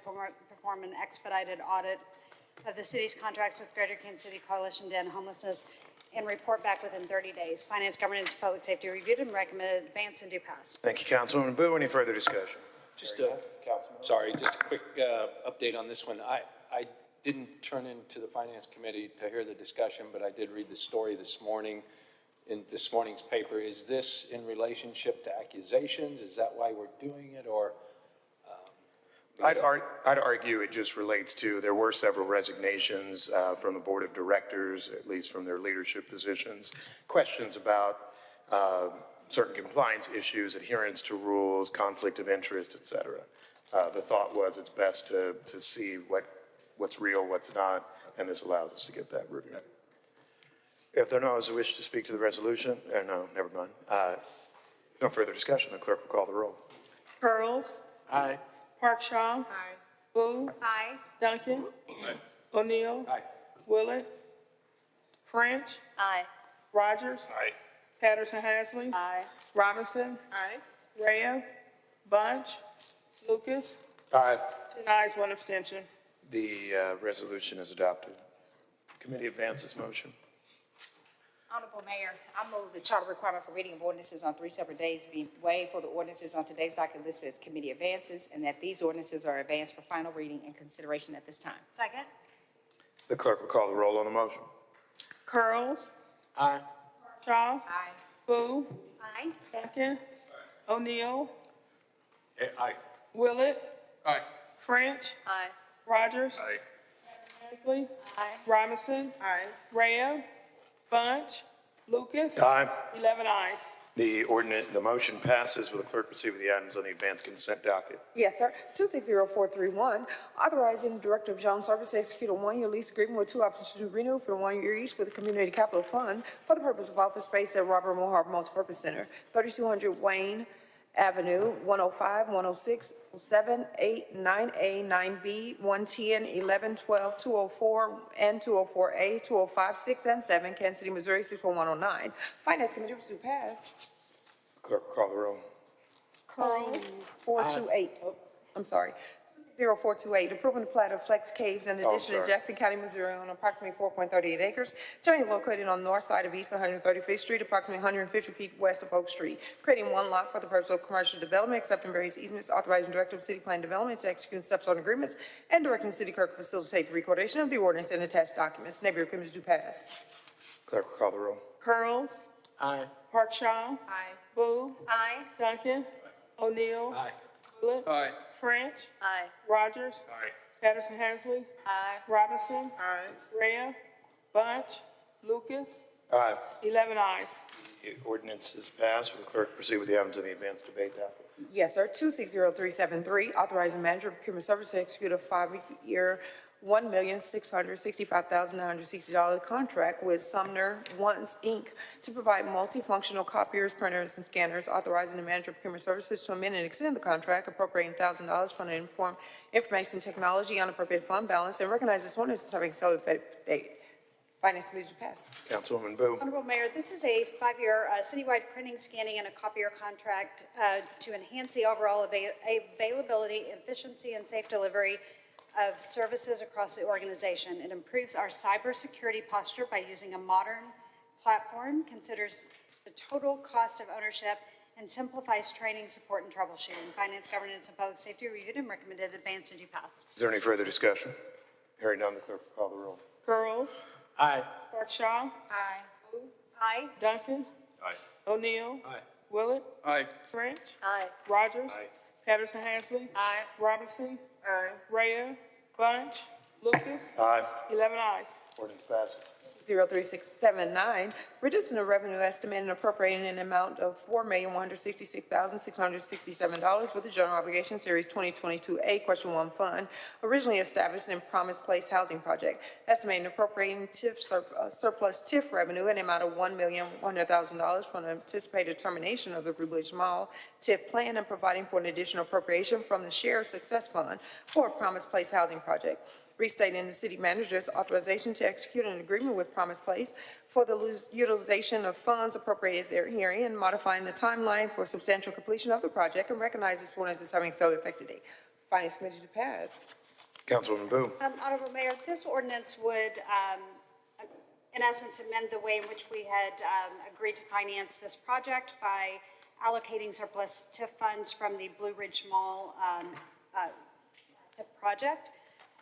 Speaker 15: perform an expedited audit of the city's contracts with Greater Kansas City Coalition to End Homelessness and report back within 30 days. Finance, Governance, Public Safety reviewed and recommended advance and do pass.
Speaker 27: Thank you, Councilwoman Boo. Any further discussion?
Speaker 4: Just a quick update on this one. I didn't turn into the Finance Committee to hear the discussion, but I did read the story this morning in this morning's paper. Is this in relationship to accusations? Is that why we're doing it, or?
Speaker 27: I'd argue it just relates to, there were several resignations from the board of directors, at least from their leadership positions, questions about certain compliance issues, adherence to rules, conflict of interest, et cetera. The thought was it's best to see what's real, what's not, and this allows us to get that review. If there are no others who wish to speak to the resolution, no, never mind. No further discussion, the clerk will call the roll.
Speaker 16: Earls.
Speaker 10: Aye.
Speaker 16: Park Shaw.
Speaker 13: Aye.
Speaker 16: Boo.
Speaker 13: Aye.
Speaker 16: Duncan. O'Neill.
Speaker 4: Aye.
Speaker 16: Willett. French.
Speaker 6: Aye.
Speaker 16: Rogers.
Speaker 27: Aye.
Speaker 16: Patterson Hasley.
Speaker 13: Aye.
Speaker 16: Robinson.
Speaker 5: Aye.
Speaker 16: Rhea. Bunch. Lucas.
Speaker 27: Aye.
Speaker 16: 10 ayes, 1 abstention.
Speaker 27: The resolution is adopted. Committee advances motion.
Speaker 13: Honorable Mayor, I move the charter requirement for reading of ordinances on 3 separate days be waived for the ordinances on today's docket listed as committee advances, and that these ordinances are advanced for final reading and consideration at this time.
Speaker 15: Second.
Speaker 27: The clerk will call the roll on the motion.
Speaker 16: Curls.
Speaker 10: Aye.
Speaker 16: Shaw.
Speaker 13: Aye.
Speaker 16: Boo.
Speaker 15: Aye.
Speaker 16: Duncan. O'Neill.
Speaker 27: Aye.
Speaker 16: Willett.
Speaker 12: Aye.
Speaker 16: French.
Speaker 6: Aye.
Speaker 16: Rogers.
Speaker 12: Aye.
Speaker 16: Hensley.
Speaker 6: Aye.
Speaker 16: Robinson.
Speaker 5: Aye.
Speaker 16: Rhea. Bunch. Lucas.
Speaker 27: Aye.
Speaker 16: 11 ayes.
Speaker 27: The motion passes. Will the clerk proceed with the items on the advanced consent docket?
Speaker 3: Yes, sir. 260431, authorizing the Director of Jones Service to execute a one-year lease agreement with two options to renew for 1 year each with the Community Capital Fund for the purpose of office space at Robert Mohart Multipurpose Center, 3200 Wayne Avenue, 105, 106, 7, 8, 9A, 9B, 110, 11, 12, 204, and 204A, 205, 6, and 7, Kansas City, Missouri, 64109. Finance Committee was to pass.
Speaker 27: Clerk will call the roll.
Speaker 3: Curls. 428, I'm sorry. 0428, approving the plat of Flex Caves in addition to
Speaker 27: sorry.
Speaker 3: Jackson County, Missouri on approximately 4.38 acres, generally located on the north side of East 135th Street, approximately 150 feet west of Oak Street, creating one lot for the purpose of commercial development, accepting various easements, authorizing Director of City Plan Development to execute steps on agreements, and directing City Clerk to facilitate the recordation of the ordinance and attached documents. Neighborhood committees do pass.
Speaker 27: Clerk will call the roll.
Speaker 16: Curls.
Speaker 10: Aye.
Speaker 16: Parkshaw.
Speaker 6: Aye.
Speaker 16: Boo.
Speaker 6: Aye.
Speaker 16: Duncan. O'Neill.
Speaker 12: Aye.
Speaker 16: Willett.
Speaker 12: Aye.
Speaker 16: French.
Speaker 6: Aye.
Speaker 16: Rogers.
Speaker 12: Aye.
Speaker 16: Patterson Hensley.
Speaker 6: Aye.
Speaker 16: Robinson.
Speaker 5: Aye.
Speaker 16: Rhea. Bunch. Lucas.
Speaker 27: Aye.
Speaker 16: 11 ayes.
Speaker 27: The ordinance is passed. Will the clerk proceed with the items on the advanced debate docket?
Speaker 3: Yes, sir. 260373, authorizing manager of procurement service to execute a 5-year, $1,665,960 contract with Sumner Once, Inc. to provide multifunctional copiers, printers, and scanners, authorizing the manager of procurement services to amend and extend the contract, appropriating $1,000 from the information technology unappropriated fund balance, and recognize this ordinance as having accelerated date. Finance committee to pass.
Speaker 27: Councilwoman Boo.
Speaker 15: Honorable Mayor, this is a 5-year citywide printing, scanning, and a copier contract to enhance the overall availability, efficiency, and safe delivery of services across the organization. It improves our cybersecurity posture by using a modern platform, considers the total cost of ownership, and simplifies training, support, and troubleshooting. Finance, Governance, and Public Safety reviewed and recommended advance and do pass.
Speaker 27: Is there any further discussion? Hearing none, the clerk will call the roll.
Speaker 16: Curls.
Speaker 10: Aye.
Speaker 16: Parkshaw.
Speaker 6: Aye.
Speaker 16: Boo.
Speaker 15: Aye.
Speaker 16: Duncan.
Speaker 12: Aye.
Speaker 16: O'Neill.
Speaker 10: Aye.
Speaker 16: Willett.
Speaker 12: Aye.
Speaker 16: French.
Speaker 6: Aye.
Speaker 16: Rogers.
Speaker 27: Aye.
Speaker 16: Patterson Hensley.
Speaker 6: Aye.
Speaker 16: Robinson.
Speaker 5: Aye.
Speaker 16: Rhea. Bunch. Lucas.
Speaker 27: Aye.
Speaker 16: 11 ayes.
Speaker 27: Ordinance passes.
Speaker 3: 03679, reducing the revenue estimate and appropriating an amount of $4,166,667 with the General Obligation Series 2022A Question 1 Fund, originally established in Promise Place Housing Project, estimating appropriating surplus TIF revenue in the amount of $1,100,000 from the anticipated termination of the Rubledge Mall TIF plan and providing for an additional appropriation from the Share Success Fund for a Promise Place Housing Project. Restating the city manager's authorization to execute an agreement with Promise Place for the utilization of funds appropriated herein, modifying the timeline for substantial completion of the project, and recognize this ordinance as having so effective date. Finance committee to pass.
Speaker 27: Councilwoman Boo.
Speaker 15: Honorable Mayor, this ordinance would, in essence, amend the way in which we had agreed to finance this project by allocating surplus TIF funds from the Blue Ridge Mall TIF project,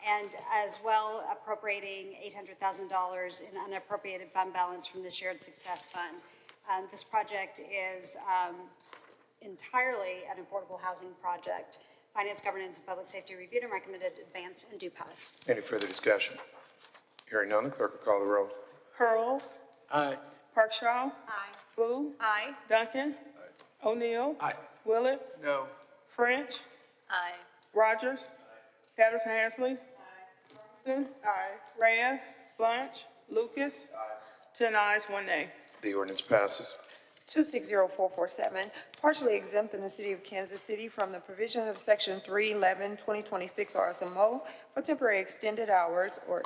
Speaker 15: and as well appropriating $800,000 in unappropriated fund balance from the Shared Success Fund. This project is entirely an affordable housing project. Finance, Governance, and Public Safety reviewed and recommended advance and do pass.
Speaker 27: Any further discussion? Hearing none, the clerk will call the roll.
Speaker 16: Curls.
Speaker 10: Aye.
Speaker 16: Parkshaw.
Speaker 6: Aye.
Speaker 16: Boo.
Speaker 6: Aye.
Speaker 16: Duncan. O'Neill.
Speaker 10: Aye.
Speaker 16: Willett.
Speaker 12: No.
Speaker 16: French.
Speaker 6: Aye.
Speaker 16: Rogers. Patterson Hensley. Robinson.
Speaker 5: Aye.
Speaker 16: Rhea. Bunch. Lucas. 10 ayes, 1 nay.
Speaker 27: The ordinance passes.
Speaker 3: 260447, partially exempting the city of Kansas City from the provision of section 311-2026 RSMO for temporary extended hours or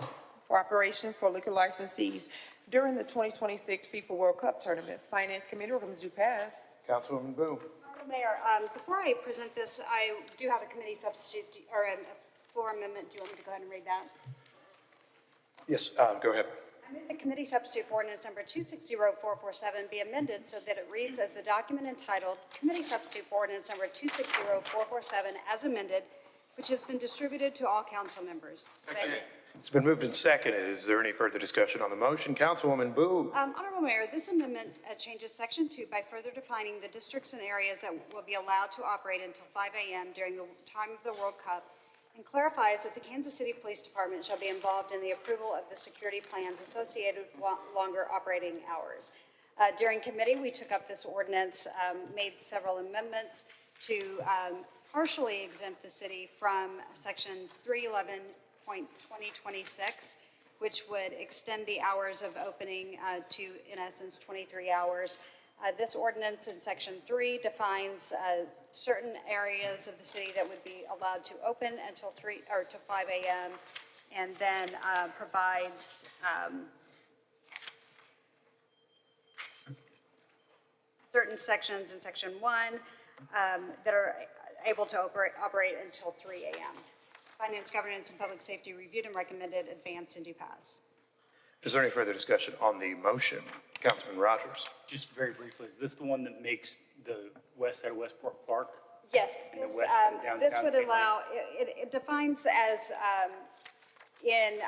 Speaker 3: for operation for liquor licensees during the 2026 FIFA World Cup tournament. Finance committee recommends to pass.
Speaker 27: Councilwoman Boo.
Speaker 15: Honorable Mayor, before I present this, I do have a committee substitute, or a floor amendment. Do you want me to go ahead and read that?
Speaker 27: Yes, go ahead.
Speaker 15: I move the committee substitute for ordinance number 260447 be amended so that it reads as the document entitled Committee Substitute for Ordinance number 260447 as amended, which has been distributed to all council members. Second.
Speaker 27: It's been moved and seconded. Is there any further discussion on the motion? Councilwoman Boo.
Speaker 15: Honorable Mayor, this amendment changes Section 2 by further defining the districts and areas that will be allowed to operate until 5 a.m. during the time of the World Cup, and clarifies that the Kansas City Police Department shall be involved in the approval of the security plans associated with longer operating hours. During committee, we took up this ordinance, made several amendments to partially exempt the city from Section 311.2026, which would extend the hours of opening to, in essence, 23 hours. This ordinance in Section 3 defines certain areas of the city that would be allowed to open until 5 a.m. and then provides certain sections in Section 1 that are able to operate until 3 a.m. Finance, Governance, and Public Safety reviewed and recommended advance and do pass.
Speaker 27: Is there any further discussion on the motion? Councilman Rogers.
Speaker 7: Just very briefly, is this the one that makes the west side of Westport Park?
Speaker 15: Yes,
Speaker 7: And the
Speaker 15: this,
Speaker 7: west side of
Speaker 15: this
Speaker 7: downtown
Speaker 15: would
Speaker 7: Gateway?
Speaker 15: allow, it defines as in.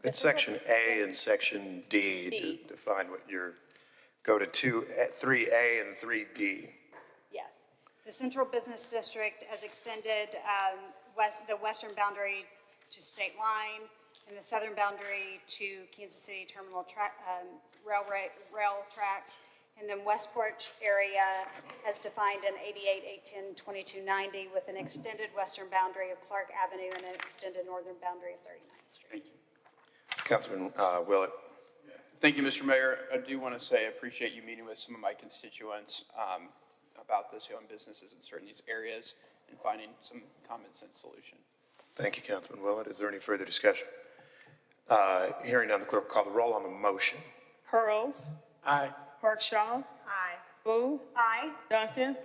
Speaker 27: It's section A and section D to define what you're, go to 3A and 3D.
Speaker 15: Yes. The Central Business District as extended the western boundary to state line and the southern boundary to Kansas City Terminal rail tracks. And then Westport area as defined in 88, 810, 2290 with an extended western boundary of Clark Avenue and an extended northern boundary of 39th Street.
Speaker 27: Thank you. Councilman Willett.
Speaker 12: Thank you, Mr. Mayor. I do want to say I appreciate you meeting with some of my constituents about this, own businesses in certain these areas and finding some common sense solution.
Speaker 27: Thank you, Councilman Willett. Is there any further discussion? Hearing none, the clerk will call the roll on the motion.
Speaker 16: Pearls.
Speaker 10: Aye.
Speaker 16: Parkshaw.
Speaker 13: Aye.
Speaker 16: Boo.
Speaker 15: Aye.
Speaker 16: Duncan.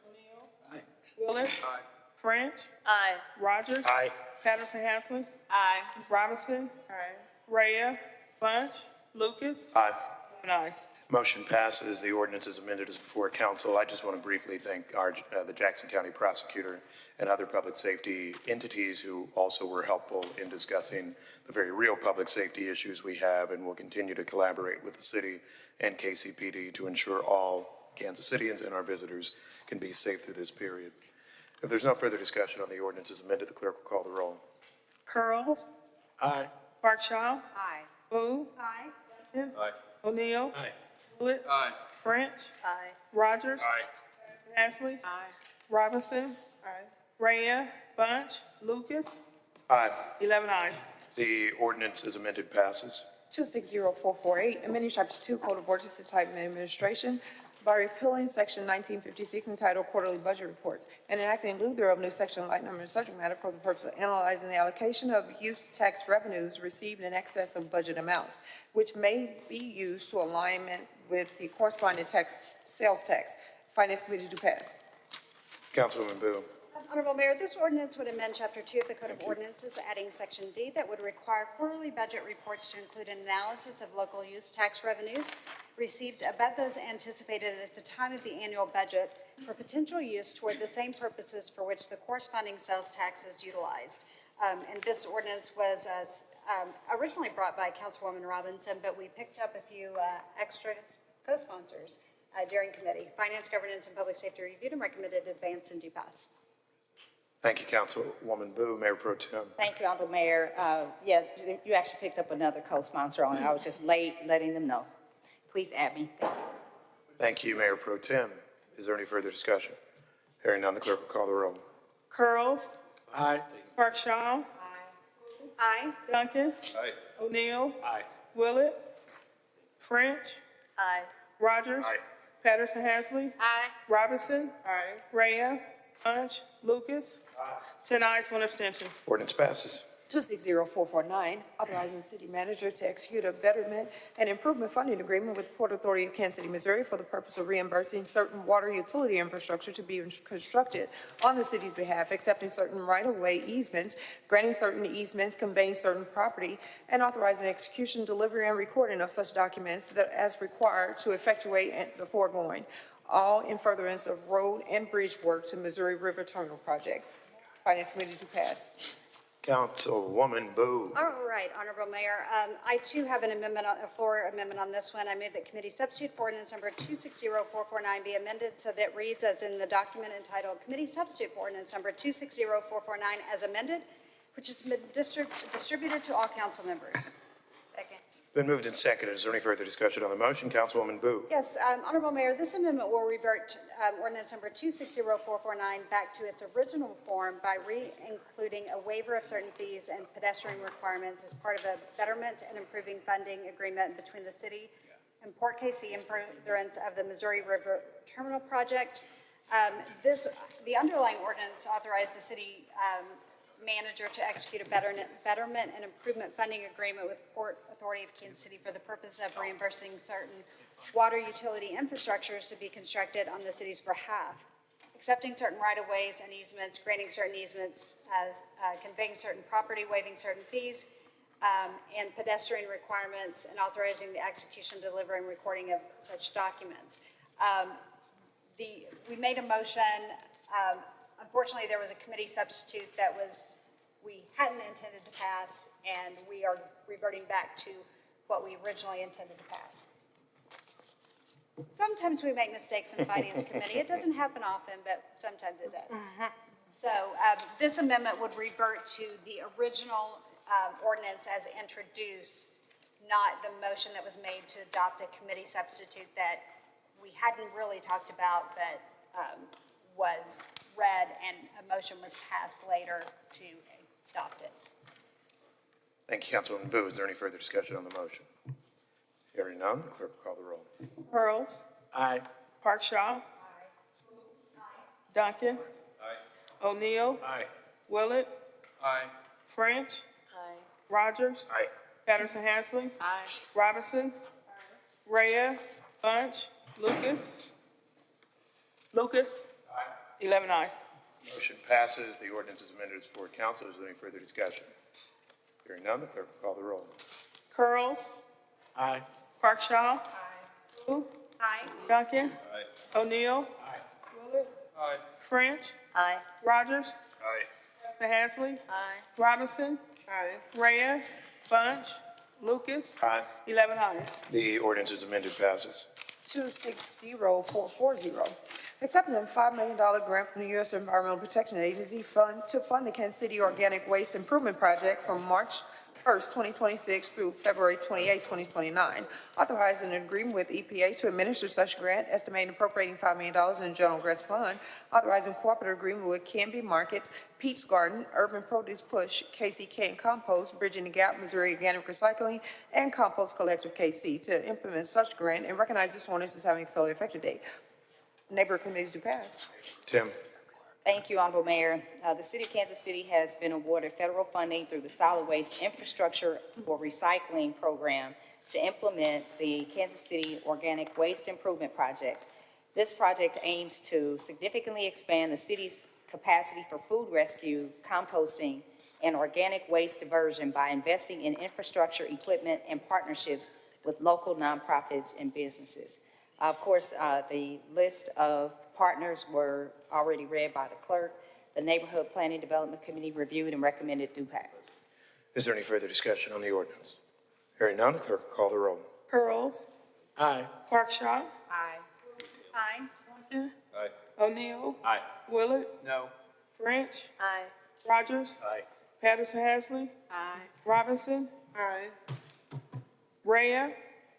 Speaker 16: O'Neill.
Speaker 10: Aye.
Speaker 16: Willett. French.
Speaker 6: Aye.
Speaker 16: Rogers.
Speaker 27: Aye.
Speaker 16: Patterson Hasley.
Speaker 13: Aye.
Speaker 16: Robinson.
Speaker 5: Aye.
Speaker 16: Rhea. Bunch. Lucas.
Speaker 27: Aye.
Speaker 16: 7 ayes.
Speaker 27: Motion passes. The ordinance is amended as before council. I just want to briefly thank the Jackson County prosecutor and other public safety entities who also were helpful in discussing the very real public safety issues we have, and will continue to collaborate with the city and KCPD to ensure all Kansas Cityans and our visitors can be safe through this period. If there's no further discussion on the ordinance as amended, the clerk will call the roll.
Speaker 16: Curls.
Speaker 10: Aye.
Speaker 16: Parkshaw.
Speaker 13: Aye.
Speaker 16: Boo.
Speaker 15: Aye.
Speaker 16: Duncan.
Speaker 8: Aye.
Speaker 16: O'Neill.
Speaker 8: Aye.
Speaker 16: Willett.
Speaker 8: Aye.
Speaker 16: French.
Speaker 6: Aye.
Speaker 16: Rogers.
Speaker 27: Aye.
Speaker 16: Hasley.
Speaker 13: Aye.
Speaker 16: Robinson.
Speaker 5: Aye.
Speaker 16: Rhea. Bunch. Lucas.
Speaker 27: Aye.
Speaker 16: 11 ayes.
Speaker 27: The ordinance as amended passes.
Speaker 3: 260448, amending Chapter 2 Code of Ordinances Title and Administration by repealing Section 1956 entitled Quarterly Budget Reports and enacting in lieu thereof new section light number and subject matter for the purpose of analyzing the allocation of use tax revenues received in excess of budget amounts, which may be used to alignment with the corresponding sales tax. Finance Committee to pass.
Speaker 27: Councilwoman Boo.
Speaker 15: Honorable Mayor, this ordinance would amend Chapter 2 of the Code of Ordinances, adding Section D that would require quarterly budget reports to include an analysis of local use tax revenues received above those anticipated at the time of the annual budget for potential use toward the same purposes for which the corresponding sales tax is utilized. And this ordinance was originally brought by Councilwoman Robinson, but we picked up a few extra co-sponsors during committee. Finance, Governance, and Public Safety reviewed and recommended advance and do pass.
Speaker 27: Thank you, Councilwoman Boo. Mayor Pro Tem.
Speaker 13: Thank you, Honorable Mayor. Yeah, you actually picked up another co-sponsor on it. I was just late letting them know. Please add me. Thank you.
Speaker 27: Thank you, Mayor Pro Tem. Is there any further discussion? Hearing none, the clerk will call the roll.
Speaker 16: Curls.
Speaker 10: Aye.
Speaker 16: Parkshaw.
Speaker 15: Aye.
Speaker 16: Duncan.
Speaker 8: Aye.
Speaker 16: O'Neill.
Speaker 27: Aye.
Speaker 16: Willett. French.
Speaker 6: Aye.
Speaker 16: Rogers.
Speaker 27: Aye.
Speaker 16: Patterson Hasley.
Speaker 13: Aye.
Speaker 16: Robinson.
Speaker 5: Aye.
Speaker 16: Rhea. Bunch. Lucas. 10 ayes, 1 abstention.
Speaker 27: Ordinance passes.
Speaker 3: 260449, authorizing the city manager to execute a betterment and improvement funding agreement with the Port Authority of Kansas City, Missouri for the purpose of reimbursing certain water utility infrastructure to be constructed on the city's behalf, accepting certain right-of-way easements, granting certain easements, conveying certain property, and authorizing execution, delivery, and recording of such documents that as required to effectuate the foregoing, all in furtherance of road and bridge work to Missouri River Terminal Project. Finance Committee to pass.
Speaker 27: Councilwoman Boo.
Speaker 15: All right, Honorable Mayor, I too have an amendment, a floor amendment on this one. I move that committee substitute for ordinance number 260449 be amended so that reads as in the document entitled Committee Substitute for Ordinance number 260449 as amended, which has been distributed to all council members.
Speaker 6: Second.
Speaker 27: Been moved and seconded. Is there any further discussion on the motion? Councilwoman Boo.
Speaker 15: Yes, Honorable Mayor, this amendment will revert ordinance number 260449 back to its original form by re-including a waiver of certain fees and pedestrian requirements as part of a betterment and improving funding agreement between the city and Port KC in furtherance of the Missouri River Terminal Project. The underlying ordinance authorized the city manager to execute a betterment and improvement funding agreement with Port Authority of Kansas City for the purpose of reimbursing certain water utility infrastructures to be constructed on the city's behalf, accepting certain right-of-ways and easements, granting certain easements, conveying certain property, waiving certain fees, and pedestrian requirements, and authorizing the execution, delivery, and recording of such documents. We made a motion. Unfortunately, there was a committee substitute that we hadn't intended to pass, and we are reverting back to what we originally intended to pass. Sometimes we make mistakes in Finance Committee. It doesn't happen often, but sometimes it does. So this amendment would revert to the original ordinance as introduced, not the motion that was made to adopt a committee substitute that we hadn't really talked about, but was read and a motion was passed later to adopt it.
Speaker 27: Thank you, Councilwoman Boo. Is there any further discussion on the motion? Hearing none, the clerk will call the roll.
Speaker 16: Pearls.
Speaker 10: Aye.
Speaker 16: Parkshaw. Duncan. O'Neill.
Speaker 27: Aye.
Speaker 16: Willett.
Speaker 12: Aye.
Speaker 16: French.
Speaker 6: Aye.
Speaker 16: Rogers.
Speaker 27: Aye.
Speaker 16: Patterson Hasley.
Speaker 6: Aye.
Speaker 16: Robinson. Rhea. Bunch. Lucas. 11 ayes.
Speaker 27: Motion passes. The ordinance is amended as before council. Is there any further discussion? Hearing none, the clerk will call the roll.
Speaker 16: Curls.
Speaker 10: Aye.
Speaker 16: Parkshaw. Boo.
Speaker 15: Aye.
Speaker 16: Duncan. O'Neill. Willett.
Speaker 12: Aye.
Speaker 16: French.
Speaker 6: Aye.
Speaker 16: Rogers.
Speaker 27: Aye.
Speaker 16: Hasley.
Speaker 6: Aye.
Speaker 16: Robinson.
Speaker 5: Aye.
Speaker 16: Rhea. Bunch. Lucas.
Speaker 27: Aye.
Speaker 16: 11 ayes.
Speaker 27: The ordinance is amended passes.
Speaker 3: 260440, accepting a $5 million grant from the U.S. Environmental Protection Agency fund to fund the Kansas City Organic Waste Improvement Project from March 1st, 2026 through February 28, 2029. Authorizing an agreement with EPA to administer such grant, estimating appropriating $5 million in the General Grants Fund. Authorizing cooperative agreement with Canby Markets, Pete's Garden, Urban Produce Push, KC Can Compost, Bridging the Gap, Missouri Organic Recycling, and Compost Collective KC to implement such grant and recognize this ordinance as having accelerated effective date. Neighborhood committees do pass.
Speaker 27: Tim.
Speaker 13: Thank you, Honorable Mayor. The City of Kansas City has been awarded federal funding through the Solid Waste Infrastructure for Recycling Program to implement the Kansas City Organic Waste Improvement Project. This project aims to significantly expand the city's capacity for food rescue, composting, and organic waste diversion by investing in infrastructure, equipment, and partnerships with local nonprofits and businesses. Of course, the list of partners were already read by the clerk. The Neighborhood Planning Development Committee reviewed and recommended do pass.
Speaker 27: Is there any further discussion on the ordinance? Hearing none, the clerk will call the roll.
Speaker 16: Pearls.
Speaker 10: Aye.
Speaker 16: Parkshaw.
Speaker 15: Aye. Aye.
Speaker 16: Duncan.
Speaker 8: Aye.
Speaker 16: O'Neill.
Speaker 12: Aye.
Speaker 16: Willett.
Speaker 12: No.
Speaker 16: French.
Speaker 6: Aye.
Speaker 16: Rogers.
Speaker 27: Aye.
Speaker 16: Patterson Hasley.
Speaker 6: Aye.
Speaker 16: Robinson.
Speaker 5: Aye.
Speaker 16: Rhea.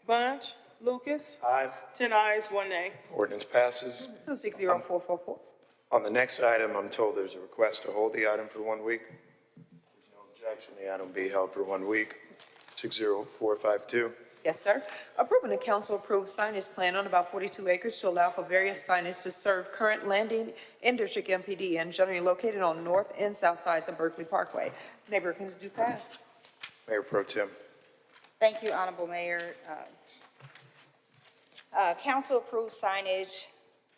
Speaker 16: Bunch. Lucas.
Speaker 27: Aye.
Speaker 16: 10 ayes, 1 nay.
Speaker 27: Ordinance passes.
Speaker 3: 260444.
Speaker 27: On the next item, I'm told there's a request to hold the item for 1 week. There's no objection. The item will be held for 1 week. 60452.
Speaker 3: Yes, sir. Approving the council-approved signage plan on about 42 acres to allow for various signage to serve current landing in District MPD and generally located on north and south sides of Berkeley Parkway. Neighborhood committees do pass.
Speaker 27: Mayor Pro Tem.
Speaker 13: Thank you, Honorable Mayor. Council-approved signage,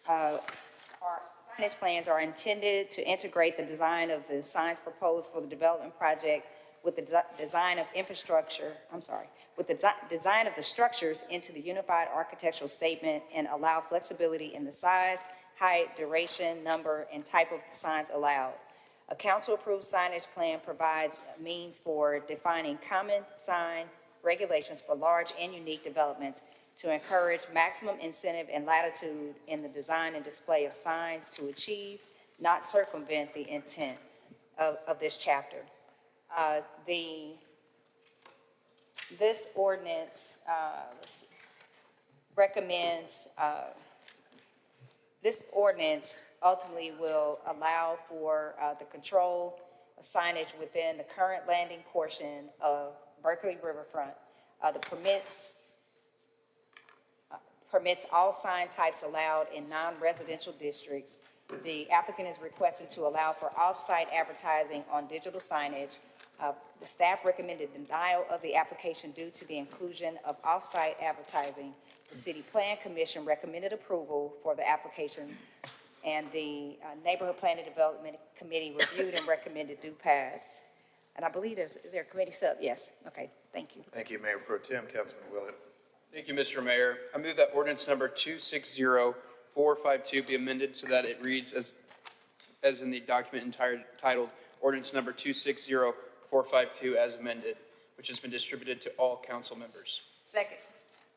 Speaker 13: signage plans are intended to integrate the design of the signs proposed for the development project with the design of design of the structures into the unified architectural statement and allow flexibility in the size, height, duration, number, and type of signs allowed. A council-approved signage plan provides a means for defining common sign regulations for large and unique developments to encourage maximum incentive and latitude in the design and display of signs to achieve, not circumvent, the intent of this chapter. This ordinance recommends, this ordinance ultimately will allow for the control of signage within the current landing portion of Berkeley Riverfront. The permits all sign types allowed in non-residential districts. The applicant is requesting to allow for off-site advertising on digital signage. The staff recommended denial of the application due to the inclusion of off-site advertising. The City Plan Commission recommended approval for the application, and the Neighborhood Planning Development Committee reviewed and recommended do pass. And I believe is there a committee sub? Yes. Okay, thank you.
Speaker 27: Thank you, Mayor Pro Tem. Councilman Willett.
Speaker 12: Thank you, Mr. Mayor. I move that ordinance number 260452 be amended so that it reads as in the document titled ordinance number 260452 as amended, which has been distributed to all council members.
Speaker 13: Second.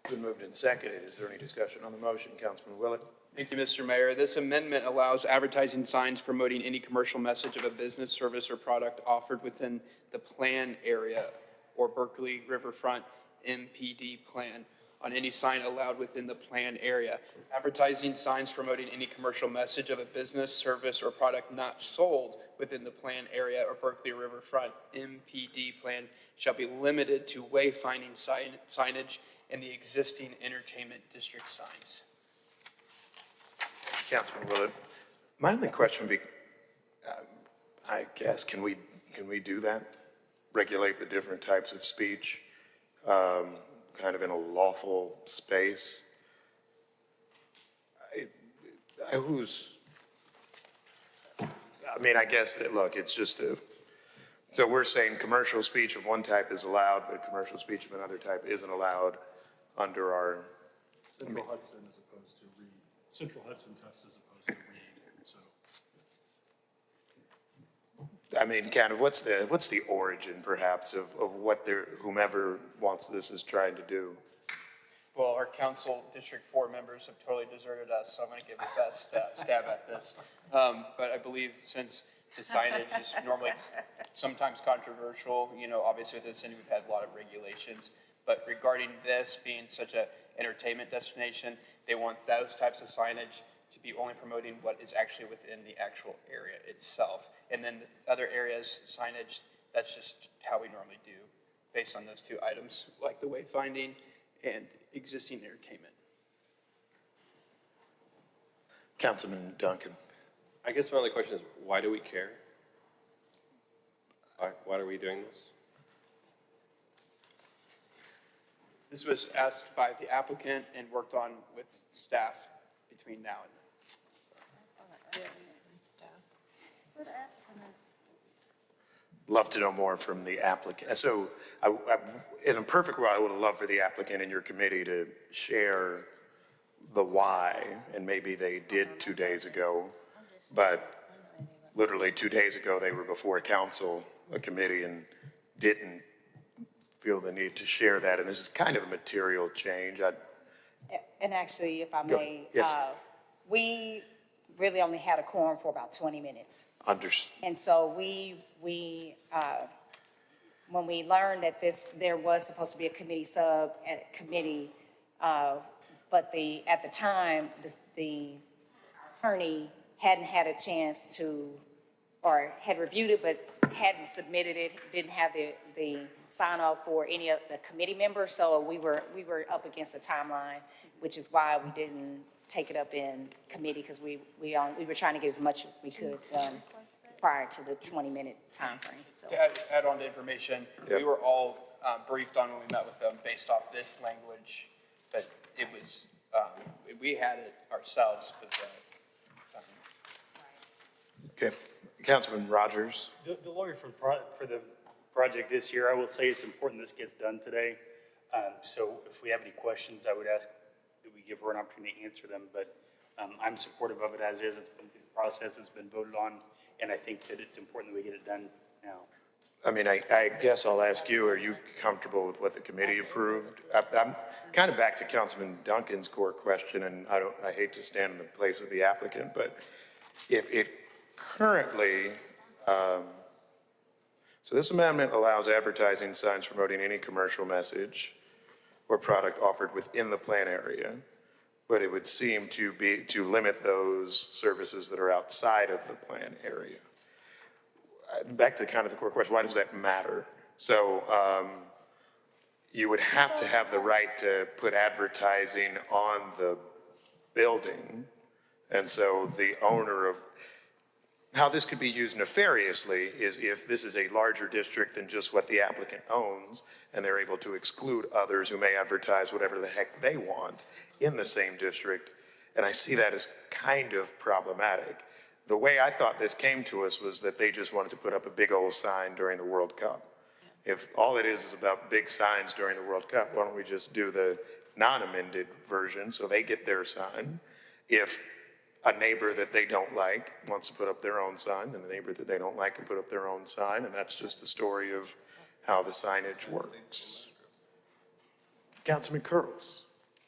Speaker 27: Been moved and seconded. Is there any discussion on the motion? Councilman Willett.
Speaker 12: Thank you, Mr. Mayor. This amendment allows advertising signs promoting any commercial message of a business, service, or product offered within the plan area or Berkeley Riverfront MPD plan on any sign allowed within the plan area. Advertising signs promoting any commercial message of a business, service, or product not sold within the plan area or Berkeley Riverfront MPD plan shall be limited to wayfinding signage and the existing entertainment district signs.
Speaker 27: Councilman Willett. My only question would be, I guess, can we do that? Regulate the different types of speech, kind of in a lawful space? I guess, look, it's just so we're saying commercial speech of one type is allowed, but commercial speech of another type isn't allowed under our.
Speaker 11: Central Hudson as opposed to Reed. Central Hudson test as opposed to Reed, so.
Speaker 27: I mean, kind of, what's the origin perhaps of what whomever wants this is trying to do?
Speaker 12: Well, our council District 4 members have totally deserted us, so I'm going to give the best stab at this. But I believe since the signage is normally sometimes controversial, obviously within the city we've had a lot of regulations. But regarding this being such an entertainment destination, they want those types of signage to be only promoting what is actually within the actual area itself. And then the other areas, signage, that's just how we normally do based on those two items, like the wayfinding and existing entertainment.
Speaker 27: Councilman Duncan.
Speaker 8: I guess my only question is, why do we care? Why are we doing this?
Speaker 12: This was asked by the applicant and worked on with staff between now and then.
Speaker 27: Love to know more from the applicant. So in a perfect world, I would have loved for the applicant and your committee to share the why, and maybe they did 2 days ago, but literally 2 days ago, they were before council, a committee, and didn't feel the need to share that. And this is kind of a material change.
Speaker 13: And actually, if I
Speaker 27: Go.
Speaker 13: may,
Speaker 27: Yes.
Speaker 13: we really only had a quorum for about 20 minutes. And so when we learned that there was supposed to be a committee but at the time, the attorney hadn't had a chance to, or had reviewed it, but hadn't submitted it, didn't have the sign off for any of the committee members. So we were up against the timeline, which is why we didn't take it up in committee, because we were trying to get as much as we could done prior to the 20-minute timeframe. So.
Speaker 12: To add on to information, we were all briefed on when we met with them based off this language, but it was, we had it ourselves, but
Speaker 27: Okay. Councilman Rogers.
Speaker 7: The lawyer for the project is here. I will say it's important this gets done today. So if we have any questions, I would ask that we give her an opportunity to answer them. But I'm supportive of it as is. It's been through the process. It's been voted on And I think that it's important that we get it done now.
Speaker 27: I mean, I guess I'll ask you, are you comfortable with what the committee approved? I'm kind of back to Councilman Duncan's core question, and I hate to stand in the place of the applicant, but if it currently, so this amendment allows advertising signs promoting any commercial message or product offered within the plan area, but it would seem to limit those services that are outside of the plan area. Back to kind of the core question, why does that matter? So you would have to have the right to put advertising on the building. And so the owner of, how this could be used nefariously is if this is a larger district than just what the applicant owns, and they're able to exclude others who may advertise whatever the heck they want in the same district. And I see that as kind of problematic. The way I thought this came to us was that they just wanted to put up a big old sign during the World Cup. If all it is about big signs during the World Cup, why don't we just do the non-amended version so they get their sign? If a neighbor that they don't like wants to put up their own sign, then the neighbor that they don't like can put up their own sign, and that's just the story of how the signage works. Councilman Curls.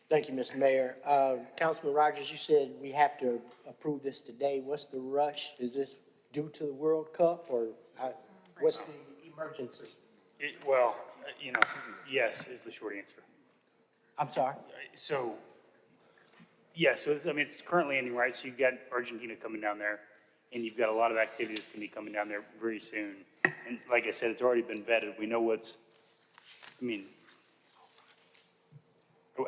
Speaker 10: Thank you, Mr. Mayor. Councilman Rogers, you said we have to approve this today. What's the rush? Is this due to the World Cup, or what's the emergency?
Speaker 7: Well, yes is the short answer.
Speaker 10: I'm sorry?
Speaker 7: So, yes, so it's currently ending, right? So you've got Argentina coming down there, and you've got a lot of activities going to be coming down there very soon. And like I said, it's already been vetted. We know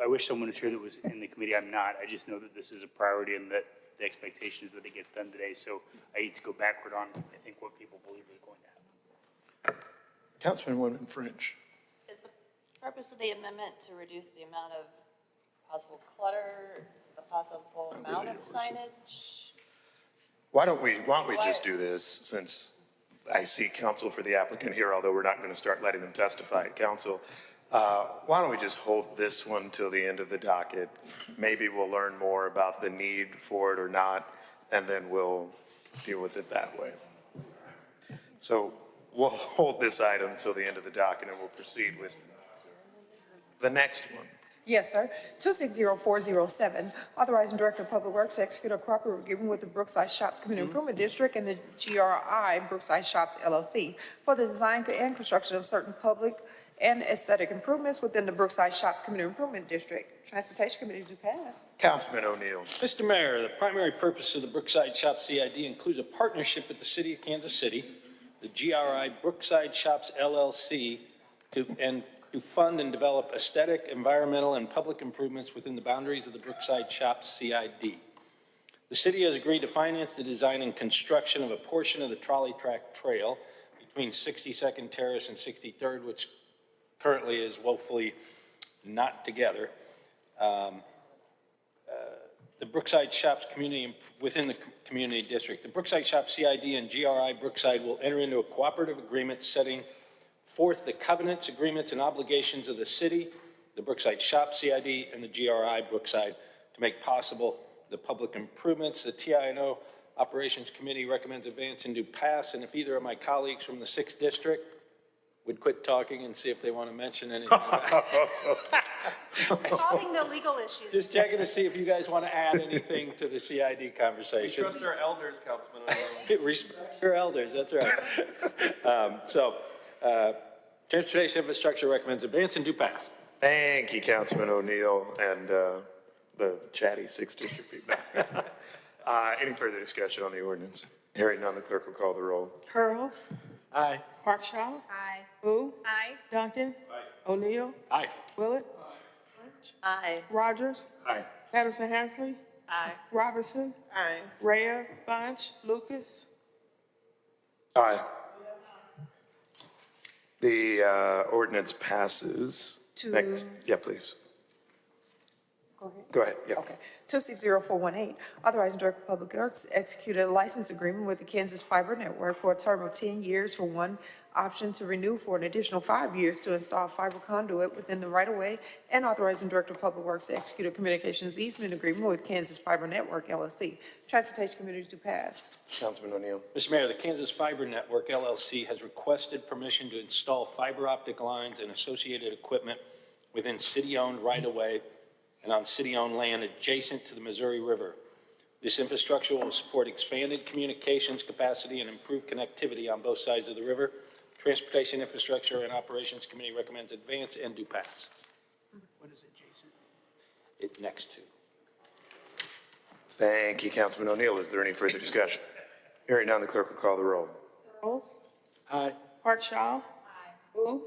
Speaker 7: I wish someone was here that was in the committee. I'm not. I just know that this is a priority and that the expectation is that it gets done today. So I hate to go backward on, I think, what people believe is going to happen.
Speaker 27: Councilman French.
Speaker 6: Is the purpose of the amendment to reduce the amount of possible clutter, the possible amount of signage?
Speaker 27: Why don't we just do this, since I see counsel for the applicant here, although we're not going to start letting them testify at council. Why don't we just hold this one till the end of the docket? Maybe we'll learn more about the need for it or not, and then we'll deal with it that way. So we'll hold this item till the end of the docket, and we'll proceed with the next one.
Speaker 3: Yes, sir. 260407, authorizing Director of Public Works to execute a cooperative agreement with the Brookside Shops Community Improvement District and the GRI Brookside Shops LLC for the design and construction of certain public and aesthetic improvements within the Brookside Shops Community Improvement District. Transportation Committee do pass.
Speaker 27: Councilman O'Neill.
Speaker 4: Mr. Mayor, the primary purpose of the Brookside Shops CID includes a partnership with the City of Kansas City, the GRI Brookside Shops LLC, to fund and develop aesthetic, environmental, and public improvements within the boundaries of the Brookside Shops CID. The city has agreed to finance the design and construction of a portion of the trolley track trail between 62nd Terrace and 63rd, which currently is woefully not together. The Brookside Shops community within the community district. The Brookside Shops CID and GRI Brookside will enter into a cooperative agreement setting forth the covenants, agreements, and obligations of the city, the Brookside Shops CID, and the GRI Brookside to make possible the public improvements. The TINO Operations Committee recommends advance and do pass, and if either of my colleagues from the 6th District would quit talking and see if they want to mention anything.
Speaker 15: Solving the legal issues.
Speaker 4: Just checking to see if you guys want to add anything to the CID conversation.
Speaker 8: We trust our elders, Councilman.
Speaker 4: Respect your elders, that's right. Transportation Infrastructure recommends advance and do pass.
Speaker 27: Thank you, Councilman O'Neill and the chatty 6th District people. Any further discussion on the ordinance? Hearing none, the clerk will call the roll.
Speaker 16: Curls.
Speaker 10: Aye.
Speaker 16: Parkshaw.
Speaker 15: Aye.
Speaker 16: Boo.
Speaker 15: Aye.
Speaker 16: Duncan. O'Neill.
Speaker 4: Aye.
Speaker 16: Willett.
Speaker 6: Aye.
Speaker 16: Rogers.
Speaker 27: Aye.
Speaker 16: Patterson Hansley.
Speaker 6: Aye.
Speaker 16: Robinson.
Speaker 5: Aye.
Speaker 16: Rhea. Bunch. Lucas.
Speaker 27: Aye. The ordinance passes.
Speaker 3: To-
Speaker 27: Next, yeah, please. Go ahead, yeah.
Speaker 3: Okay. 260418, authorizing Director of Public Works to execute a license agreement with the Kansas Fiber Network for a term of 10 years for one option to renew for an additional 5 years to install fiber conduit within the right-of-way, and authorizing Director of Public Works to execute a communications easement agreement with Kansas Fiber Network LLC. Transportation Committee to pass.
Speaker 27: Councilman O'Neill.
Speaker 4: Mr. Mayor, the Kansas Fiber Network LLC has requested permission to install fiber optic lines and associated equipment within city-owned right-of-way and on city-owned land adjacent to the Missouri River. This infrastructure will support expanded communications capacity and improved connectivity on both sides of the river. Transportation Infrastructure and Operations Committee recommends advance and do pass.
Speaker 12: What is adjacent?
Speaker 4: It next to.
Speaker 27: Thank you, Councilman O'Neill. Is there any further discussion? Hearing none, the clerk will call the roll.
Speaker 16: Charles.
Speaker 10: Aye.
Speaker 16: Parkshaw. Boo.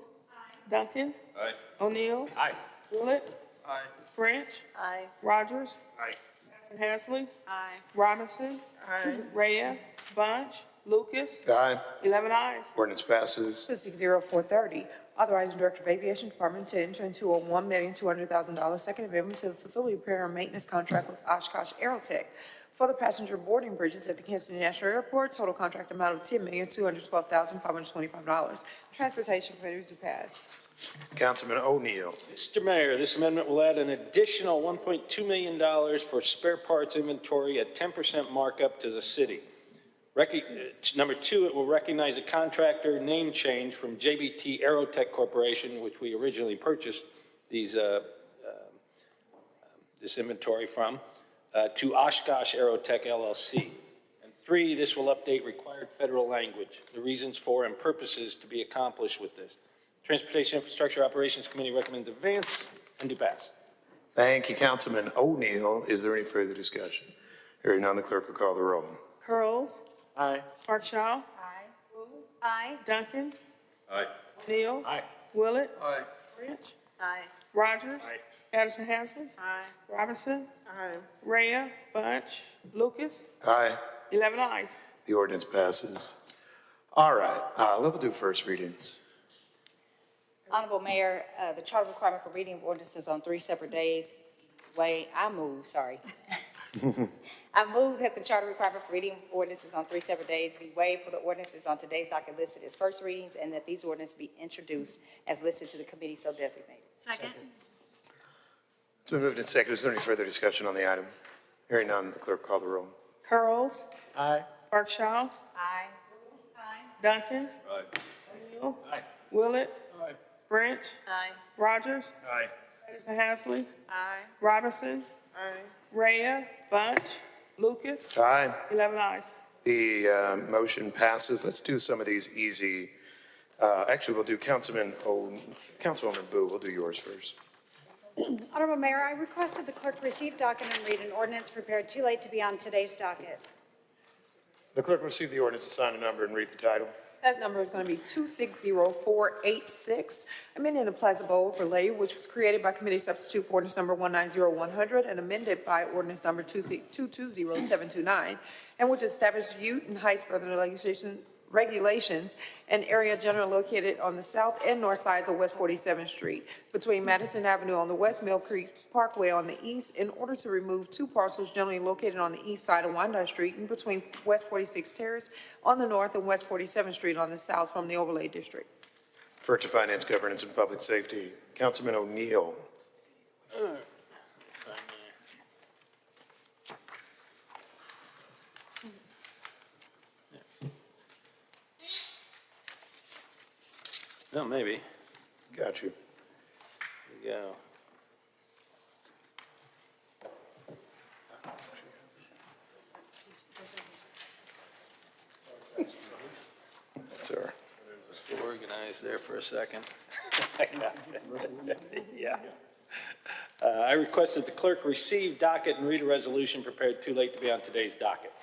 Speaker 16: Duncan.
Speaker 8: Aye.
Speaker 16: O'Neill.
Speaker 8: Aye.
Speaker 16: Willett.
Speaker 12: Aye.
Speaker 16: Branch.
Speaker 6: Aye.
Speaker 16: Rogers.
Speaker 27: Aye.
Speaker 16: Hasley.
Speaker 6: Aye.
Speaker 16: Robinson. Rhea. Bunch. Lucas.
Speaker 27: Aye.
Speaker 16: 11 ayes.
Speaker 27: Ordinance passes.
Speaker 3: 260430, authorizing Director of Aviation Department to enter into a $1,200,000 second amendment to the facility repair and maintenance contract with Oshkosh Aerotech for the passenger boarding bridges at the Kansas City National Airport. Total contract amount of $10,212,525. Transportation Committee to pass.
Speaker 27: Councilman O'Neill.
Speaker 4: Mr. Mayor, this amendment will add an additional $1.2 million for spare parts inventory at 10% markup to the city. Number two, it will recognize a contractor name change from JBT Aerotech Corporation, which we originally purchased this inventory from, to Oshkosh Aerotech LLC. And three, this will update required federal language, the reasons for and purposes to be accomplished with this. Transportation Infrastructure Operations Committee recommends advance and do pass.
Speaker 27: Thank you, Councilman O'Neill. Is there any further discussion? Hearing none, the clerk will call the roll.
Speaker 16: Curls.
Speaker 10: Aye.
Speaker 16: Parkshaw.
Speaker 15: Aye.
Speaker 16: Duncan.
Speaker 8: Aye.
Speaker 16: O'Neill.
Speaker 27: Aye.
Speaker 16: Willett.
Speaker 12: Aye.
Speaker 16: Branch.
Speaker 6: Aye.
Speaker 16: Rogers. Addison Hasley. Robinson. Rhea. Bunch. Lucas.
Speaker 27: Aye.
Speaker 16: 11 ayes.
Speaker 27: The ordinance passes. All right, we'll do first readings.
Speaker 13: Honorable Mayor, the charter requirement for reading of ordinances on 3 separate days. I move that the charter requirement for reading ordinances on 3 separate days be waived for the ordinances on today's docket listed as first readings, and that these ordinances be introduced as listed to the committee so designated.
Speaker 15: Second.
Speaker 27: It's been moved and seconded. Is there any further discussion on the item? Hearing none, the clerk will call the roll.
Speaker 16: Curls.
Speaker 10: Aye.
Speaker 16: Parkshaw.
Speaker 13: Aye.
Speaker 16: Duncan.
Speaker 8: Aye.
Speaker 16: O'Neill. Willett. Branch.
Speaker 6: Aye.
Speaker 16: Rogers.
Speaker 27: Aye.
Speaker 16: Addison Hasley.
Speaker 6: Aye.
Speaker 16: Robinson. Rhea. Bunch. Lucas.
Speaker 27: Aye.
Speaker 16: 11 ayes.
Speaker 27: The motion passes. Let's do some of these easy. Actually, we'll do Councilwoman Boo. We'll do yours first.
Speaker 15: Honorable Mayor, I requested the clerk receive docket and read an ordinance prepared too late to be on today's docket.
Speaker 27: The clerk will receive the ordinance, assign a number, and read the title.
Speaker 3: That number is going to be 260486, amending the Plaza Bowl overlay, which was created by committee substitute for ordinance number 190100 and amended by ordinance number 220729, and which established Ute and Heights Brotherhood regulations and area generally located on the south and north sides of West 47th Street, between Madison Avenue on the west, Mill Creek Parkway on the east, in order to remove two parcels generally located on the east side of Wyandotte Street and between West 46th Terrace on the north and West 47th Street on the south from the overlay district.
Speaker 27: Refer to Finance, Governance, and Public Safety. Councilman O'Neill.
Speaker 4: Oh, maybe.
Speaker 27: Got you.
Speaker 4: There you go.
Speaker 27: Sir.
Speaker 4: Still organized there for a second. I got it. Yeah. I request that the clerk receive docket and read a resolution prepared too late to be on today's docket.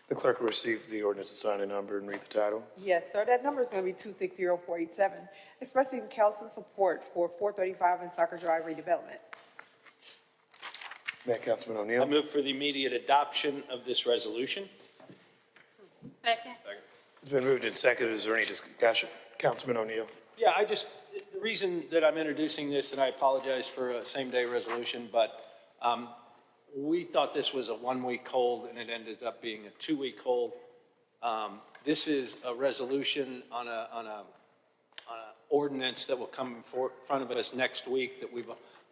Speaker 27: The clerk will receive the ordinance, assign a number, and read the title.
Speaker 3: Yes, sir, that number is going to be 260487, expressing council support for 435 and Soccer Drive redevelopment.
Speaker 27: Mayor, Councilman
Speaker 4: I
Speaker 27: O'Neill.
Speaker 4: move for the immediate adoption of this resolution.
Speaker 15: Second.
Speaker 27: It's been moved and seconded. Is there any discussion? Councilman O'Neill.
Speaker 4: Yeah, the reason that I'm introducing this, and I apologize for a same-day resolution, but We thought this was a 1-week hold, and it ended up being a 2-week hold. This is a resolution on a ordinance that will come in front of us next week that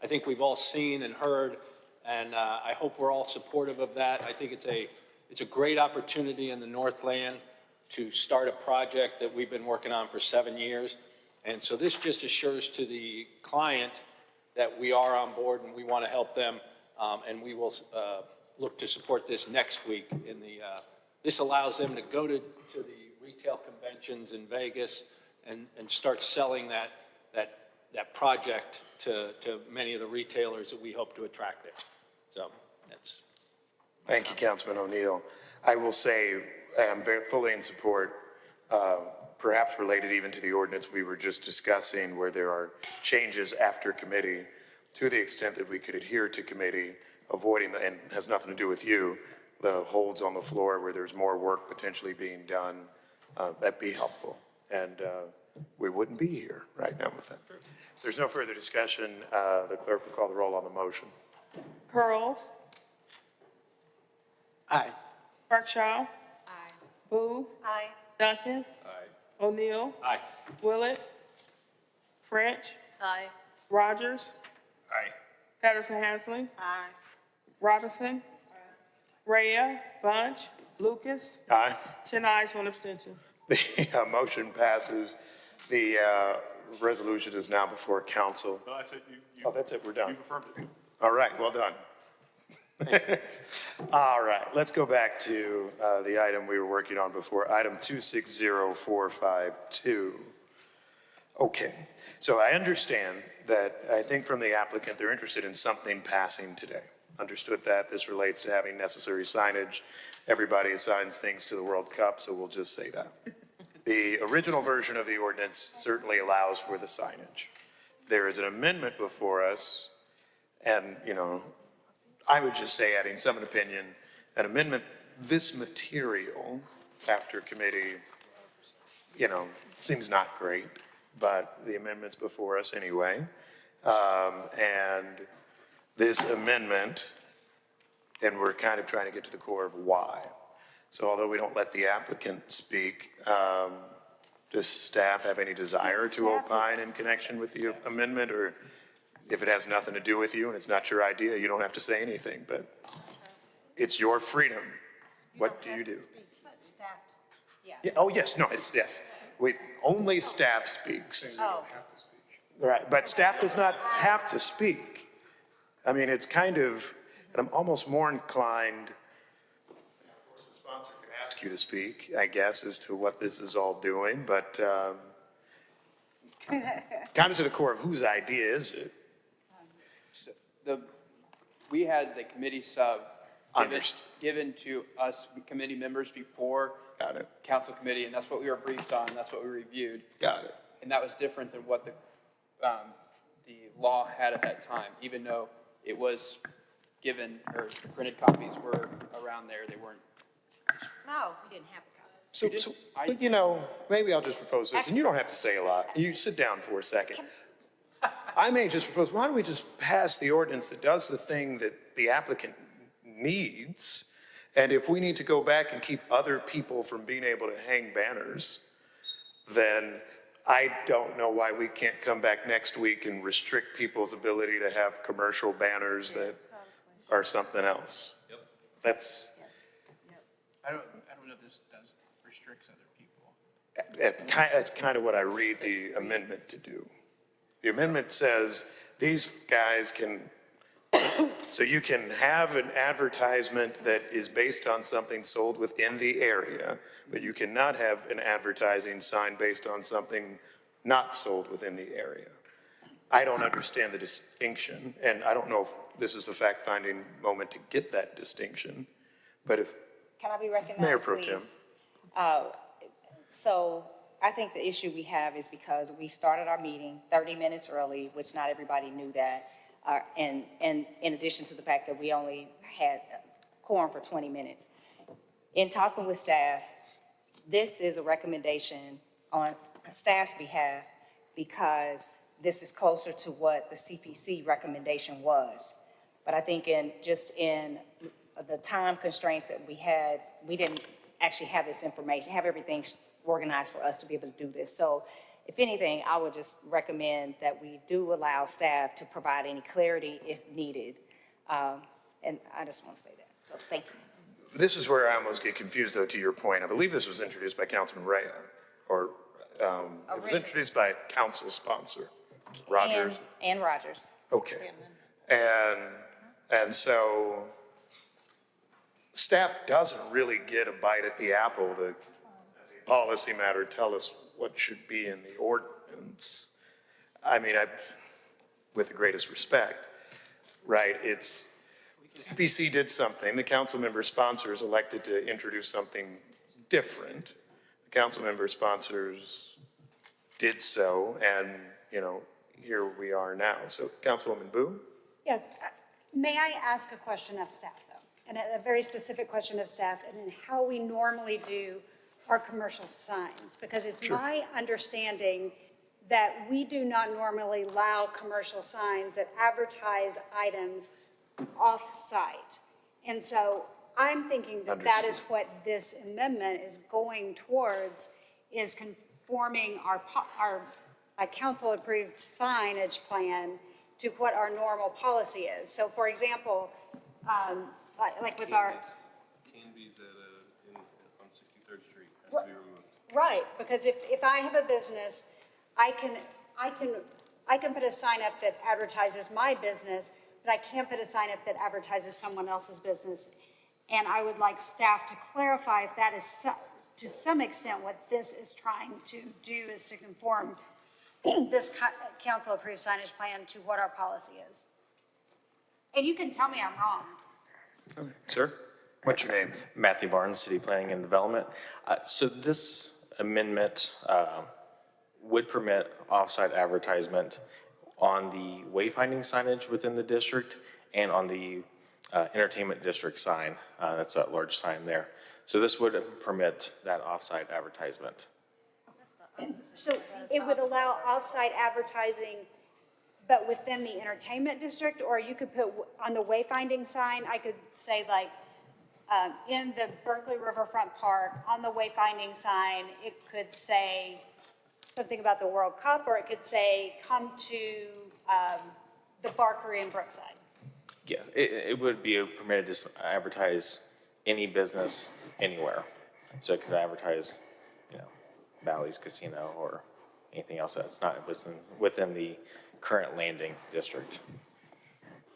Speaker 4: I think we've all seen and heard, and I hope we're all supportive of that. I think it's a great opportunity in the Northland to start a project that we've been working on for 7 years. And so this just assures to the client that we are on board and we want to help them. And we will look to support this next week. This allows them to go to the retail conventions in Vegas and start selling that project to many of the retailers that we hope to attract there. So that's.
Speaker 27: Thank you, Councilman O'Neill. I will say I'm very fully in support, perhaps related even to the ordinance we were just discussing, where there are changes after committee, to the extent that we could adhere to committee, avoiding and has nothing to do with you, the holds on the floor where there's more work potentially being done, that'd be helpful. And we wouldn't be here right now with that. If there's no further discussion, the clerk will call the roll on the motion.
Speaker 16: Pearls.
Speaker 10: Aye.
Speaker 16: Berkshire. Aye. Boo.
Speaker 13: Aye.
Speaker 16: Duncan.
Speaker 4: Aye.
Speaker 16: O'Neill.
Speaker 4: Aye.
Speaker 16: Willett. French.
Speaker 6: Aye.
Speaker 16: Rogers.
Speaker 27: Aye.
Speaker 16: Patterson Hansley.
Speaker 13: Aye.
Speaker 16: Robinson. Rhea. Bunch. Lucas.
Speaker 27: Aye.
Speaker 16: 10 ayes, 1 abstention.
Speaker 27: The motion passes. The resolution is now before council.
Speaker 11: No, that's it.
Speaker 27: Oh, that's it, we're done.
Speaker 11: You've affirmed it.
Speaker 27: All right, well done. All right, let's go back to the item we were working on before, item 260452. Okay, so I understand that, I think from the applicant, they're interested in something passing today. Understood that. This relates to having necessary signage. Everybody assigns things to the World Cup, so we'll just say that. The original version of the ordinance certainly allows for the signage. There is an amendment before us, and, you know, I would just say, adding some opinion, an amendment, this material after committee, you know, seems not great, but the amendment's before us anyway. And this amendment, and we're kind of trying to get to the core of why. So although we don't let the applicant speak, does staff have any desire to opine in connection with the amendment? Or if it has nothing to do with you and it's not your idea, you don't have to say anything, but it's your freedom. What do you do? Yeah, oh, yes, no, it's, yes. Only staff speaks.
Speaker 13: Oh.
Speaker 27: Right, but staff does not have to speak. I mean, it's kind of, and I'm almost more inclined, of course, the sponsor could ask you to speak, I guess, as to what this is all doing, but kind of to the core of whose idea is it?
Speaker 12: We had the committee sub given to us committee members before
Speaker 27: Got it.
Speaker 12: council committee, and that's what we were briefed on, that's what we reviewed.
Speaker 27: Got it.
Speaker 12: And that was different than what the law had at that time, even though it was given, or the printed copies were around there, they weren't.
Speaker 13: No, we didn't have the copies.
Speaker 27: So, you know, maybe I'll just propose this, and you don't have to say a lot. You sit down for a second. I may just propose, why don't we just pass the ordinance that does the thing that the applicant needs? And if we need to go back and keep other people from being able to hang banners, then I don't know why we can't come back next week and restrict people's ability to have commercial banners that are something else.
Speaker 4: Yep.
Speaker 27: That's,
Speaker 12: I don't know if this does restricts other people.
Speaker 27: that's kind of what I read the amendment to do. The amendment says these guys can, so you can have an advertisement that is based on something sold within the area, but you cannot have an advertising sign based on something not sold within the area. I don't understand the distinction, and I don't know if this is the fact-finding moment to get that distinction, but if,
Speaker 13: Can I be recognized,
Speaker 27: Mayor Pro Tem.
Speaker 13: please? So I think the issue we have is because we started our meeting 30 minutes early, which not everybody knew that. And in addition to the fact that we only had quorum for 20 minutes. In talking with staff, this is a recommendation on staff's behalf because this is closer to what the CPC recommendation was. But I think in the time constraints that we had, we didn't actually have this information, have everything organized for us to be able to do this. So if anything, I would just recommend that we do allow staff to provide any clarity if needed. And I just want to say that. So thank you.
Speaker 27: This is where I almost get confused, though, to your point. I believe this was introduced by Councilman Ray, or it was introduced by council sponsor, Rogers.
Speaker 13: And Rogers.
Speaker 27: Okay. And so staff doesn't really get a bite at the apple. The policy matter tell us what should be in the ordinance. I mean, with the greatest respect, right? CPC did something. The council member sponsors elected to introduce something different. The council member sponsors did so, and, here we are now. So, Councilwoman Boo?
Speaker 15: Yes. May I ask a question of staff, though? And a very specific question of staff, and in how we normally do our commercial signs? Because it's my understanding that we do not normally allow commercial signs that advertise items off-site. And so I'm thinking that that is what this amendment is going towards, is conforming our council-approved signage plan to what our normal policy is. So for example, like with our.
Speaker 8: Canby's on 63rd Street has to be removed.
Speaker 15: Right, because if I have a business, I can put a sign up that advertises my business, but I can't put a sign up that advertises someone else's business. And I would like staff to clarify if that is to some extent what this is trying to do, is to conform this council-approved signage plan to what our policy is. And you can tell me I'm wrong.
Speaker 27: Sir, what's your name?
Speaker 2: Matthew Barnes, City Planning and Development. So this amendment would permit off-site advertisement on the wayfinding signage within the district and on the entertainment district sign. That's that large sign there. So this would permit that off-site advertisement.
Speaker 15: So it would allow off-site advertising, but within the entertainment district? Or you could put on the wayfinding sign, I could say like, in the Berkeley Riverfront Park, on the wayfinding sign, it could say something about the World Cup, or it could say, come to the Barkery in Brookside.
Speaker 2: Yeah, it would be permitted to advertise any business anywhere. So it could advertise, Bally's Casino or anything else that's not within the current landing district.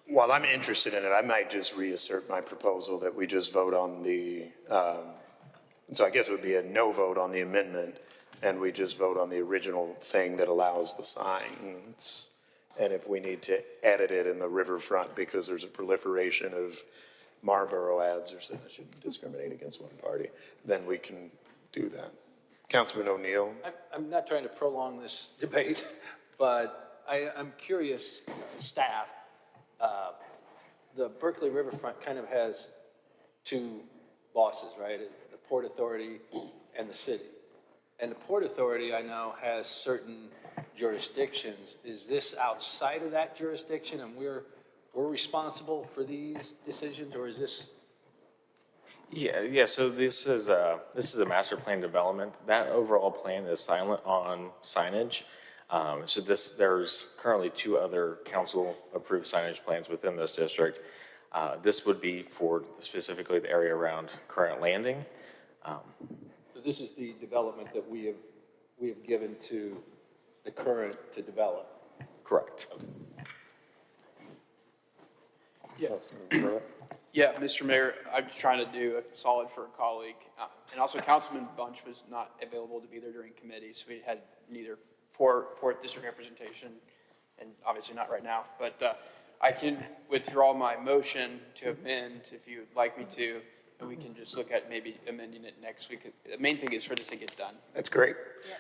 Speaker 27: While I'm interested in it, I might just reassert my proposal that we just vote on the, so I guess it would be a no vote on the amendment, and we just vote on the original thing that allows the signs. And if we need to edit it in the riverfront because there's a proliferation of Marlboro ads or something that shouldn't discriminate against one party, then we can do that. Councilman O'Neill?
Speaker 4: I'm not trying to prolong this debate, but I'm curious, staff, the Berkeley Riverfront kind of has two bosses, right? The Port Authority and the city. And the Port Authority, I know, has certain jurisdictions. Is this outside of that jurisdiction and we're responsible for these decisions, or is this?
Speaker 2: Yeah. So this is a master plan development. That overall plan is silent on signage. So there's currently 2 other council-approved signage plans within this district. This would be for specifically the area around current landing.
Speaker 4: So this is the development that we have given to the current to develop.
Speaker 2: Correct.
Speaker 12: Yeah, Mr. Mayor, I'm just trying to do a solid for a colleague. And also Councilman Bunch was not available to be there during committee, so we had neither fourth district representation, and obviously not right now. But I can withdraw my motion to amend if you would like me to, and we can just look at maybe amending it next week. The main thing is for this to get done.
Speaker 27: That's great. Yeah.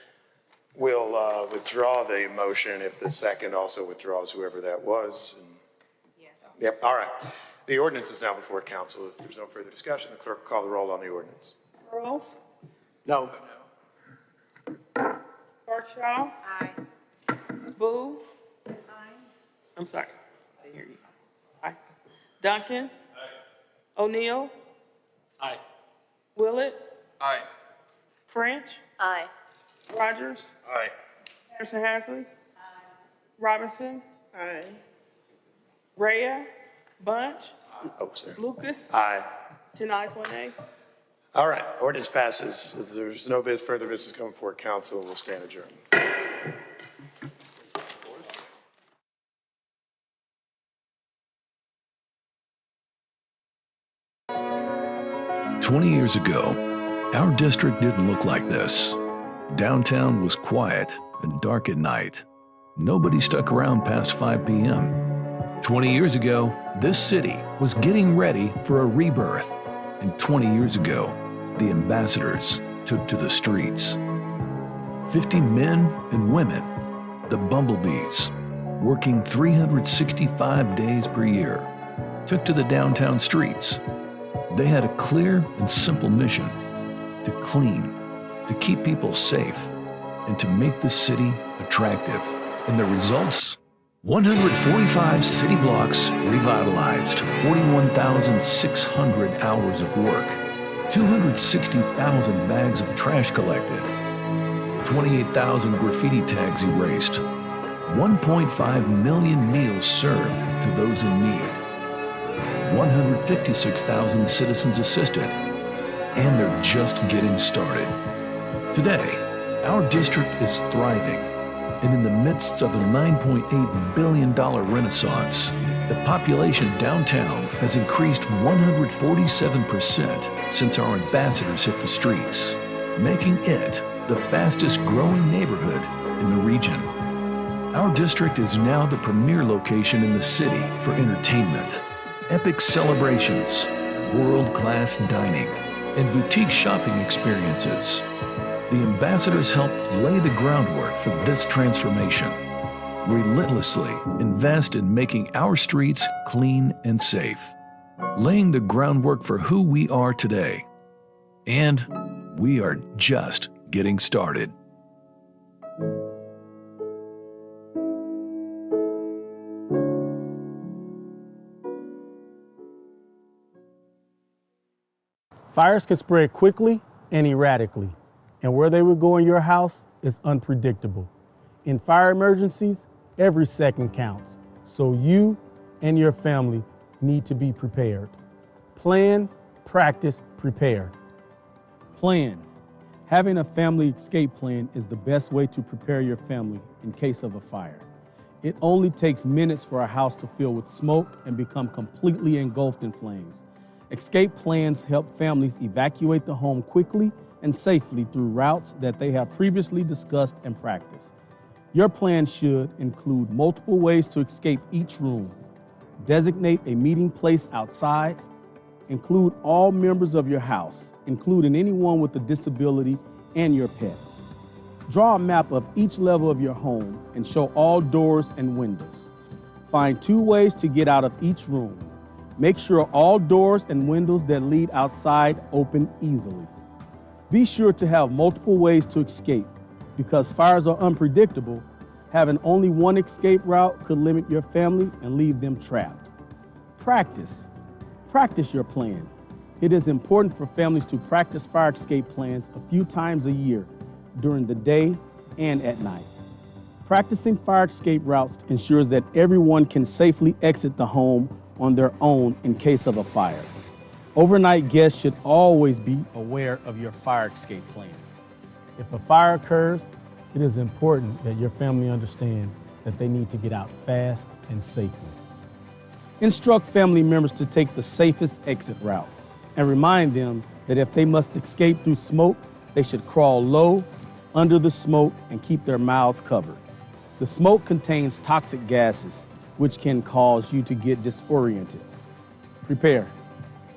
Speaker 27: We'll withdraw the motion if the second also withdraws, whoever that was. Yes. Yep, all right. The ordinance is now before council. If there's no further discussion, the clerk will call the roll on the ordinance.
Speaker 16: Earls?
Speaker 10: No.
Speaker 16: Birchall? Aye. Boo? Aye. I'm sorry. I hear you. Aye. Duncan. O'Neill.
Speaker 4: Aye.
Speaker 16: Willett.
Speaker 4: Aye.
Speaker 16: French.
Speaker 6: Aye.
Speaker 16: Rogers.
Speaker 4: Aye.
Speaker 16: Harrison Hazley. Robinson.
Speaker 5: Aye.
Speaker 16: Rhea. Bunch.
Speaker 27: Oh, sir.
Speaker 16: Lucas.
Speaker 27: Aye.
Speaker 16: 10 ayes, 1 nay.
Speaker 27: All right, ordinance passes. If there's no further business coming before council, we'll stand adjourned.
Speaker 18: 20 years ago, our district didn't look like this. Downtown was quiet and dark at night. Nobody stuck around past 5 p.m. 20 years ago, this city was getting ready for a rebirth. And 20 years ago, the ambassadors took to the streets. 50 men and women, the bumblebees, working 365 days per year, took to the downtown streets. They had a clear and simple mission: to clean, to keep people safe, and to make the city attractive. And the results? 145 city blocks revitalized, 41,600 hours of work, 260,000 bags of trash collected, 28,000 graffiti tags erased, 1.5 million meals served to those in need, 156,000 citizens assisted, and they're just getting started. Today, our district is thriving, and in the midst of a $9.8 billion renaissance, the population downtown has increased 147% since our ambassadors hit the streets, making it the fastest growing neighborhood in the region. Our district is now the premier location in the city for entertainment, epic celebrations, world-class dining, and boutique shopping experiences. The ambassadors helped lay the groundwork for this transformation. Relentlessly invest in making our streets clean and safe, laying the groundwork for who we are today. And we are just getting started.
Speaker 20: Fires can spread quickly and erratically, and where they will go in your house is unpredictable. In fire emergencies, every second counts, so you and your family need to be prepared. Plan, practice, prepare. Plan. Having a family escape plan is the best way to prepare your family in case of a fire. It only takes minutes for a house to fill with smoke and become completely engulfed in flames. Escape plans help families evacuate the home quickly and safely through routes that they have previously discussed and practiced. Your plan should include multiple ways to escape each room, designate a meeting place outside, include all members of your house, including anyone with a disability and your pets. Draw a map of each level of your home and show all doors and windows. Find 2 ways to get out of each room. Make sure all doors and windows that lead outside open easily. Be sure to have multiple ways to escape. Because fires are unpredictable, having only one escape route could limit your family and leave them trapped. Practice. Practice your plan. It is important for families to practice fire escape plans a few times a year during the day and at night. Practicing fire escape routes ensures that everyone can safely exit the home on their own in case of a fire. Overnight guests should always be aware of your fire escape plan. If a fire occurs, it is important that your family understand that they need to get out fast and safely. Instruct family members to take the safest exit route and remind them that if they must escape through smoke, they should crawl low under the smoke and keep their mouths covered. The smoke contains toxic gases, which can cause you to get disoriented. Prepare.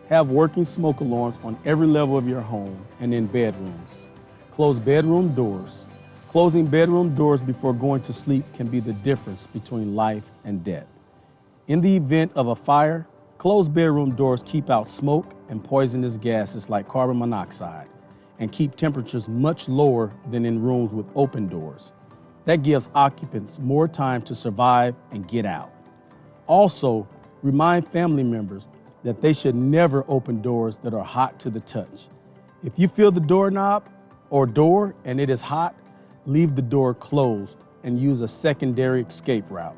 Speaker 20: Have working smoke alarms on every level of your home and in bedrooms. Close bedroom doors. Closing bedroom doors before going to sleep can be the difference between life and death. In the event of a fire, closed bedroom doors keep out smoke and poisonous gases like carbon monoxide and keep temperatures much lower than in rooms with open doors. That gives occupants more time to survive and get out. Also, Remind family members that they should never open doors that are hot to the touch. If you feel the doorknob or door and it is hot, leave the door closed and use a secondary escape route.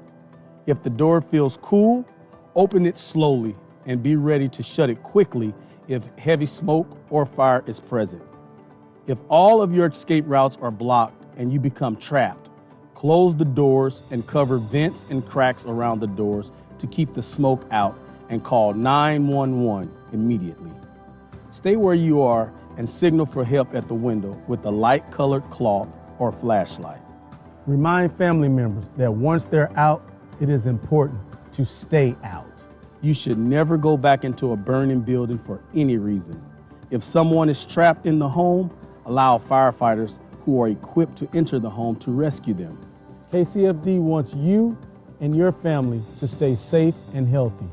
Speaker 20: If the door feels cool, open it slowly and be ready to shut it quickly if heavy smoke or fire is present. If all of your escape routes are blocked and you become trapped, close the doors and cover vents and cracks around the doors to keep the smoke out and call 911 immediately. Stay where you are and signal for help at the window with a light-colored cloth or flashlight. Remind family members that once they're out, it is important to stay out. You should never go back into a burning building for any reason. If someone is trapped in the home, allow firefighters who are equipped to enter the home to rescue them. KCFD wants you and your family to stay safe and healthy.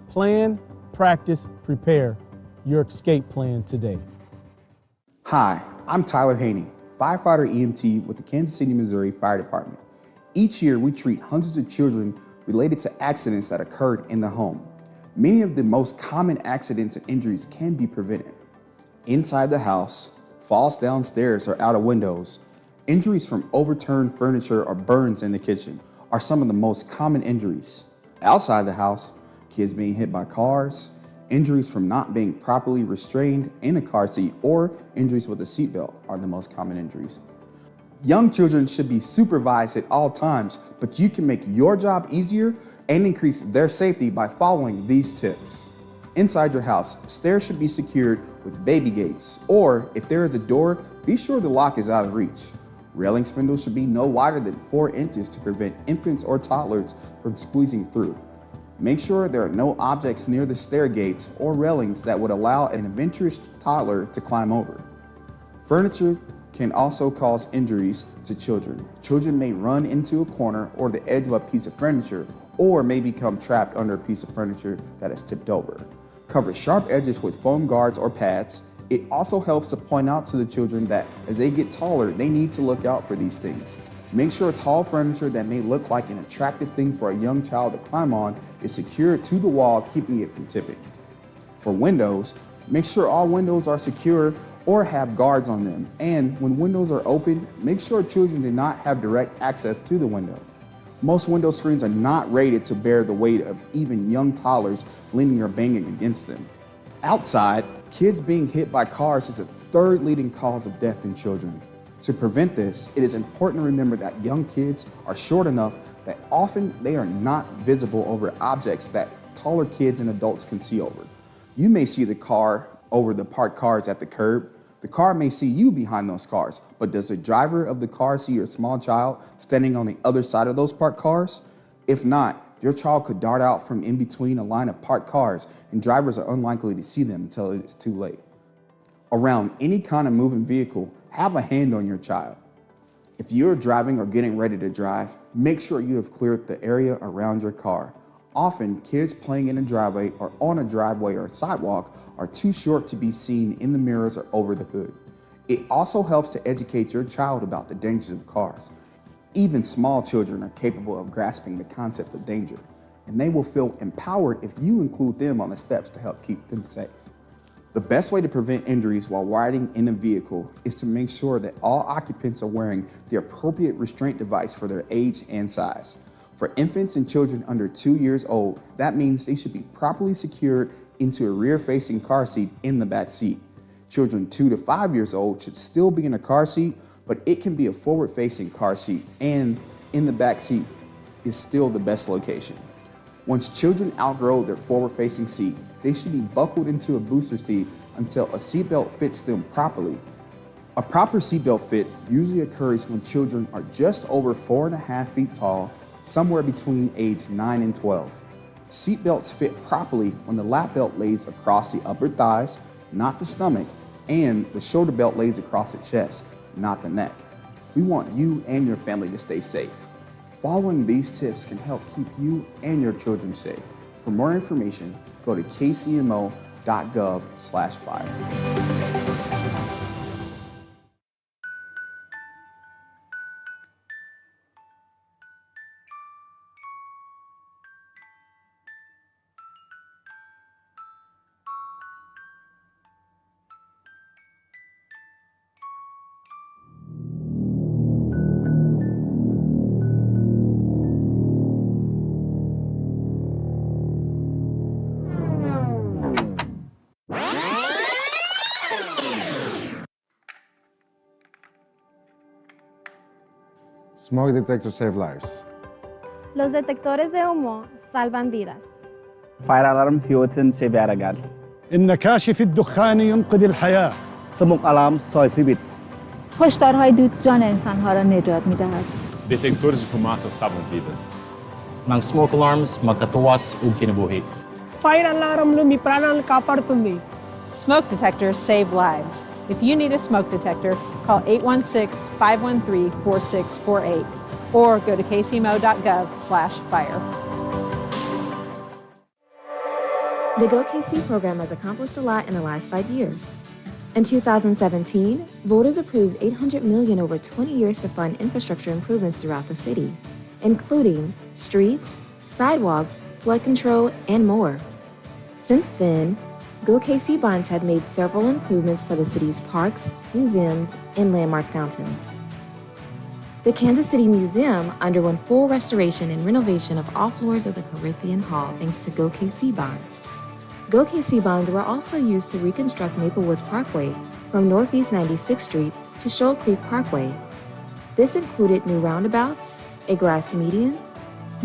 Speaker 20: Plan, practice, prepare your escape plan today.
Speaker 17: Hi, I'm Tyler Haney, firefighter EMT with the Kansas City, Missouri Fire Department. Each year, we treat hundreds of children related to accidents that occurred in the home. Many of the most common accidents and injuries can be prevented. Inside the house, falls downstairs or out of windows, injuries from overturned furniture or burns in the kitchen are some of the most common injuries. Outside the house, kids being hit by cars, injuries from not being properly restrained in a car seat, or injuries with a seatbelt are the most common injuries. Young children should be supervised at all times, but you can make your job easier and increase their safety by following these tips. Inside your house, stairs should be secured with baby gates, or if there is a door, be sure the lock is out of reach. Railing spindles should be no wider than 4 inches to prevent infants or toddlers from squeezing through. Make sure there are no objects near the stair gates or railings that would allow an adventurous toddler to climb over. Furniture can also cause injuries to children. Children may run into a corner or the edge of a piece of furniture, or may become trapped under a piece of furniture that is tipped over. Cover sharp edges with foam guards or pads. It also helps to point out to the children that as they get taller, they need to look out for these things. Make sure tall furniture that may look like an attractive thing for a young child to climb on is secured to the wall, keeping it from tipping. For windows, make sure all windows are secure or have guards on them. And when windows are open, make sure children do not have direct access to the window. Most window screens are not rated to bear the weight of even young toddlers leaning or banging against them. Outside, kids being hit by cars is the third leading cause of death in children. To prevent this, it is important to remember that young kids are short enough that often they are not visible over objects that taller kids and adults can see over. You may see the car over the parked cars at the curb. The car may see you behind those cars, but does the driver of the car see your small child standing on the other side of those parked cars? If not, your child could dart out from in between a line of parked cars, and drivers are unlikely to see them until it is too late. Around any kind of moving vehicle, have a hand on your child. If you're driving or getting ready to drive, make sure you have cleared the area around your car. Often, kids playing in a driveway or on a driveway or sidewalk are too short to be seen in the mirrors or over the hood. It also helps to educate your child about the dangers of cars. Even small children are capable of grasping the concept of danger, and they will feel empowered if you include them on the steps to help keep them safe. The best way to prevent injuries while riding in a vehicle is to make sure that all occupants are wearing the appropriate restraint device for their age and size. For infants and children under 2 years old, that means they should be properly secured into a rear-facing car seat in the back seat. Children 2 to 5 years old should still be in a car seat, but it can be a forward-facing car seat, and in the back seat is still the best location. Once children outgrow their forward-facing seat, they should be buckled into a booster seat until a seatbelt fits them properly. A proper seatbelt fit usually occurs when children are just over 4.5 feet tall, somewhere between age 9 and 12. Seatbelts fit properly when the lap belt lays across the upper thighs, not the stomach, and the shoulder belt lays across the chest, not the neck. We want you and your family to stay safe. Following these tips can help keep you and your children safe. For more information, go to kcmo.gov/fire.
Speaker 1: Smoke detectors save lives.
Speaker 21: Los detectores de humo salvan vidas.
Speaker 22: Fire alarm ሕይወትን ሴቭ ያደርጋል።
Speaker 20: إن كاشف الدخان ينقذ الحياة.
Speaker 22: Smoke alarm سوی سیبیت.
Speaker 21: هشدارهای دود جان انسانها را نجات می‌دهد.
Speaker 23: Detectores de fumaça salvam vidas.
Speaker 24: Ng smoke alarms, magkatuwas ug kinabuhi.
Speaker 25: Fire అలారంలు మీ ప్రాణాలను కాపాడుతుంది.
Speaker 26: Smoke detectors save lives. If you need a smoke detector, call 816-513-4648 or go to kcmo.gov/fire.
Speaker 28: The Go KC program has accomplished a lot in the last 5 years. In 2017, voters approved $800 million over 20 years to fund infrastructure improvements throughout the city, including streets, sidewalks, flood control, and more. Since then, Go KC bonds have made several improvements for the city's parks, museums, and landmark fountains. The Kansas City Museum underwent full restoration and renovation of all floors of the Corinthian Hall thanks to Go KC bonds. Go KC bonds were also used to reconstruct Maplewoods Parkway from Northeast 96th Street to Shoal Creek Parkway. This included new roundabouts, a grass median,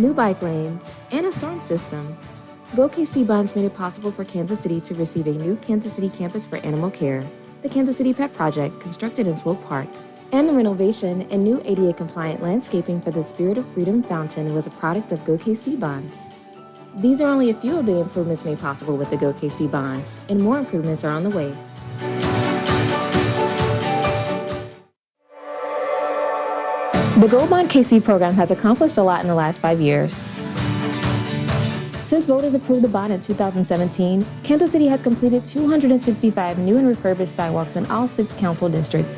Speaker 28: new bike lanes, and a storm system. Go KC bonds made it possible for Kansas City to receive a new Kansas City campus for animal care, the Kansas City Pet Project constructed in Swope Park, and the renovation and new ADA-compliant landscaping for the Spirit of Freedom Fountain was a product of Go KC bonds. These are only a few of the improvements made possible with the Go KC bonds, and more improvements are on the way. The Go Bond KC program has accomplished a lot in the last 5 years. Since voters approved the bond in 2017, Kansas City has completed 265 new and refurbished sidewalks in all 6 council districts.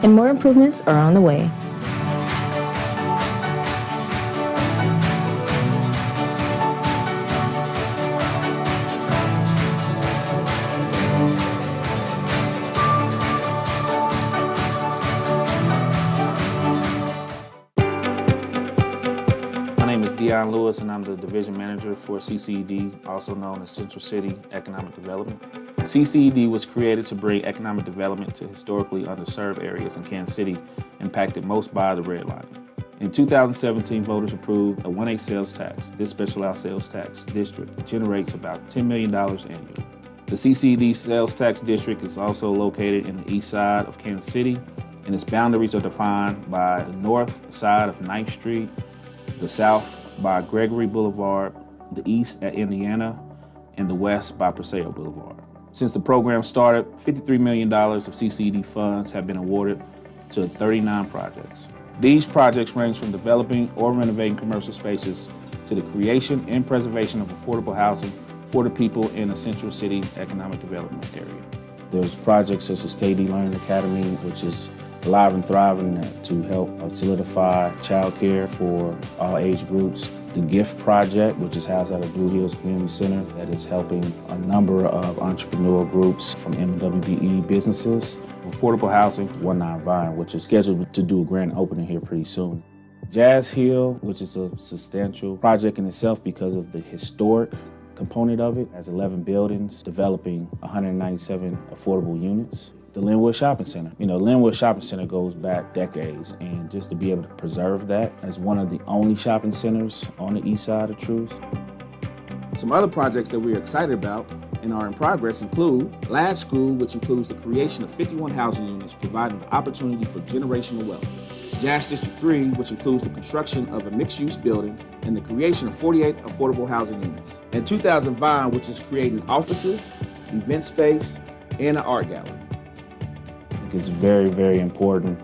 Speaker 28: And more improvements are on the way.
Speaker 29: My name is Dion Lewis, and I'm the division manager for CCED, also known as Central City Economic Development. CCED was created to bring economic development to historically underserved areas in Kansas City impacted most by the redlining. In 2017, voters approved a 1/8 sales tax. This specialized sales tax district generates about $10 million annually. The CCED sales tax district is also located in the east side of Kansas City, and its boundaries are defined by the north side of 9th Street, the south by Gregory Boulevard, the east at Indiana, and the west by Paseo Boulevard. Since the program started, $53 million of CCED funds have been awarded to 39 projects. These projects range from developing or renovating commercial spaces to the creation and preservation of affordable housing for the people in the Central City Economic Development area. There's projects such as KD Learning Academy, which is alive and thriving to help solidify childcare for all age groups. The GIFT Project, which is housed at the Blue Hills Community Center, that is helping a number of entrepreneurial groups from MWBE businesses. Affordable Housing, 19 Vine, which is scheduled to do a grand opening here pretty soon. Jazz Hill, which is a substantial project in itself because of the historic component of it, has 11 buildings, developing 197 affordable units. The Linwood Shopping Center. You know, Linwood Shopping Center goes back decades, and just to be able to preserve that as one of the only shopping centers on the east side of Truce. Some other projects that we're excited about and are in progress include Lad School, which includes the creation of 51 housing units, providing the opportunity for generational wealth. Jazz District 3, which includes the construction of a mixed-use building and the creation of 48 affordable housing units. And 2000 Vine, which is creating offices, event space, and an art gallery. It's very, very important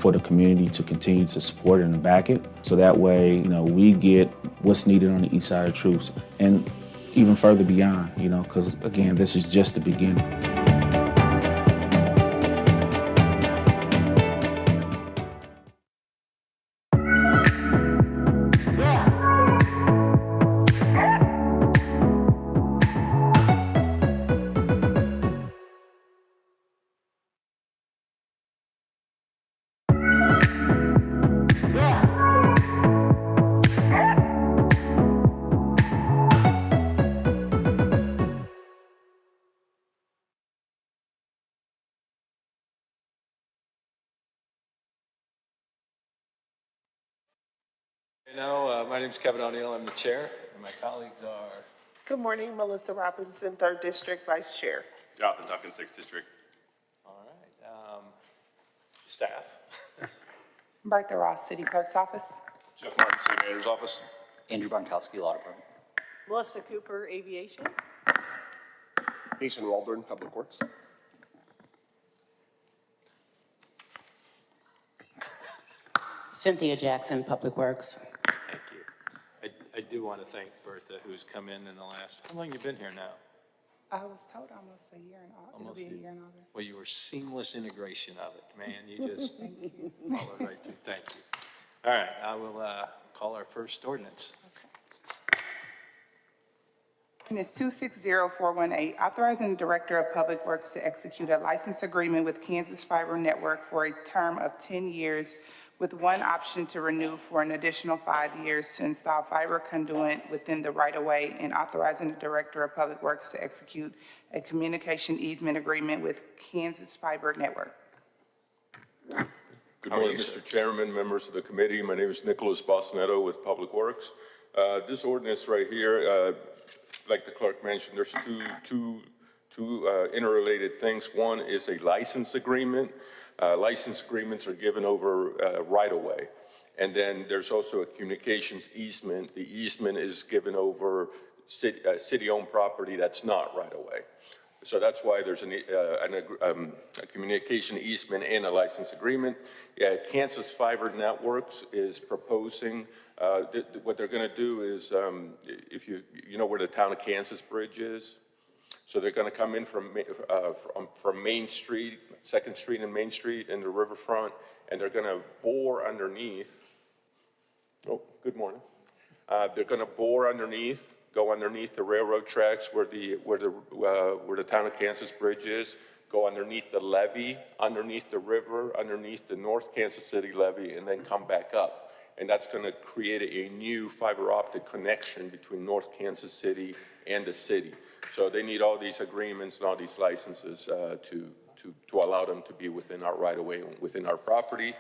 Speaker 29: for the community to continue to support it and back it. So that way, you know, we get what's needed on the east side of Truce and even further beyond, you know, because again, this is just the beginning.
Speaker 4: My name's Kevin O'Neill. I'm the chair, and my colleagues are.
Speaker 5: Good morning, Melissa Robinson, 3rd District Vice Chair.
Speaker 23: Jonathan Duncan, 6th District.
Speaker 4: All right. Staff.
Speaker 16: Bertha Ross, City Clerk's Office.
Speaker 23: Jeff Martin, City Manager's Office.
Speaker 24: Andrew Bonkowski, Law Department.
Speaker 16: Melissa Cooper, Aviation.
Speaker 23: Jason Waldron, Public Works.
Speaker 1: Cynthia Jackson, Public Works.
Speaker 4: Thank you. I do want to thank Bertha, who's come in the last, how long you been here now?
Speaker 16: I was told almost a year in August.
Speaker 4: Almost
Speaker 16: It'll be
Speaker 4: a-
Speaker 16: a year in August.
Speaker 4: Well, you were seamless integration of it, man. You just followed right through. Thank you. All right, I will call our first ordinance.
Speaker 16: Ordinance 260418, authorizing the Director of Public Works to execute a license agreement with Kansas Fiber Network for a term of 10 years with one option to renew for an additional 5 years to install fiber conduit within the right-of-way, and authorizing the Director of Public Works to execute a communication easement agreement with Kansas Fiber Network.
Speaker 23: Good morning, Mr. Chairman, members of the committee. My name is Nicholas Bosnetto with Public Works. This ordinance right here, like the clerk mentioned, there's two interrelated things. One is a license agreement. License agreements are given over right-of-way. And then there's also a communications easement. The easement is given over city-owned property that's not right-of-way. So that's why there's a communication easement and a license agreement. Kansas Fiber Networks is proposing, what they're going to do is, if you know where the town of Kansas Bridge is, so they're going to come in from Main Street, 2nd Street and Main Street in the riverfront, and they're going to bore underneath. Oh, good morning. They're going to bore underneath, go underneath the railroad tracks where the town of Kansas Bridge is, go underneath the levee, underneath the river, underneath the North Kansas City levee, and then come back up. And that's going to create a new fiber optic connection between North Kansas City and the city. So they need all these agreements and all these licenses to allow them to be within our right-of-way, within our property.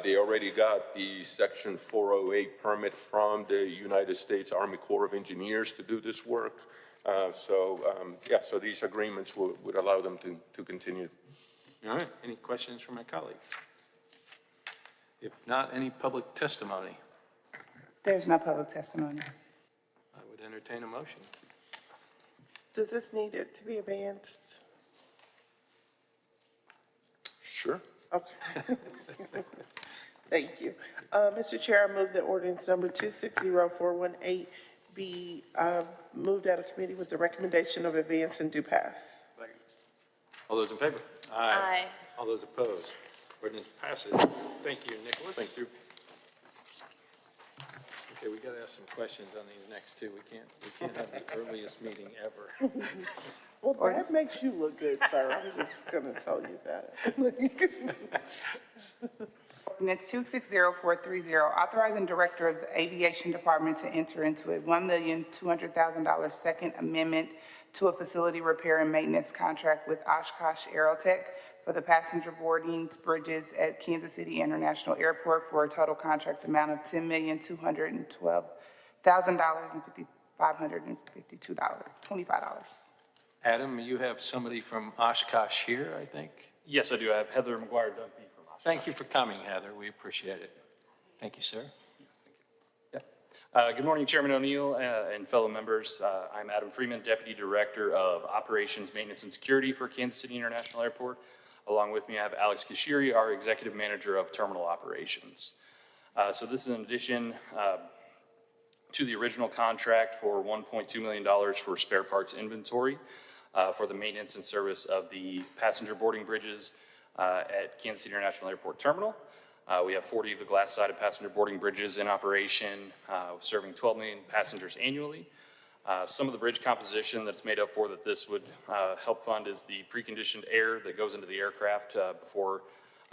Speaker 23: They already got the Section 408 permit from the United States Army Corps of Engineers to do this work. So these agreements would allow them to continue.
Speaker 4: All right, any questions from my colleagues? If not, any public testimony?
Speaker 16: There's no public testimony.
Speaker 4: I would entertain a motion.
Speaker 5: Does this need it to be advanced?
Speaker 23: Sure.
Speaker 5: Okay. Thank you. Mr. Chair, I move that ordinance number 260418 be moved out of committee with the recommendation of advance and do pass.
Speaker 4: Second. All those in favor?
Speaker 6: Aye.
Speaker 4: All those opposed? Ordinance passes. Thank you, Nicholas.
Speaker 23: Thank you.
Speaker 4: Okay, we got to ask some questions on these next two. We can't have the earliest meeting ever.
Speaker 5: Well, that makes you look good, sir. I'm just going to tell you that.
Speaker 16: Ordinance 260430, authorizing Director of the Aviation Department to enter into a $1,200,000 second amendment to a facility repair and maintenance contract with Oshkosh Aerotech for the passenger boardings bridges at Kansas City International Airport for a total contract amount of $10,212,000 and $552.25.
Speaker 4: Adam, you have somebody from Oshkosh here, I think?
Speaker 24: Yes, I do. I have Heather McGuire Dunphy from Oshkosh.
Speaker 4: Thank you for coming, Heather. We appreciate it. Thank you, sir.
Speaker 24: Good morning, Chairman O'Neill and fellow members. I'm Adam Freeman, Deputy Director of Operations, Maintenance, and Security for Kansas City International Airport. Along with me, I have Alex Kashiri, our Executive Manager of Terminal Operations. So this is in addition to the original contract for $1.2 million for spare parts inventory for the maintenance and service of the passenger boarding bridges at Kansas City International Airport Terminal. We have 40 of the glass-sided passenger boarding bridges in operation, serving 12 million passengers annually. Some of the bridge composition that's made up for that this would help fund is the preconditioned air that goes into the aircraft before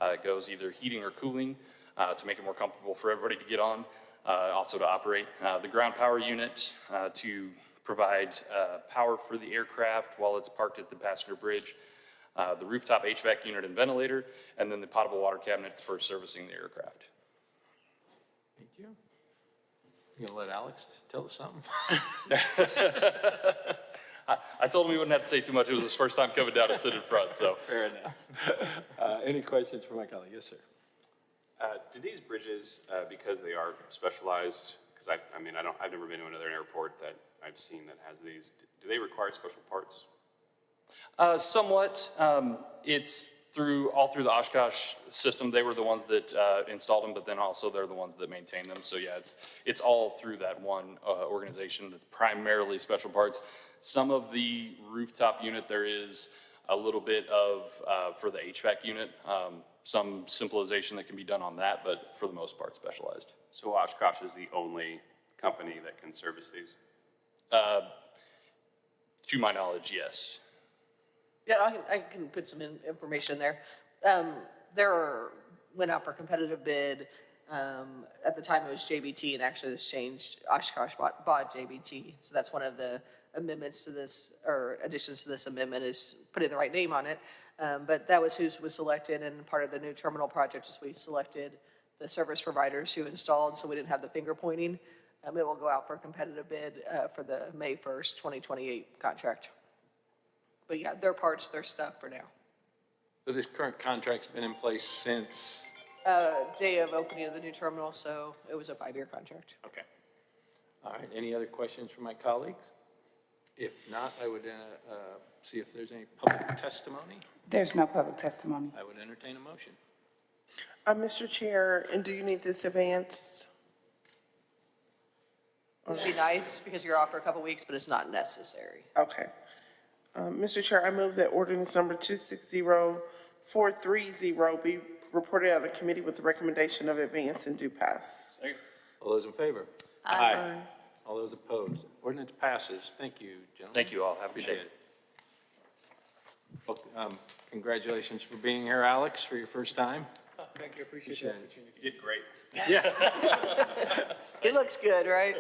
Speaker 24: it goes either heating or cooling to make it more comfortable for everybody to get on, also to operate. The ground power unit to provide power for the aircraft while it's parked at the passenger bridge. The rooftop HVAC unit and ventilator, and then the potable water cabinets for servicing the aircraft.
Speaker 4: Thank you. You gonna let Alex tell us something?
Speaker 24: I told him he wouldn't have to say too much. It was his first time coming down and sitting in front, so.
Speaker 4: Fair enough. Any questions for my colleague? Yes, sir.
Speaker 1: Do these bridges, because they are specialized, because I've never been to another airport that I've seen that has these, do they require special parts?
Speaker 24: Somewhat. It's all through the Oshkosh system. They were the ones that installed them, but then also they're the ones that maintain them. So yeah, it's all through that one organization, primarily special parts. Some of the rooftop unit, there is a little bit of, for the HVAC unit, some simplification that can be done on that, but for the most part, specialized.
Speaker 1: So Oshkosh is the only company that can service these?
Speaker 24: To my knowledge, yes.
Speaker 3: Yeah, I can put some information there. Went out for competitive bid. At the time it was JBT, and actually this changed. Oshkosh bought JBT. So that's one of the amendments to this, or additions to this amendment, is putting the right name on it. But that was who was selected, and part of the new terminal project is we selected the service providers who installed, so we didn't have the finger pointing. It will go out for a competitive bid for the May 1st, 2028 contract. But yeah, their parts, their stuff for now.
Speaker 4: So this current contract's been in place since?
Speaker 3: Day of opening of the new terminal, so it was a 5-year contract.
Speaker 4: Okay. All right, any other questions from my colleagues? If not, I would see if there's any public testimony.
Speaker 16: There's no public testimony.
Speaker 4: I would entertain a motion.
Speaker 5: Mr. Chair, and do you need this advanced?
Speaker 3: It would be nice because you're off for a couple weeks, but it's not necessary.
Speaker 5: Okay. Mr. Chair, I move that ordinance number 260430 be reported out of committee with the recommendation of advance and due pass.
Speaker 4: All those in favor?
Speaker 5: Aye.
Speaker 4: All those opposed? Ordinance passes. Thank you, gentlemen.
Speaker 24: Thank you all. Have a good day.
Speaker 4: Appreciate it. Well, congratulations for being here, Alex, for your first time.
Speaker 3: Thank you, appreciate
Speaker 4: it.
Speaker 1: You did great.
Speaker 4: Yeah.
Speaker 3: It looks good, right?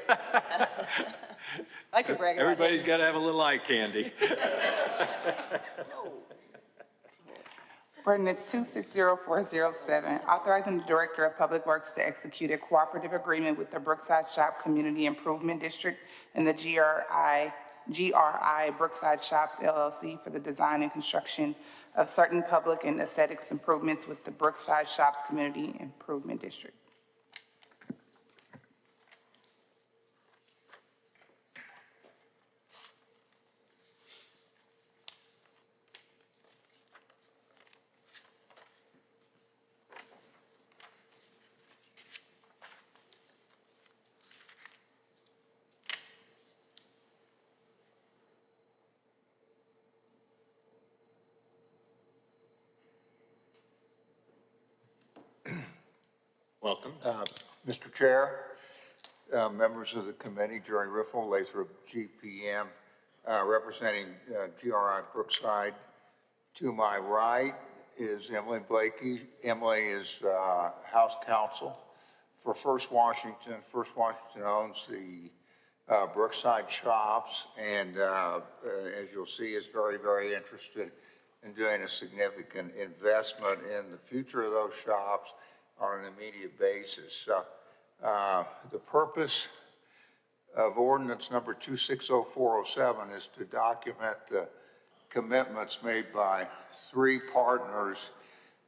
Speaker 3: I could brag about it.
Speaker 4: Everybody's got to have a little eye candy.
Speaker 16: Ordinance 260407, authorizing the Director of Public Works to execute a cooperative agreement with the Brookside Shop Community Improvement District and the GRI Brookside Shops LLC for the design and construction of certain public and aesthetics improvements with the Brookside Shops Community Improvement District.
Speaker 4: Welcome.
Speaker 7: Mr. Chair, members of the committee, Jerry Riffle, Lathrop GPM, representing GRI Brookside. To my right is Emily Blakey. Emily is House Counsel for First Washington. First Washington owns the Brookside Shops, and as you'll see, is very, very interested in doing a significant investment in the future of those shops on an immediate basis. The purpose of ordinance number 260407 is to document the commitments made by 3 partners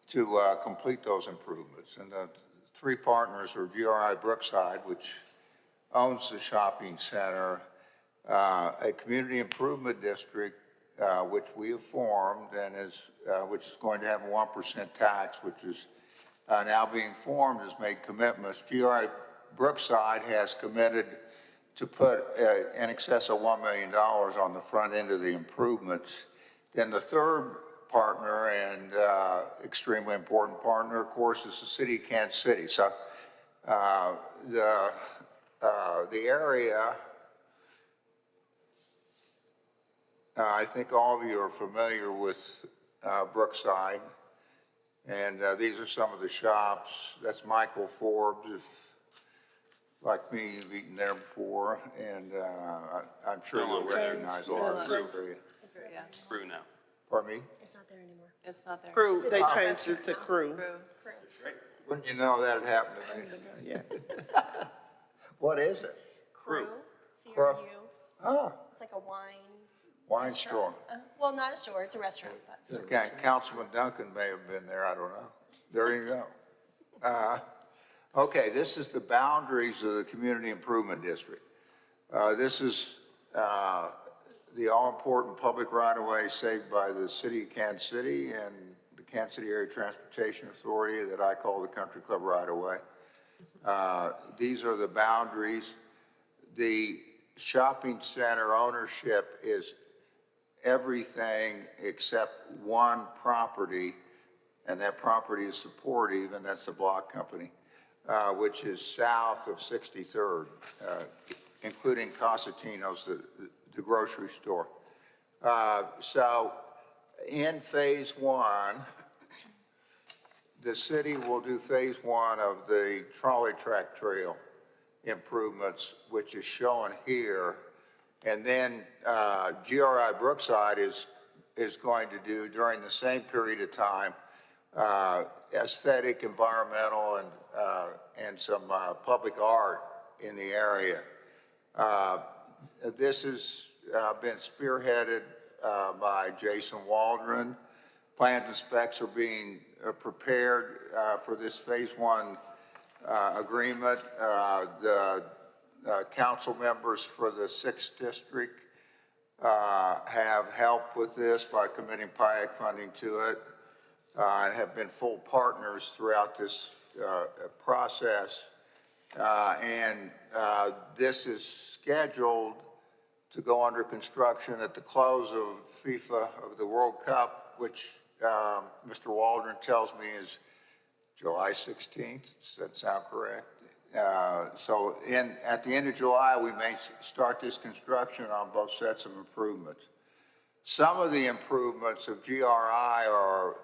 Speaker 7: to complete those improvements. And the 3 partners are GRI Brookside, which owns the shopping center, a community improvement district, which we have formed and which is going to have a 1% tax, which is now being formed, has made commitments. GRI Brookside has committed to put in excess of $1 million on the front end of the improvements. Then the third partner, and extremely important partner, of course, is the city of Kansas City. So the area, I think all of you are familiar with Brookside. And these are some of the shops. That's Michael Forbes. If, like me, you've eaten there before, and I'm sure you'll recognize all of them.
Speaker 1: Crew now.
Speaker 7: Pardon me?
Speaker 6: It's not there anymore. It's not there.
Speaker 5: Crew, they changed it to crew.
Speaker 7: Wouldn't you know that had happened to me?
Speaker 5: Yeah.
Speaker 7: What is it?
Speaker 6: Crew,
Speaker 7: Crew.
Speaker 6: CRU.
Speaker 7: Ah,
Speaker 6: It's like a wine.
Speaker 7: wine store.
Speaker 6: Well, not a store, it's a restaurant, but.
Speaker 7: Okay, Councilman Duncan may have been there, I don't know. There you go. Okay, this is the boundaries of the Community Improvement District. This is the all-important public right-of-way saved by the city of Kansas City and the Kansas City Area Transportation Authority that I call the Country Club right-of-way. These are the boundaries. The shopping center ownership is everything except one property, and that property is supportive, and that's the Block Company, which is south of 63rd, including Cosentino's, the grocery store. So in phase one, the city will do phase one of the trolley track trail improvements, which is shown here. And then GRI Brookside is going to do, during the same period of time, aesthetic, environmental, and some public art in the area. This has been spearheaded by Jason Waldron. Plans and specs are being prepared for this phase one agreement. The council members for the 6th district have helped with this by committing PIAC funding to it and have been full partners throughout this process. And this is scheduled to go under construction at the close of FIFA of the World Cup, which Mr. Waldron tells me is July 16th. Does that sound correct? So at the end of July, we may start this construction on both sets of improvements. Some of the improvements of GRI are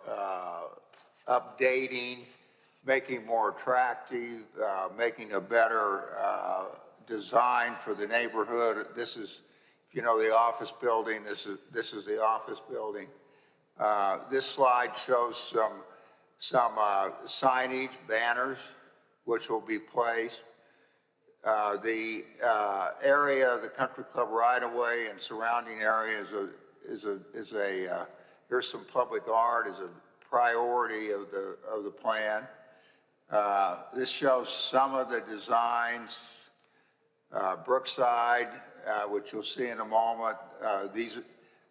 Speaker 7: updating, making more attractive, making a better design for the neighborhood. This is, if you know the office building, this is the office building. This slide shows some signage, banners, which will be placed. The area of the Country Club right-of-way and surrounding areas here's some public art as a priority of the plan. This shows some of the designs. Brookside, which you'll see in a moment.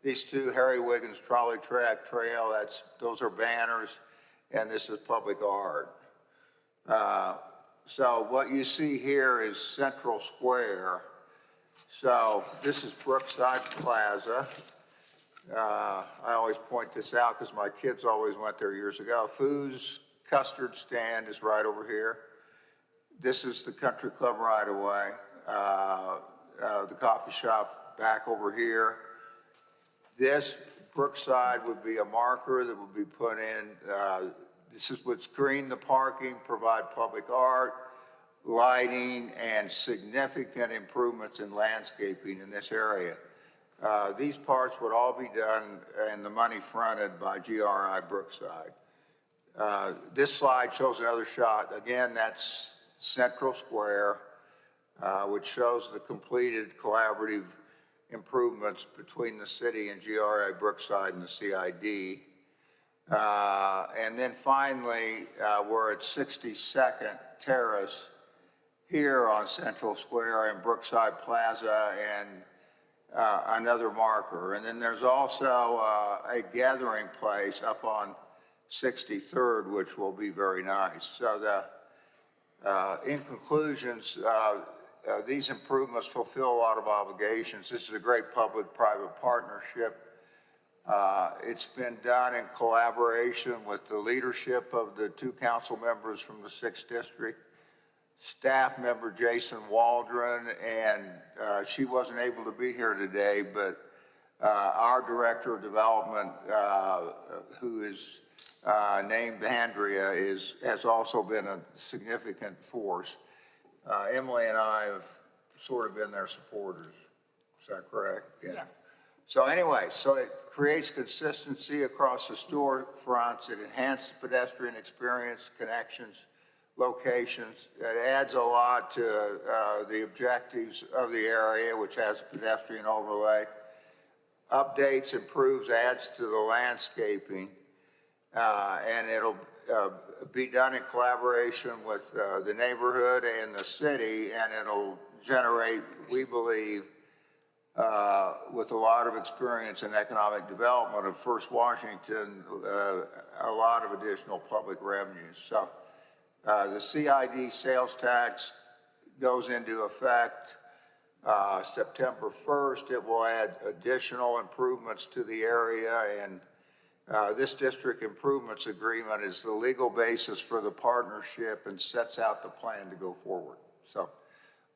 Speaker 7: These two, Harry Wiggins Trolley Track Trail, those are banners, and this is public art. So what you see here is Central Square. So this is Brookside Plaza. I always point this out because my kids always went there years ago. Foo's custard stand is right over here. This is the Country Club right-of-way. The coffee shop back over here. This Brookside would be a marker that would be put in. This would screen the parking, provide public art, lighting, and significant improvements in landscaping in this area. These parts would all be done and the money fronted by GRI Brookside. This slide shows another shot. Again, that's Central Square, which shows the completed collaborative improvements between the city and GRI Brookside and the CID. And then finally, we're at 62nd Terrace here on Central Square and Brookside Plaza and another marker. And then there's also a gathering place up on 63rd, which will be very nice. So in conclusions, these improvements fulfill a lot of obligations. This is a great public-private partnership. It's been done in collaboration with the leadership of the two council members from the 6th District, staff member Jason Waldron, and she wasn't able to be here today, but our Director of Development, who is named Andrea, has also been a significant force. Emily and I have sort of been their supporters. Is that correct? Yeah. Yes. So anyway, so it creates consistency across the storefronts. It enhances pedestrian experience, connections locations. It adds a lot to the objectives of the area, which has a pedestrian overlay. Updates, improves, adds to the landscaping, and it'll be done in collaboration with the neighborhood and the city, and it'll generate, we believe, with a lot of experience in economic development of First Washington, a lot of additional public revenues. So the CID sales tax goes into effect September 1st. It will add additional improvements to the area, and this district improvements agreement is the legal basis for the partnership and sets out the plan to go forward. So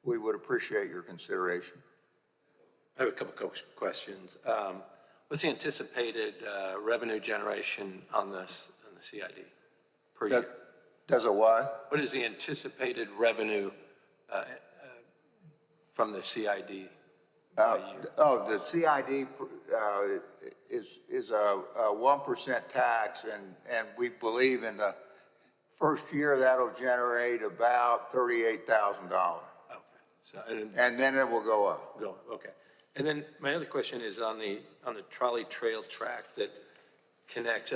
Speaker 7: we would appreciate your consideration.
Speaker 2: I have a couple of questions. What's the anticipated revenue generation on this, on the CID per year?
Speaker 7: Does it what?
Speaker 2: What is the anticipated revenue from the CID per year?
Speaker 7: The CID is a 1% tax, and we believe in the first year that'll generate about $38,000.
Speaker 2: Okay. So,
Speaker 7: and then it will go up.
Speaker 2: Go up, okay. And then my other question is on the trolley trail track that connects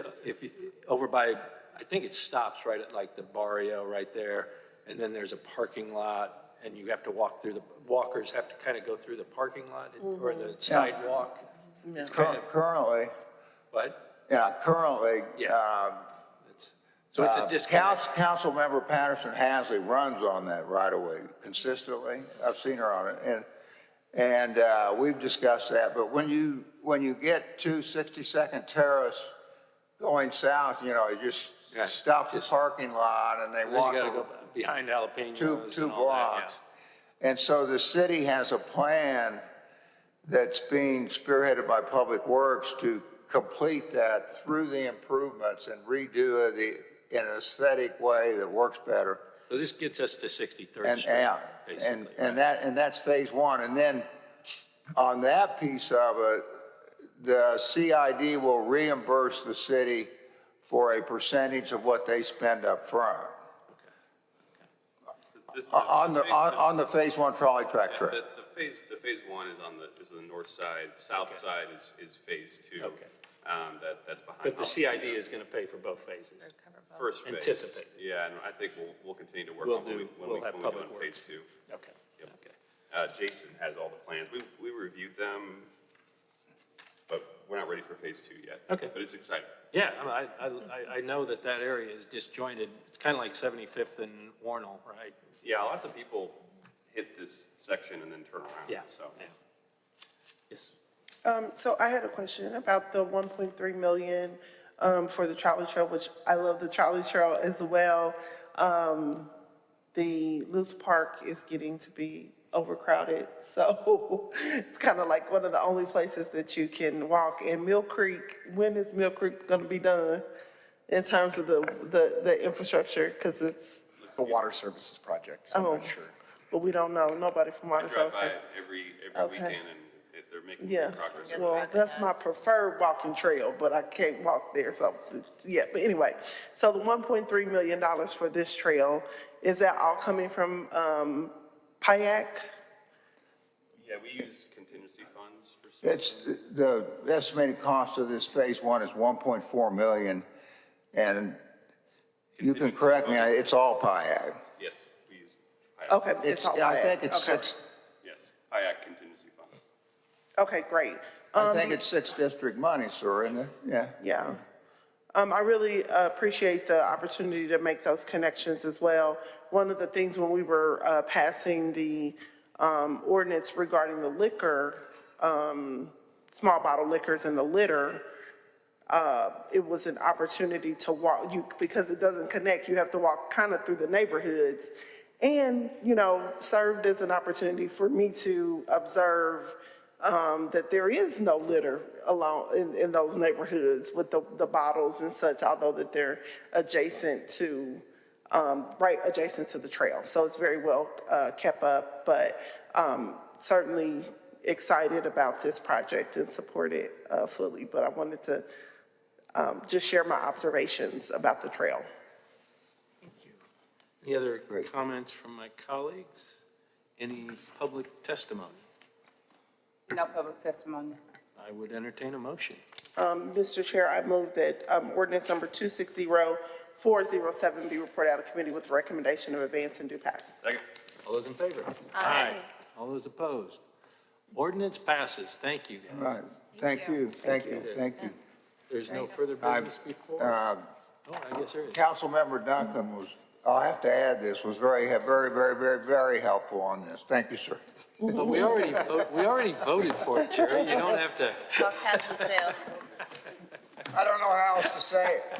Speaker 2: over by, I think it stops right at like the Barrio right there, and then there's a parking lot, and you have to walk through walkers have to kind of go through the parking lot or the sidewalk.
Speaker 5: Yeah.
Speaker 7: Currently.
Speaker 2: What?
Speaker 7: Yeah, currently.
Speaker 2: Yeah. So it's a disconnect.
Speaker 7: Councilmember Patterson Hasley runs on that right away consistently. I've seen her on it, and we've discussed that. But when you get to 62nd Terrace going south, you just stop the parking lot and they walk.
Speaker 2: You got to go behind Jalapenos.
Speaker 7: Two blocks. And so the city has a plan that's being spearheaded by Public Works to complete that through the improvements and redo it in an aesthetic way that works better.
Speaker 2: So this gets us to 63rd Street, basically.
Speaker 7: And that's phase one. And then on that piece of it, the CID will reimburse the city for a percentage of what they spend up front. On the phase one trolley track trip.
Speaker 1: The phase one is on the north side. South side is phase two.
Speaker 2: Okay.
Speaker 1: That's behind.
Speaker 2: But the CID is going to pay for both phases.
Speaker 1: First phase.
Speaker 2: Anticipate.
Speaker 1: Yeah, and I think we'll continue to work
Speaker 2: We'll
Speaker 1: on
Speaker 2: do-
Speaker 1: when
Speaker 2: we'll
Speaker 1: we
Speaker 2: have
Speaker 1: go
Speaker 2: public
Speaker 1: into
Speaker 2: works.
Speaker 1: phase two.
Speaker 2: Okay.
Speaker 1: Yep.
Speaker 2: Okay.
Speaker 1: Jason has all the plans. We reviewed them, but we're not ready for phase two yet.
Speaker 2: Okay.
Speaker 1: But it's exciting.
Speaker 2: Yeah, I know that area is disjointed. It's kind of like 75th and Warnell, right?
Speaker 1: Yeah, lots of people hit this section and then turn around.
Speaker 2: Yeah.
Speaker 1: So.
Speaker 2: Yeah. Yes.
Speaker 5: So I had a question about the 1.3 million for the trolley trail, which I love the trolley trail as well. The Luce Park is getting to be overcrowded, so it's kind of like one of the only places that you can walk. And Mill Creek, when is Mill Creek going to be done in terms of the infrastructure? Because it's
Speaker 27: The water services project, so I'm not sure.
Speaker 5: But we don't know. Nobody from
Speaker 1: I
Speaker 5: Water
Speaker 1: drive
Speaker 5: Services.
Speaker 1: by every
Speaker 5: Okay.
Speaker 1: weekend and they're making
Speaker 5: Yeah,
Speaker 1: good progress.
Speaker 5: well, that's my preferred walking trail, but I can't walk there, so, yeah, but anyway. So the $1.3 million for this trail, is that all coming from PIAC?
Speaker 1: Yeah, we used contingency funds for some.
Speaker 7: It's, the estimated cost of this phase one is 1.4 million, and you can correct me, it's all PIAG.
Speaker 1: Yes, we used PIAC.
Speaker 5: Okay, it's all PIAC.
Speaker 7: I think it's
Speaker 5: Okay.
Speaker 1: Yes, PIAC contingency funds.
Speaker 5: Okay, great.
Speaker 7: I think it's 6 district money, sir, isn't it? Yeah.
Speaker 5: Yeah. I really appreciate the opportunity to make those connections as well. One of the things when we were passing the ordinance regarding the liquor, small bottle liquors and the litter, it was an opportunity to walk, because it doesn't connect, you have to walk kind of through the neighborhoods. And, served as an opportunity for me to observe that there is no litter along in those neighborhoods with the bottles and such, although that they're adjacent to, right adjacent to the trail. So it's very well kept up, but certainly excited about this project and support it fully. But I wanted to just share my observations about the trail.
Speaker 2: Any other comments from my colleagues? Any public testimony?
Speaker 16: No public testimony.
Speaker 2: I would entertain a motion.
Speaker 5: Mr. Chair, I move that ordinance number 260407 be reported out of committee with recommendation of advance and due pass.
Speaker 1: Second.
Speaker 2: All those in favor?
Speaker 6: Aye.
Speaker 2: All those opposed? Ordinance passes. Thank you, guys.
Speaker 7: Right, thank you.
Speaker 2: There's no further
Speaker 7: I-
Speaker 2: business before? Oh, I guess there is.
Speaker 7: Councilmember Duncan was, I'll have to add this, was very helpful on this. Thank you, sir.
Speaker 2: But we already voted for it, Jerry. You don't have to.
Speaker 6: I'll pass the sale.
Speaker 7: I don't know how else to say it.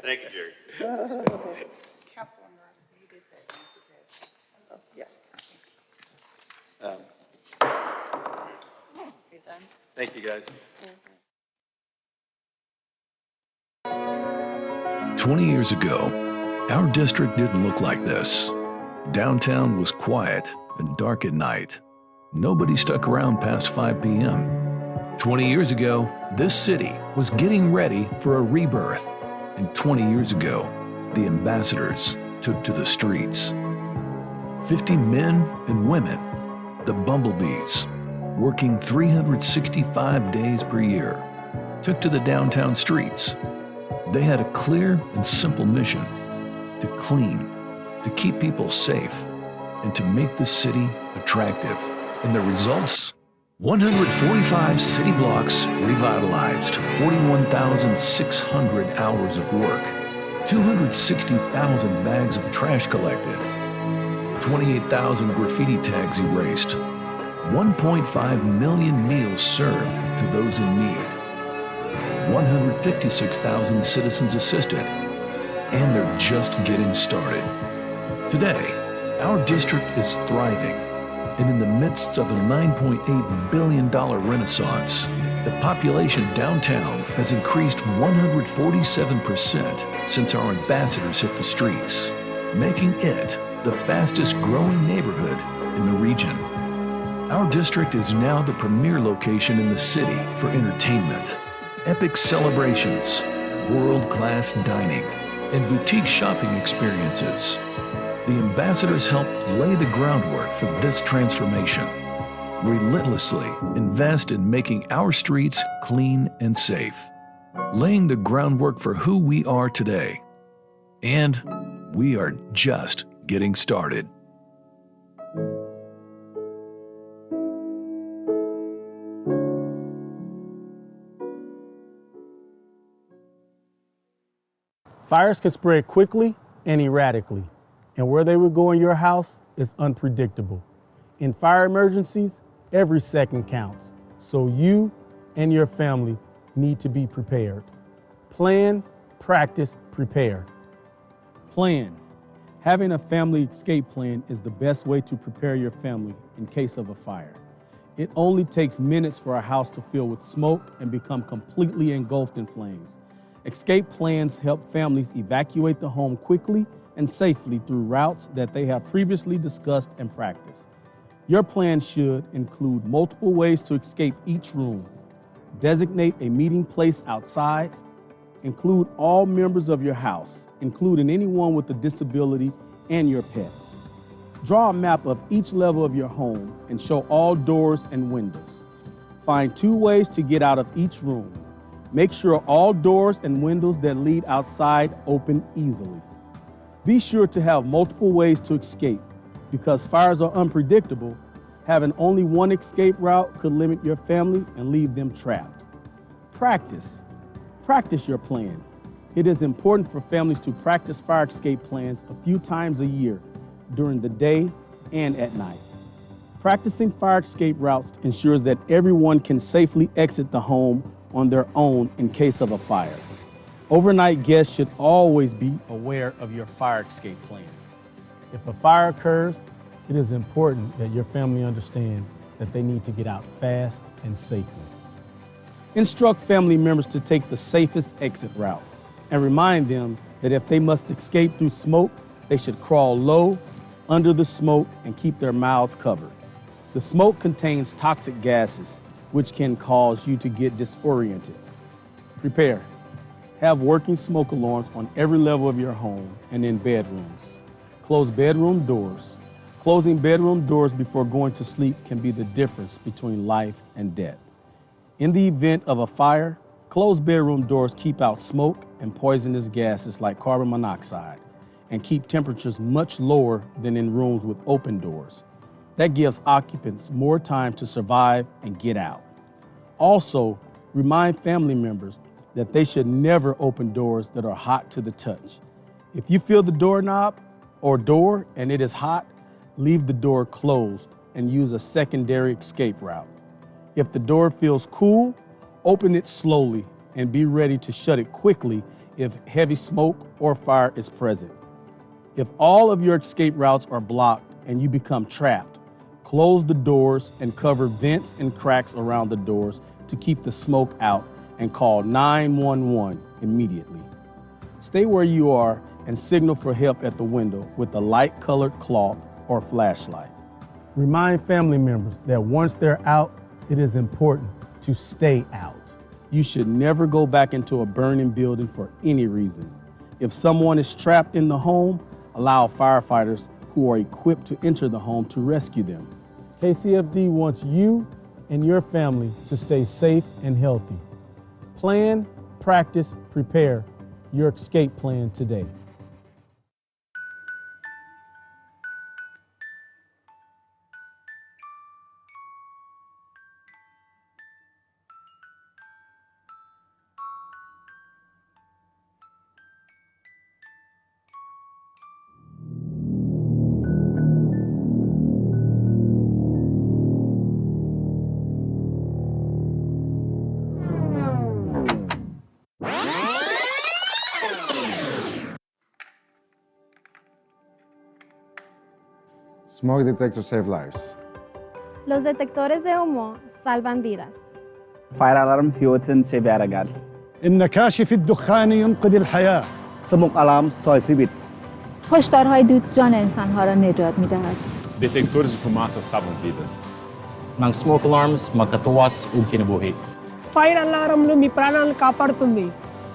Speaker 1: Thank you, Jerry.
Speaker 16: Councilwoman Robinson, you did say Mr. President.
Speaker 5: Yeah.
Speaker 6: You done?
Speaker 2: Thank you, guys.
Speaker 18: 20 years ago, our district didn't look like this. Downtown was quiet and dark at night. Nobody stuck around past 5 p.m. 20 years ago, this city was getting ready for a rebirth. And 20 years ago, the ambassadors took to the streets. 50 men and women, the bumblebees, working 365 days per year, took to the downtown streets. They had a clear and simple mission: to clean, to keep people safe, and to make the city attractive. And the results? 145 city blocks revitalized, 41,600 hours of work, 260,000 bags of trash collected, 28,000 graffiti tags erased, 1.5 million meals served to those in need, 156,000 citizens assisted, and they're just getting started. Today, our district is thriving, and in the midst of a $9.8 billion renaissance, the population downtown has increased 147% since our ambassadors hit the streets, making it the fastest growing neighborhood in the region. Our district is now the premier location in the city for entertainment, epic celebrations, world-class dining, and boutique shopping experiences. The ambassadors helped lay the groundwork for this transformation. Relentlessly invest in making our streets clean and safe, laying the groundwork for who we are today. And we are just getting started.
Speaker 20: Fires can spread quickly and erratically, and where they would go in your house is unpredictable. In fire emergencies, every second counts, so you and your family need to be prepared. Plan, practice, prepare. Plan. Having a family escape plan is the best way to prepare your family in case of a fire. It only takes minutes for a house to fill with smoke and become completely engulfed in flames. Escape plans help families evacuate the home quickly and safely through routes that they have previously discussed and practiced. Your plan should include multiple ways to escape each room, designate a meeting place outside, include all members of your house, including anyone with a disability and your pets. Draw a map of each level of your home and show all doors and windows. Find 2 ways to get out of each room. Make sure all doors and windows that lead outside open easily. Be sure to have multiple ways to escape. Because fires are unpredictable, having only one escape route could limit your family and leave them trapped. Practice. Practice your plan. It is important for families to practice fire escape plans a few times a year during the day and at night. Practicing fire escape routes ensures that everyone can safely exit the home on their own in case of a fire. Overnight guests should always be aware of your fire escape plan. If a fire occurs, it is important that your family understand that they need to get out fast and safely. Instruct family members to take the safest exit route and remind them that if they must escape through smoke, they should crawl low under the smoke and keep their mouths covered. The smoke contains toxic gases, which can cause you to get disoriented. Prepare. Have working smoke alarms on every level of your home and in bedrooms. Close bedroom doors. Closing bedroom doors before going to sleep can be the difference between life and death. In the event of a fire, closed bedroom doors keep out smoke and poisonous gases like carbon monoxide and keep temperatures much lower than in rooms with open doors. That gives occupants more time to survive and get out. Also, remind family members that they should never open doors that are hot to the touch. If you feel the doorknob or door and it is hot, leave the door closed and use a secondary escape route. If the door feels cool, open it slowly and be ready to shut it quickly if heavy smoke or fire is present. If all of your escape routes are blocked and you become trapped, close the doors and cover vents and cracks around the doors to keep the smoke out and call 911 immediately. Stay where you are and signal for help at the window with a light-colored cloth or flashlight. Remind family members that once they're out, it is important to stay out. You should never go back into a burning building for any reason. If someone is trapped in the home, allow firefighters who are equipped to enter the home to rescue them. KCFD wants you and your family to stay safe and healthy. Plan, practice, prepare your escape plan today.
Speaker 8: Smoke detectors save lives.
Speaker 21: Los detectores de humo salvan vidas.
Speaker 22: Fire alarm huwatan save aragal.
Speaker 20: إن كاشف الدخان ينقذ الحياة.
Speaker 22: Smoke alarm soi sivit.
Speaker 26: هشدارهای دود جان انسانها را نجات می‌دهد.
Speaker 9: Detectores de fumaça salvam vidas.
Speaker 10: Ng smoke alarms, magkatuwas ug kinabuhi.
Speaker 25: Fire అలారంలు మీ ప్రాణాలను కాపాడుతుంది.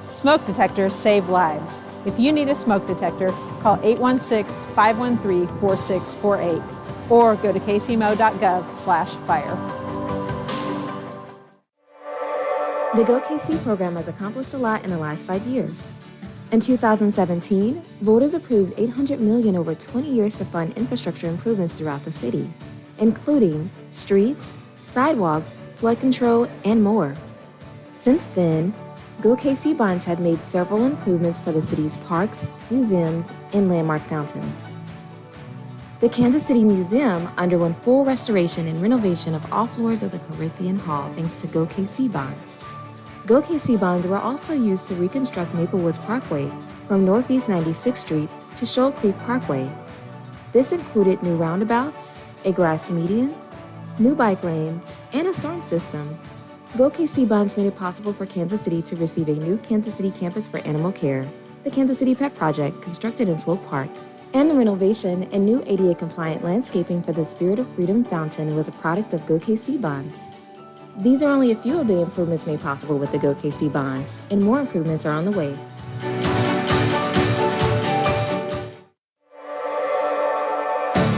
Speaker 26: Smoke detectors save lives. If you need a smoke detector, call 816-513-4648 or go to kcmo.gov/fire.
Speaker 28: The Go KC program has accomplished a lot in the last 5 years. In 2017, voters approved $800 million over 20 years to fund infrastructure improvements throughout the city, including streets, sidewalks, flood control, and more. Since then, Go KC bonds have made several improvements for the city's parks, museums, and landmark fountains. The Kansas City Museum underwent full restoration and renovation of all floors of the Corinthian Hall thanks to Go KC bonds. Go KC bonds were also used to reconstruct Maplewoods Parkway from Northeast 96th Street to Shoal Creek Parkway. This included new roundabouts, a grass median, new bike lanes, and a storm system. Go KC bonds made it possible for Kansas City to receive a new Kansas City campus for animal care, the Kansas City Pet Project constructed in Swope Park, and the renovation and new ADA-compliant landscaping for the Spirit of Freedom Fountain was a product of Go KC bonds. These are only a few of the improvements made possible with the Go KC bonds, and more improvements are on the way.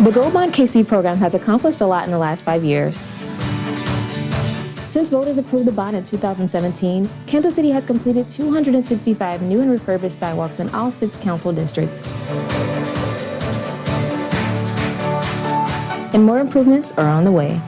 Speaker 28: The Go Bond KC program has accomplished a lot in the last 5 years. Since voters approved the bond in 2017, Kansas City has completed 265 new and refurbished sidewalks in all 6 council districts. And more improvements are on the way.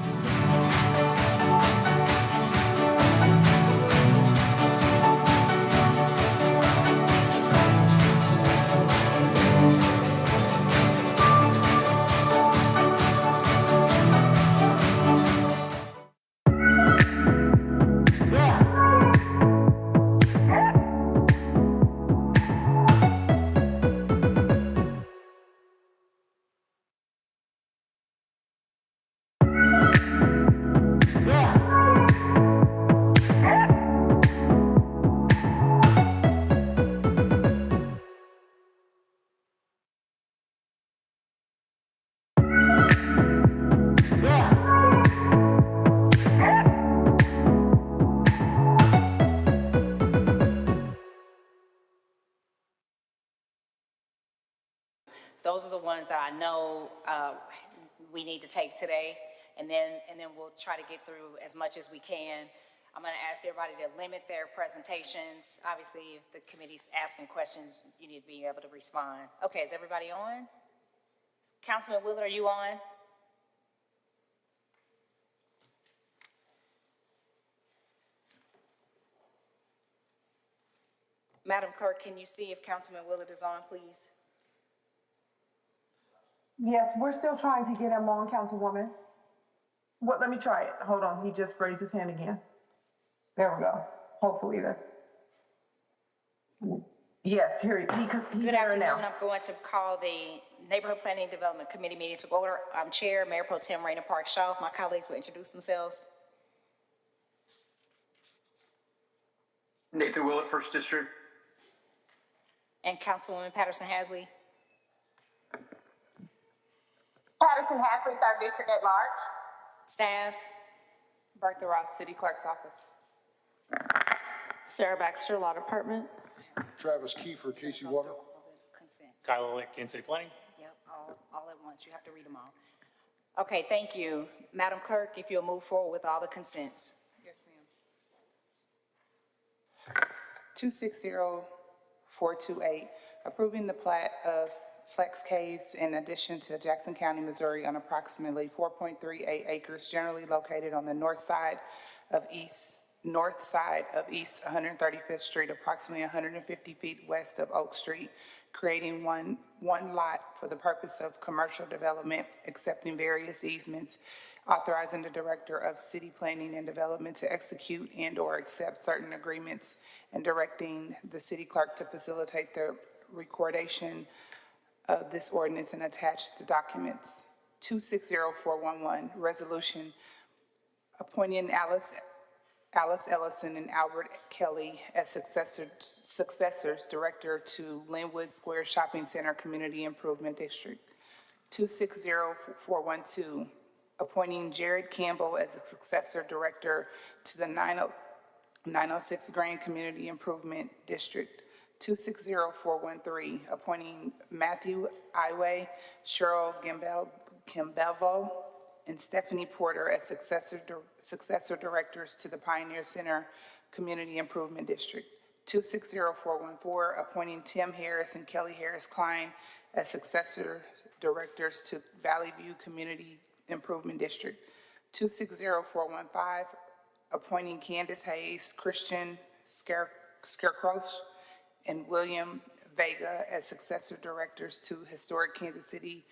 Speaker 11: Those are the ones that I know we need to take today, and then we'll try to get through as much as we can. I'm going to ask everybody to limit their presentations. Obviously, if the committee's asking questions, you need to be able to respond. Okay, is everybody on? Councilman Willard, are you on? Madam Clerk, can you see if Councilman Willard is on, please?
Speaker 12: Yes, we're still trying to get him on, Councilwoman. What, let me try it. Hold on, he just raised his hand again. There we go. Hopefully there. Yes, here, he's
Speaker 11: Good
Speaker 12: there
Speaker 11: afternoon.
Speaker 12: now.
Speaker 11: I'm going to call the Neighborhood Planning and Development Committee meeting to order. I'm Chair, Mayor Pro Tem Raina Park Shaw. If my colleagues will introduce themselves.
Speaker 13: Nathan Willett, First District.
Speaker 11: And Councilwoman Patterson Hasley.
Speaker 12: Patterson Hasley, 3rd District at large.
Speaker 11: Staff.
Speaker 16: Bertha Ross, City Clerk's Office.
Speaker 11: Sarah Baxter, Law Department.
Speaker 14: Travis Kiefer, Casey Water.
Speaker 11: Consent.
Speaker 13: Kyle Lick, Kansas City Planning.
Speaker 11: Yep, all at once. You have to read them all. Okay, thank you. Madam Clerk, if you'll move forward with all the consents.
Speaker 16: Yes, ma'am. 260428, approving the plat of Flex Caves in addition to Jackson County, Missouri on approximately 4.38 acres generally located on the north side of East 135th Street, approximately 150 feet west of Oak Street, creating one lot for the purpose of commercial development, accepting various easements, authorizing the Director of City Planning and Development to execute and/or accept certain agreements, and directing the City Clerk to facilitate the recordation of this ordinance and attach the documents. 260411, resolution appointing Alice Ellison and Albert Kelly as successors Director to Linwood Square Shopping Center Community Improvement District. 260412, appointing Jared Campbell as a successor Director to the 906 Grand Community Improvement District. 260413, appointing Matthew Iway, Cheryl Gimbelvo, and Stephanie Porter as successor directors to the Pioneer Center Community Improvement District. 260414, appointing Tim Harris and Kelly Harris Klein as successor directors to Valley View Community Improvement District. 260415, appointing Candace Hayes, Christian Scarecross, and William Vega as successor directors to Historic Kansas City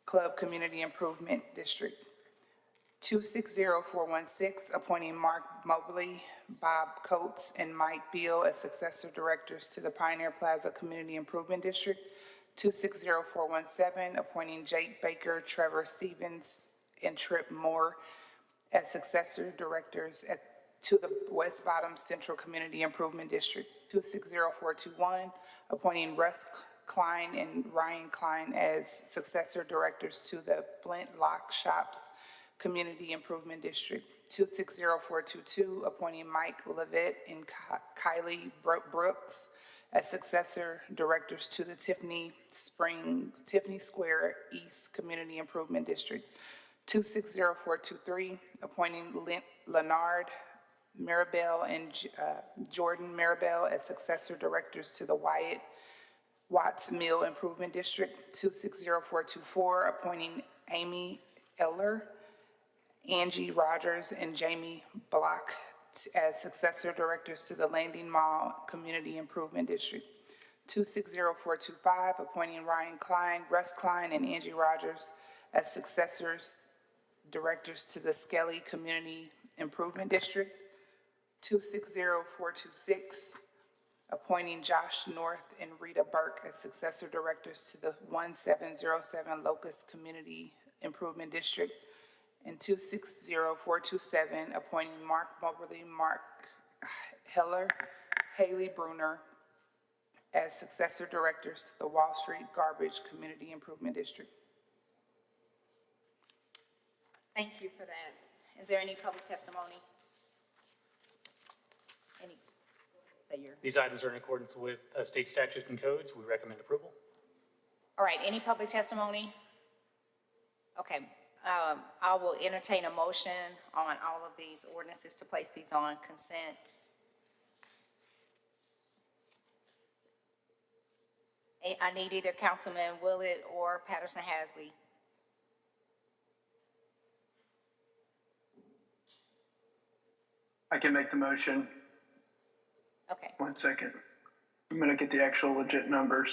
Speaker 16: Club Community Improvement District. 260416, appointing Mark Mobley, Bob Coates, and Mike Beal as successor directors to the Pioneer Plaza Community Improvement District. 260417, appointing Jake Baker, Trevor Stevens, and Trip Moore as successor directors to the West Bottom Central Community Improvement District. 260421, appointing Russ Klein and Ryan Klein as successor directors to the Flint Lock Shops Community Improvement District. 260422, appointing Mike Levitt and Kylie Brooks as successor directors to the Tiffany Square East Community Improvement District. 260423, appointing Leonard Maribel and Jordan Maribel as successor directors to the Wyatt Watts Mill Improvement District. 260424, appointing Amy Eller, Angie Rogers, and Jamie Block as successor directors to the Landing Mall Community Improvement District. 260425, appointing Ryan Klein, Russ Klein, and Angie Rogers as successors directors to the Skelly Community Improvement District. 260426, appointing Josh North and Rita Burke as successor directors to the 1707 Locust Community Improvement District. And 260427, appointing Mark Moberly, Mark Heller, Haley Bruner as successor directors to the Wall Street Garbage Community Improvement District.
Speaker 11: Thank you for that. Is there any public testimony?
Speaker 13: These items are in accordance with state statutes and codes. We recommend approval.
Speaker 11: All right, any public testimony? Okay, I will entertain a motion on all of these ordinances to place these on consent. I need either Councilman Willett or Patterson Hasley.
Speaker 13: I can make the motion.
Speaker 11: Okay.
Speaker 13: 1 second. I'm gonna get the actual legit numbers.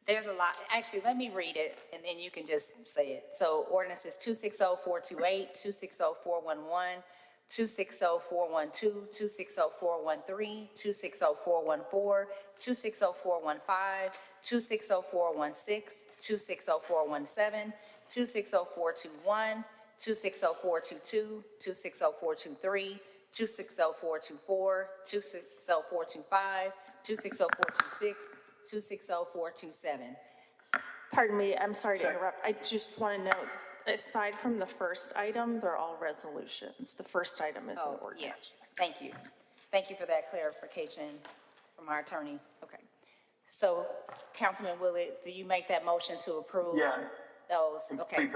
Speaker 11: There's a lot, actually, let me read it, and then you can just say it. So ordinances 260428, 260411, 260412, 260413, 260414, 260415, 260416, 260417, 260421, 260422, 260423, 260424, 260425, 260426, 260427.
Speaker 3: Pardon me, I'm sorry to interrupt. I just want to note, aside from the first item, they're all resolutions. The first item is an ordinance.
Speaker 11: Yes, thank you. Thank you for that clarification from our attorney. Okay. So, Councilman Willett, do you make that motion to approve?
Speaker 13: Yeah.
Speaker 11: Those, okay.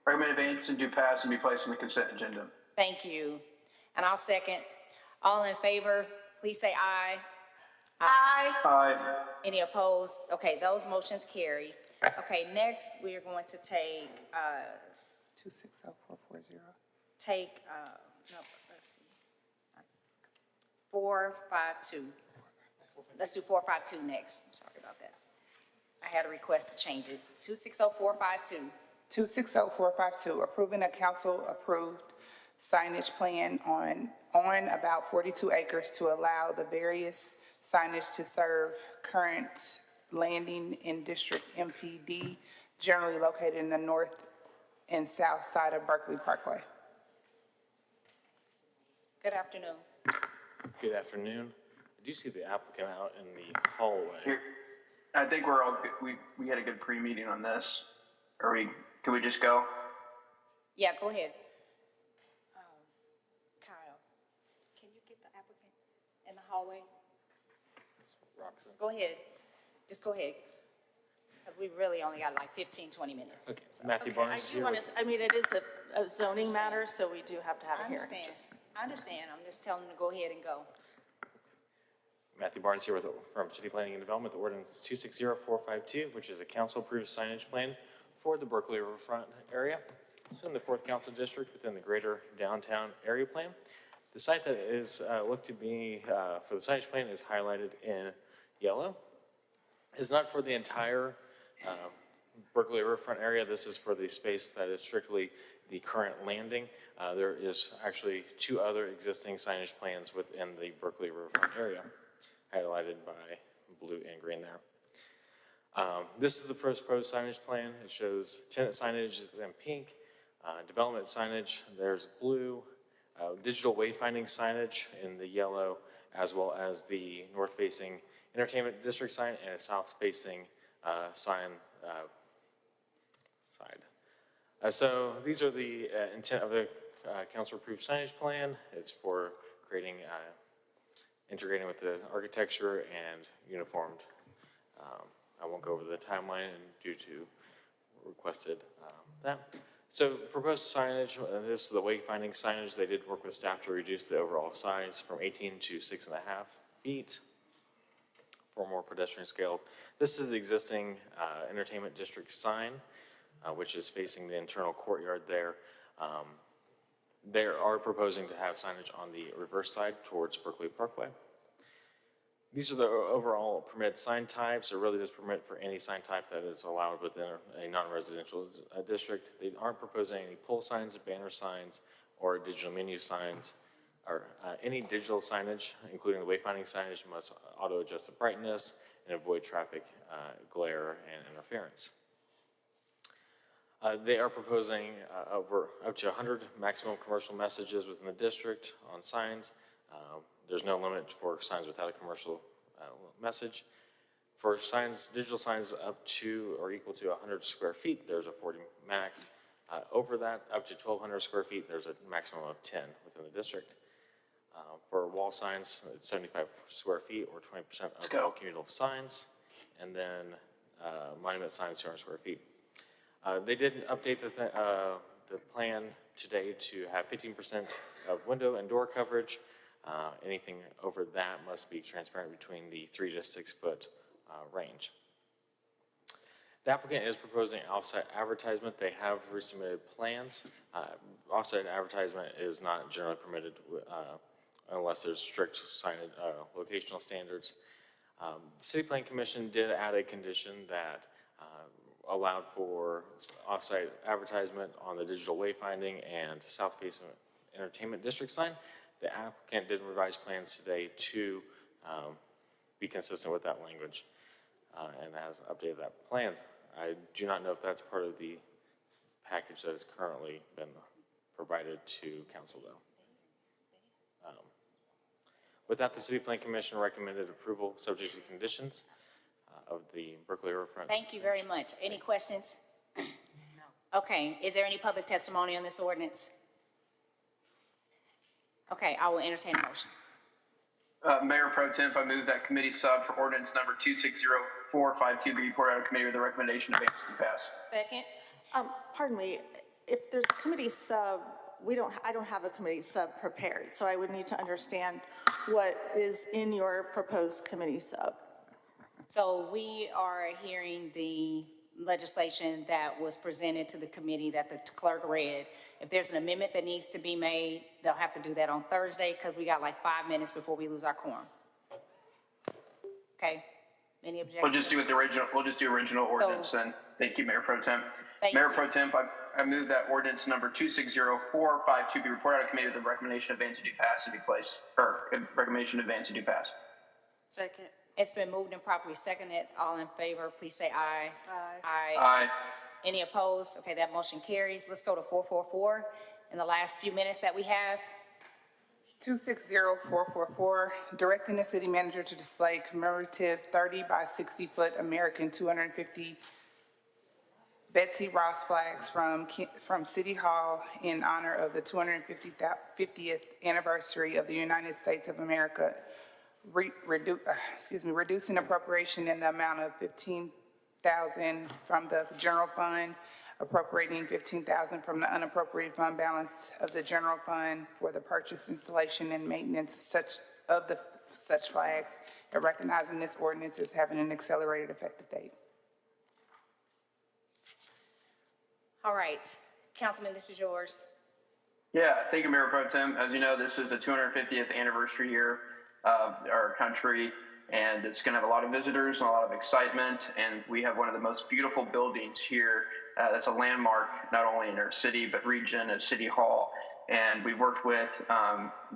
Speaker 13: Recommend advance and do pass and be placed on the consent agenda.
Speaker 11: Thank you. And I'll second. All in favor, please say aye.
Speaker 3: Aye.
Speaker 13: Aye.
Speaker 11: Any opposed? Okay, those motions carry. Okay, next, we are going to take,
Speaker 16: 260440.
Speaker 11: no, let's see. 452. Let's do 452 next. I'm sorry about that. I had a request to change it. 260452.
Speaker 16: 260452, approving a council-approved signage plan on about 42 acres to allow the various signage to serve current landing in District MPD, generally located in the north and south side of Berkeley Parkway.
Speaker 11: Good afternoon.
Speaker 4: Good afternoon. I do see the applicant out in the hallway.
Speaker 13: Here, I think we're all good. We had a good pre-meeting on this. Can we just go?
Speaker 11: Yeah, go ahead. Kyle, can you get the applicant in the hallway?
Speaker 4: Roxanne.
Speaker 11: Go ahead. Just go ahead. Because we really only got like 15, 20 minutes.
Speaker 4: Okay, Matthew
Speaker 3: Okay, I
Speaker 4: Barnes
Speaker 3: do
Speaker 4: here.
Speaker 3: want to, I mean, it is a zoning matter, so we do have to have
Speaker 11: I
Speaker 3: a hearing.
Speaker 11: understand. I understand. I'm just telling them to go ahead and go.
Speaker 4: Matthew Barnes here from City Planning and Development, the ordinance 260452, which is a council-approved signage plan for the Berkeley Riverfront area. So in the 4th Council District within the greater downtown area plan. The site that is looked to be for the signage plan is highlighted in yellow. It's not for the entire Berkeley Riverfront area. This is for the space that is strictly the current landing. There is actually 2 other existing signage plans within the Berkeley Riverfront area, highlighted by blue and green there. This is the proposed signage plan. It shows tenant signage is in pink, development signage, there's blue, digital wayfinding signage in the yellow, as well as the north-facing entertainment district sign and a south-facing sign side. So these are the intent of the council-approved signage plan. It's for creating, integrating with the architecture and uniformed. I won't go over the timeline due to requested that. So proposed signage, this is the wayfinding signage. They did work with staff to reduce the overall size from 18 to 6.5 feet for more pedestrian scale. This is the existing entertainment district sign, which is facing the internal courtyard there. They are proposing to have signage on the reverse side towards Berkeley Parkway. These are the overall permitted sign types. It really does permit for any sign type that is allowed within a non-residential district. They aren't proposing any pole signs, banner signs, or digital menu signs, or any digital signage, including the wayfinding signage, must auto-adjust the brightness and avoid traffic glare and interference. They are proposing up to 100 maximum commercial messages within the district on signs. There's no limit for signs without a commercial message. For signs, digital signs up to or equal to 100 square feet, there's a 40 max. Over that, up to 1,200 square feet, there's a maximum of 10 within the district. For wall signs, it's 75 square feet or 20% of all cumulative signs. And then monument sign is 200 square feet. They did update the plan today to have 15% of window and door coverage. Anything over that must be transparent between the 3 to 6 foot range. The applicant is proposing offsite advertisement. They have resubmitted plans. Offsite advertisement is not generally permitted unless there's strict signage locational standards. The City Plan Commission did add a condition that allowed for offsite advertisement on the digital wayfinding and South Facing Entertainment District sign. The applicant did revise plans today to be consistent with that language and has updated that plan. I do not know if that's part of the package that has currently been provided to council though. With that, the City Plan Commission recommended approval subject to conditions of the Berkeley Riverfront.
Speaker 11: Thank you very much. Any questions? No. Okay, is there any public testimony on this ordinance? Okay, I will entertain a motion.
Speaker 13: Mayor Pro Temp, I move that committee sub for ordinance number 260452 be reported out of committee with a recommendation of advance to pass.
Speaker 11: Second.
Speaker 3: Pardon me, if there's a committee sub, I don't have a committee sub prepared, so I would need to understand what is in your proposed committee sub.
Speaker 11: So we are hearing the legislation that was presented to the committee that the clerk read. If there's an amendment that needs to be made, they'll have to do that on Thursday because we got like 5 minutes before we lose our quorum. Okay, any objections?
Speaker 13: We'll just do it the original, we'll just do original ordinance then. Thank you, Mayor Pro Temp. Mayor Pro Temp, I move that ordinance number 260452 be reported out of committee with a recommendation of advance to do pass to be placed, or recommendation of advance to do pass.
Speaker 11: Second. It's been moved and properly seconded. All in favor, please say aye. Aye.
Speaker 13: Aye.
Speaker 11: Any opposed? Okay, that motion carries. Let's go to 444 in the last few minutes that we have.
Speaker 16: 260444, directing the city manager to display commemorative 30 by 60 foot American 250 Betsy Ross flags from City Hall in honor of the 250th anniversary of the United States of America, reducing appropriation in the amount of $15,000 from the general fund, appropriating $15,000 from the unappropriated fund balance of the general fund for the purchase, installation, and maintenance of such flags, and recognizing this ordinance as having an accelerated effective date.
Speaker 11: All right, Councilman, this is yours.
Speaker 13: Yeah, thank you, Mayor Pro Tem. As you know, this is the 250th anniversary year of our country, and it's going to have a lot of visitors and a lot of excitement. And we have one of the most beautiful buildings here that's a landmark, not only in our city, but region as City Hall. And we worked with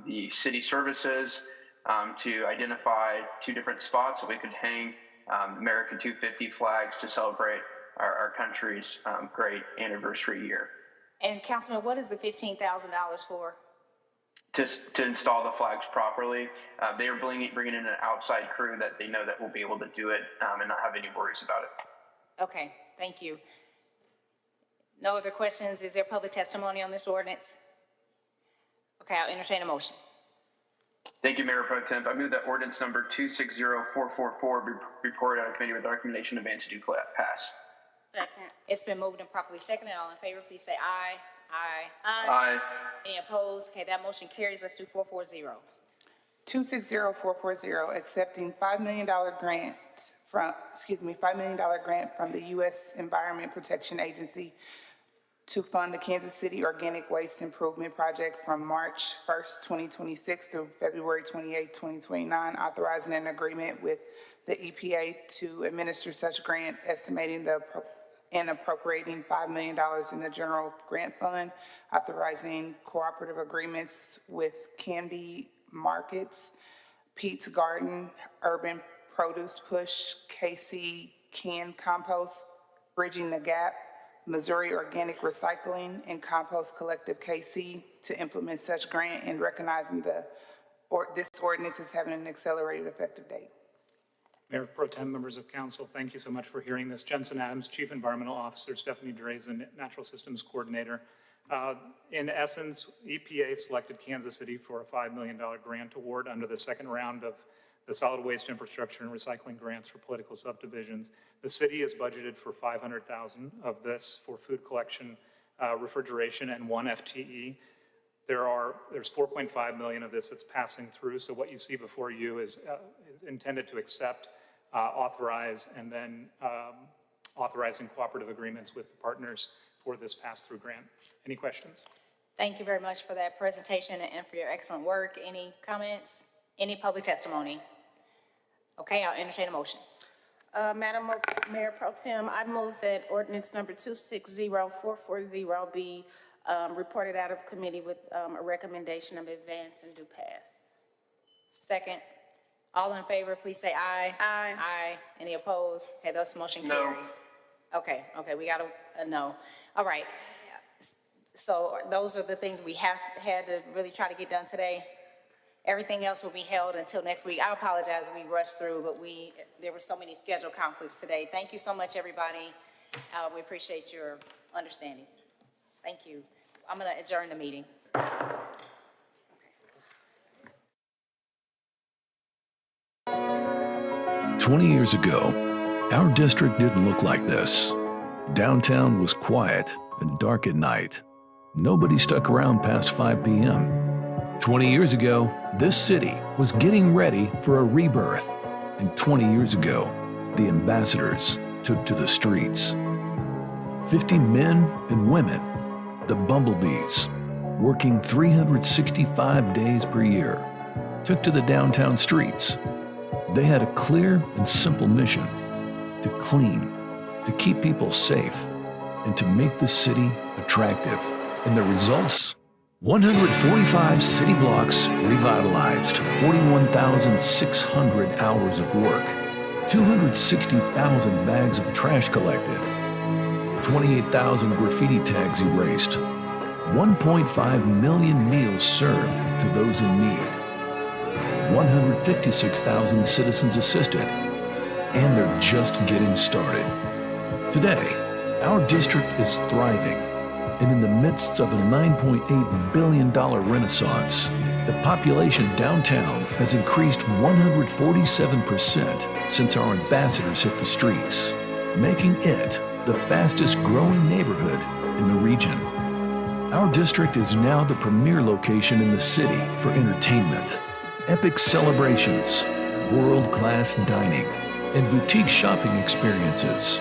Speaker 13: the city services to identify 2 different spots that we could hang American 250 flags to celebrate our country's great anniversary year.
Speaker 11: And Councilman, what is the $15,000 for?
Speaker 13: To install the flags properly. They are bringing in an outside crew that they know that will be able to do it and not have any worries about it.
Speaker 11: Okay, thank you. No other questions? Is there public testimony on this ordinance? Okay, I'll entertain a motion.
Speaker 13: Thank you, Mayor Pro Temp. I move that ordinance number 260444 be reported out of committee with the recommendation of advance to do pass.
Speaker 11: Second. It's been moved and properly seconded. All in favor, please say aye. Aye.
Speaker 13: Aye.
Speaker 11: Any opposed? Okay, that motion carries. Let's do 440.
Speaker 16: 260440, accepting $5 million grant from the U.S. Environment Protection Agency to fund the Kansas City Organic Waste Improvement Project from March 1st, 2026 through February 28th, 2029, authorizing an agreement with the EPA to administer such grant, estimating and appropriating $5 million in the general grant fund, authorizing cooperative agreements with Canby Markets, Pete's Garden, Urban Produce Push, KC Can Compost, Bridging the Gap, Missouri Organic Recycling, and Compost Collective KC to implement such grant, and recognizing this ordinance as having an accelerated effective date.
Speaker 1: Mayor Pro Tem, members of council, thank you so much for hearing this. Jensen Adams, Chief Environmental Officer, Stephanie Drazen, Natural Systems Coordinator. In essence, EPA selected Kansas City for a $5 million grant award under the second round of the solid waste infrastructure and recycling grants for political subdivisions. The city has budgeted for $500,000 of this for food collection, refrigeration, and 1 FTE. There's $4.5 million of this that's passing through. So what you see before you is intended to accept, authorize, and then authorizing cooperative agreements with the partners for this pass-through grant. Any questions?
Speaker 11: Thank you very much for that presentation and for your excellent work. Any comments? Any public testimony? Okay, I'll entertain a motion.
Speaker 5: Madam Mayor Pro Tem, I move that ordinance number 260440 be reported out of committee with a recommendation of advance and do pass.
Speaker 11: Second. All in favor, please say aye.
Speaker 5: Aye.
Speaker 11: Aye. Any opposed? Okay, those motion
Speaker 13: No.
Speaker 11: carries. Okay, we got a no. All right. So those are the things we had to really try to get done today. Everything else will be held until next week. I apologize, we rushed through, but there were so many schedule conflicts today. Thank you so much, everybody. We appreciate your understanding. Thank you. I'm gonna adjourn the meeting.
Speaker 18: 20 years ago, our district didn't look like this. Downtown was quiet and dark at night. Nobody stuck around past 5 p.m. 20 years ago, this city was getting ready for a rebirth. And 20 years ago, the ambassadors took to the streets. 50 men and women, the bumblebees, working 365 days per year, took to the downtown streets. They had a clear and simple mission: to clean, to keep people safe, and to make the city attractive. And the results? 145 city blocks revitalized, 41,600 hours of work, 260,000 bags of trash collected, 28,000 graffiti tags erased, 1.5 million meals served to those in need, 156,000 citizens assisted, and they're just getting started. Today, our district is thriving, and in the midst of a $9.8 billion renaissance, the population downtown has increased 147% since our ambassadors hit the streets, making it the fastest growing neighborhood in the region. Our district is now the premier location in the city for entertainment, epic celebrations, world-class dining, and boutique shopping experiences.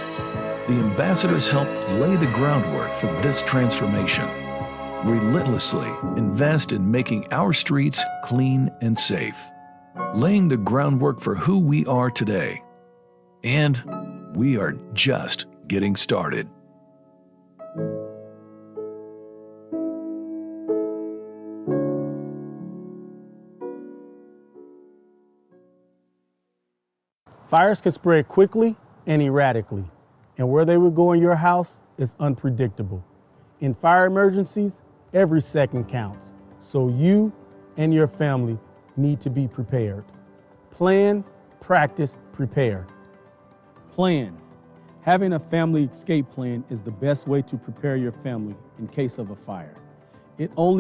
Speaker 18: The ambassadors helped lay the groundwork for this transformation. Relentlessly invest in making our streets clean and safe, laying the groundwork for who we are today. And we are just getting started.
Speaker 20: Fires can spread quickly and erratically, and where they would go in your house is unpredictable. In fire emergencies, every second counts, so you and your family need to be prepared. Plan, practice, prepare.
Speaker 7: Plan. Having a family escape plan is the best way to prepare your family in case of a fire. It only